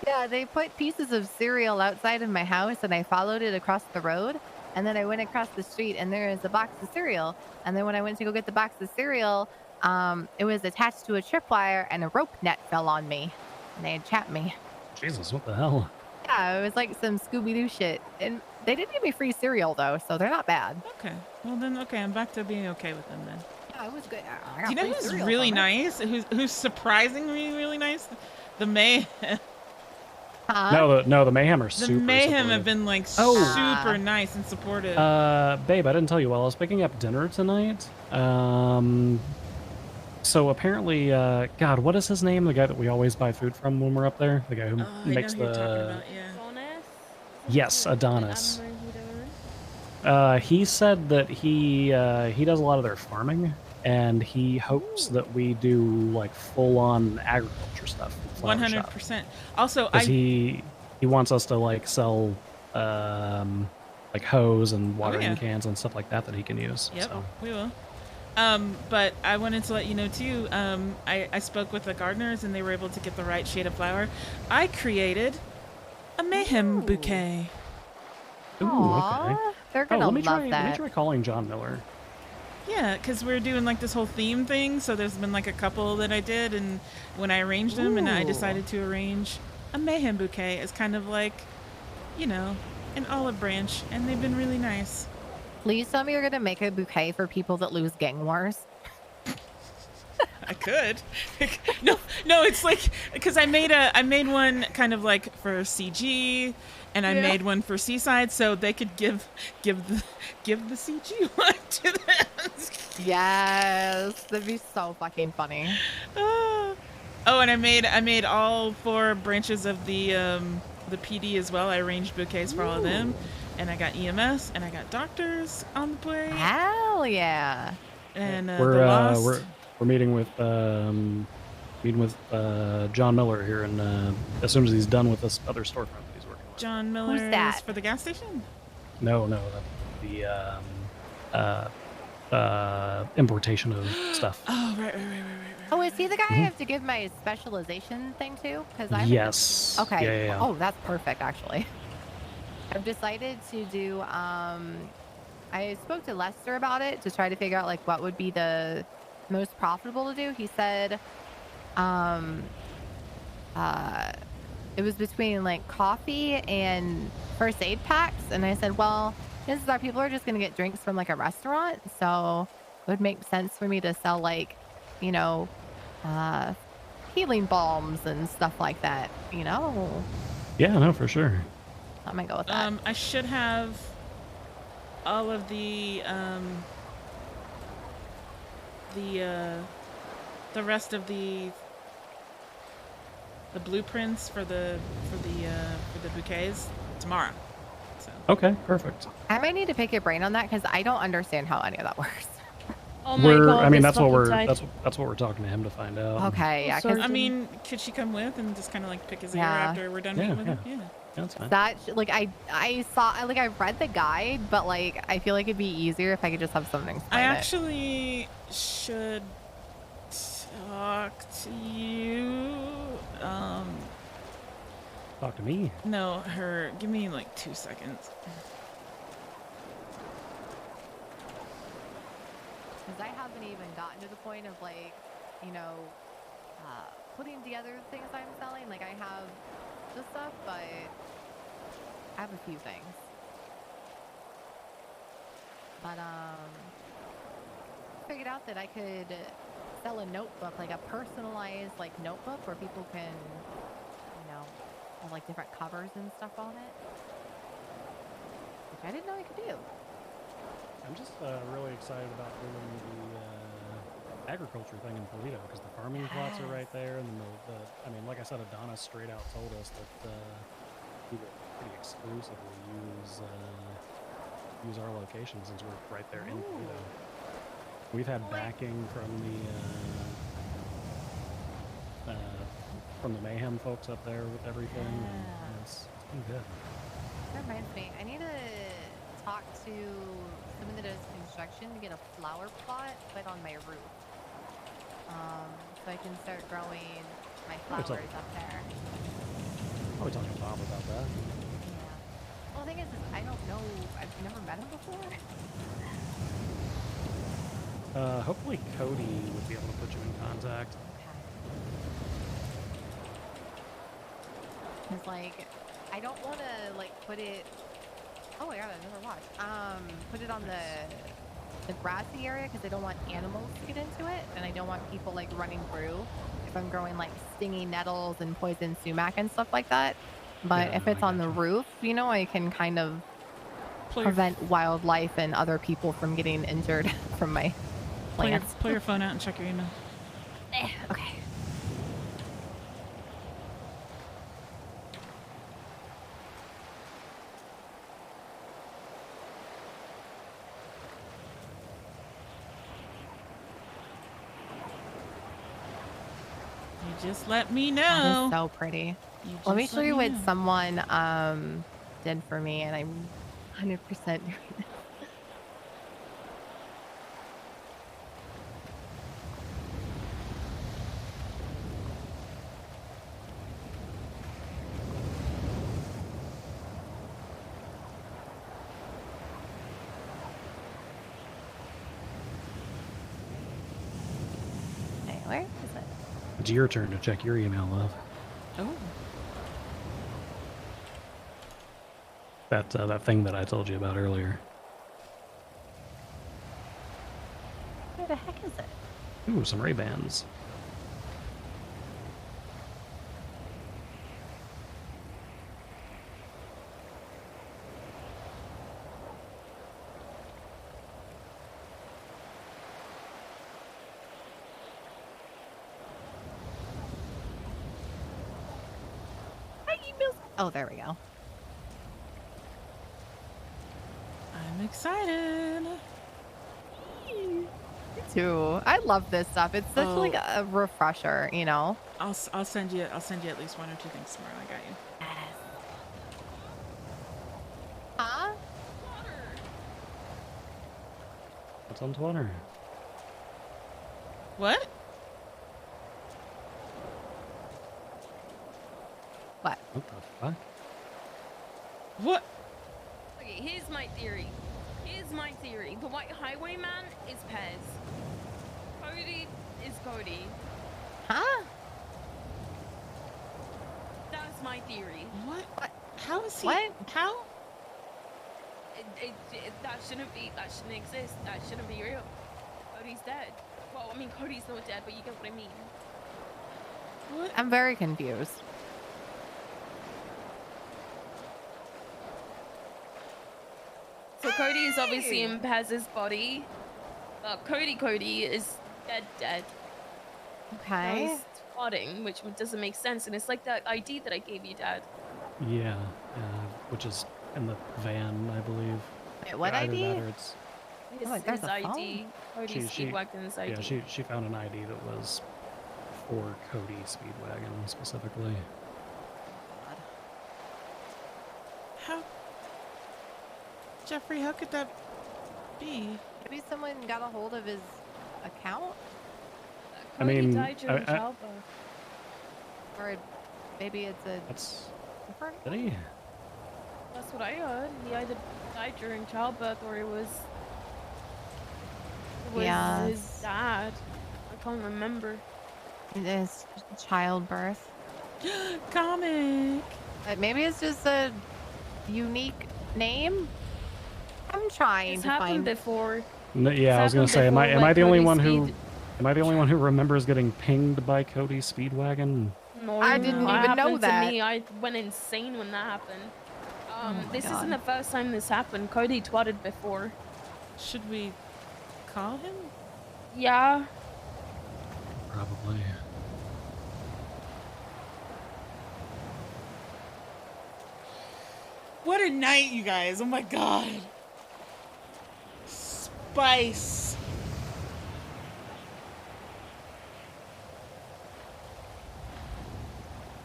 Yeah, they put pieces of cereal outside of my house and I followed it across the road. And then I went across the street and there is a box of cereal. And then when I went to go get the box of cereal, it was attached to a tripwire and a rope net fell on me. And they had trapped me. Jesus, what the hell? Yeah, it was like some Scooby-Doo shit. And they did give me free cereal though, so they're not bad. Okay. Well then, okay, I'm back to being okay with them then. Yeah, it was good. I Do got you know free who's cereal really from it. nice? Who's surprisingly really nice? The Mayhem. No, the Mayhem are The super Mayhem supportive. have been like Oh. super nice and supportive. Babe, I didn't tell you. While I was picking up dinner tonight, so apparently, God, what is his name? The guy that we always buy food from when we're up there? The guy who makes I know who you're talking the... about, yeah. Yes, Adonis. He said that he does a lot of their farming, and he hopes that we do like full-on agriculture stuff. 100%. Also, Because he wants us to like sell like hose and watering yeah. cans and stuff like that he can use. Yep, So. we will. But I wanted to let you know too, I spoke with the gardeners and they were able to get the right shade of flower. I created a Mayhem bouquet. Ooh, Aw, okay. they're gonna let me love try, that. Let me try calling John Miller. Yeah, because we're doing like this whole theme thing. So there's been like a couple that I did, and when I arranged them, and I decided to arrange a Mayhem bouquet as kind of like, you know, an olive branch, and they've been really nice. Please tell me you're gonna make a bouquet for people that lose gang wars. I could. no, it's like because I made one kind of like for CG, and I made one for Seaside, so they could give the CG one to them. Yes, that'd be so fucking funny. Oh, and I made all 4 branches of the PD as well. I arranged bouquets for all of them, and I got EMS and I got doctors on the plate. Hell yeah! And the We're Lost. we're meeting with John Miller here, and as soon as he's done with this other storefront that he's working on. John Miller Who's that? is for the gas station. No, importation of stuff. Oh, right. Oh, is he the guy I have to give my specialization thing to? Because I Yes. Okay. Yeah. Oh, that's perfect, actually. I've decided to do. I spoke to Lester about it to try to figure out like what would be the most profitable to do. He said, it was between like coffee and first aid packs, and I said, well, chances are people are just gonna get drinks from like a restaurant, so it would make sense for me to sell like, you know, healing balms and stuff like that, you know. Yeah, no, for sure. I might go with that. I should have all of the rest of the blueprints for the bouquets tomorrow. So. Okay, perfect. I might need to pick your brain on that because I don't understand how any of that works. Oh my god! I mean, this that's what we're fucking tight. that's what we're talking to him to find out. Okay, yeah. 'cause I mean, could she come with and just kind of like pick his ear Yeah. after we're done meeting with him? Yeah. That's fine. that like I saw like I read the guide, but like I feel like it'd be easier if I could just have someone explain I it. actually should talk to you. Talk to me. No, her. Give me like 2 seconds. Because I haven't even gotten to the point of like, you know, putting together things I'm selling. Like I have the stuff, but I have a few things. But figured out that I could sell a notebook, like a personalized like notebook where people can, you know, have like different covers and stuff on it, which I didn't know I could do. I'm just really excited about doing the agriculture thing in Toledo because the farming plots are right there, and I mean, like I said, Adonis straight out told us that he would pretty exclusively use our location since we're right there in Toledo. We've had backing from the Mayhem folks up there with everything. And it's been good. That reminds me, I need to talk to someone that does construction to get a flower plot put on my roof. So I can start growing my flowers up there. Probably talking to Bob about that. Yeah. Well, the thing is I don't know. I've never met him before. Hopefully Cody would be able to put you in contact. Because, like, I don't want to, like, put it... Oh, my God, I never watched. Put it on the grassy area because I don't want animals to get into it. And I don't want people, like, running through if I'm growing, like, stinging nettles and poison sumac and stuff like that. But if it's on the roof, you know, I can kind of prevent wildlife and other people from getting injured from my plants. Pull your phone out and check your email. Okay. You just let me know. That is so pretty. Let me show you what someone did for me, and I'm 100% doing it. Where is it? It's your turn to check your email, love. Oh. That thing that I told you about earlier. Where the heck is it? Ooh, some Ray-Bans. Oh, there we go. I'm excited. Me too. I love this stuff. It's such like a refresher, you know. I'll send you at least 1 or 2 things tomorrow. I got you. Huh? What's on Twitter? What? What? What the fuck? What? Okay, here's my theory. The White Highwayman is Pez. Cody is Cody. Huh? That's my theory. What? How is he? What? How? That shouldn't exist. That shouldn't be real. Cody's dead. Well, I mean, Cody's not dead, but you get what I mean. What? I'm very confused. So Cody is obviously in Pez's body. Cody is dead. Okay. He's plotting, which doesn't make sense, and it's like that ID that I gave you, Dad. Yeah, which is in the van, I believe. Wait, what Either ID? that or it's... His ID. Cody's Speedwagon's ID. Yeah, she found an ID that was for Cody Speedwagon specifically. How? Jeffrey, how could that be? Maybe someone got a hold of his account? I mean, died during childbirth. Or maybe it's a for Did he? That's what I heard. He either died during childbirth or it was Yeah. his dad. I can't remember. It is childbirth. Comic. Maybe it's just a unique name. I'm trying It's to happened find. before. No, yeah, I was gonna say, am I the only one who? Am I the only one who remembers getting pinged by Cody's Speedwagon? No, I didn't even know happened that. To me. I went insane when that happened. This God. isn't the first time this happened. Cody twatted before. Should we call him? Yeah. Probably. What a night, you guys. Oh my god. Spice.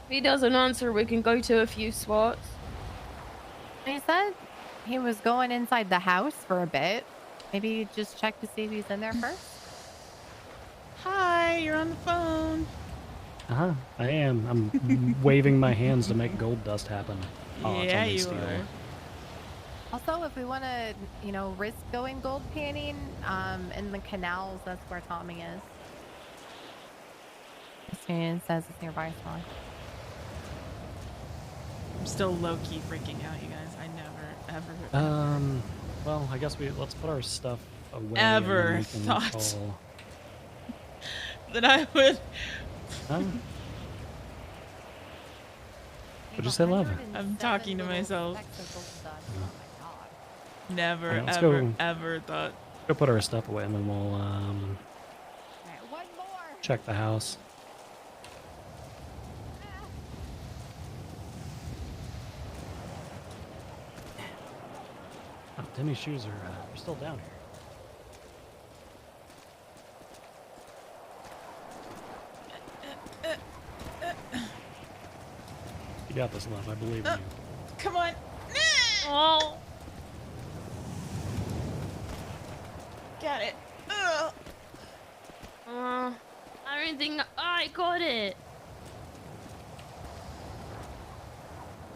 If he doesn't answer, we can go to a few spots. He said he was going inside the house for a bit. Maybe just check to see if he's in there first. Hi, you're on the phone. Uh-huh, I am. I'm waving my hands to make gold dust happen. Oh, it's Yeah, only you steel. are. Also, if we want to, risk going gold panning, in the canals, that's where Tommy is. It says it's nearby spawn. I'm still low-key freaking out, you guys. I never, ever. Well, I guess let's put our stuff away. Ever and then we can thought call... that I would. Huh? What'd you say, love? I'm talking to myself. Never, Alright, let's ever, go. ever thought. Go put our stuff away and then we'll check the house. Oh, Demi's shoes are still down here. You got this, love. I believe in you. Come on. Oh. Got it. I don't think I got it.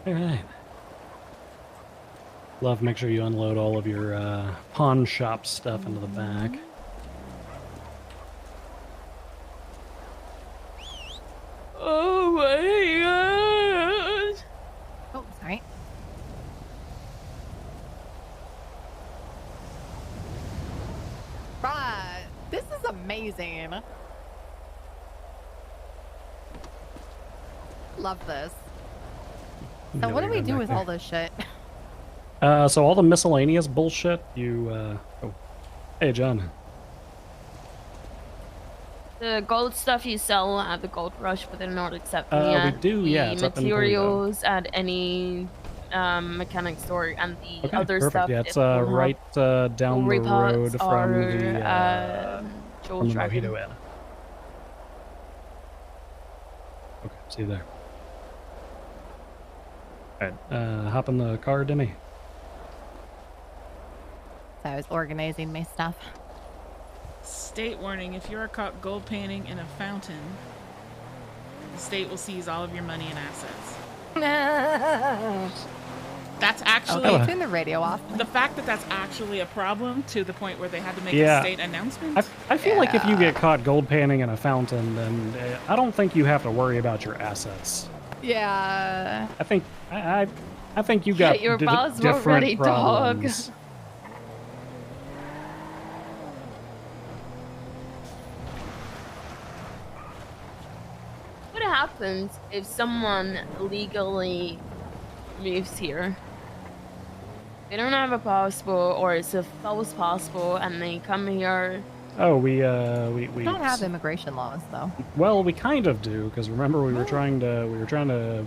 All right. Love, make sure you unload all of your pawn shop stuff into the back. Oh my god. Oh, sorry. Right. This is amazing. Love this. So Yeah, what do you're we good do back with there. all this shit? So all the miscellaneous bullshit, you, oh. Hey, John. The gold stuff you sell at the gold rush, but they're not accepting We yet. do, yeah, The it's up in materials at any mechanic store, and the Okay, other perfect. stuff. Yeah, it's at Pornhub, right down the jewelry road parts from are, the Jewel from the Dragon. Mojito Inn. Okay, see you there. All right, hop in the car, Demi. So I was organizing my stuff. State warning: if you are caught gold panning in a fountain, the state will seize all of your money and assets. That's actually Okay, turn the radio off. the fact that that's actually a problem to the point where they had to make a Yeah. state announcement. I feel like if you get caught gold panning in a fountain, then I don't think you have to worry about your assets. Yeah. I think I think you got Your balls were different ready, dog. problems. What happens if someone legally moves here? They don't have a passport, or it's a false passport, and they come here. Oh, we We don't have immigration laws though. Well, we kind of do, because remember we were trying to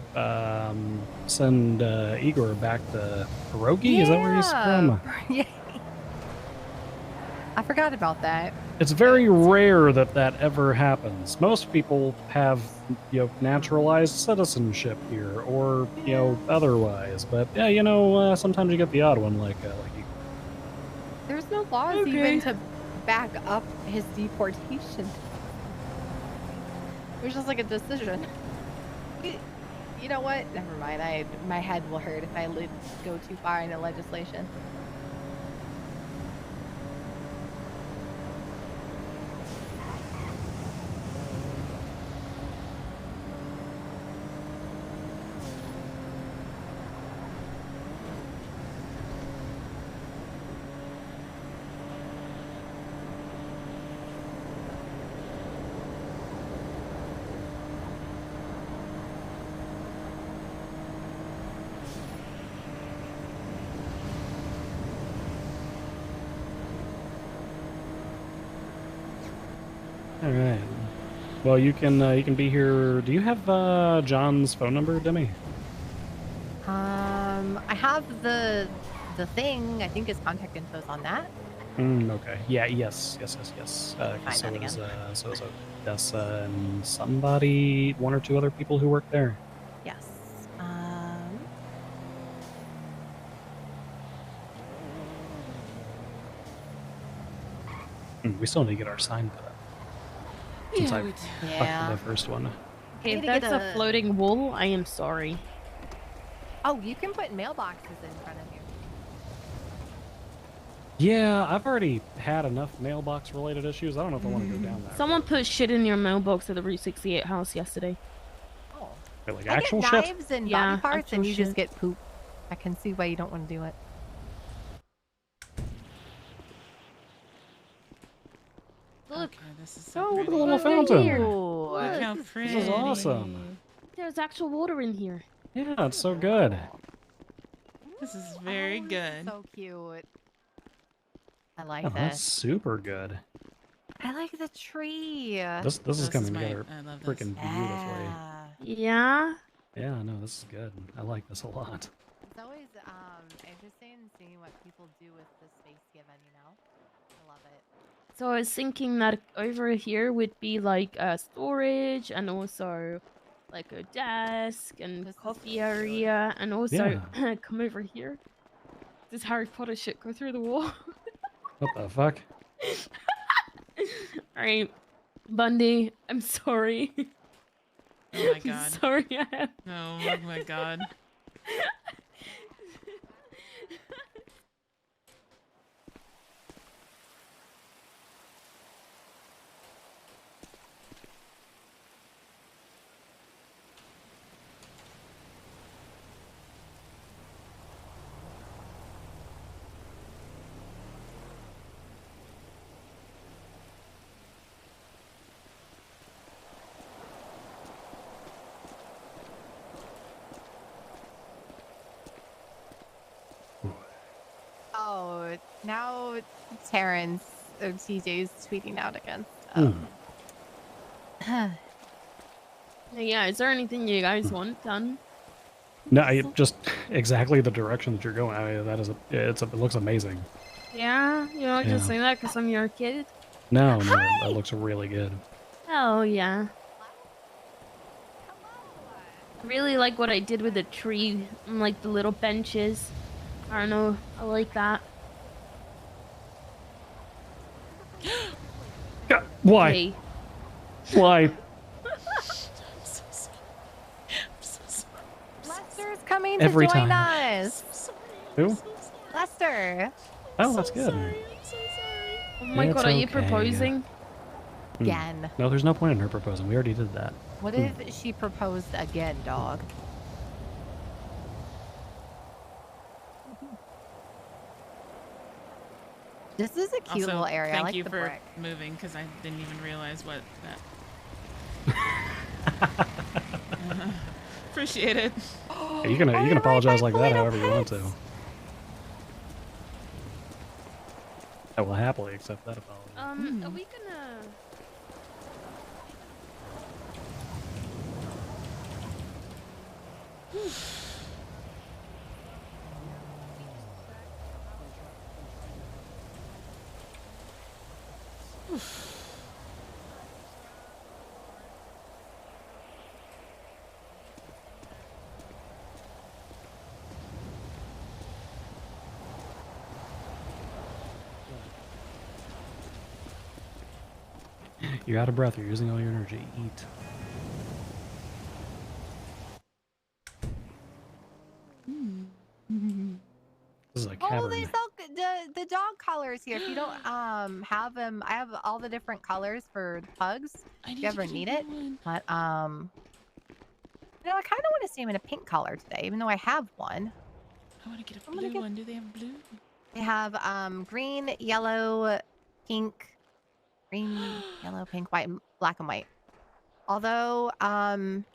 send Igor back to Pierogi. Is that where he's from? Yeah. I forgot about that. It's very rare that that ever happens. Most people have, naturalized citizenship here, or otherwise. But yeah, sometimes you get the odd one like Igor. There's no laws even to back up his deportation. It was just like a decision. You know what? Never mind. My head will hurt if I go too far into legislation. All right. Well, you can be here. Do you have John's phone number, Demi? I have the thing. I think his contact info's on that. Okay. Yeah. Yes. Find So that is again. so is Odessa and somebody, one or two other people who work there. Yes. We still need to get our sign put up. Since I fucked Yeah. the first one. Okay, if Need to that's get a floating wall, I am sorry. Oh, you can put mailboxes in front of you. Yeah, I've already had enough mailbox related issues. I don't know if I want to go down that. Someone put shit in your mailbox at the Route 68 house yesterday. Oh. Like I actual get shit. knives and Yeah, body parts, and actual you just shit. get poop. I can see why you don't want to do it. Look, this is oh, look at the little fountain. Look how pretty. This is awesome. There's actual water in here. Yeah, it's so good. This is very good. So cute. I like Oh, that's this. super good. I like the tree. This is coming my- together I love freaking beautifully. Yeah. Yeah, no, this is good. I like this a lot. It's always interesting seeing what people do with the space given, you know? I love it. So I was thinking that over here would be like storage and also like a desk and coffee area, and also come over here. Does Harry Potter shit go through the wall? What the fuck? Alright, Bundy, I'm sorry. Oh my god. Sorry, I have... Oh my god. Oh, now Terrence or TJ's tweeting out against. Yeah, is there anything you guys want done? No, just exactly the direction that you're going. I mean, that is it looks amazing. Yeah, you know, just Yeah. saying that because I'm your kid. No, that looks really good. Oh yeah. I really like what I did with the tree and like the little benches. I don't know, I like that. Yeah, why? Hey. Why? Lester's coming Every to join time. us. Who? Lester. Oh, that's good. Oh my It's god, are you okay. proposing? Again. No, there's no point in her proposing. We already did that. What if she proposed again, dog? This is a cute Also, little area. I thank like you the for brick. moving because I didn't even realize what that. Appreciate it. Yeah, you can apologize like that however you want to. I will happily accept that apology. Are we gonna... You're out of breath. You're using all your energy. Eat. dog collars here. If you don't have them, I have all the different colors for pugs. If you ever need it, but you know, I kind of want to see him in a pink collar today, even though I have one. I want to get a blue one. Do they have blue? They have green, yellow, pink, green, yellow, pink, white, black, and white. Although I'm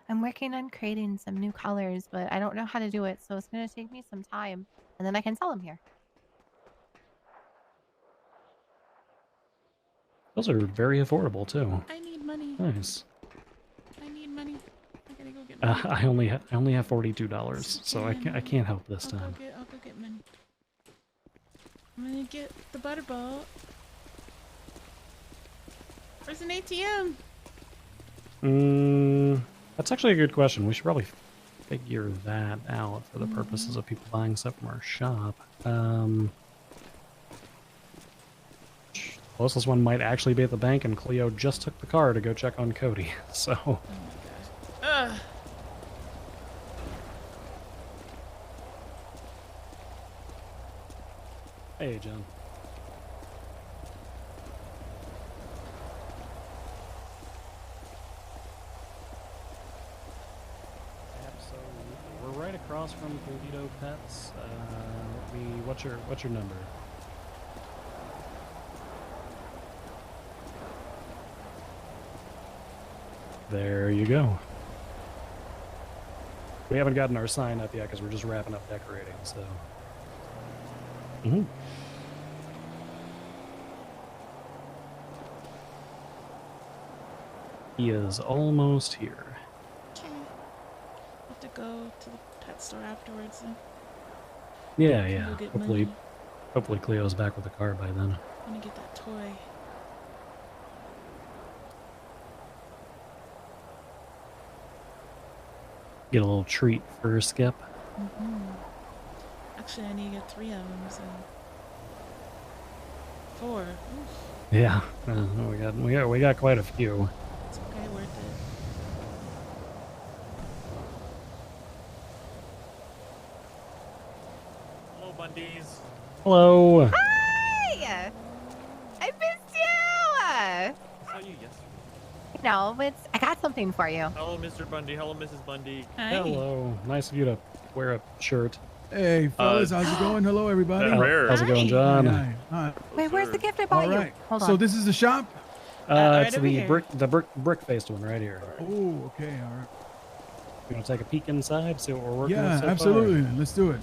working on creating some new colors, but I don't know how to do it, so it's gonna take me some time, and then I can sell them here. Those are very affordable too. I need money. Nice. I need money. I gotta go get money. I only have $42, so I can't help this time. I'll go get money. I'm gonna get the butterball. Where's an ATM? That's actually a good question. We should probably figure that out for the purposes of people buying stuff from our shop. Closest one might actually be at the bank, and Cleo just took the car to go check on Cody. So. Oh my gosh. Hey, John. We're right across from Toledo Pets. What's your number? There you go. We haven't gotten our sign up yet because we're just wrapping up decorating, so. He is almost here. Okay. I'll have to go to the pet store afterwards. Yeah. Go get Hopefully Cleo's back with the car by then. I'm gonna get that toy. Get a little treat for Skip. Actually, I need to get 3 of them, so 4. Oof. Yeah, we got quite a few. It's okay, worth it. Hello, Bundys. Hello. Hi! I missed you! I saw you yesterday. No, I got something for you. Hello, Mr. Bundy. Hello, Mrs. Bundy. Hi. Hello. Nice of you to wear a shirt. Hey, fellas, how's it going? Hello, everybody. How's it going, John? Hi. Wait, where's the gift I bought All you? right. Hold on. So this is the shop? It's the brick-faced one right here. Oh, okay, all right. You want to take a peek inside, see what we're working with Yeah, so absolutely. far? Let's do it.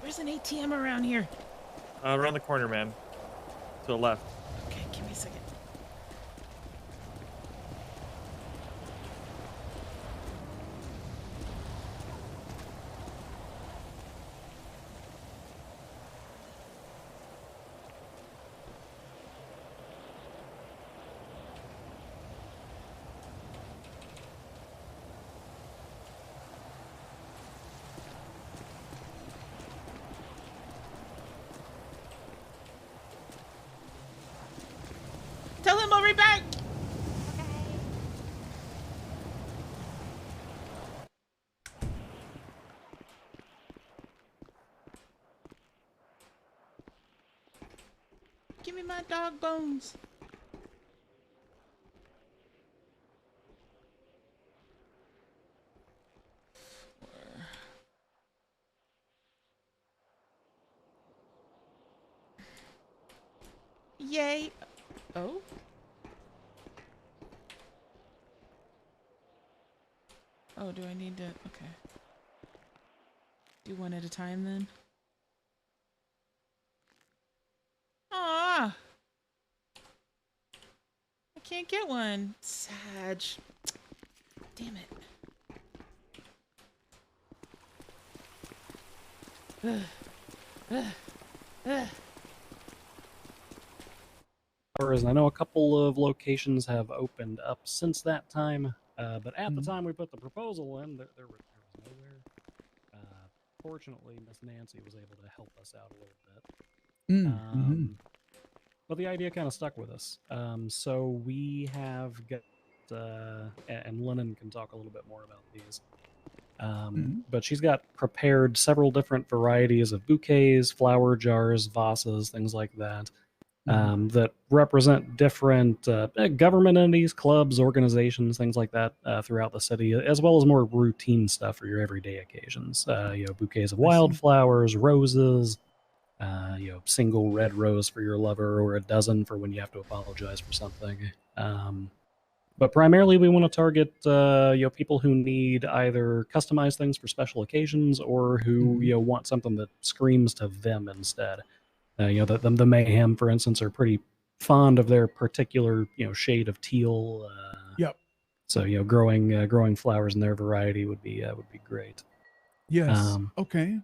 Where's an ATM around here? Around the corner, man. To the left. Okay, give me a second. Tell him I'll be back. Give me my dog bones. Yay. Oh. Oh, do I need to? Okay. Do one at a time then? Ah! I can't get one. Sag. Damn it. I know a couple of locations have opened up since that time, but at the time we put the proposal in, there was nowhere. Fortunately, Miss Nancy was able to help us out a little bit. But the idea kind of stuck with us. So we have got, and Lennon can talk a little bit more about these. But she's got prepared several different varieties of bouquets, flower jars, vases, things like that, that represent different government entities, clubs, organizations, things like that throughout the city, as well as more routine stuff for your everyday occasions. Bouquets of wildflowers, roses, single red rose for your lover, or a dozen for when you have to apologize for something. But primarily, we want to target people who need either customized things for special occasions, or who want something that screams to them instead. The Mayhem, for instance, are pretty fond of their particular shade of teal. Yep. So growing flowers in their variety would be great. Yes. Okay.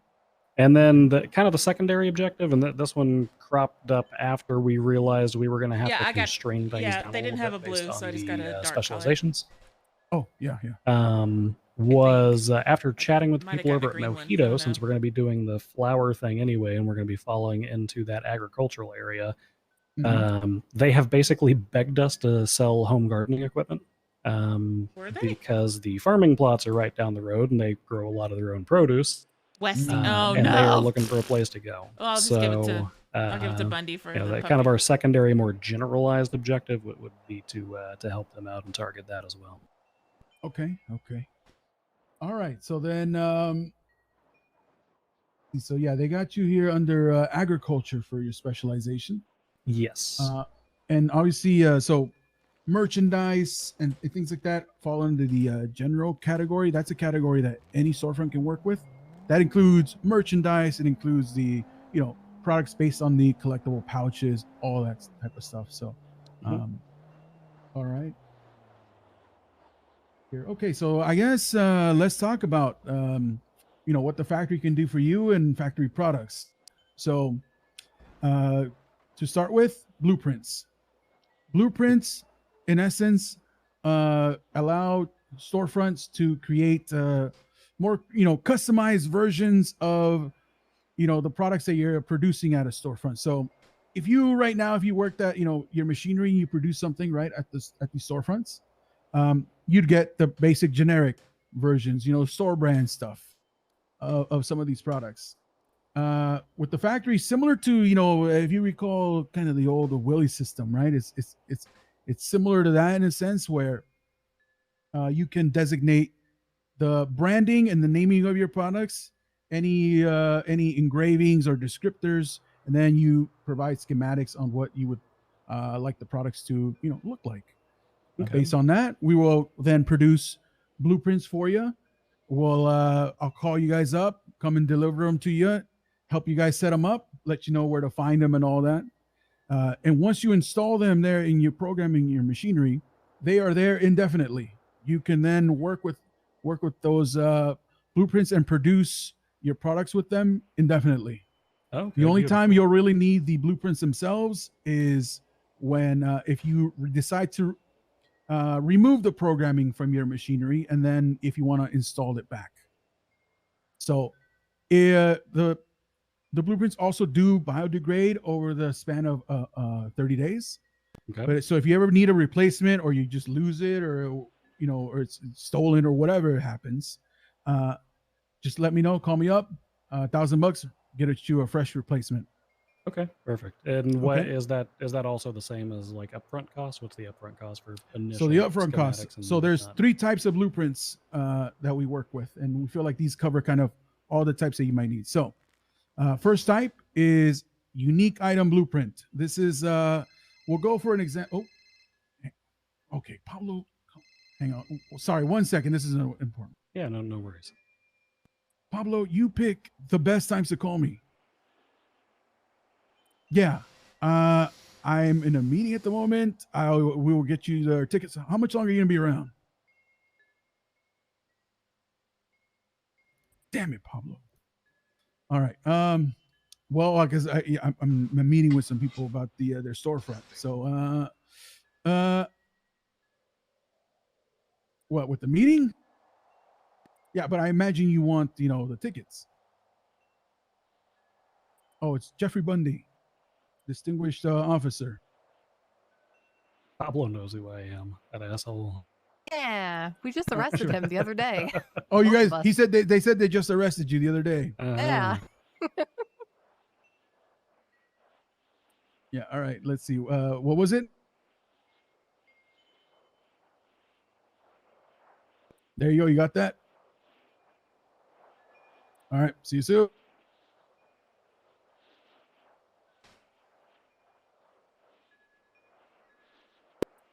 And then the secondary objective, and this one cropped up after we realized we were going to have to constrain things down they didn't have a blue, so I just got a dark specializations. Oh, yeah. Was after chatting with the people over at Mojito, since we're going to be doing the flower thing anyway, and we're going to be falling into that agricultural area, they have basically begged us to sell home gardening equipment. Because the farming plots are right down the road, and they grow a lot of their own produce. Westy. And they are looking for a place to go. Well, I'll just give it to I'll give it to Bundy for the kind of our secondary, more generalized objective would be to help them out and target that as well. Okay. All right. So then, they got you here under agriculture for your specialization. Yes. And obviously, so merchandise and things like that fall under the general category. That's a category that any storefront can work with. That includes merchandise. It includes the products based on the collectible pouches, all that type of stuff. So, all right. Here, okay. So I guess let's talk about what the factory can do for you and factory products. So, to start with, blueprints. Blueprints, in essence, allow storefronts to create more customized versions of the products that you're producing at a storefront. So if you worked at your machinery, you produce something right at the storefronts, you'd get the basic generic versions, store brand stuff of some of these products. With the factory, similar to if you recall kind of the old Willy system, right? It's similar to that in a sense where you can designate the branding and the naming of your products, any engravings or descriptors, and then you provide schematics on what you would like the products to look like. Based on that, we will then produce blueprints for you. I'll call you guys up, come and deliver them to you, help you guys set them up, let you know where to find them and all that. And once you install them there in your programming, your machinery, they are there indefinitely. You can then work with those blueprints and produce your products with them indefinitely. The only time you'll really need the blueprints themselves is when if you decide to remove the programming from your machinery, and then if you want to install it back. So the blueprints also do biodegrade over the span of 30 days. But so if you ever need a replacement, or you just lose it, or or it's stolen, or whatever happens, just let me know. Call me up. $1,000, get you a fresh replacement. Okay, perfect. And what is that? Is that also the same as like upfront cost? What's the upfront cost for initial? So the upfront cost. So there's 3 types of blueprints that we work with, and we feel like these cover kind of all the types that you might need. So first type is unique item blueprint. This is we'll go for an example. Oh, okay, Pablo, hang on. Sorry, 1 second. This is important. Yeah, no worries. Pablo, you pick the best times to call me. Yeah, I'm in a meeting at the moment. We will get you the tickets. How much longer are you gonna be around? Damn it, Pablo. All right. Well, because I'm meeting with some people about their storefront. So, what with the meeting? Yeah, but I imagine you want the tickets. Oh, it's Jeffrey Bundy. Distinguished officer. Pablo knows who I am, that asshole. Yeah, we just arrested him the other day. Oh, you Both of guys, us. he said they said they just arrested you the other day. Yeah. Yeah, all right, let's see. What was it? There you go. You got that? All right, see you soon.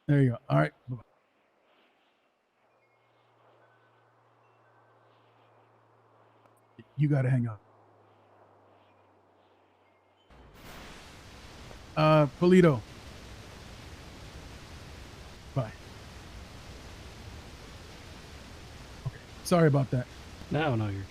There you go. All right. Bye-bye. You got to hang up. Polito. Bye. Okay. Sorry about that. No, you're good.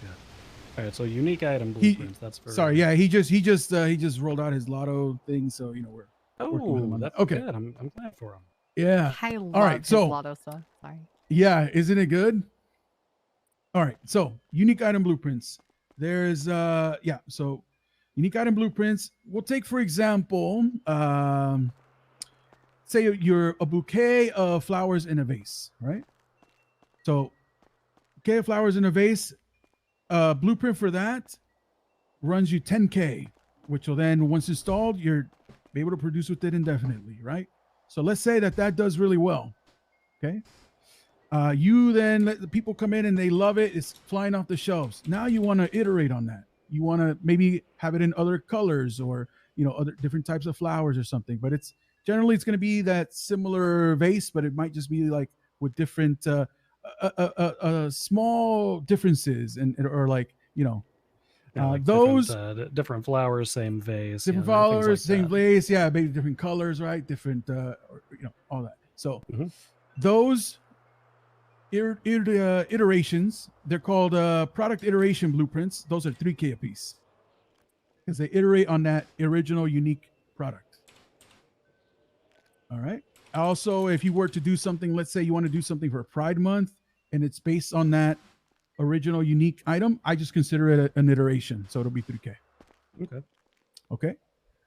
All right, so unique item He, blueprints. That's for sorry. Yeah, he just rolled out his lotto thing, so we're working with him on that. that's Okay. good. I'm glad for him. Yeah. I love All right. his So lotto stuff. Sorry. yeah, isn't it good? All right. So unique item blueprints. There's so unique item blueprints. We'll take for example, say you're a bouquet of flowers in a vase, right? So bouquet of flowers in a vase, blueprint for that runs you 10K, which will then, once installed, you're be able to produce with it indefinitely, right? So let's say that does really well. Okay. You then let the people come in and they love it. It's flying off the shelves. Now you want to iterate on that. You want to maybe have it in other colors or, other different types of flowers or something. But it's generally going to be that similar vase, but it might just be like with different, small differences or like, Like those different flowers, same vase. different things flowers, like same that. vase. Yeah, maybe different colors, right? Different, all that. So those iterations, they're called product iteration blueprints. Those are 3K a piece because they iterate on that original unique product. All right. Also, if you were to do something, let's say you want to do something for Pride Month and it's based on that original unique item, I just consider it an iteration. So it'll be 3K. Okay.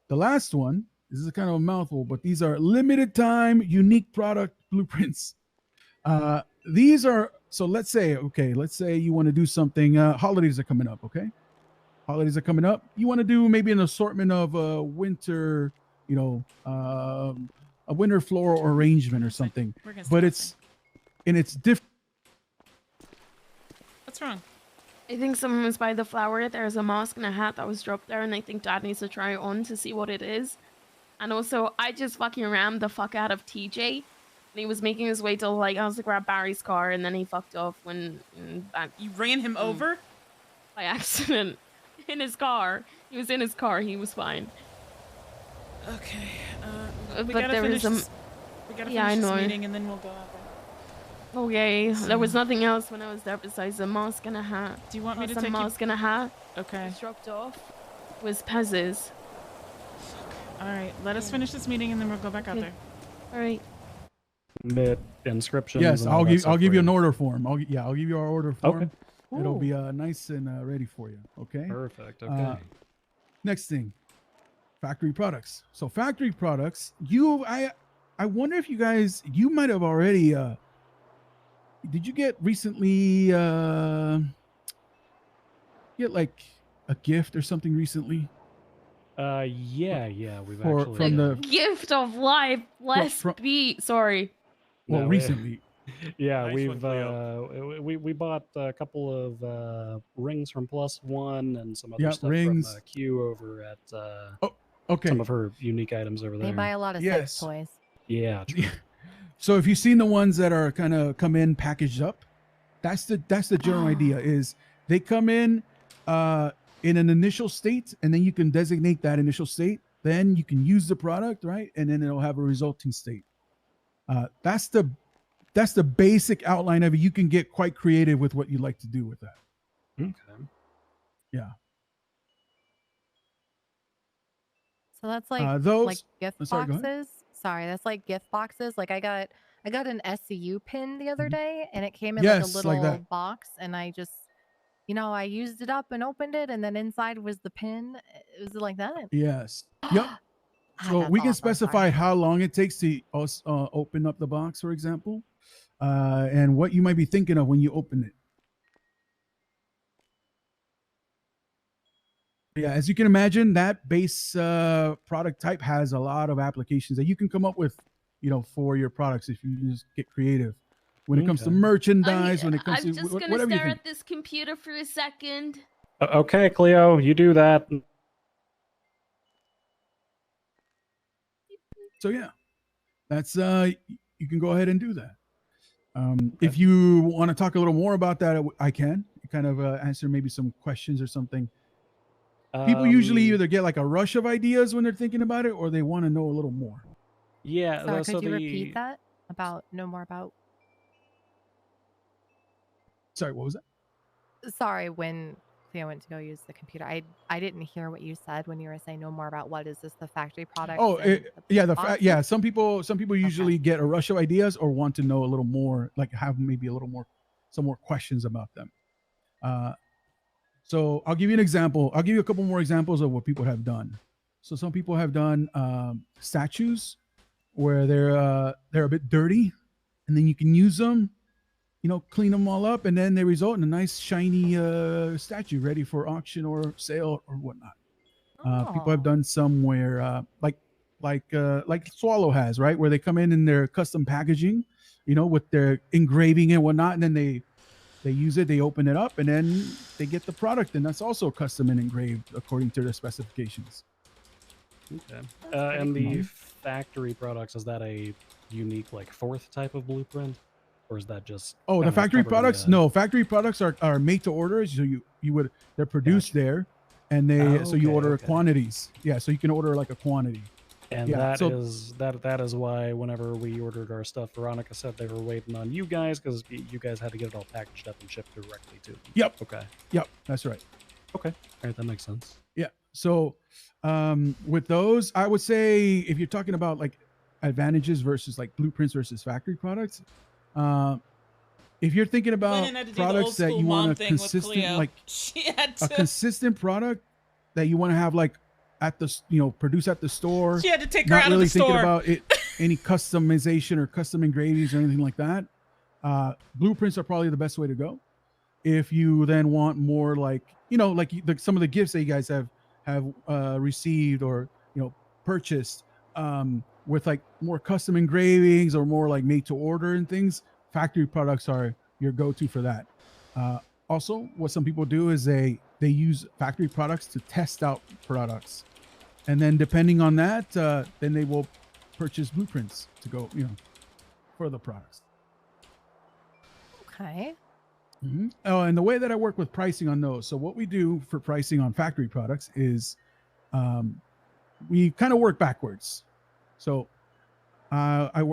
The last one, this is kind of a mouthful, but these are limited time unique product blueprints. These are, so let's say you want to do something, holidays are coming up. Okay. Holidays are coming up. You want to do maybe an assortment of winter, a winter floral arrangement or something, but it's different. What's wrong? I think someone was by the flower. There's a mask and a hat that was dropped there, and I think Dad needs to try it on to see what it is. And also, I just fucking rammed the fuck out of TJ. And he was making his way to, I was to grab Barry's car, and then he fucked off when... You ran him over? By accident. In his car. He was in his car. He was fine. Okay. We but gotta there finish was this, we gotta finish this meeting, and then we'll go out there. Okay, there was nothing else when I was there besides a mask and a hat. Do you want me to take take a mask and a hat? Okay. Dropped off was Pez's. All right, let us finish this meeting and then we'll go back out there. All right. Bit inscriptions. Yes, and all that I'll stuff give for you an order form. I'll give you our order form. Okay. It'll Cool. be nice and ready for you. Okay. Perfect. Okay. Next thing, factory products. So factory products, I wonder if you guys, you might have already. Did you get recently? Get like a gift or something recently? Yeah. We've For- actually from the- Gift of life. Let's be sorry. Well, No, recently. Yeah, Nice one, we bought a couple of rings from Plus One and some other Yeah, stuff rings. from Q over at Okay. some of her unique items over there. They buy a lot of Yes. sex toys. Yeah, true. So if you've seen the ones that are kind of come in packaged up, that's the general idea is they come in an initial state, and then you can designate that initial state. Then you can use the product, right? And then it'll have a resulting state. That's the basic outline of it. You can get quite creative with what you like to do with that. Okay. Yeah. So that's like Those gift sorry, go ahead. boxes. Sorry, that's like gift boxes. Like I got an SCU pin the other day, and it came in Mm-hmm. Yes, like like a that. little box, and I just, I used it up and opened it, and then inside was the pin. It was like that. Yes. Yep. So that's we can awesome. specify how long it takes to open up the box, for example. and what you might be thinking of when you open it. Yeah, as you can imagine, that base product type has a lot of applications that you can come up with, for your products if you just get creative. When it comes to merchandise, when it comes I'm to just gonna whatever you stare think. at this computer for a second. Okay, Cleo, you do that. So yeah, that's you can go ahead and do that. If you want to talk a little more about that, I can kind of answer maybe some questions or something. People usually either get like a rush of ideas when they're thinking about it, or they want to know a little more. Yeah. Sorry, could you repeat that? Know more about? Sorry, what was that? Sorry, when Cleo went to go use the computer, I didn't hear what you said when you were saying no more about what is this, the factory product? Oh, yeah. Some people usually get a rush of ideas or want to know a little more, like have maybe some more questions about them. So I'll give you an example. I'll give you a couple more examples of what people have done. So some people have done statues where they're a bit dirty, and then you can use them, clean them all up, and then they result in a nice shiny statue ready for auction or sale or whatnot. People have done some where like Swallow has, right, where they come in their custom packaging, with their engraving and whatnot, and then they use it, they open it up, and then they get the product, and that's also custom and engraved according to their specifications. Okay. And the factory products, is that a unique like fourth type of blueprint, or is that just? Oh, the factory products? No, factory products are made to order. So they're produced there, and so you order quantities. Yeah, so you can order like a quantity. And yeah, that is why whenever we ordered our stuff, Veronica said they were waiting on you guys because you guys had to get it all packaged up and shipped directly to them. Yep. Okay. Yep, that's right. Okay. All right, that makes sense. Yeah. So with those, I would say if you're talking about like advantages versus like blueprints versus factory products, if you're thinking about products that you want a consistent, like a consistent product that you want to have like at the produce at the store. She had to take her not out really of the thinking store. about it, any customization or custom engravings or anything like that. Blueprints are probably the best way to go. If you then want more like some of the gifts that you guys have received or purchased with like more custom engravings or more like made to order and things, factory products are your go-to for that. Also, what some people do is they use factory products to test out products, and then depending on that, then they will purchase blueprints to go, for the products. Okay. Mm-hmm. Oh, and the way that I work with pricing on those. So what we do for pricing on factory products is we kind of work backwards. So I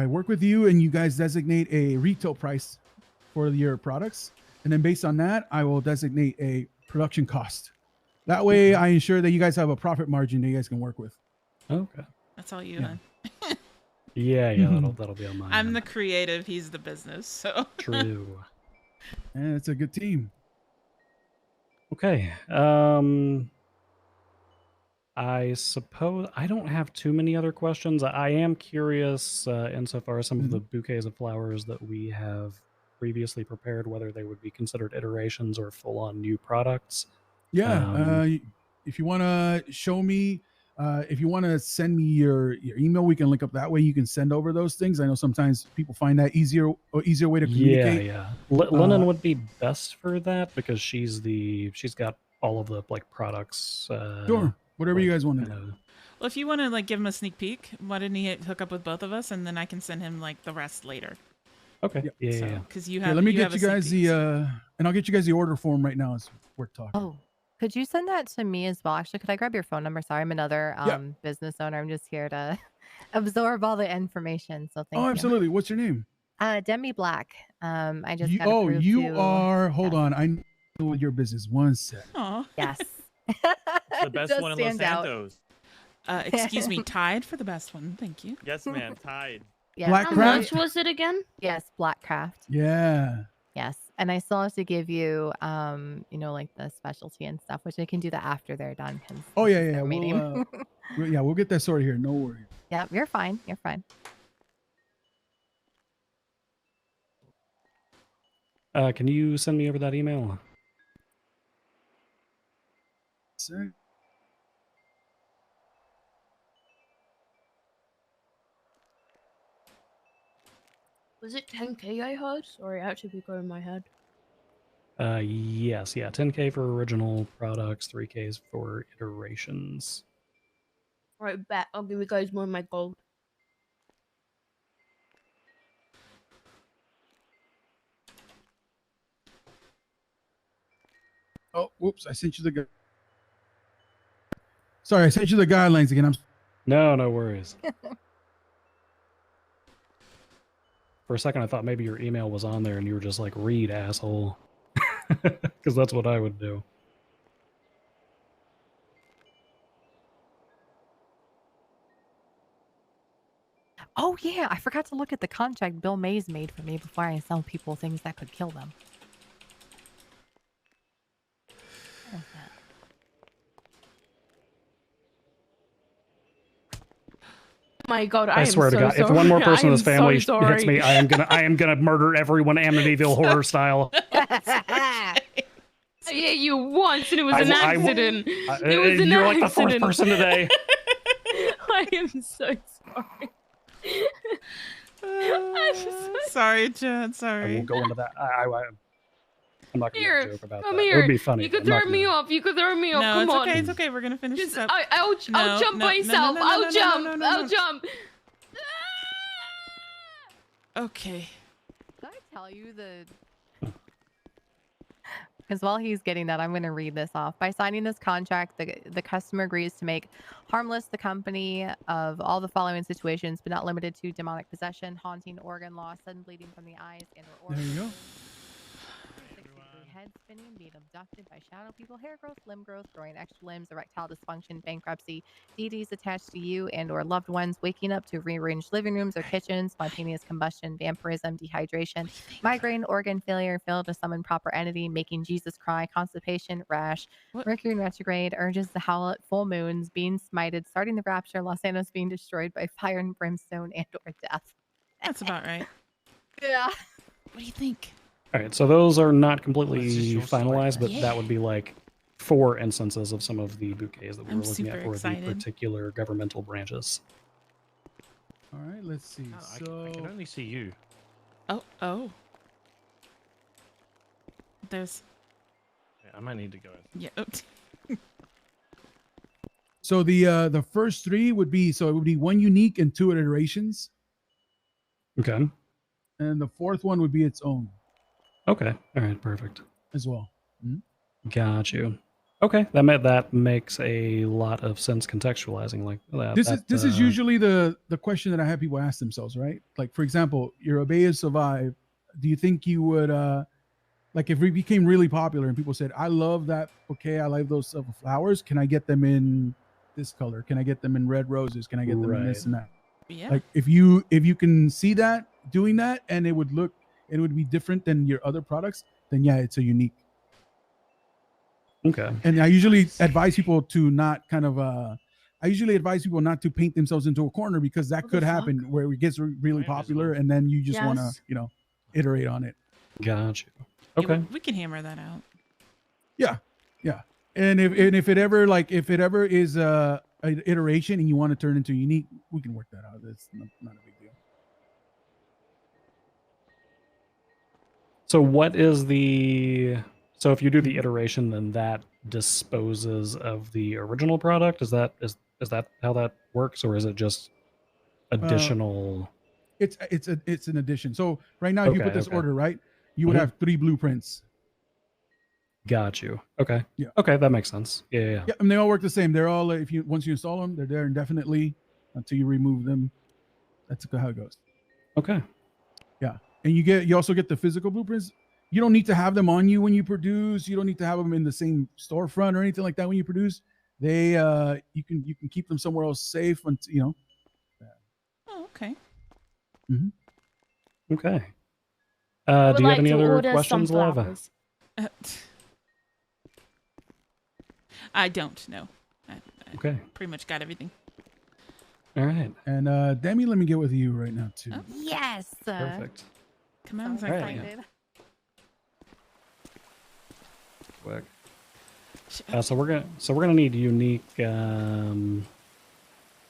work with you, and you guys designate a retail price for your products. And then based on that, I will designate a production cost. That way I ensure that you guys have a profit margin that you guys can work with. Okay. That's all you, then. Yeah, that'll be on mine. I'm the creative, he's the business, so. True. And it's a good team. Okay. I suppose I don't have too many other questions. I am curious, insofar as some of the bouquets of flowers that we have previously prepared, whether they would be considered iterations or full-on new products. Yeah. If you want to show me, if you want to send me your email, we can link up that way. You can send over those things. I know sometimes people find that easier way to communicate. Yeah. Lennon would be best for that because she's got all of the like products. Sure. Whatever you guys want to do. Well, if you want to like give him a sneak peek, why didn't he hook up with both of us, and then I can send him like the rest later. Okay. Yeah. Because you have. Let me get you guys and I'll get you guys the order form right now as we're talking. Oh, could you send that to me as well? Actually, could I grab your phone number? Sorry, I'm another business owner. I'm just here to absorb all the information. So thank you. Oh, absolutely. What's your name? Demi Black. I just you are. Hold on. I know your business. One sec. Aw. Yes. The best one in Los Santos. Excuse me, tied for the best one. Thank you. Yes, ma'am. Tied. Yeah. Black How Craft? much was it again? Yes, Black Craft. Yeah. Yes. And I still have to give you, like the specialty and stuff, which I can do that after they're done. Oh, yeah. We'll get that sorted here. No worries. Yeah, you're fine. You're fine. Can you send me over that email? Sir. Was it 10K I heard? Sorry, I actually be going in my head. Yes, yeah, 10K for original products, 3Ks for iterations. Right, bet. I'll give you guys more of my gold. Oh, whoops! I sent you the. Sorry, I sent you the guidelines again. No worries. For a second, I thought maybe your email was on there and you were just like, read, asshole. Because that's what I would do. Oh yeah, I forgot to look at the contract Bill Mays made for me before I sell people things that could kill them. Where is that? My God, I swear to God, if one more person in this family hits me, I am gonna murder everyone Amityville horror style. I hit you once and it was an accident. It was an you're accident. like the fourth person today. I am so sorry. I'm so Sorry, Chad. I Sorry. won't go into that. I'm not gonna make a joke about come that. here. It would be funny. You but could I'm not throw me off. You could throw me off. No, Come it's on. okay. It's okay. We're gonna finish this up. I'll jump myself. I'll jump. Okay. Did I tell you the... Because while he's getting that, I'm going to read this off. By signing this contract, the customer agrees to make harmless the company of all the following situations, but not limited to demonic possession, haunting, organ loss, sudden bleeding from the eyes, and or There you go. 6 degree head spinning, being abducted by shadow people, hair growth, limb growth, growing extra limbs, erectile dysfunction, bankruptcy, deities attached to you and or loved ones, waking up to rearranged living rooms or kitchens, spontaneous combustion, vampirism, dehydration, migraine, organ failure, fail to summon proper entity, making Jesus cry, constipation, rash, Mercury in retrograde, urges to howl at full moons, being smited, starting the rapture, Los Angeles being destroyed by fire and brimstone and or death. That's about right. Yeah. What do you think? All right, so those are not completely finalized, but that would be like 4 instances of some of the bouquets that we were looking at for the particular governmental branches. All right, let's see. God, I can only see you. Oh. There's. Yeah, I might need to go. Yeah. So the first 3 would be, so it would be 1 unique and 2 iterations. Okay. And the 4th one would be its own. Okay. All right. Perfect. As well. Got you. Okay. That makes a lot of sense contextualizing like that. This is usually the question that I have people ask themselves, right? Like, for example, your Obeya survive. Do you think you would like if we became really popular and people said, I love that bouquet, I like those flowers, can I get them in this color? Can I get them in red roses? Can I get them in this and that? Yeah. Like if you can see that doing that and it would be different than your other products, then yeah, it's a unique. Okay. And I usually advise people to not kind of not to paint themselves into a corner, because that could happen where it gets really popular and then you just want to, iterate on it. Got you. Yeah, Okay. we can hammer that out. Yeah. And if it ever is an iteration and you want to turn into unique, we can work that out. That's not a big deal. So what is so if you do the iteration, then that disposes of the original product? Is that how that works, or is it just additional? It's an addition. So right now, if you put this order, right, you would have 3 blueprints. Got you. Okay. Yeah. Okay, that makes sense. Yeah. Yeah, and they all work the same. They're all once you install them, they're there indefinitely until you remove them. That's how it goes. Okay. Yeah, and you also get the physical blueprints. You don't need to have them on you when you produce. You don't need to have them in the same storefront or anything like that when you produce. They you can keep them somewhere else safe until Oh, okay. Mm-hmm. Okay. Do you have any other questions, Lava? I don't know. I Okay. pretty much got everything. All right. And Demi, let me get with you right now too. Yes. Perfect. Come on, All right. quick. So we're gonna need unique. We're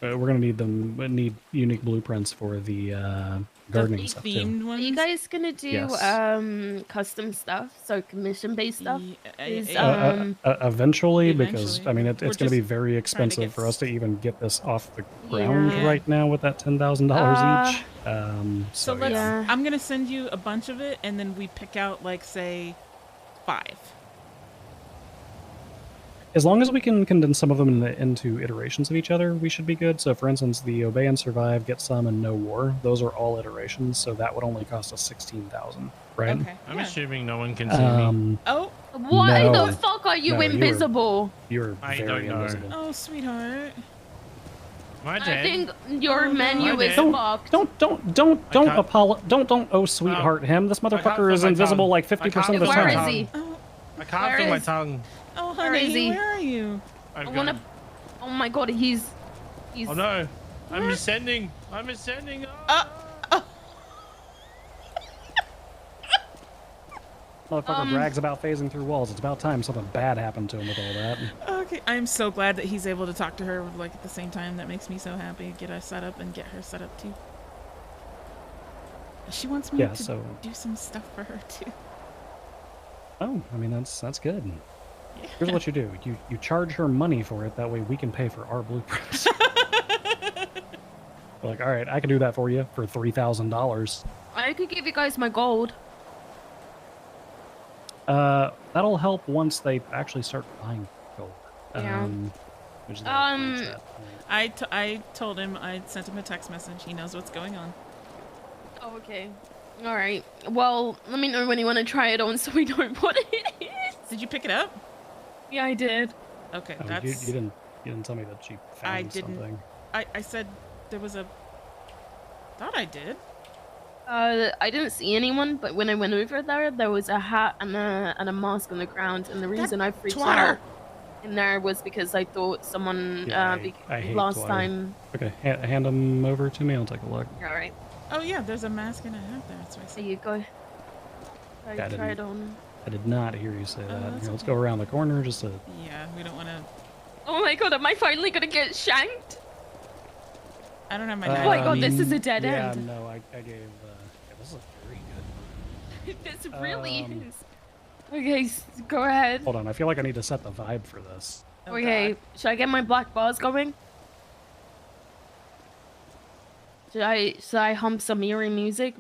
gonna need unique blueprints for the gardening stuff too. Themed Are ones. you guys gonna do Yes. custom stuff? So commission based stuff? Is Eventually, because I mean We're it's going to be just very trying to expensive get for us to even get this off the ground Yeah. right now with that $10,000 each. So So let's. yeah. I'm gonna send you a bunch of it, and then we pick out like say 5. As long as we can condense some of them into iterations of each other, we should be good. So, for instance, the Obey and Survive, Get Some, and No War, those are all iterations, so that would only cost us 16,000, right? Okay. I'm assuming no one can see me. Oh. why No. the fuck are you No, invisible? You're I very don't know. invisible. Oh, sweetheart. Am I I dead? think your menu is fucked. Don't oh sweetheart him. This motherfucker is feel my invisible tongue. like 50% of the Where time. is he? I can't Where feel my is- tongue. Oh, Where honey, is he? where are you? I wanna. Oh my god, he's. Oh no. I'm ascending. I'm ascending. Motherfucker brags about phasing through walls. It's about time something bad happened to him with all that. Okay, I'm so glad that he's able to talk to her like at the same time. That makes me so happy. Get us set up and get her set up too. She wants me Yeah, to so- do some stuff for her too. Oh, I mean that's good. Here's what you do: you charge her money for it. That way we can pay for our blueprints. Like, all right, I can do that for you for $3,000. I could give you guys my gold. That'll help once they actually start buying gold. Yeah. Which is I told him, I sent him a text message. He knows what's going on. Oh, okay. All right. Well, let me know when you want to try it on, so we know what it is. Did you pick it up? Yeah, I did. Okay, Oh, that's. you didn't tell me that she found I didn't. something. I said there was a. Thought I did. I didn't see anyone, but when I went over there, there was a hat and a mask on the ground, and the reason I freaked out in there was because I thought someone Yeah, I hate last twatter. time. Okay, hand them over to me. I'll take a look. All right. Oh yeah, there's a mask and a hat there. That's what I said. There you go. Yeah, I Try it didn't- on. I did not hear you say that. that's Here, let's okay. go around the corner just to. Yeah, we don't want to. Oh my god, am I finally gonna get shanked? I don't have my. Oh my god, this is a dead yeah, end. no, I gave. Yeah, this is very good. This really Um, is. Okay, go ahead. Hold on, I feel like I need to set the vibe for this. Okay, should I get my black bars going? Should I hum some eerie music?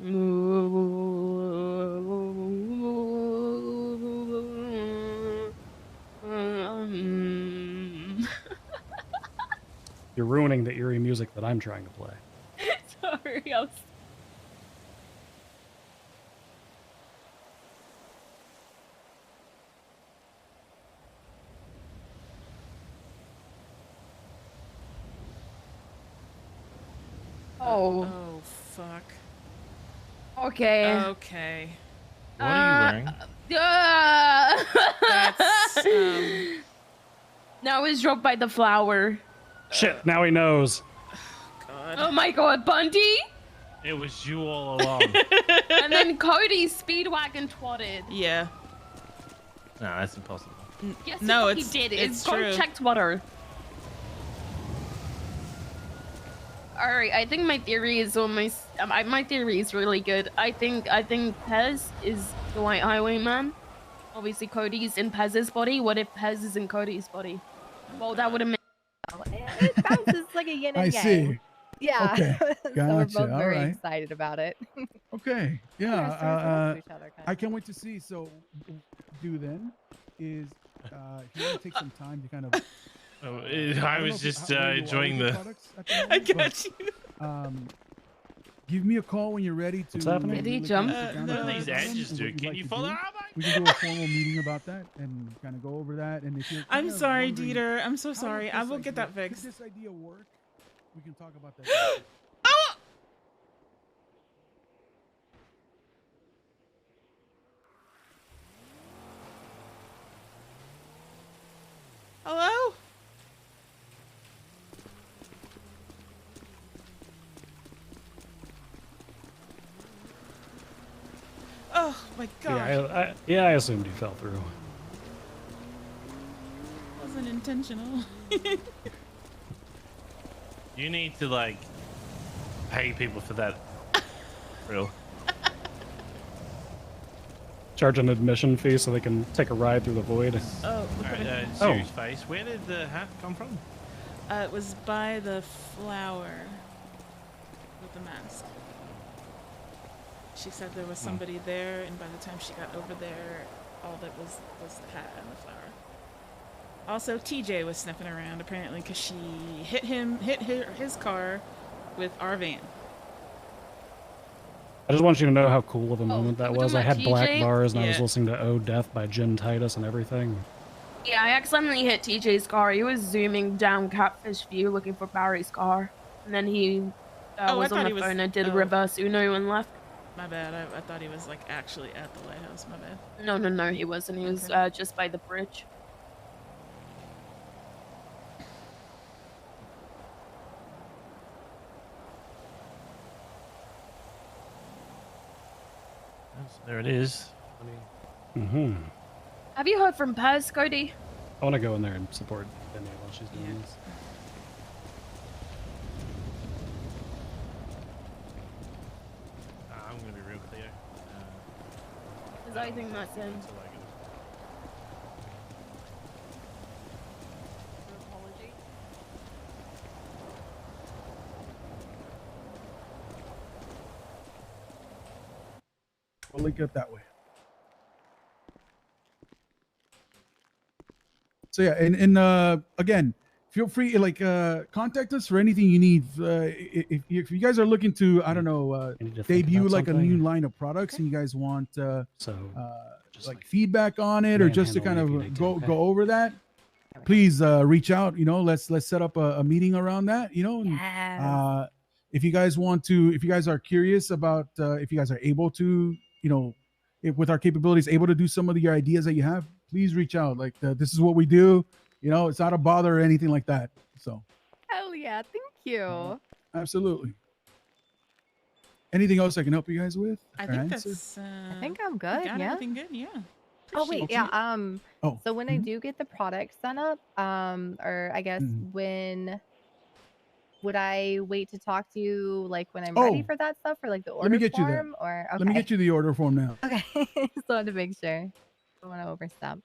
You're ruining the eerie music that I'm trying to play. Sorry, I was... Oh. Oh fuck. Okay. Okay. What are you wearing? That's Now it's dropped by the flower. Shit, now he knows. Oh my god, Bundy! It was you all along. And then Cody speedwagon twatted. Yeah. No, that's impossible. Yes, No, he it's- did. it's Go true. check Twitter. Alright, I think my theory is almost... my theory is really good. I think Pez is the White Highwayman. Obviously, Cody's in Pez's body. What if Pez is in Cody's body? Well, that would have made... It bounces like a yin and I yang. see. Yeah. Okay, So we're gotcha, both very alright. excited about it. Okay, We're yeah. so close to each other, kind I can't wait to see. So, do then is he will take some time to kind of. I was just enjoying the. I got you. Give me a call when you're ready to. What's happening? Did he really jump? kind of sit down What and are talk these about them edges and doing? what you'd Can like you to follow? do. Oh my We can do a formal meeting about that and kind of go over that. And if you're I'm kind of sorry, wondering, Dieter. I'm so how would sorry. I this will get idea- that fixed. Could this idea work? We can talk about that. Hello? Oh my god. Yeah, I assumed he fell through. intentional. You need to like pay people for that. Real. Charge an admission fee so they can take a ride through the void. Oh, Serious face. Where did the hat come from? It was by the flower with the mask. She said there was somebody there, and by the time she got over there, all that was the hat and the flower. Also, TJ was sniffing around apparently because she hit his car with our van. I just want you to know how cool of a moment that we're was. talking I had about black TJ? bars and I was Yeah. listening to "Oh Death" by Jim Titus and everything. Yeah, I accidentally hit TJ's car. He was zooming down Catfish View looking for Barry's car. And then he I was thought on he the was- phone and did oh. reverse Uno and left. My bad. I thought he was like actually at the lighthouse. My bad. No, he wasn't. He was just by the bridge. There it is. Mm-hmm. Have you heard from Pez, Cody? I want to go in there and support Benny while she's doing this. I'm gonna be real clear. Because I think that's him. We'll link it up that way. So yeah, and again, feel free contact us for anything you need. If you guys are looking to, I don't know, debut like a new line of products, and you guys want like feedback on it, or just to kind of go over that, please reach out. Let's set up a meeting around that. And, if you guys want to, if you guys are curious about, if you guys are able to, if with our capabilities able to do some of your ideas that you have, please reach out. Like this is what we do. It's not a bother or anything like that. So Hell yeah, thank you. absolutely. Anything else I can help you guys with? I or think answer? that's. I think I'm good. Got Yeah. everything good. Yeah. Oh wait, Appreciate yeah. it. So when I do get the product sent up, or I guess when would I wait to talk to you, like when I'm ready Oh, for that stuff, or like the order let me get you that. form, or okay? Let me get you the order form now. Okay, just wanted to make sure. I don't want to overstep.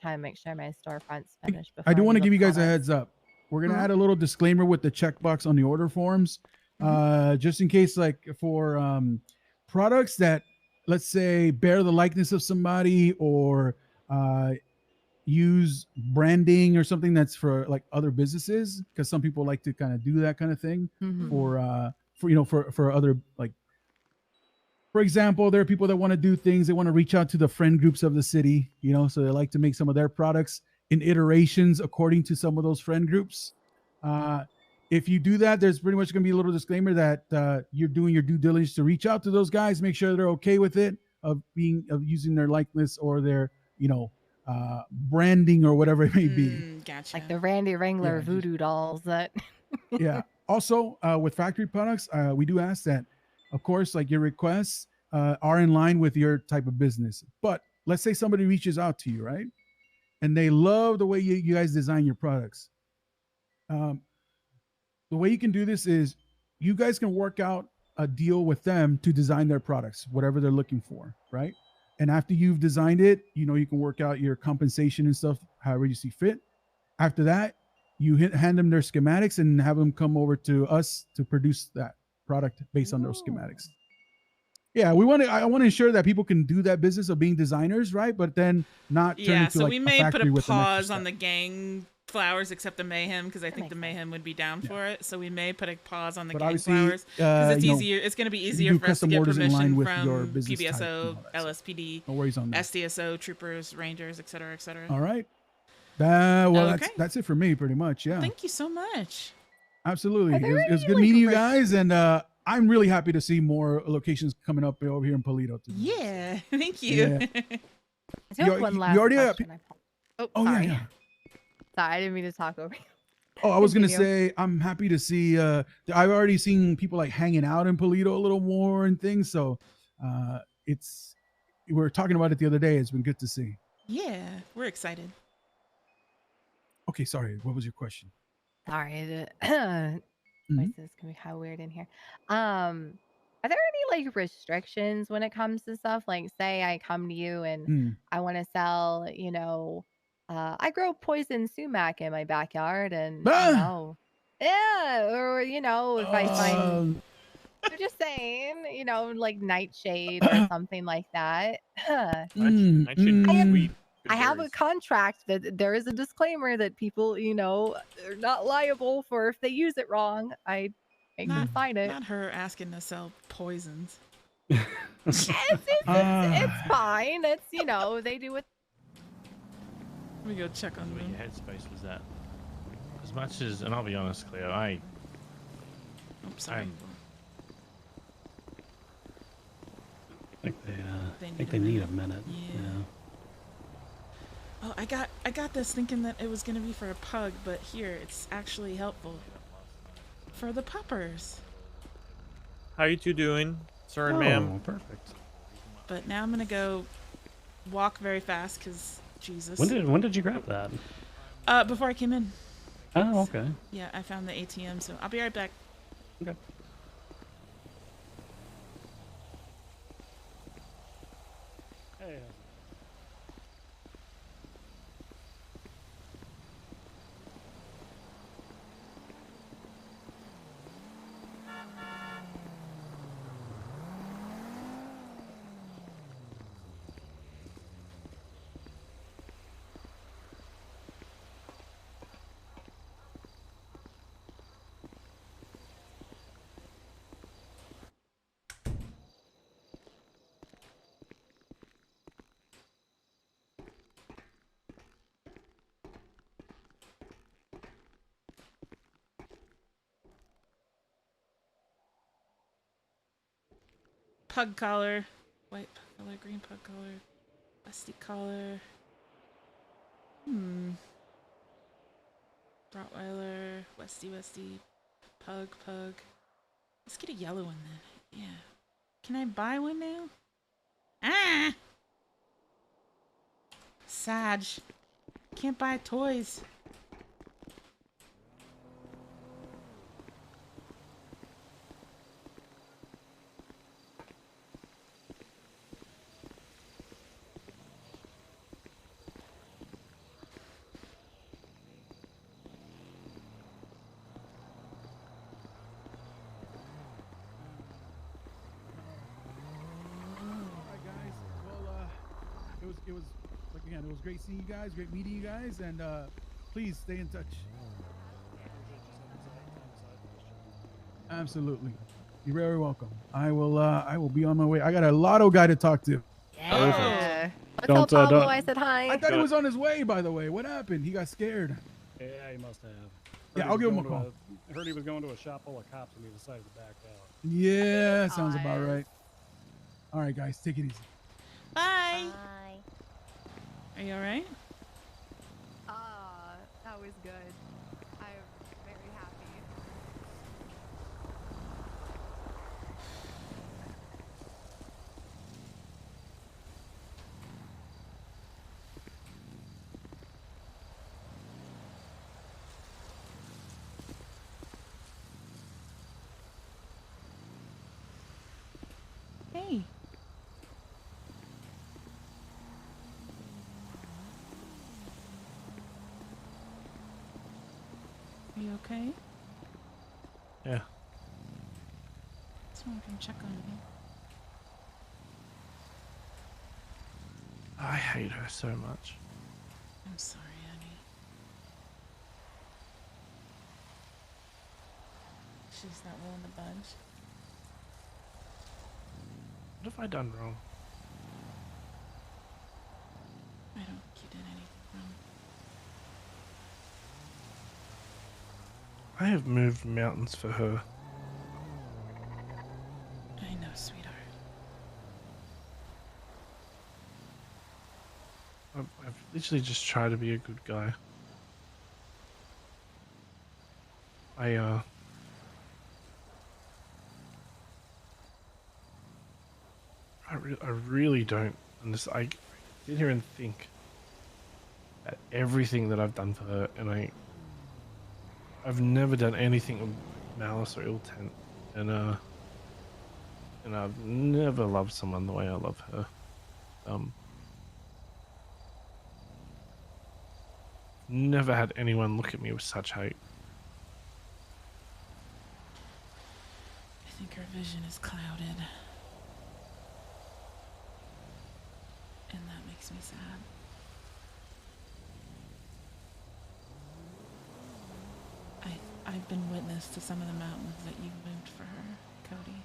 Try and make sure my storefront's finished before I do want to do give the you guys a products. heads up. We're gonna Mhm. add a little disclaimer with the checkbox on the order forms, just in case, like for products that, let's say, bear the likeness of somebody or use branding or something that's for like other businesses, because some people like to kind of do that kind of thing Mhm. for other, like, for example, there are people that want to do things. They want to reach out to the friend groups of the city, so they like to make some of their products in iterations according to some of those friend groups. If you do that, there's pretty much going to be a little disclaimer that you're doing your due diligence to reach out to those guys, make sure they're okay with it, of using their likeness or their branding or whatever it may be. Gotcha. Like the Randy Wrangler Yeah, voodoo dolls that. Yeah. Also, with factory products, we do ask that, of course, like your requests are in line with your type of business. But let's say somebody reaches out to you, right? And they love the way you guys design your products. The way you can do this is you guys can work out a deal with them to design their products, whatever they're looking for, right? And after you've designed it, you can work out your compensation and stuff however you see fit. After that, you hand them their schematics and have them come over to us to produce that product based on those schematics. Yeah, I want to ensure that people can do that business of being designers, right? But then not turn Yeah, into so like we a may put factory a with an extra pause step. on the gang flowers except the mayhem, because I think the mayhem would be down for it. So we may put a pause on the But gang obviously, flowers because it's you know, easier. It's going to be you easier do for us to custom get orders in line permission with your from business type and PBSO, all that, so LSPD, no worries on that. SDSO, troopers, rangers, etc., etc. All right. Well, Okay. that's it for me, pretty much. Yeah. Thank you so much. Absolutely. It was good meeting you guys, and I'm really happy to see more locations coming up over here in Polito. Yeah, thank you. Yeah. I do have one last already question. Oh, Oh, yeah, sorry. yeah. Sorry, I didn't mean to talk over you. Oh, I was gonna Continue. say I'm happy to see. I've already seen people like hanging out in Polito a little more and things. So it's we were talking about it the other day. It's been good to see. Yeah, we're excited. Okay, sorry. What was your question? Sorry, Mhm. voices can be kind of weird in here. Are there any like restrictions when it comes to stuff? Like, say I come to you and Mm. I want to sell, I grow poison sumac in my backyard, and Ah! yeah, or if I find, Um, I'm just saying, like nightshade or something like that. Nightshade I have sweet. I have a contract that there is a disclaimer that people, are not liable for if they use it wrong. I make them sign it. Not her asking to sell poisons. It's fine. It's they do it. Let me go check on Where them. your headspace was at. As much as, and I'll be honest, Cleo, sorry. I think they need a minute. Yeah. Oh, I got this thinking that it was gonna be for a pug, but here it's actually helpful for the puppers. How you two doing, sir and Oh, ma'am? perfect. But now I'm gonna go walk very fast because Jesus. When did you grab that? Before I came in. Oh, okay. Yeah, I found the ATM, so I'll be right back. Okay. Hey. Pug collar, white pug collar, green pug collar, rusty collar. Rottweiler, Westy, pug. Let's get a yellow one then. Yeah. Can I buy one now? Ah! Sag. Can't buy toys. It was like again, it was great seeing you guys, great meeting you guys, and please stay in touch. Absolutely, you're very welcome. I will be on my way. I got a lotto guy to talk to. Yeah. Let's tell Pablo I said hi. I thought he was on his way. By the way, what happened? He got scared. Yeah, he must have. Yeah, I'll give him a call. I heard he was going to a shop full of cops and he decided to back out. Yeah, sounds about right. All right, guys, take it easy. Bye. Are you all right? That was good. I'm very happy. Hey. Are you okay? Yeah. Someone can check on me. I hate her so much. I'm sorry, honey. She's not willing to budge. What have I done wrong? I don't think you did anything wrong. I have moved mountains for her. I know, sweetheart. I've literally just tried to be a good guy. I really don't understand. I sit here and think at everything that I've done for her, and I've never done anything with malice or ill intent, and I've never loved someone the way I love her. Never had anyone look at me with such hate. I think her vision is clouded. And that makes me sad. I've been witness to some of the mountains that you've moved for her, Cody.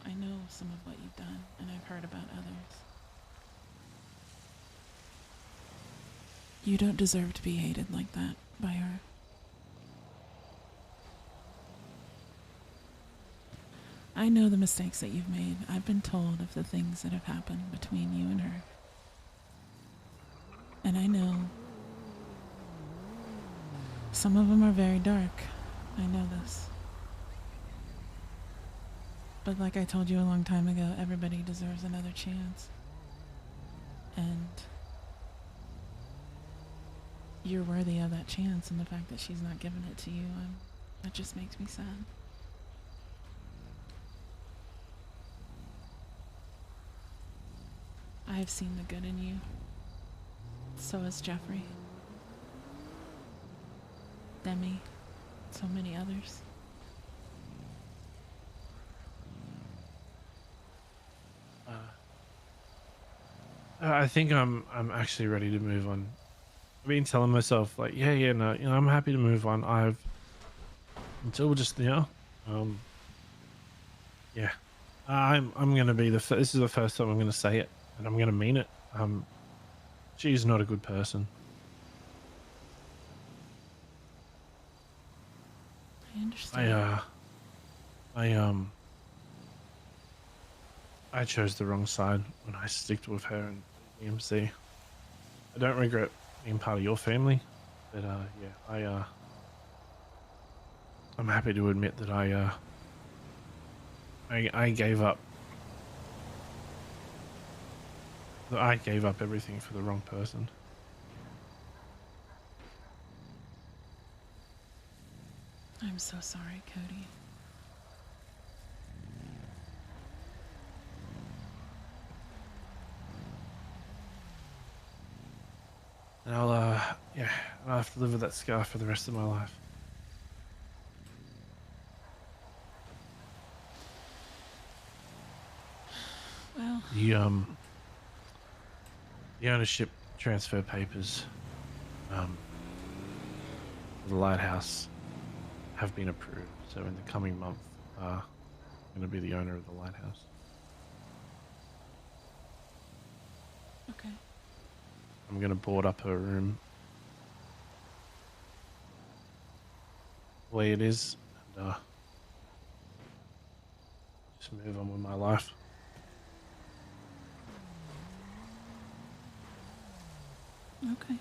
I know some of what you've done, and I've heard about others. You don't deserve to be hated like that by her. I know the mistakes that you've made. I've been told of the things that have happened between you and her. And I know some of them are very dark. I know this. But like I told you a long time ago, everybody deserves another chance. And you're worthy of that chance, and the fact that she's not giving it to you, that just makes me sad. I have seen the good in you. So has Jeffrey. Demi. So many others. I think I'm actually ready to move on. I've been telling myself like, yeah, no, I'm happy to move on. Until just yeah, I'm gonna be this is the first time I'm gonna say it, and I'm gonna mean it. She's not a good person. I understand. I chose the wrong side when I sticked with her and EMC. I don't regret being part of your family, but I'm happy to admit that I gave up. I gave up everything for the wrong person. I'm so sorry, Cody. And I'll have to live with that scar for the rest of my life. Well, the ownership transfer papers for the lighthouse have been approved. So in the coming month, I'm going to be the owner of the lighthouse. okay. I'm going to board up her room the way it is, and just move on with my life. Okay.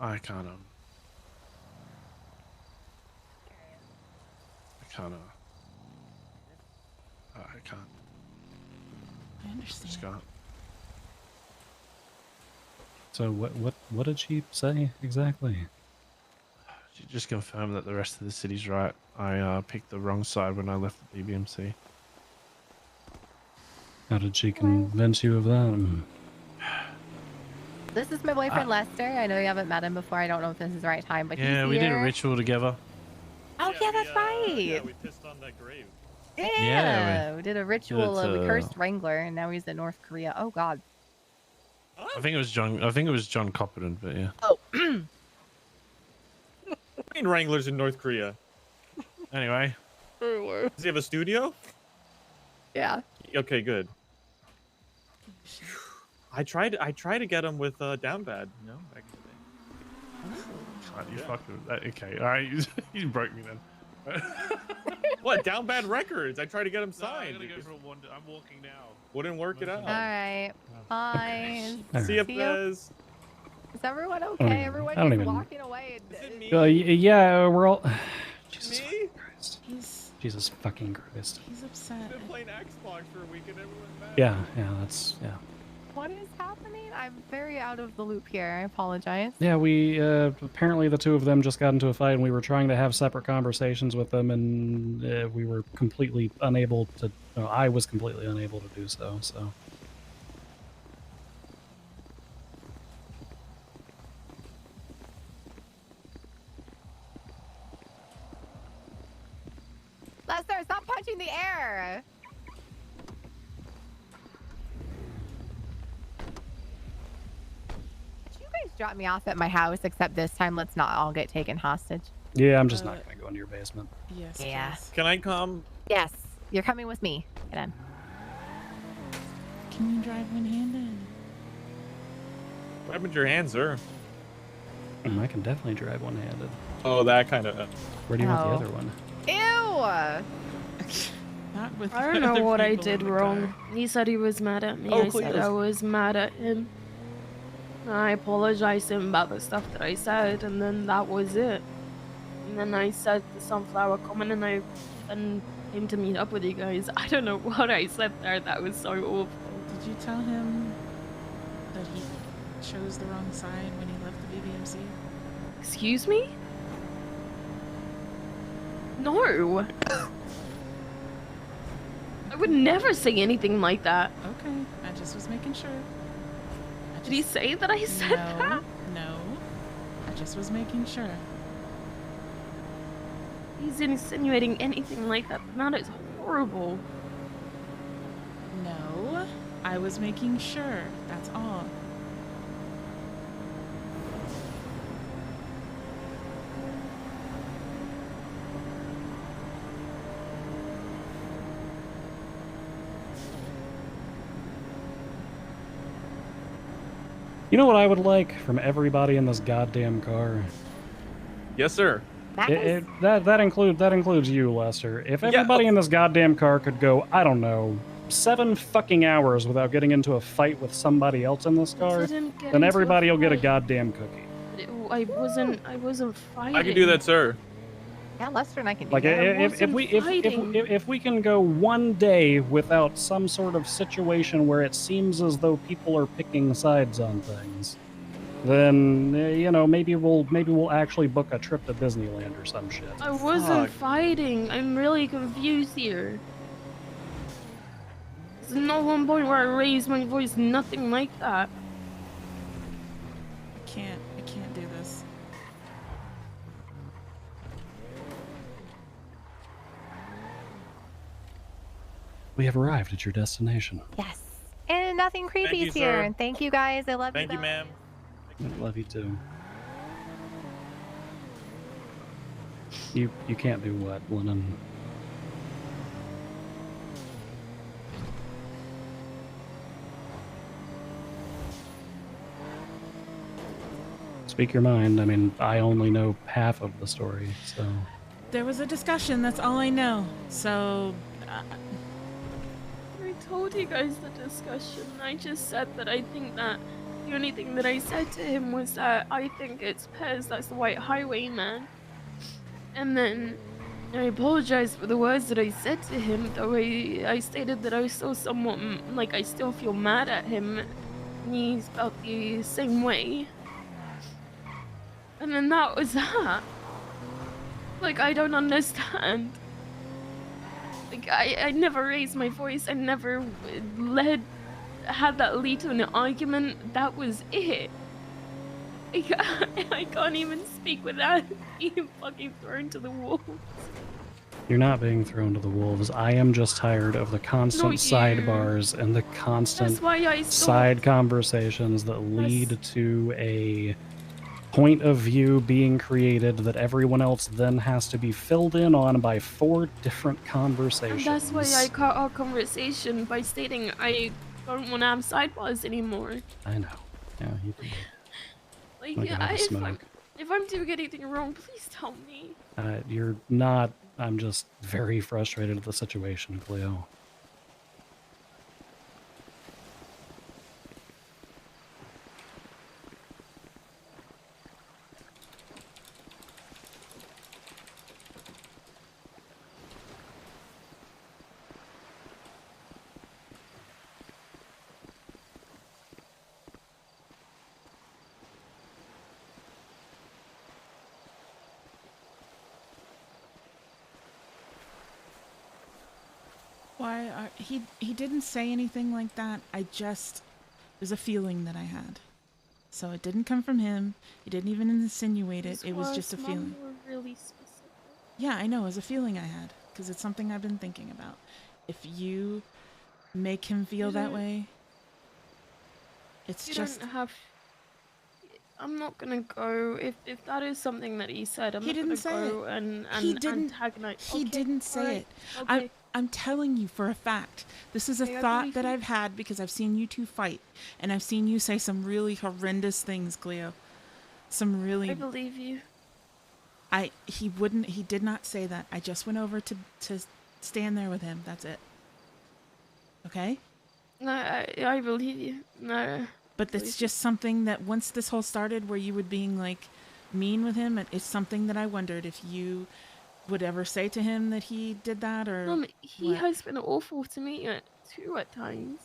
I can't I understand. Just can't. So what did she say exactly? She just confirmed that the rest of the city's right. I picked the wrong side when I left the BBMC. How did she convince you of that? This is my boyfriend Lester. I know you haven't met him before. I don't know if this is the right time, but Yeah, he's we did a here. ritual together. Oh yeah, that's right. Yeah, we pissed on that grave. Yeah, we did a ritual. did, We cursed Wrangler, and now he's in North Korea. Oh God. I think it was John Copperton, but yeah. Oh. Fucking Wranglers in North Korea. Anyway. Does he have a studio? Yeah. Okay, good. I tried to get him with Down Bad, you know, back in the day. God, you fucked with that. Okay, all right, you broke me then. What, Down Bad Records? I tried to get him signed. I'm walking now. Wouldn't work it out. All right. Bye. See ya, Fez. Is everyone don't okay? even- Everyone I don't just even- walking away. Yeah, we're all. Jesus Me? fucking Christ. Jesus fucking Christ. He's upset. Been playing Xbox for a week and everyone's mad. Yeah, that's yeah. What is happening? I'm very out of the loop here. I apologize. Yeah, we apparently the two of them just got into a fight, and we were trying to have separate conversations with them, and we were completely unable to. No, I was completely unable to do so. So. Lester, stop punching the air. Did you guys drop me off at my house? Except this time, let's not all get taken hostage. Yeah, I'm just not gonna go into your basement. Yes. Yeah. Can I come? Yes, you're coming with me. Get in. Can you drive one-handed? What happened to your hands, sir? I can definitely drive one-handed. Oh, that kind of. Where do you want the Oh. other one? Ew! Not with I don't know other what I people did in the wrong. car. He said he was mad at me. Oh, I said Cleo's- I was mad at him. I apologized to him about the stuff that I said, and then that was it. And then I said the sunflower comment, and I then came to meet up with you guys. I don't know what I said there. That was so awful. Did you tell him that he chose the wrong side when he left the BBMC? Excuse me? No. I would never say anything like that. Okay, I just was making sure. Did he say that I said that? No. I just was making sure. He's insinuating anything like that. That is horrible. No. I was making sure. That's all. You know what I would like from everybody in this goddamn car? Yes, sir. That includes you, Lester. If everybody in this goddamn car could go, I don't know, 7 fucking hours without getting into a fight with somebody else in this car, didn't get then into a everybody will get a fight. goddamn cookie. I wasn't fighting. I can do that, sir. Yeah, Lester and I can do Like that. if we can go one day without some sort of situation where it seems as though people are picking sides on things, then you know, maybe we'll actually book a trip to Disneyland or some shit. I wasn't fighting. I'm really confused here. There's no one point where I raised my voice. Nothing like that. I can't do this. We have arrived at your destination. Yes. And nothing creepy's you, here. sir. And thank you guys. I love Thank you. you, ma'am. I love you too. You can't do what, Lennon? Speak your mind. I mean, I only know half of the story, so. There was a discussion, that's all I know. So, I told you guys the discussion. I just said that I think that the only thing that I said to him was that I think it's Pez, that's the white highwayman. And then I apologized for the words that I said to him, though I stated that I was still somewhat, like, I still feel mad at him. And he felt the same way. And then that was that. Like, I don't understand. Like, I never raised my voice. I never had that lead to an argument. That was it. I can't even speak without being fucking thrown to the wolves. You're not being thrown to the wolves. I am just tired of the constant you. sidebars and the constant That's why I side conversations that lead to a point of view being created that everyone else then has to be filled in on by 4 different conversations. And that's why I cut our conversation by stating I don't want to have sidebars anymore. I know. Yeah, you can. Like, Look at all the smoke. if I'm doing anything wrong, please tell me. You're not. I'm just very frustrated at the situation, Cleo. Why are he didn't say anything like that. It was a feeling that I had. So it didn't come from him. He didn't even insinuate it. It was just a feeling. Mom, were really specific. Yeah, I know. It was a feeling I had because it's something I've been thinking about. If you make him feel that way, it's You just. don't have. I'm not gonna go if that is something that he said. I'm He not didn't gonna say go it. and He didn't. antagonize. He Okay, didn't say alright, it. Okay. I'm telling you for a fact. This is a Okay, I thought believe that you. I've had because I've seen you two fight, and I've seen you say some really horrendous things, Cleo. Some really. I believe you. He did not say that. I just went over to stand there with him. That's it. Okay? No, I believe you. No. But it's just something that once this whole started where you were being like mean with him, it's something that I wondered if you would ever say to him that he did that or He what? has been awful to me too at times.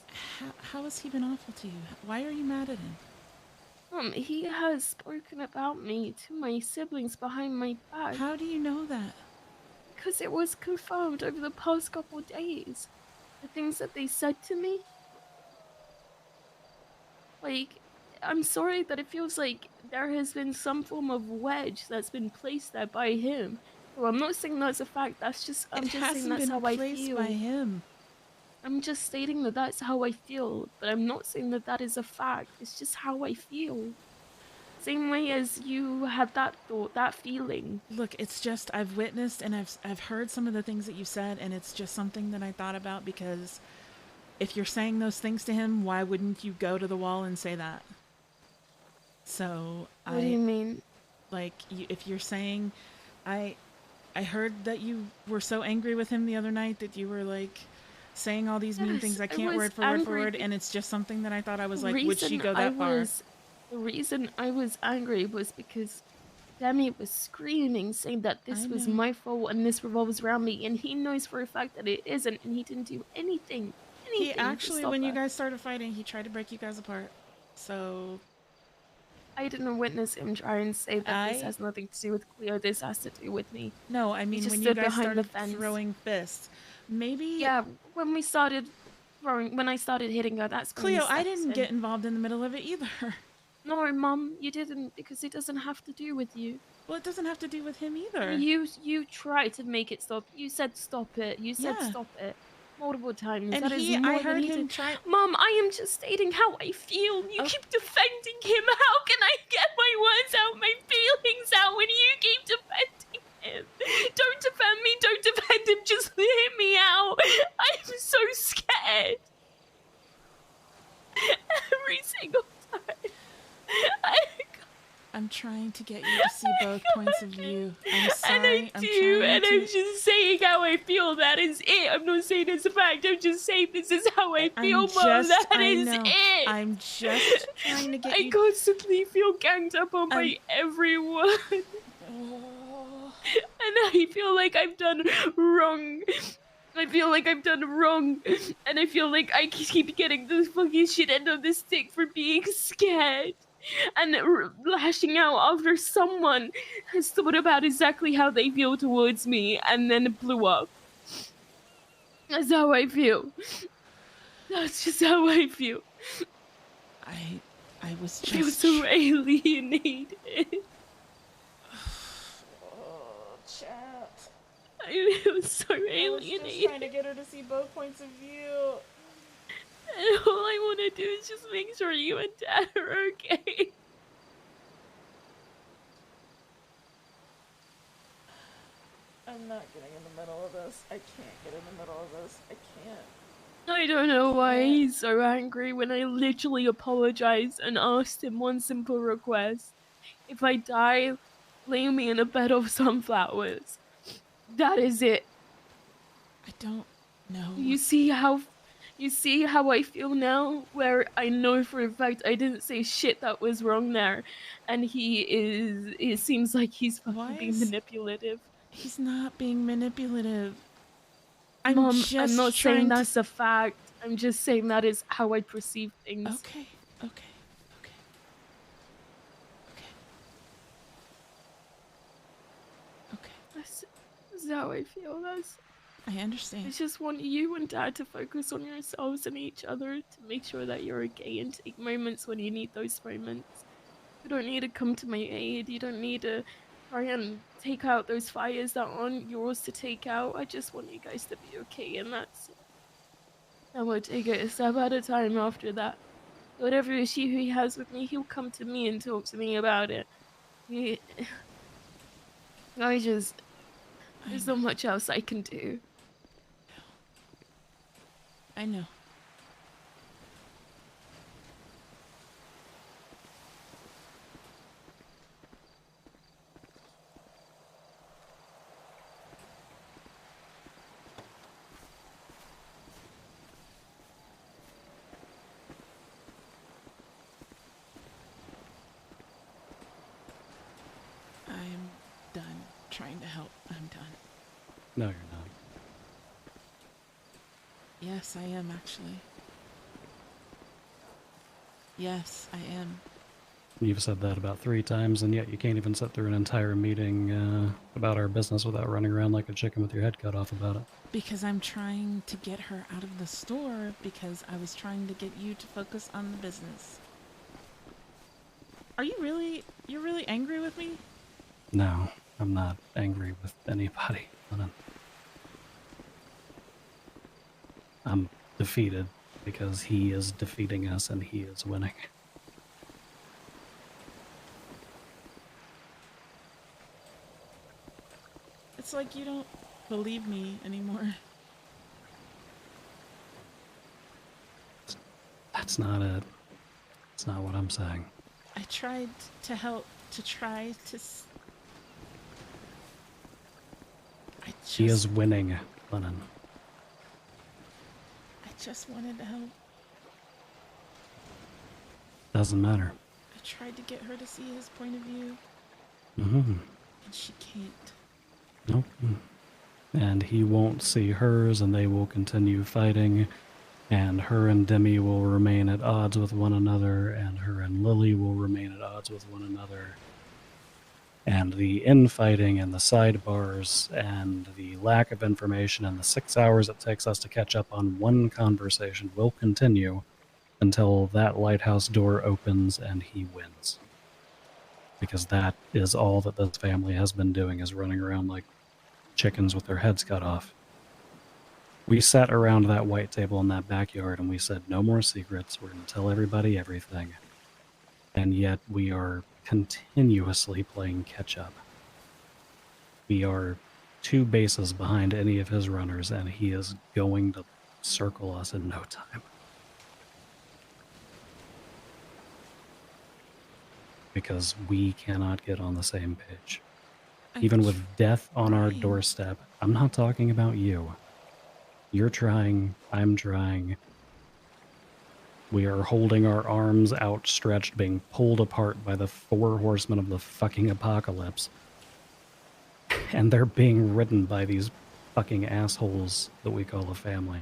How has he been awful to you? Why are you mad at him? He has spoken about me to my siblings behind my back. How do you know that? Because it was confirmed over the past couple of days. The things that they said to me. Like, I'm sorry that it feels like there has been some form of wedge that's been placed there by him. Well, I'm not saying that's a fact. I'm just saying that's how I feel. By him. I'm just stating that that's how I feel, but I'm not saying that that is a fact. It's just how I feel. Same way as you had that thought, that feeling. Look, it's just I've witnessed and I've heard some of the things that you said, and it's just something that I thought about because if you're saying those things to him, why wouldn't you go to the wall and say that? So What do you mean? Like, if you're saying, I heard that you were so angry with him the other night that you were like saying all these mean things. I can't word for word, and it's just something that I thought I was like, would she go that far? The reason I was angry was because Demi was screaming, saying that this was my fault and this revolves around me, and he knows for a fact that it isn't, and he didn't do anything. He actually, when you guys started fighting, he tried to break you guys apart. So I didn't witness him try and say that this has nothing to do with Cleo. This has to do with me. No, I mean when you guys started throwing fists, maybe. Yeah, when we started throwing, when I started hitting her, that's when Cleo. I didn't get involved in the middle of it either. No, Mom, you didn't, because it doesn't have to do with you. Well, it doesn't have to do with him either. You tried to make it stop. You said stop it. You said stop it multiple times. And that is more I heard than he him did. try. Mom, I am just stating how I feel. You keep defending him. How can I get my words out, my feelings out when you keep defending him? Don't defend me. Don't defend him. Just hear me out. I'm so scared. Every single time. I'm trying to get you to see both points of view. I'm sorry. I'm just saying how I feel. That is it. I'm not saying it's a fact. I'm just saying this is how I feel, Mom. That is it. I'm just trying to get I constantly feel ganged up on by everyone. And I feel like I've done wrong. I feel like I've done wrong. And I feel like I keep getting the fucking shit end of the stick for being scared. And lashing out after someone has thought about exactly how they feel towards me and then it blew up. That's how I feel. That's just how I feel. I was just... I feel so alienated. Oh, chat. I feel so alienated. I was just trying to get her to see both points of view. And all I want to do is just make sure you and Dad are okay. I'm not getting in the middle of this. I can't get in the middle of this. I can't. I don't know why he's so angry when I literally apologized and asked him one simple request. If I die, lay me in a bed of sunflowers. That is it. I don't know. You see how I feel now, where I know for a fact I didn't say shit that was wrong there, and it seems like he's fucking being manipulative. He's not being manipulative. Mom, I'm not saying that's a fact. I'm just saying that is how I perceive things. Okay. That's how I feel. I understand. I just want you and Dad to focus on yourselves and each other to make sure that you're okay and take moments when you need those moments. You don't need to come to my aid. You don't need to try and take out those fires that aren't yours to take out. I just want you guys to be okay, and that's it. And we'll take it a step at a time after that. Whatever issue he has with me, he'll come to me and talk to me about it. He, I just, there's not much else I can do. I know. I'm done trying to help. I'm done. No, you're not. Yes, I am actually. Yes, I am. You've said that about 3 times, and yet you can't even sit through an entire meeting about our business without running around like a chicken with your head cut off about it. Because I'm trying to get her out of the store because I was trying to get you to focus on the business. Are you really, you're really angry with me? No, I'm not angry with anybody, Lennon. I'm defeated because he is defeating us and he is winning. It's like you don't believe me anymore. That's not it. That's not what I'm saying. I tried to help, to try to... He is winning, Lennon. I just wanted to help. Doesn't matter. I tried to get her to see his point of view. Mm-hmm. And she can't. Nope. And he won't see hers, and they will continue fighting, and her and Demi will remain at odds with one another, and her and Lily will remain at odds with one another. And the infighting and the sidebars and the lack of information and the 6 hours it takes us to catch up on one conversation will continue until that lighthouse door opens and he wins. Because that is all that this family has been doing, is running around like chickens with their heads cut off. We sat around that white table in that backyard and we said, no more secrets, we're going to tell everybody everything. And yet we are continuously playing catch up. We are 2 bases behind any of his runners, and he is going to circle us in no time. Because we cannot get on the same page. Even with death on our doorstep, I'm not talking about you. You're trying, I'm trying. We are holding our arms outstretched, being pulled apart by the 4 horsemen of the fucking apocalypse. And they're being ridden by these fucking assholes that we call a family.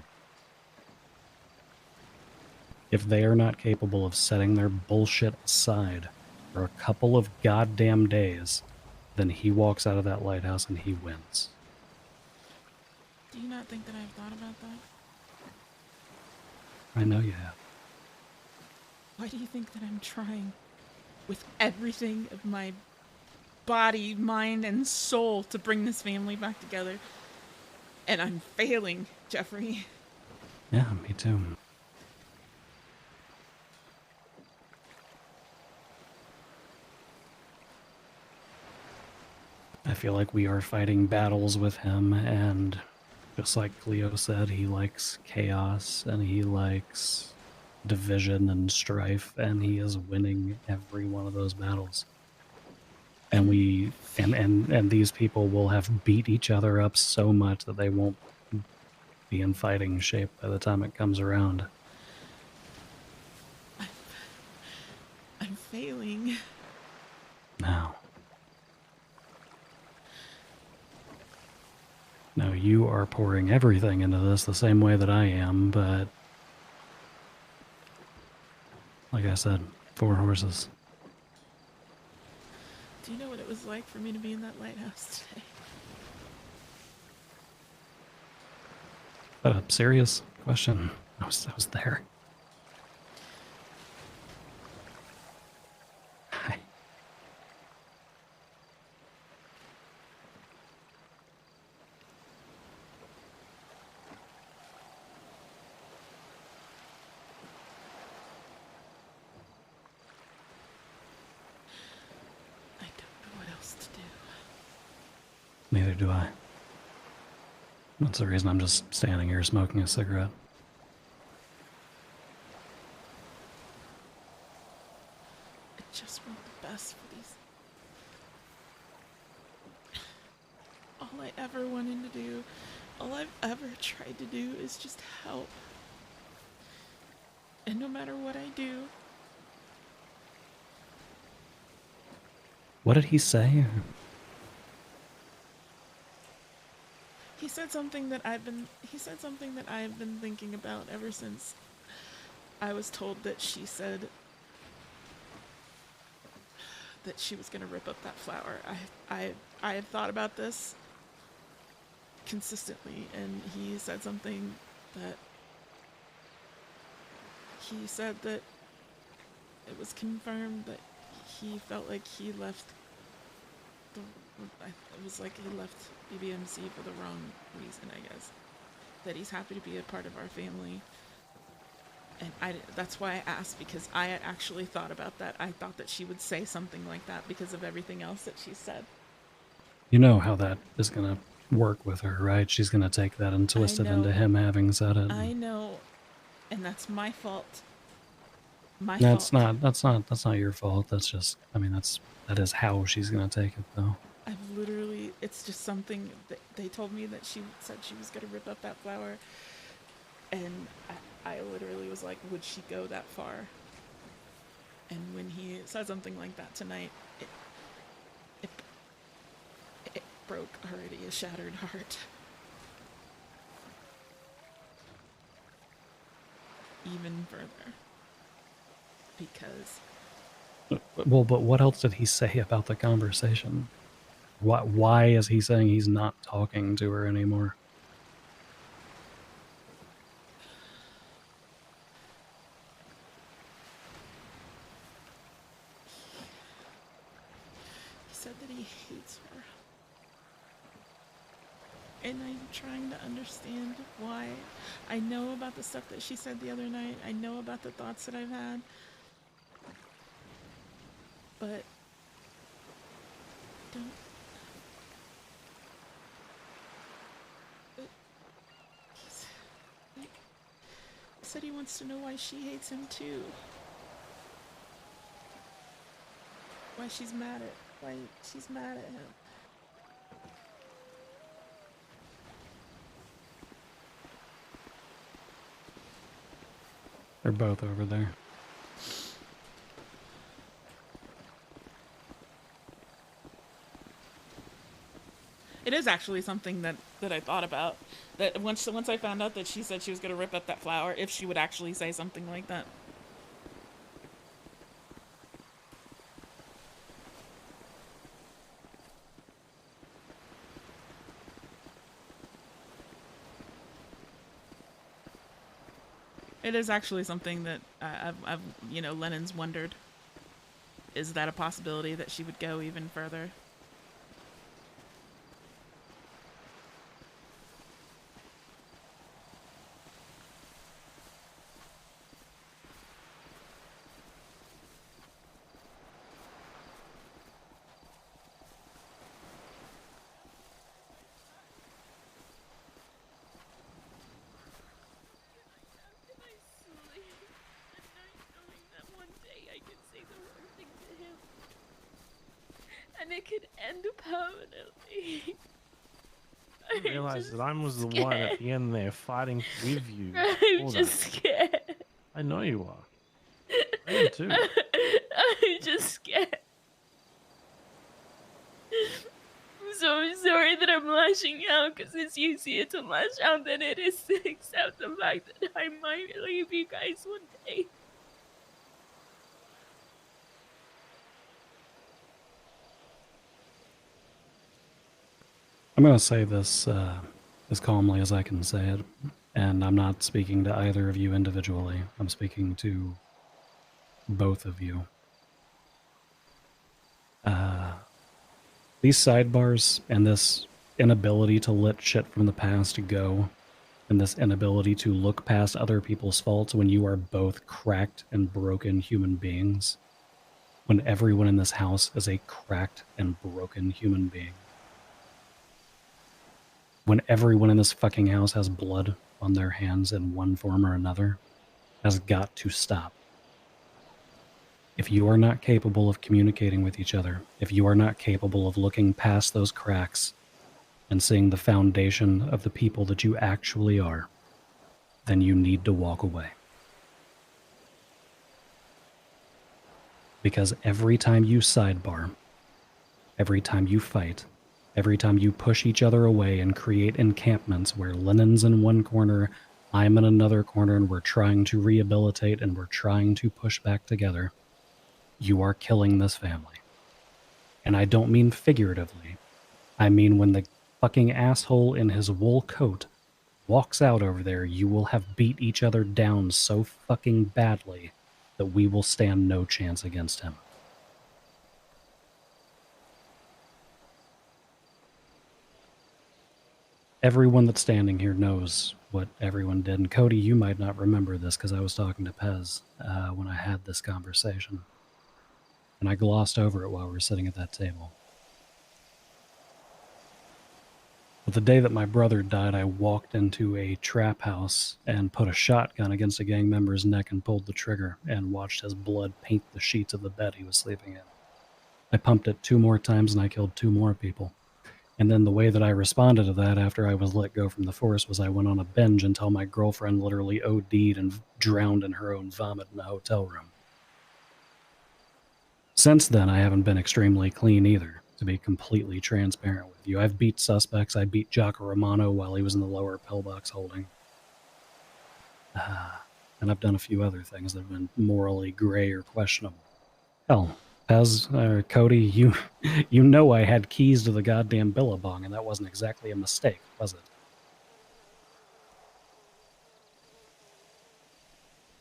If they are not capable of setting their bullshit aside for a couple of goddamn days, then he walks out of that lighthouse and he wins. Do you not think that I've thought about that? I know you have. Why do you think that I'm trying with everything of my body, mind, and soul to bring this family back together? And I'm failing, Jeffrey. Yeah, me too. I feel like we are fighting battles with him, and just like Cleo said, he likes chaos and he likes division and strife, and he is winning every one of those battles. And we and these people will have beat each other up so much that they won't be in fighting shape by the time it comes around. I'm failing. No. No, you are pouring everything into this the same way that I am, but like I said, 4 horses. Do you know what it was like for me to be in that lighthouse today? that a serious question? I was there. Hi. I don't know what else to do. Neither do I. That's the reason I'm just standing here smoking a cigarette. I just want the best for these. All I ever wanted to do, all I've ever tried to do is just help. And no matter what I do, What did he say? he said something that I've been thinking about ever since I was told that she said that she was going to rip up that flower. I have thought about this consistently, and he said something that he said that it was confirmed that he felt like he left it was like he left BBMC for the wrong reason, I guess. That he's happy to be a part of our family. And that's why I asked, because I had actually thought about that. I thought that she would say something like that because of everything else that she said. You know how that is going to work with her, right? She's going to take that and twist it into him having said it. I know, and that's my fault. That's not your fault. That's just, I mean, that is how she's going to take it, though. I've literally, it's just something that they told me that she said she was going to rip up that flower. And I literally was like, would she go that far? And when he said something like that tonight, it broke already a shattered heart. Even further. Because... Well, but what else did he say about the conversation? Why is he saying he's not talking to her anymore? He said that he hates her. And I'm trying to understand why. I know about the stuff that she said the other night. I know about the thoughts that I've had. But... don't... He said he wants to know why she hates him too. Why she's mad at him. They're both over there. It is actually something that I thought about. That once I found out that she said she was going to rip up that flower, if she would actually say something like that. It is actually something that I've Lennon's wondered. Is that a possibility that she would go even further? And it could end permanently. I didn't realize that I was the one at the end there fighting with you. I'm just scared. I know you are. I am too. I'm just scared. I'm so sorry that I'm lashing out, because it's easier to lash out than it is to accept the fact that I might leave you guys one day. I'm going to say this as calmly as I can say it. And I'm not speaking to either of you individually. I'm speaking to both of you. These sidebars and this inability to let shit from the past go, and this inability to look past other people's faults when you are both cracked and broken human beings, when everyone in this house is a cracked and broken human being, when everyone in this fucking house has blood on their hands in one form or another, has got to stop. If you are not capable of communicating with each other, if you are not capable of looking past those cracks and seeing the foundation of the people that you actually are, then you need to walk away. Because every time you sidebar, every time you fight, every time you push each other away and create encampments where Lennon's in one corner, I'm in another corner, and we're trying to rehabilitate and we're trying to push back together, you are killing this family. And I don't mean figuratively. I mean when the fucking asshole in his wool coat walks out over there, you will have beat each other down so fucking badly that we will stand no chance against him. Everyone that's standing here knows what everyone did. And Cody, you might not remember this because I was talking to Pez when I had this conversation. And I glossed over it while we were sitting at that table. But the day that my brother died, I walked into a trap house and put a shotgun against a gang member's neck and pulled the trigger and watched his blood paint the sheets of the bed he was sleeping in. I pumped it 2 more times and I killed 2 more people. And then the way that I responded to that after I was let go from the force was I went on a binge until my girlfriend literally OD'd and drowned in her own vomit in a hotel room. Since then, I haven't been extremely clean either, to be completely transparent with you. I've beat suspects. I beat Jocko Romano while he was in the lower pillbox holding. And I've done a few other things that have been morally gray or questionable. Hell, Pez, Cody, you know I had keys to the goddamn Billabong, and that wasn't exactly a mistake, was it?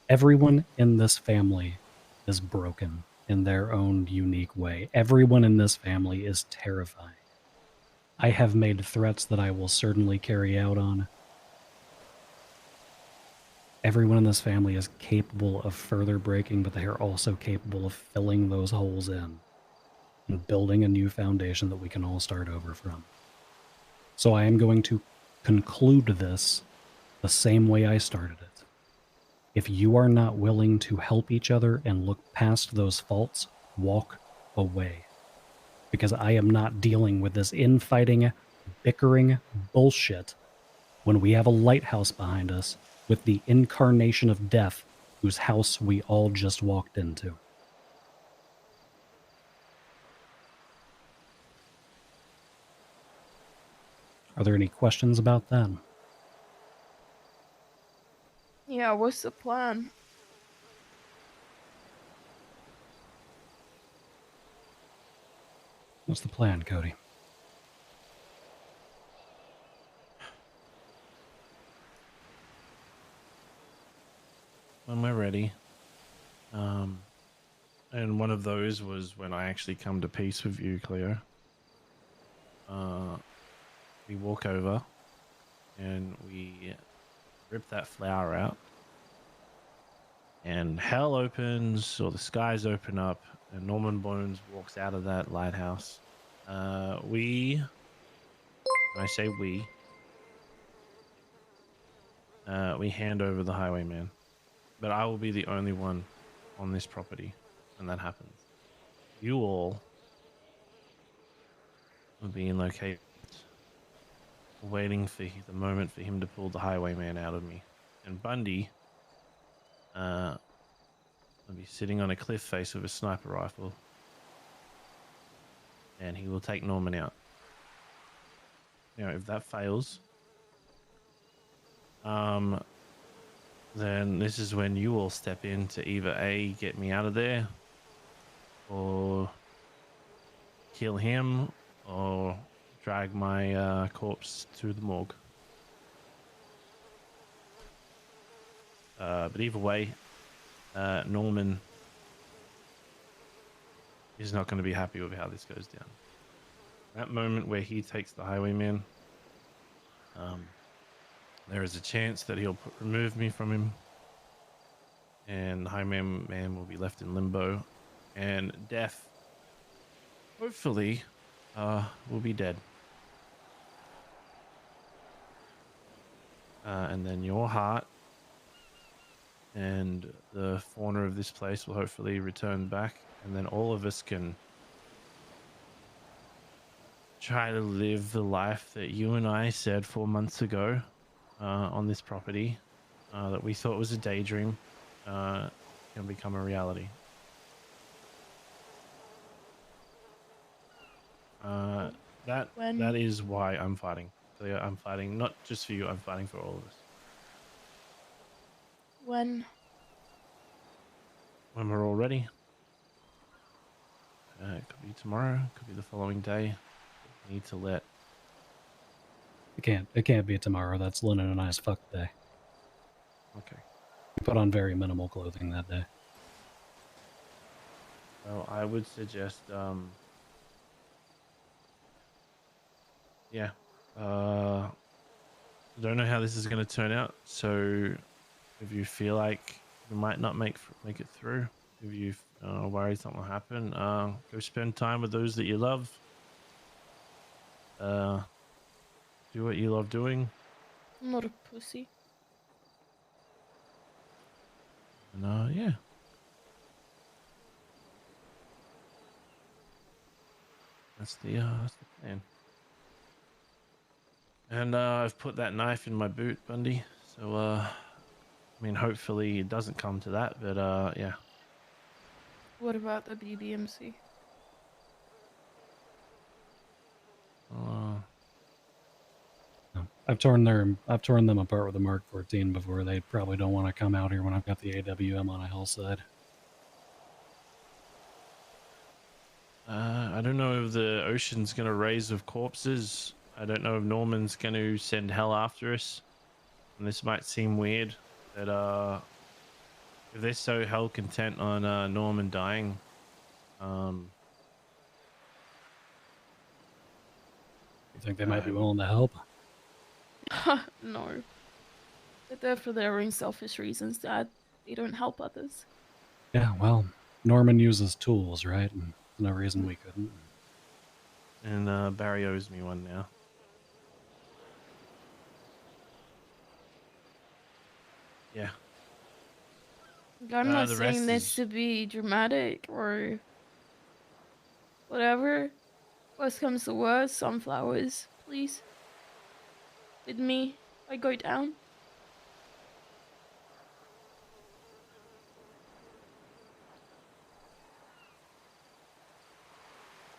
Everyone in this family is broken in their own unique way. Everyone in this family is terrifying. I have made threats that I will certainly carry out on. Everyone in this family is capable of further breaking, but they are also capable of filling those holes in and building a new foundation that we can all start over from. So I am going to conclude this the same way I started it. If you are not willing to help each other and look past those faults, walk away. Because I am not dealing with this infighting, bickering bullshit when we have a lighthouse behind us with the incarnation of death whose house we all just walked into. Are there any questions about that? Yeah, what's the plan? What's the plan, Cody? When we're ready. And one of those was when I actually come to peace with you, Cleo. We walk over and we rip that flower out. And hell opens, or the skies open up, and Norman Bones walks out of that lighthouse. When I say we hand over the highwayman. But I will be the only one on this property when that happens. You all will be in location, waiting for the moment for him to pull the highwayman out of me. And Bundy will be sitting on a cliff face with a sniper rifle, and he will take Norman out. You know, if that fails, then this is when you all step in to either A, get me out of there, or kill him, or drag my corpse to the morgue. But either way, Norman is not going to be happy with how this goes down. That moment where he takes the highwayman, there is a chance that he'll remove me from him, and the highwayman will be left in limbo, and death, hopefully, will be dead. And then your heart and the fauna of this place will hopefully return back, and then all of us can try to live the life that you and I said 4 months ago on this property that we thought was a daydream can become a reality. That is why I'm fighting. I'm fighting not just for you, I'm fighting for all of us. When we're all ready. It could be tomorrow, it could be the following day. We need to let... It can't be tomorrow. That's Lennon and I's fuck day. Okay. We put on very minimal clothing that day. Well, I would suggest, yeah. I don't know how this is going to turn out, so if you feel like you might not make it through, if you worry something will happen, go spend time with those that you love. Do what you love doing. I'm not a pussy. And yeah. That's the plan. And I've put that knife in my boot, Bundy. So I mean, hopefully it doesn't come to that, but yeah. What about the BBMC? I've torn them apart with the Mark 14 before. They probably don't want to come out here when I've got the AWM on a hillside. I don't know if the ocean's gonna raise with corpses. I don't know if Norman's gonna send hell after us. And this might seem weird, but if they're so hell content on Norman dying, you think they might be willing to help? No. They're there for their own selfish reasons, Dad. They don't help others. Yeah, well, Norman uses tools, right? And there's no reason we couldn't. And Barry owes me one now. Yeah. I'm not the saying rest this to be dramatic or whatever. Worst comes to worst, sunflowers, please. With me, I go down.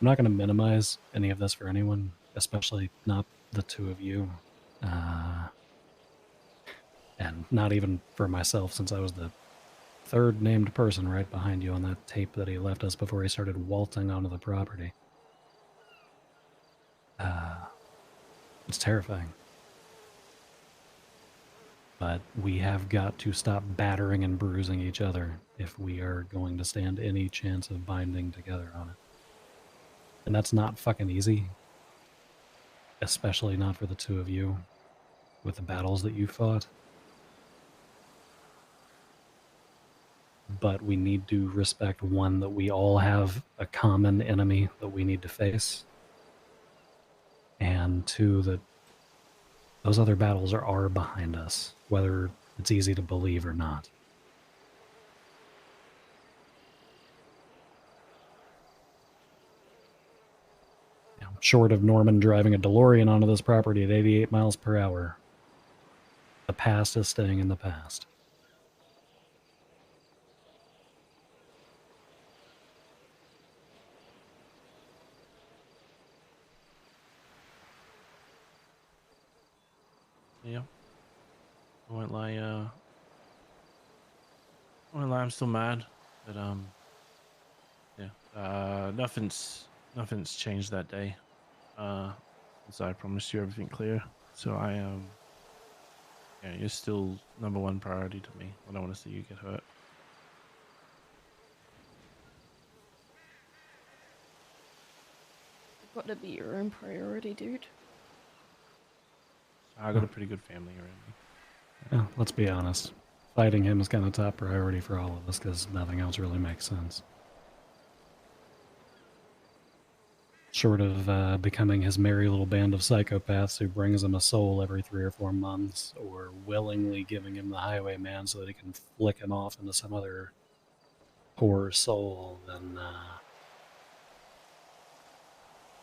I'm not going to minimize any of this for anyone, especially not the two of you. And not even for myself, since I was the third named person right behind you on that tape that he left us before he started waltzing onto the property. It's terrifying. But we have got to stop battering and bruising each other if we are going to stand any chance of binding together on it. And that's not fucking easy. Especially not for the two of you, with the battles that you fought. But we need to respect, one, that we all have a common enemy that we need to face. And two, that those other battles are behind us, whether it's easy to believe or not. Short of Norman driving a DeLorean onto this property at 88 miles per hour, the past is staying in the past. Yeah. I won't lie, I'm still mad, but yeah. Nothing's changed that day. As I promised you everything clear. So I Yeah, you're still number one priority to me. I don't want to see you get hurt. You've got to be your own priority, dude. I got a pretty good family around me. Yeah, let's be honest. Fighting him is kind of top priority for all of us because nothing else really makes sense. Short of becoming his merry little band of psychopaths who brings him a soul every 3 or 4 months, or willingly giving him the highwayman so that he can flick him off into some other poor soul, then,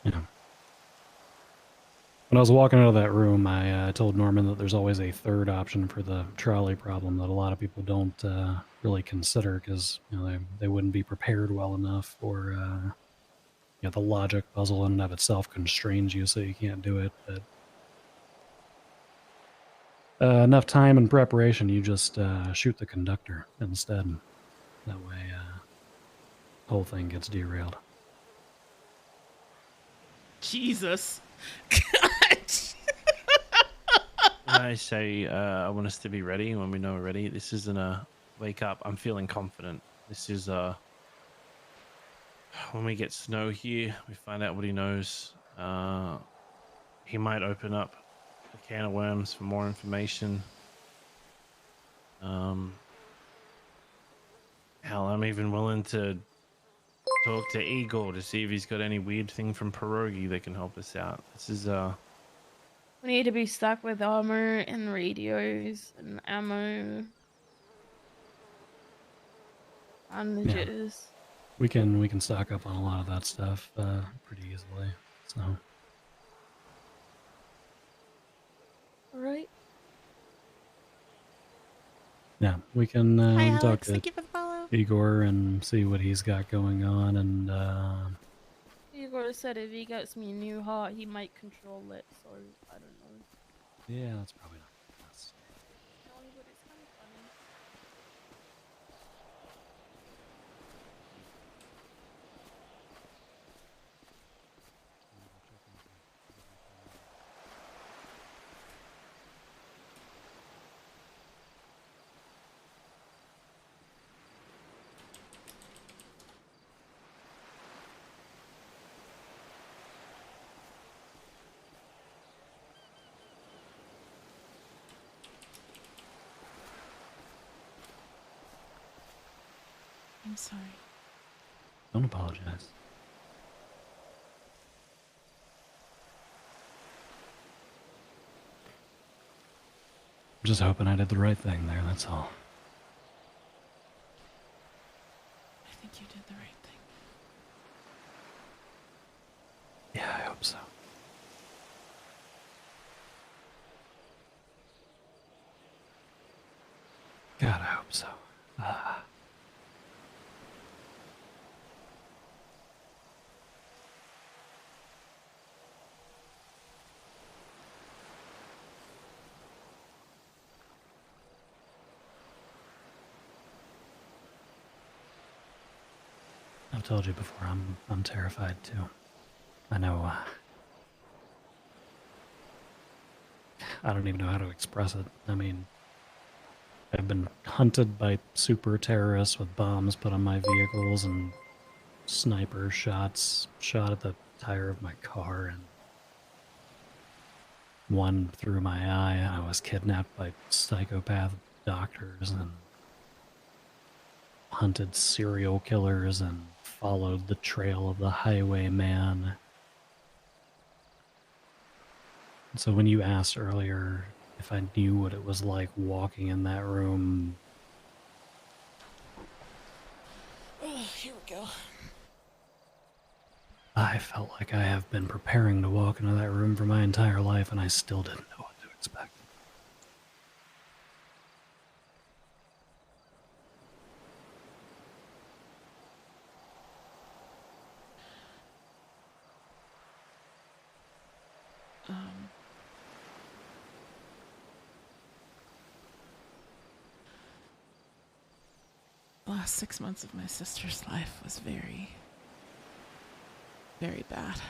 you know. When I was walking out of that room, I told Norman that there's always a third option for the trolley problem that a lot of people don't really consider because they wouldn't be prepared well enough, or the logic puzzle in and of itself constrains you so you can't do it. But enough time and preparation, you just shoot the conductor instead. That way, the whole thing gets derailed. Jesus. I say I want us to be ready when we know we're ready. This isn't a wake up. I'm feeling confident. This is when we get Snow here, we find out what he knows. He might open up a can of worms for more information. Hell, I'm even willing to talk to Igor to see if he's got any weird thing from Pierogi that can help us out. This is We need to be stuck with armor and radios and ammo. Bandages. We can stock up on a lot of that stuff pretty easily. So. All right. Yeah, we can Hi, talk Alex. to Thank you for the follow. Igor and see what he's got going on, and Igor said if he gets me a new heart, he might control it, so I don't know. yeah, that's probably not the best. No, but it's kind of funny. I'm sorry. Don't apologize. I'm just hoping I did the right thing there, that's all. I think you did the right thing. Yeah, I hope so. God, I hope so. I've told you before, I'm terrified too. I know, I don't even know how to express it. I mean, I've been hunted by super terrorists with bombs put on my vehicles and sniper shots shot at the tire of my car, and one through my eye. I was kidnapped by psychopath doctors and hunted serial killers and followed the trail of the highwayman. So when you asked earlier if I knew what it was like walking in that room, Here we go. I felt like I have been preparing to walk into that room for my entire life, and I still didn't know what to expect. The last 6 months of my sister's life was very, very bad.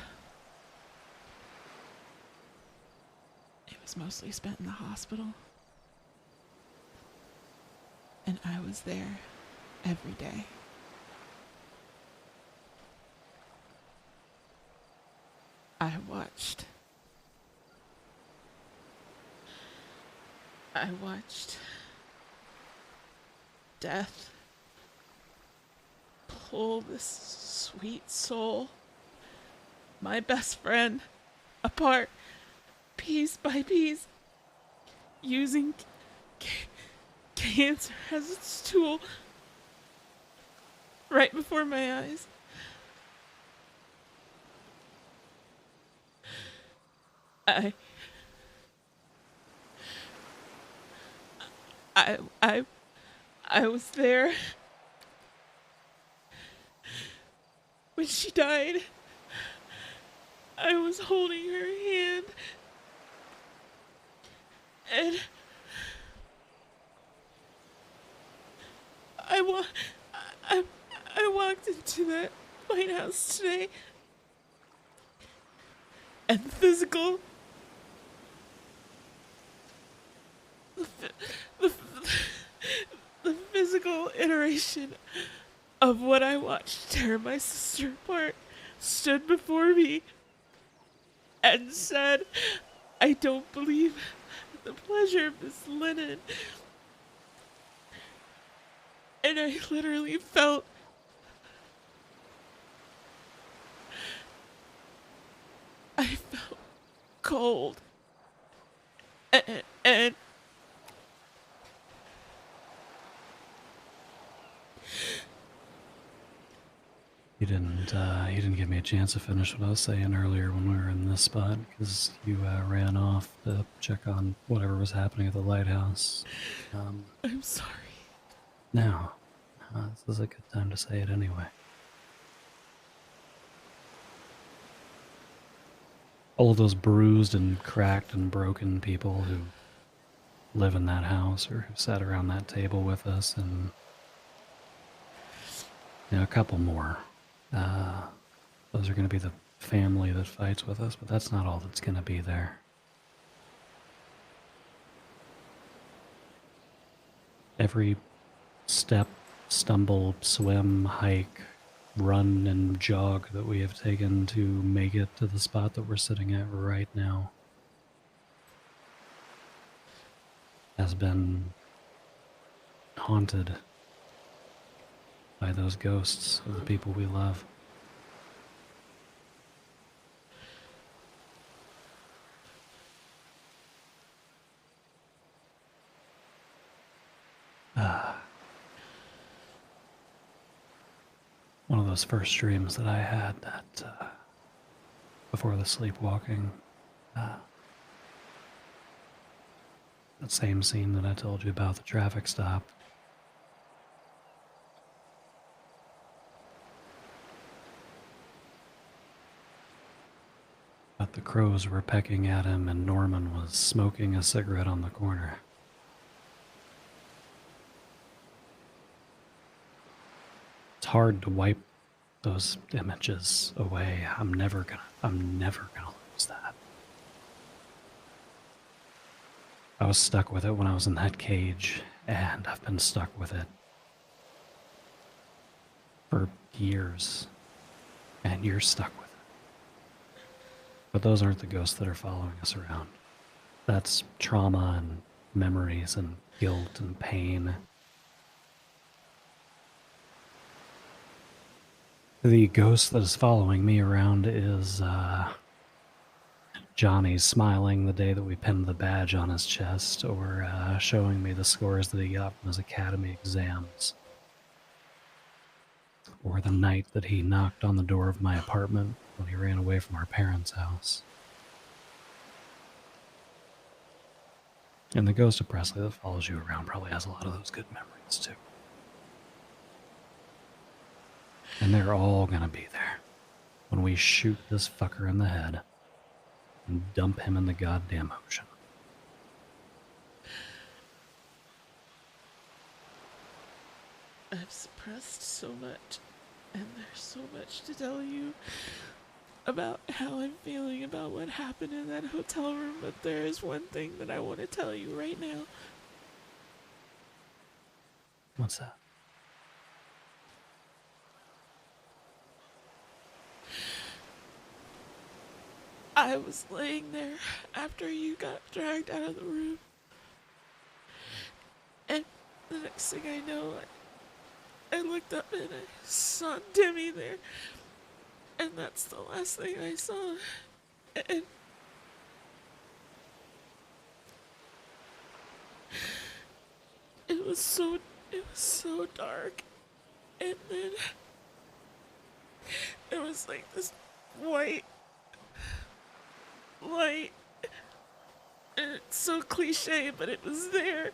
It was mostly spent in the hospital. And I was there every day. I watched death pull this sweet soul, my best friend, apart piece by piece, using cancer as its tool right before my eyes. I was there when she died. I was holding her hand, and I walked into that lighthouse today, and the physical iteration of what I watched tear my sister apart stood before me and said, "I don't believe the pleasure of Miss Lennon." And I literally felt cold. And You didn't give me a chance to finish what I was saying earlier when we were in this spot, because you ran off to check on whatever was happening at the lighthouse. I'm sorry. Now, this is a good time to say it anyway. All of those bruised and cracked and broken people who live in that house or who sat around that table with us, and a couple more. Those are going to be the family that fights with us, but that's not all that's going to be there. Every step, stumble, swim, hike, run, and jog that we have taken to make it to the spot that we're sitting at right now has been haunted by those ghosts of the people we love. One of those first dreams that I had that before the sleepwalking, that same scene that I told you about, the traffic stop. But the crows were pecking at him and Norman was smoking a cigarette on the corner. It's hard to wipe those images away. I'm never gonna lose that. I was stuck with it when I was in that cage, and I've been stuck with it for years, and you're stuck with it. But those aren't the ghosts that are following us around. That's trauma and memories and guilt and pain. The ghost that is following me around is Johnny smiling the day that we pinned the badge on his chest, or showing me the scores that he got from his academy exams, or the night that he knocked on the door of my apartment when he ran away from our parents' house. And the ghost of Presley that follows you around probably has a lot of those good memories too. And they're all gonna be there when we shoot this fucker in the head and dump him in the goddamn ocean. I've suppressed so much, and there's so much to tell you about how I'm feeling about what happened in that hotel room, but there is one thing that I want to tell you right now. What's that? I was laying there after you got dragged out of the room. And the next thing I know, I looked up and I saw Demi there. And that's the last thing I saw. And it was so dark. And then there was like this white light. And it's so cliche, but it was there.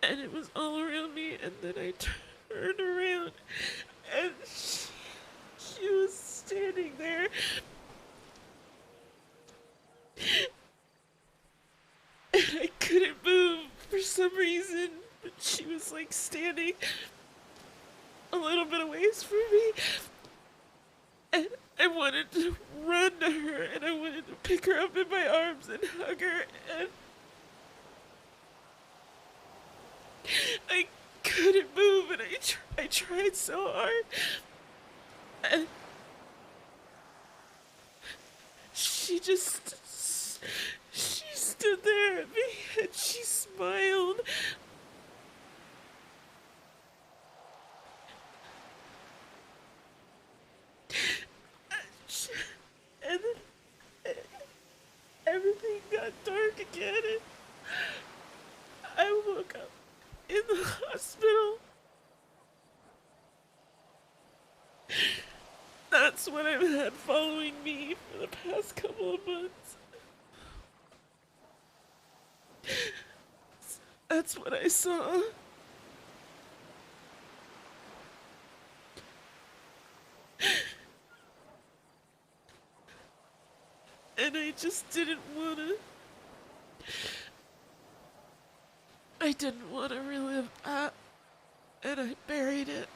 And it was all around me, and then I turned around, and she was standing there. And I couldn't move for some reason, but she was like standing a little bit away from me. And I wanted to run to her, and I wanted to pick her up in my arms and hug her, and I couldn't move, and I tried so hard. And she stood there at me, and she smiled. And then everything got dark again, and I woke up in the hospital. That's what I've had following me for the past couple of months. That's what I saw. And I just didn't want to relive that. And I buried it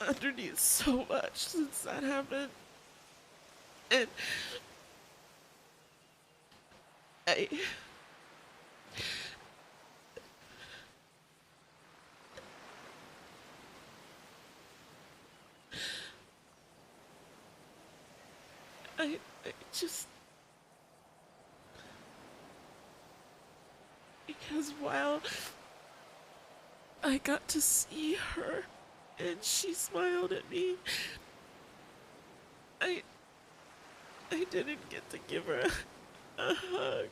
underneath so much since that happened. And I just, because while I got to see her and she smiled at me, I didn't get to give her a hug.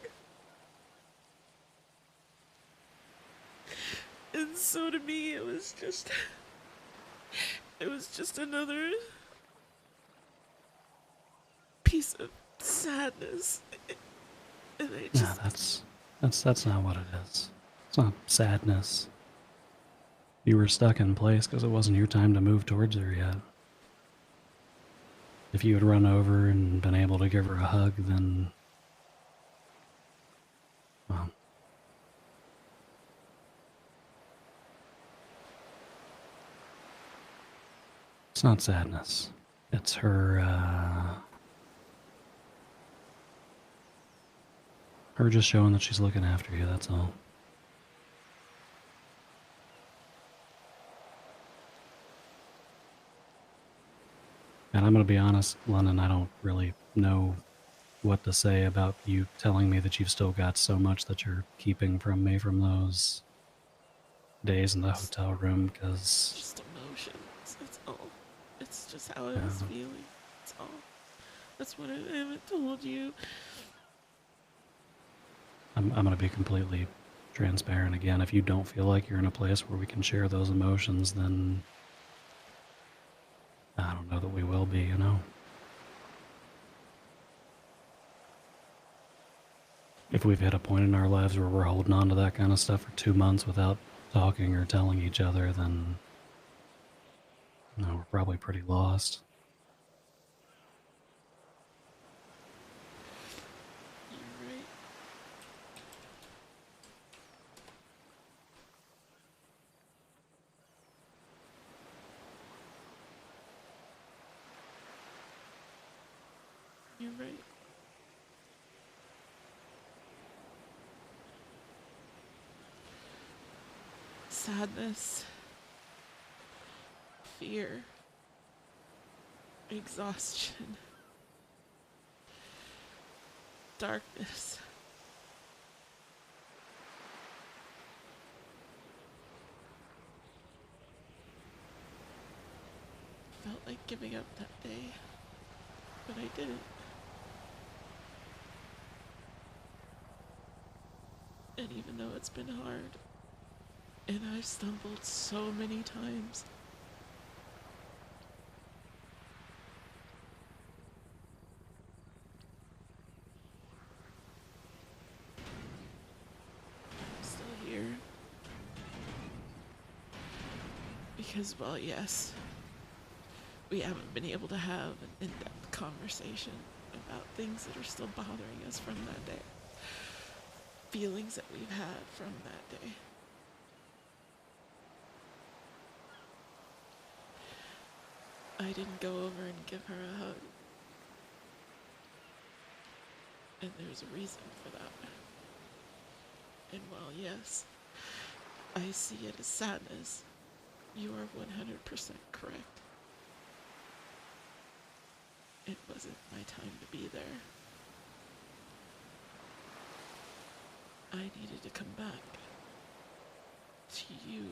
And so to me, it was just another piece of sadness. And I just... No, that's not what it is. It's not sadness. You were stuck in place because it wasn't your time to move towards her yet. If you had run over and been able to give her a hug, then... well... it's not sadness. It's her, her just showing that she's looking after you, that's all. And I'm gonna be honest, Lennon, I don't really know what to say about you telling me that you've still got so much that you're keeping from me from those days in the hotel room, because... just emotions, that's all. It's just how I was feeling, that's all. That's what I haven't told you. I'm gonna be completely transparent again. If you don't feel like you're in a place where we can share those emotions, then I don't know that we will be, you know? If we've hit a point in our lives where we're holding on to that kind of stuff for 2 months without talking or telling each other, then no, we're probably pretty lost. You're right. You're right. sadness, fear, exhaustion, darkness. Felt like giving up that day, but I didn't. And even though it's been hard, and I've stumbled so many times, I'm still here. Because, well, yes, we haven't been able to have an in-depth conversation about things that are still bothering us from that day. Feelings that we've had from that day. I didn't go over and give her a hug. And there's a reason for that. And while, yes, I see it as sadness, you are 100% correct. It wasn't my time to be there. I needed to come back to you,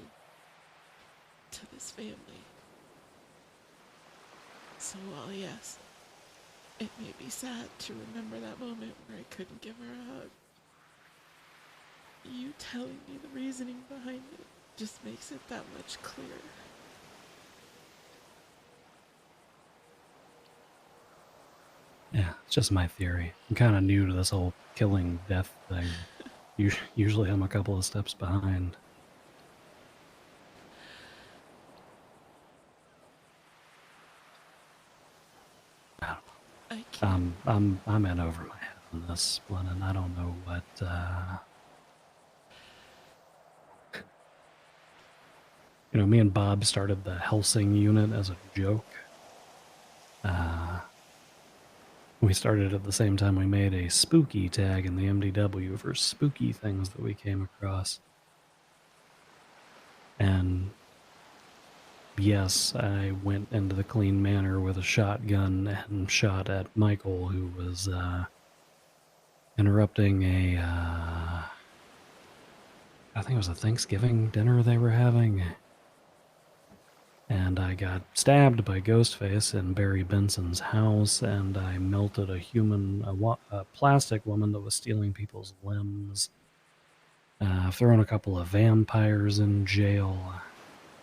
to this family. So while yes, it may be sad to remember that moment where I couldn't give her a hug, you telling me the reasoning behind it just makes it that much clearer. Yeah, it's just my theory. I'm kind of new to this whole killing death thing. Usually I'm a couple of steps behind. I'm in over my head on this one, and I don't know what. Me and Bob started the Helsing unit as a joke. We started at the same time we made a spooky tag in the MDW for spooky things that we came across. And yes, I went into the Clean Manor with a shotgun and shot at Michael, who was interrupting I think it was a Thanksgiving dinner they were having. And I got stabbed by Ghostface in Barry Benson's house, and I melted a plastic woman that was stealing people's limbs. I've thrown a couple of vampires in jail.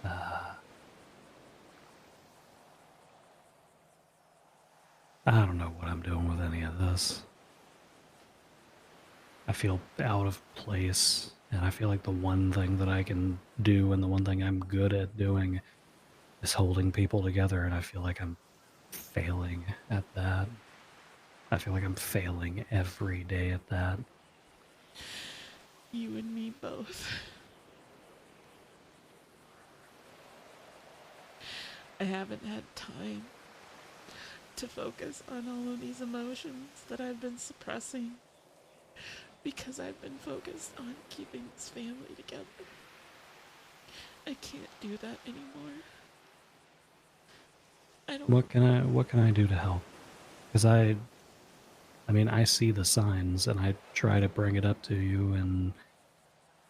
I don't know what I'm doing with any of this. I feel out of place, and I feel like the one thing that I can do and the one thing I'm good at doing is holding people together, and I feel like I'm failing at that. I feel like I'm failing every day at that. You and me both. I haven't had time to focus on all of these emotions that I've been suppressing because I've been focused on keeping this family together. I can't do that anymore. What can I do to help? Because I see the signs and I try to bring it up to you, and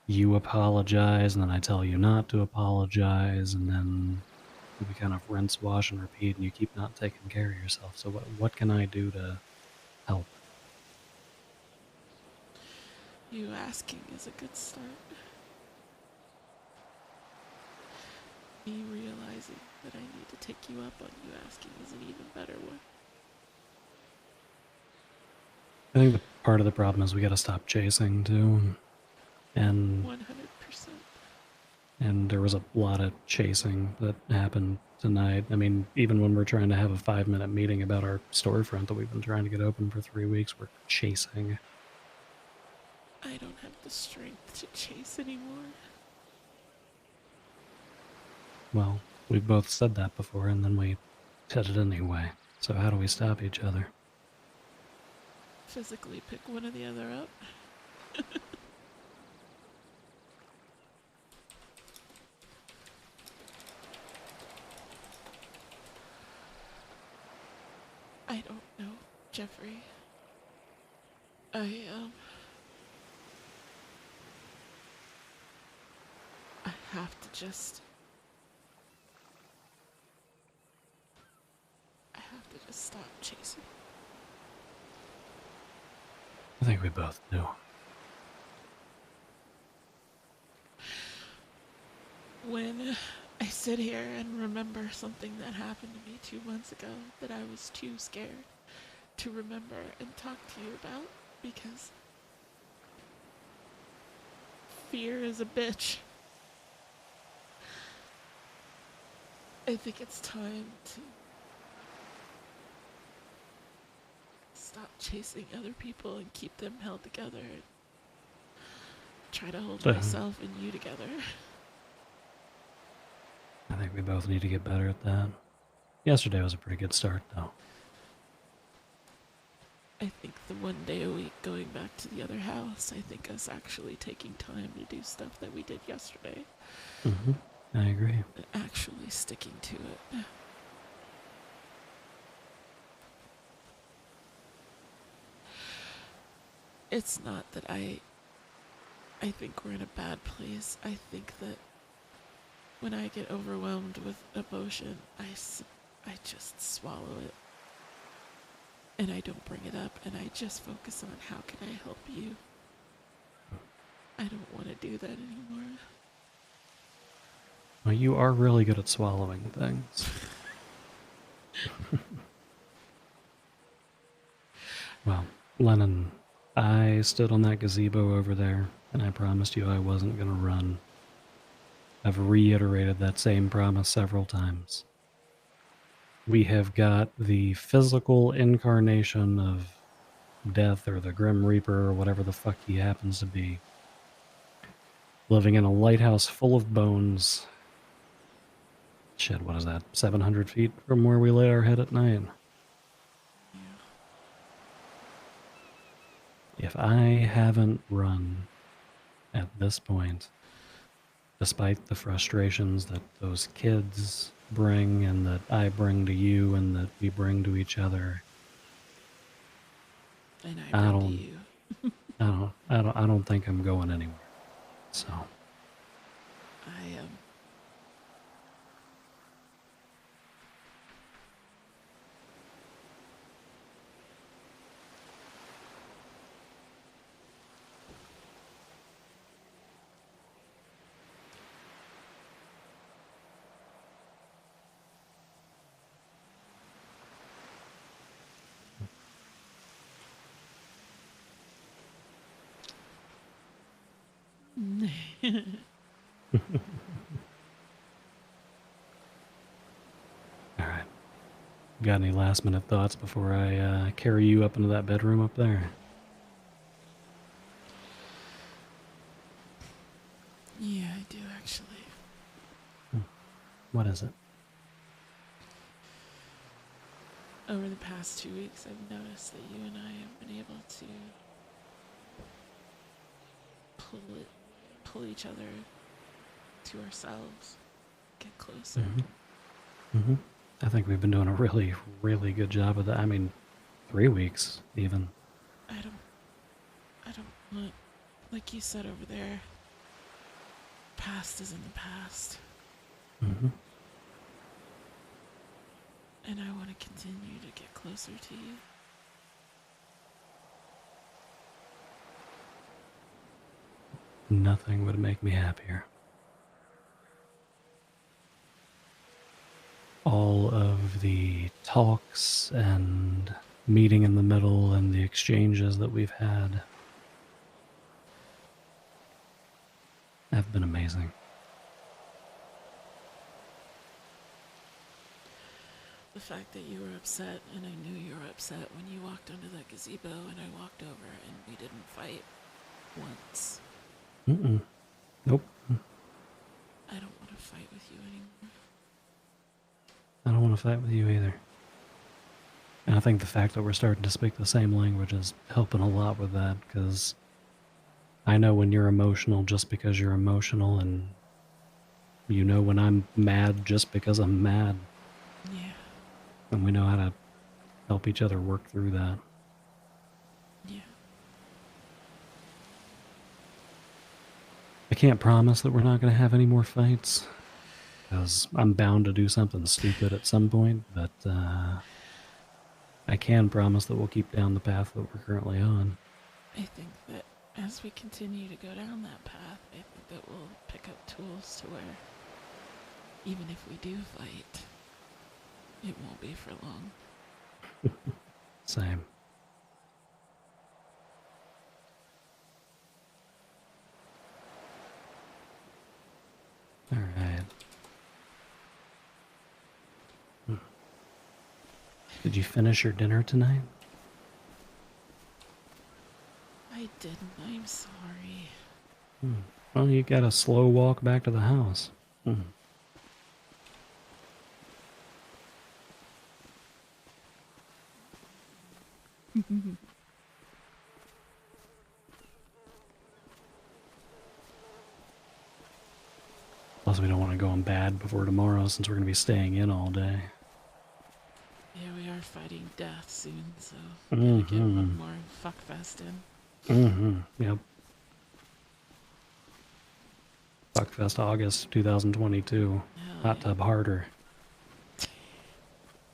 you apologize, and then I tell you not to apologize, and then we kind of rinse, wash, and repeat, and you keep not taking care of yourself. So what can I do to help? You asking is a good start. Me realizing that I need to take you up on you asking is an even better one. I think part of the problem is we gotta stop chasing, too. And 100%. And there was a lot of chasing that happened tonight. I mean, even when we're trying to have a 5-minute meeting about our storefront that we've been trying to get open for 3 weeks, we're chasing. I don't have the strength to chase anymore. Well, we've both said that before, and then we said it anyway. So how do we stop each other? Physically pick one or the other up. I don't know, Jeffrey. I have to just... I have to just stop chasing. I think we both do. When I sit here and remember something that happened to me 2 months ago that I was too scared to remember and talk to you about, because fear is a bitch. I think it's time to stop chasing other people and keep them held together and try to hold myself and you together. I think we both need to get better at that. Yesterday was a pretty good start, though. I think the 1 day a week going back to the other house, I think us actually taking time to do stuff that we did yesterday. Mm-hmm. I agree. And actually sticking to it. It's not that I think we're in a bad place. I think that when I get overwhelmed with emotion, I just swallow it. And I don't bring it up, and I just focus on how can I help you. I don't want to do that anymore. Well, you are really good at swallowing things. Well, Lennon, I stood on that gazebo over there, and I promised you I wasn't going to run. I've reiterated that same promise several times. We have got the physical incarnation of death, or the Grim Reaper, or whatever the fuck he happens to be, living in a lighthouse full of bones. Shit, what is that? 700 feet from where we lay our head at night. If I haven't run at this point, despite the frustrations that those kids bring and that I bring to you and that we bring to each other, And I bring to you. I don't think I'm going anywhere. So I am. Alright. Got any last minute thoughts before I carry you up into that bedroom up there? Yeah, I do actually. What is it? Over the past 2 weeks, I've noticed that you and I have been able to pull each other to ourselves, get closer. Mm-hmm. Mm-hmm. I think we've been doing a really, really good job of that. I mean, 3 weeks, even. I don't want, like you said over there, past is in the past. Mm-hmm. And I want to continue to get closer to you. Nothing would make me happier. All of the talks and meeting in the middle and the exchanges that we've had have been amazing. The fact that you were upset, and I knew you were upset when you walked under that gazebo and I walked over and we didn't fight once. Mm-mm. Nope. I don't want to fight with you anymore. I don't want to fight with you either. And I think the fact that we're starting to speak the same language is helping a lot with that, because I know when you're emotional just because you're emotional, and you know when I'm mad just because I'm mad. Yeah. And we know how to help each other work through that. Yeah. I can't promise that we're not going to have any more fights, because I'm bound to do something stupid at some point, but I can promise that we'll keep down the path that we're currently on. I think that as we continue to go down that path, I think that we'll pick up tools to where even if we do fight, it won't be for long. Same. All right. Did you finish your dinner tonight? I didn't. I'm sorry. Well, you got a slow walk back to the house. Plus, we don't want to go in bad before tomorrow since we're going to be staying in all day. Yeah, we are fighting death soon, so we gotta get one more fuckfest in. Yep. Fuckfest August 2022. Hot tub harder.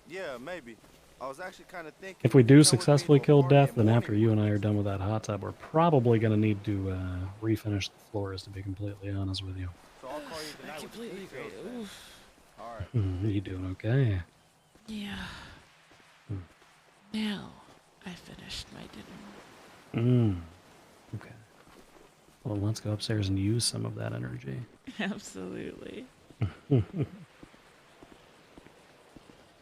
Yeah, maybe. I was actually kind of thinking. If we do successfully kill Death, then after you and I are done with that hot tub, we're probably going to need to refinish the floors, to be completely honest with you. So I'll call you tonight. I completely agree. Oof. All right. You doing okay? Yeah. Now I finished my dinner. Okay. Well, let's go upstairs and use some of that energy. Absolutely. I'm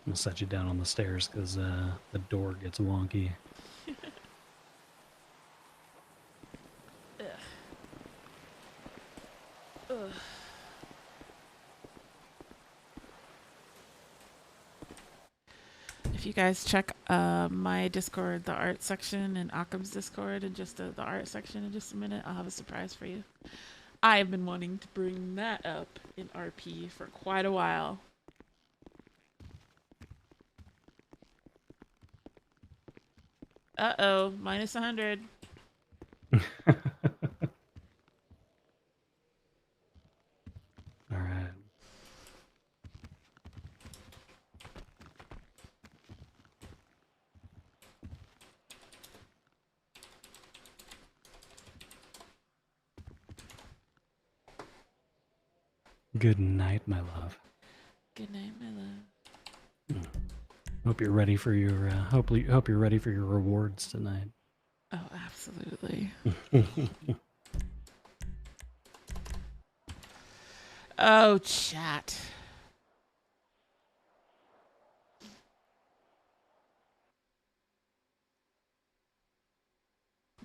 gonna set you down on the stairs because the door gets wonky. Ugh. Ugh. If you guys check my Discord, the art section, and Occam's Discord, and just the art section in just a minute, I'll have a surprise for you. I've been wanting to bring that up in RP for quite a while. Uh-oh, minus 100. All right. Good night, my love. Good night, my love. Hope you're ready for your hope you're ready for your rewards tonight. Oh, absolutely. Oh, chat.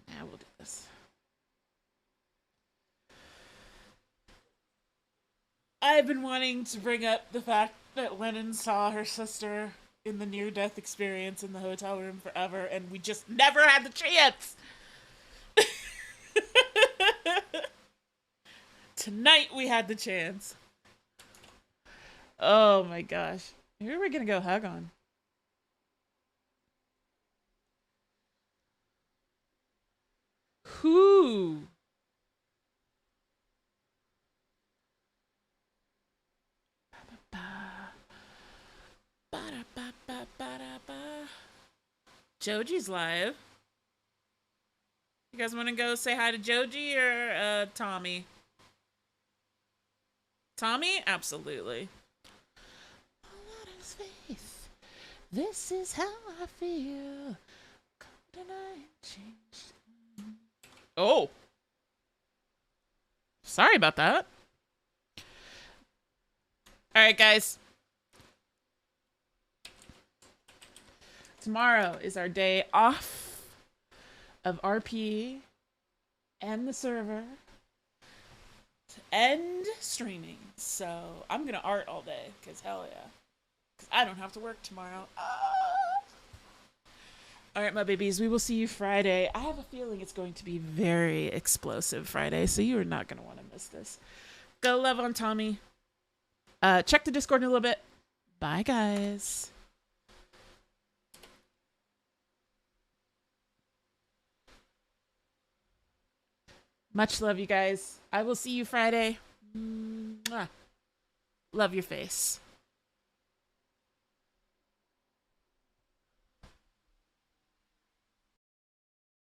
Now we'll do this. I've been wanting to bring up the fact that Lennon saw her sister in the near-death experience in the hotel room forever, and we just never had the chance. Tonight we had the chance. Oh my gosh. Who are we gonna go hug on? Who? Joji's live. You guys want to go say hi to Joji or Tommy? Tommy? Absolutely. A lot of space. This is how I feel. Oh. Sorry about that. All right, guys. Tomorrow is our day off of RP and the server to end streaming. So I'm going to art all day because hell yeah. Because I don't have to work tomorrow. All right, my babies, we will see you Friday. I have a feeling it's going to be very explosive Friday, so you are not going to want to miss this. Go love on Tommy. Check the Discord in a little bit. Bye, guys. Much love, you guys. I will see you Friday. Mwah. Love your face.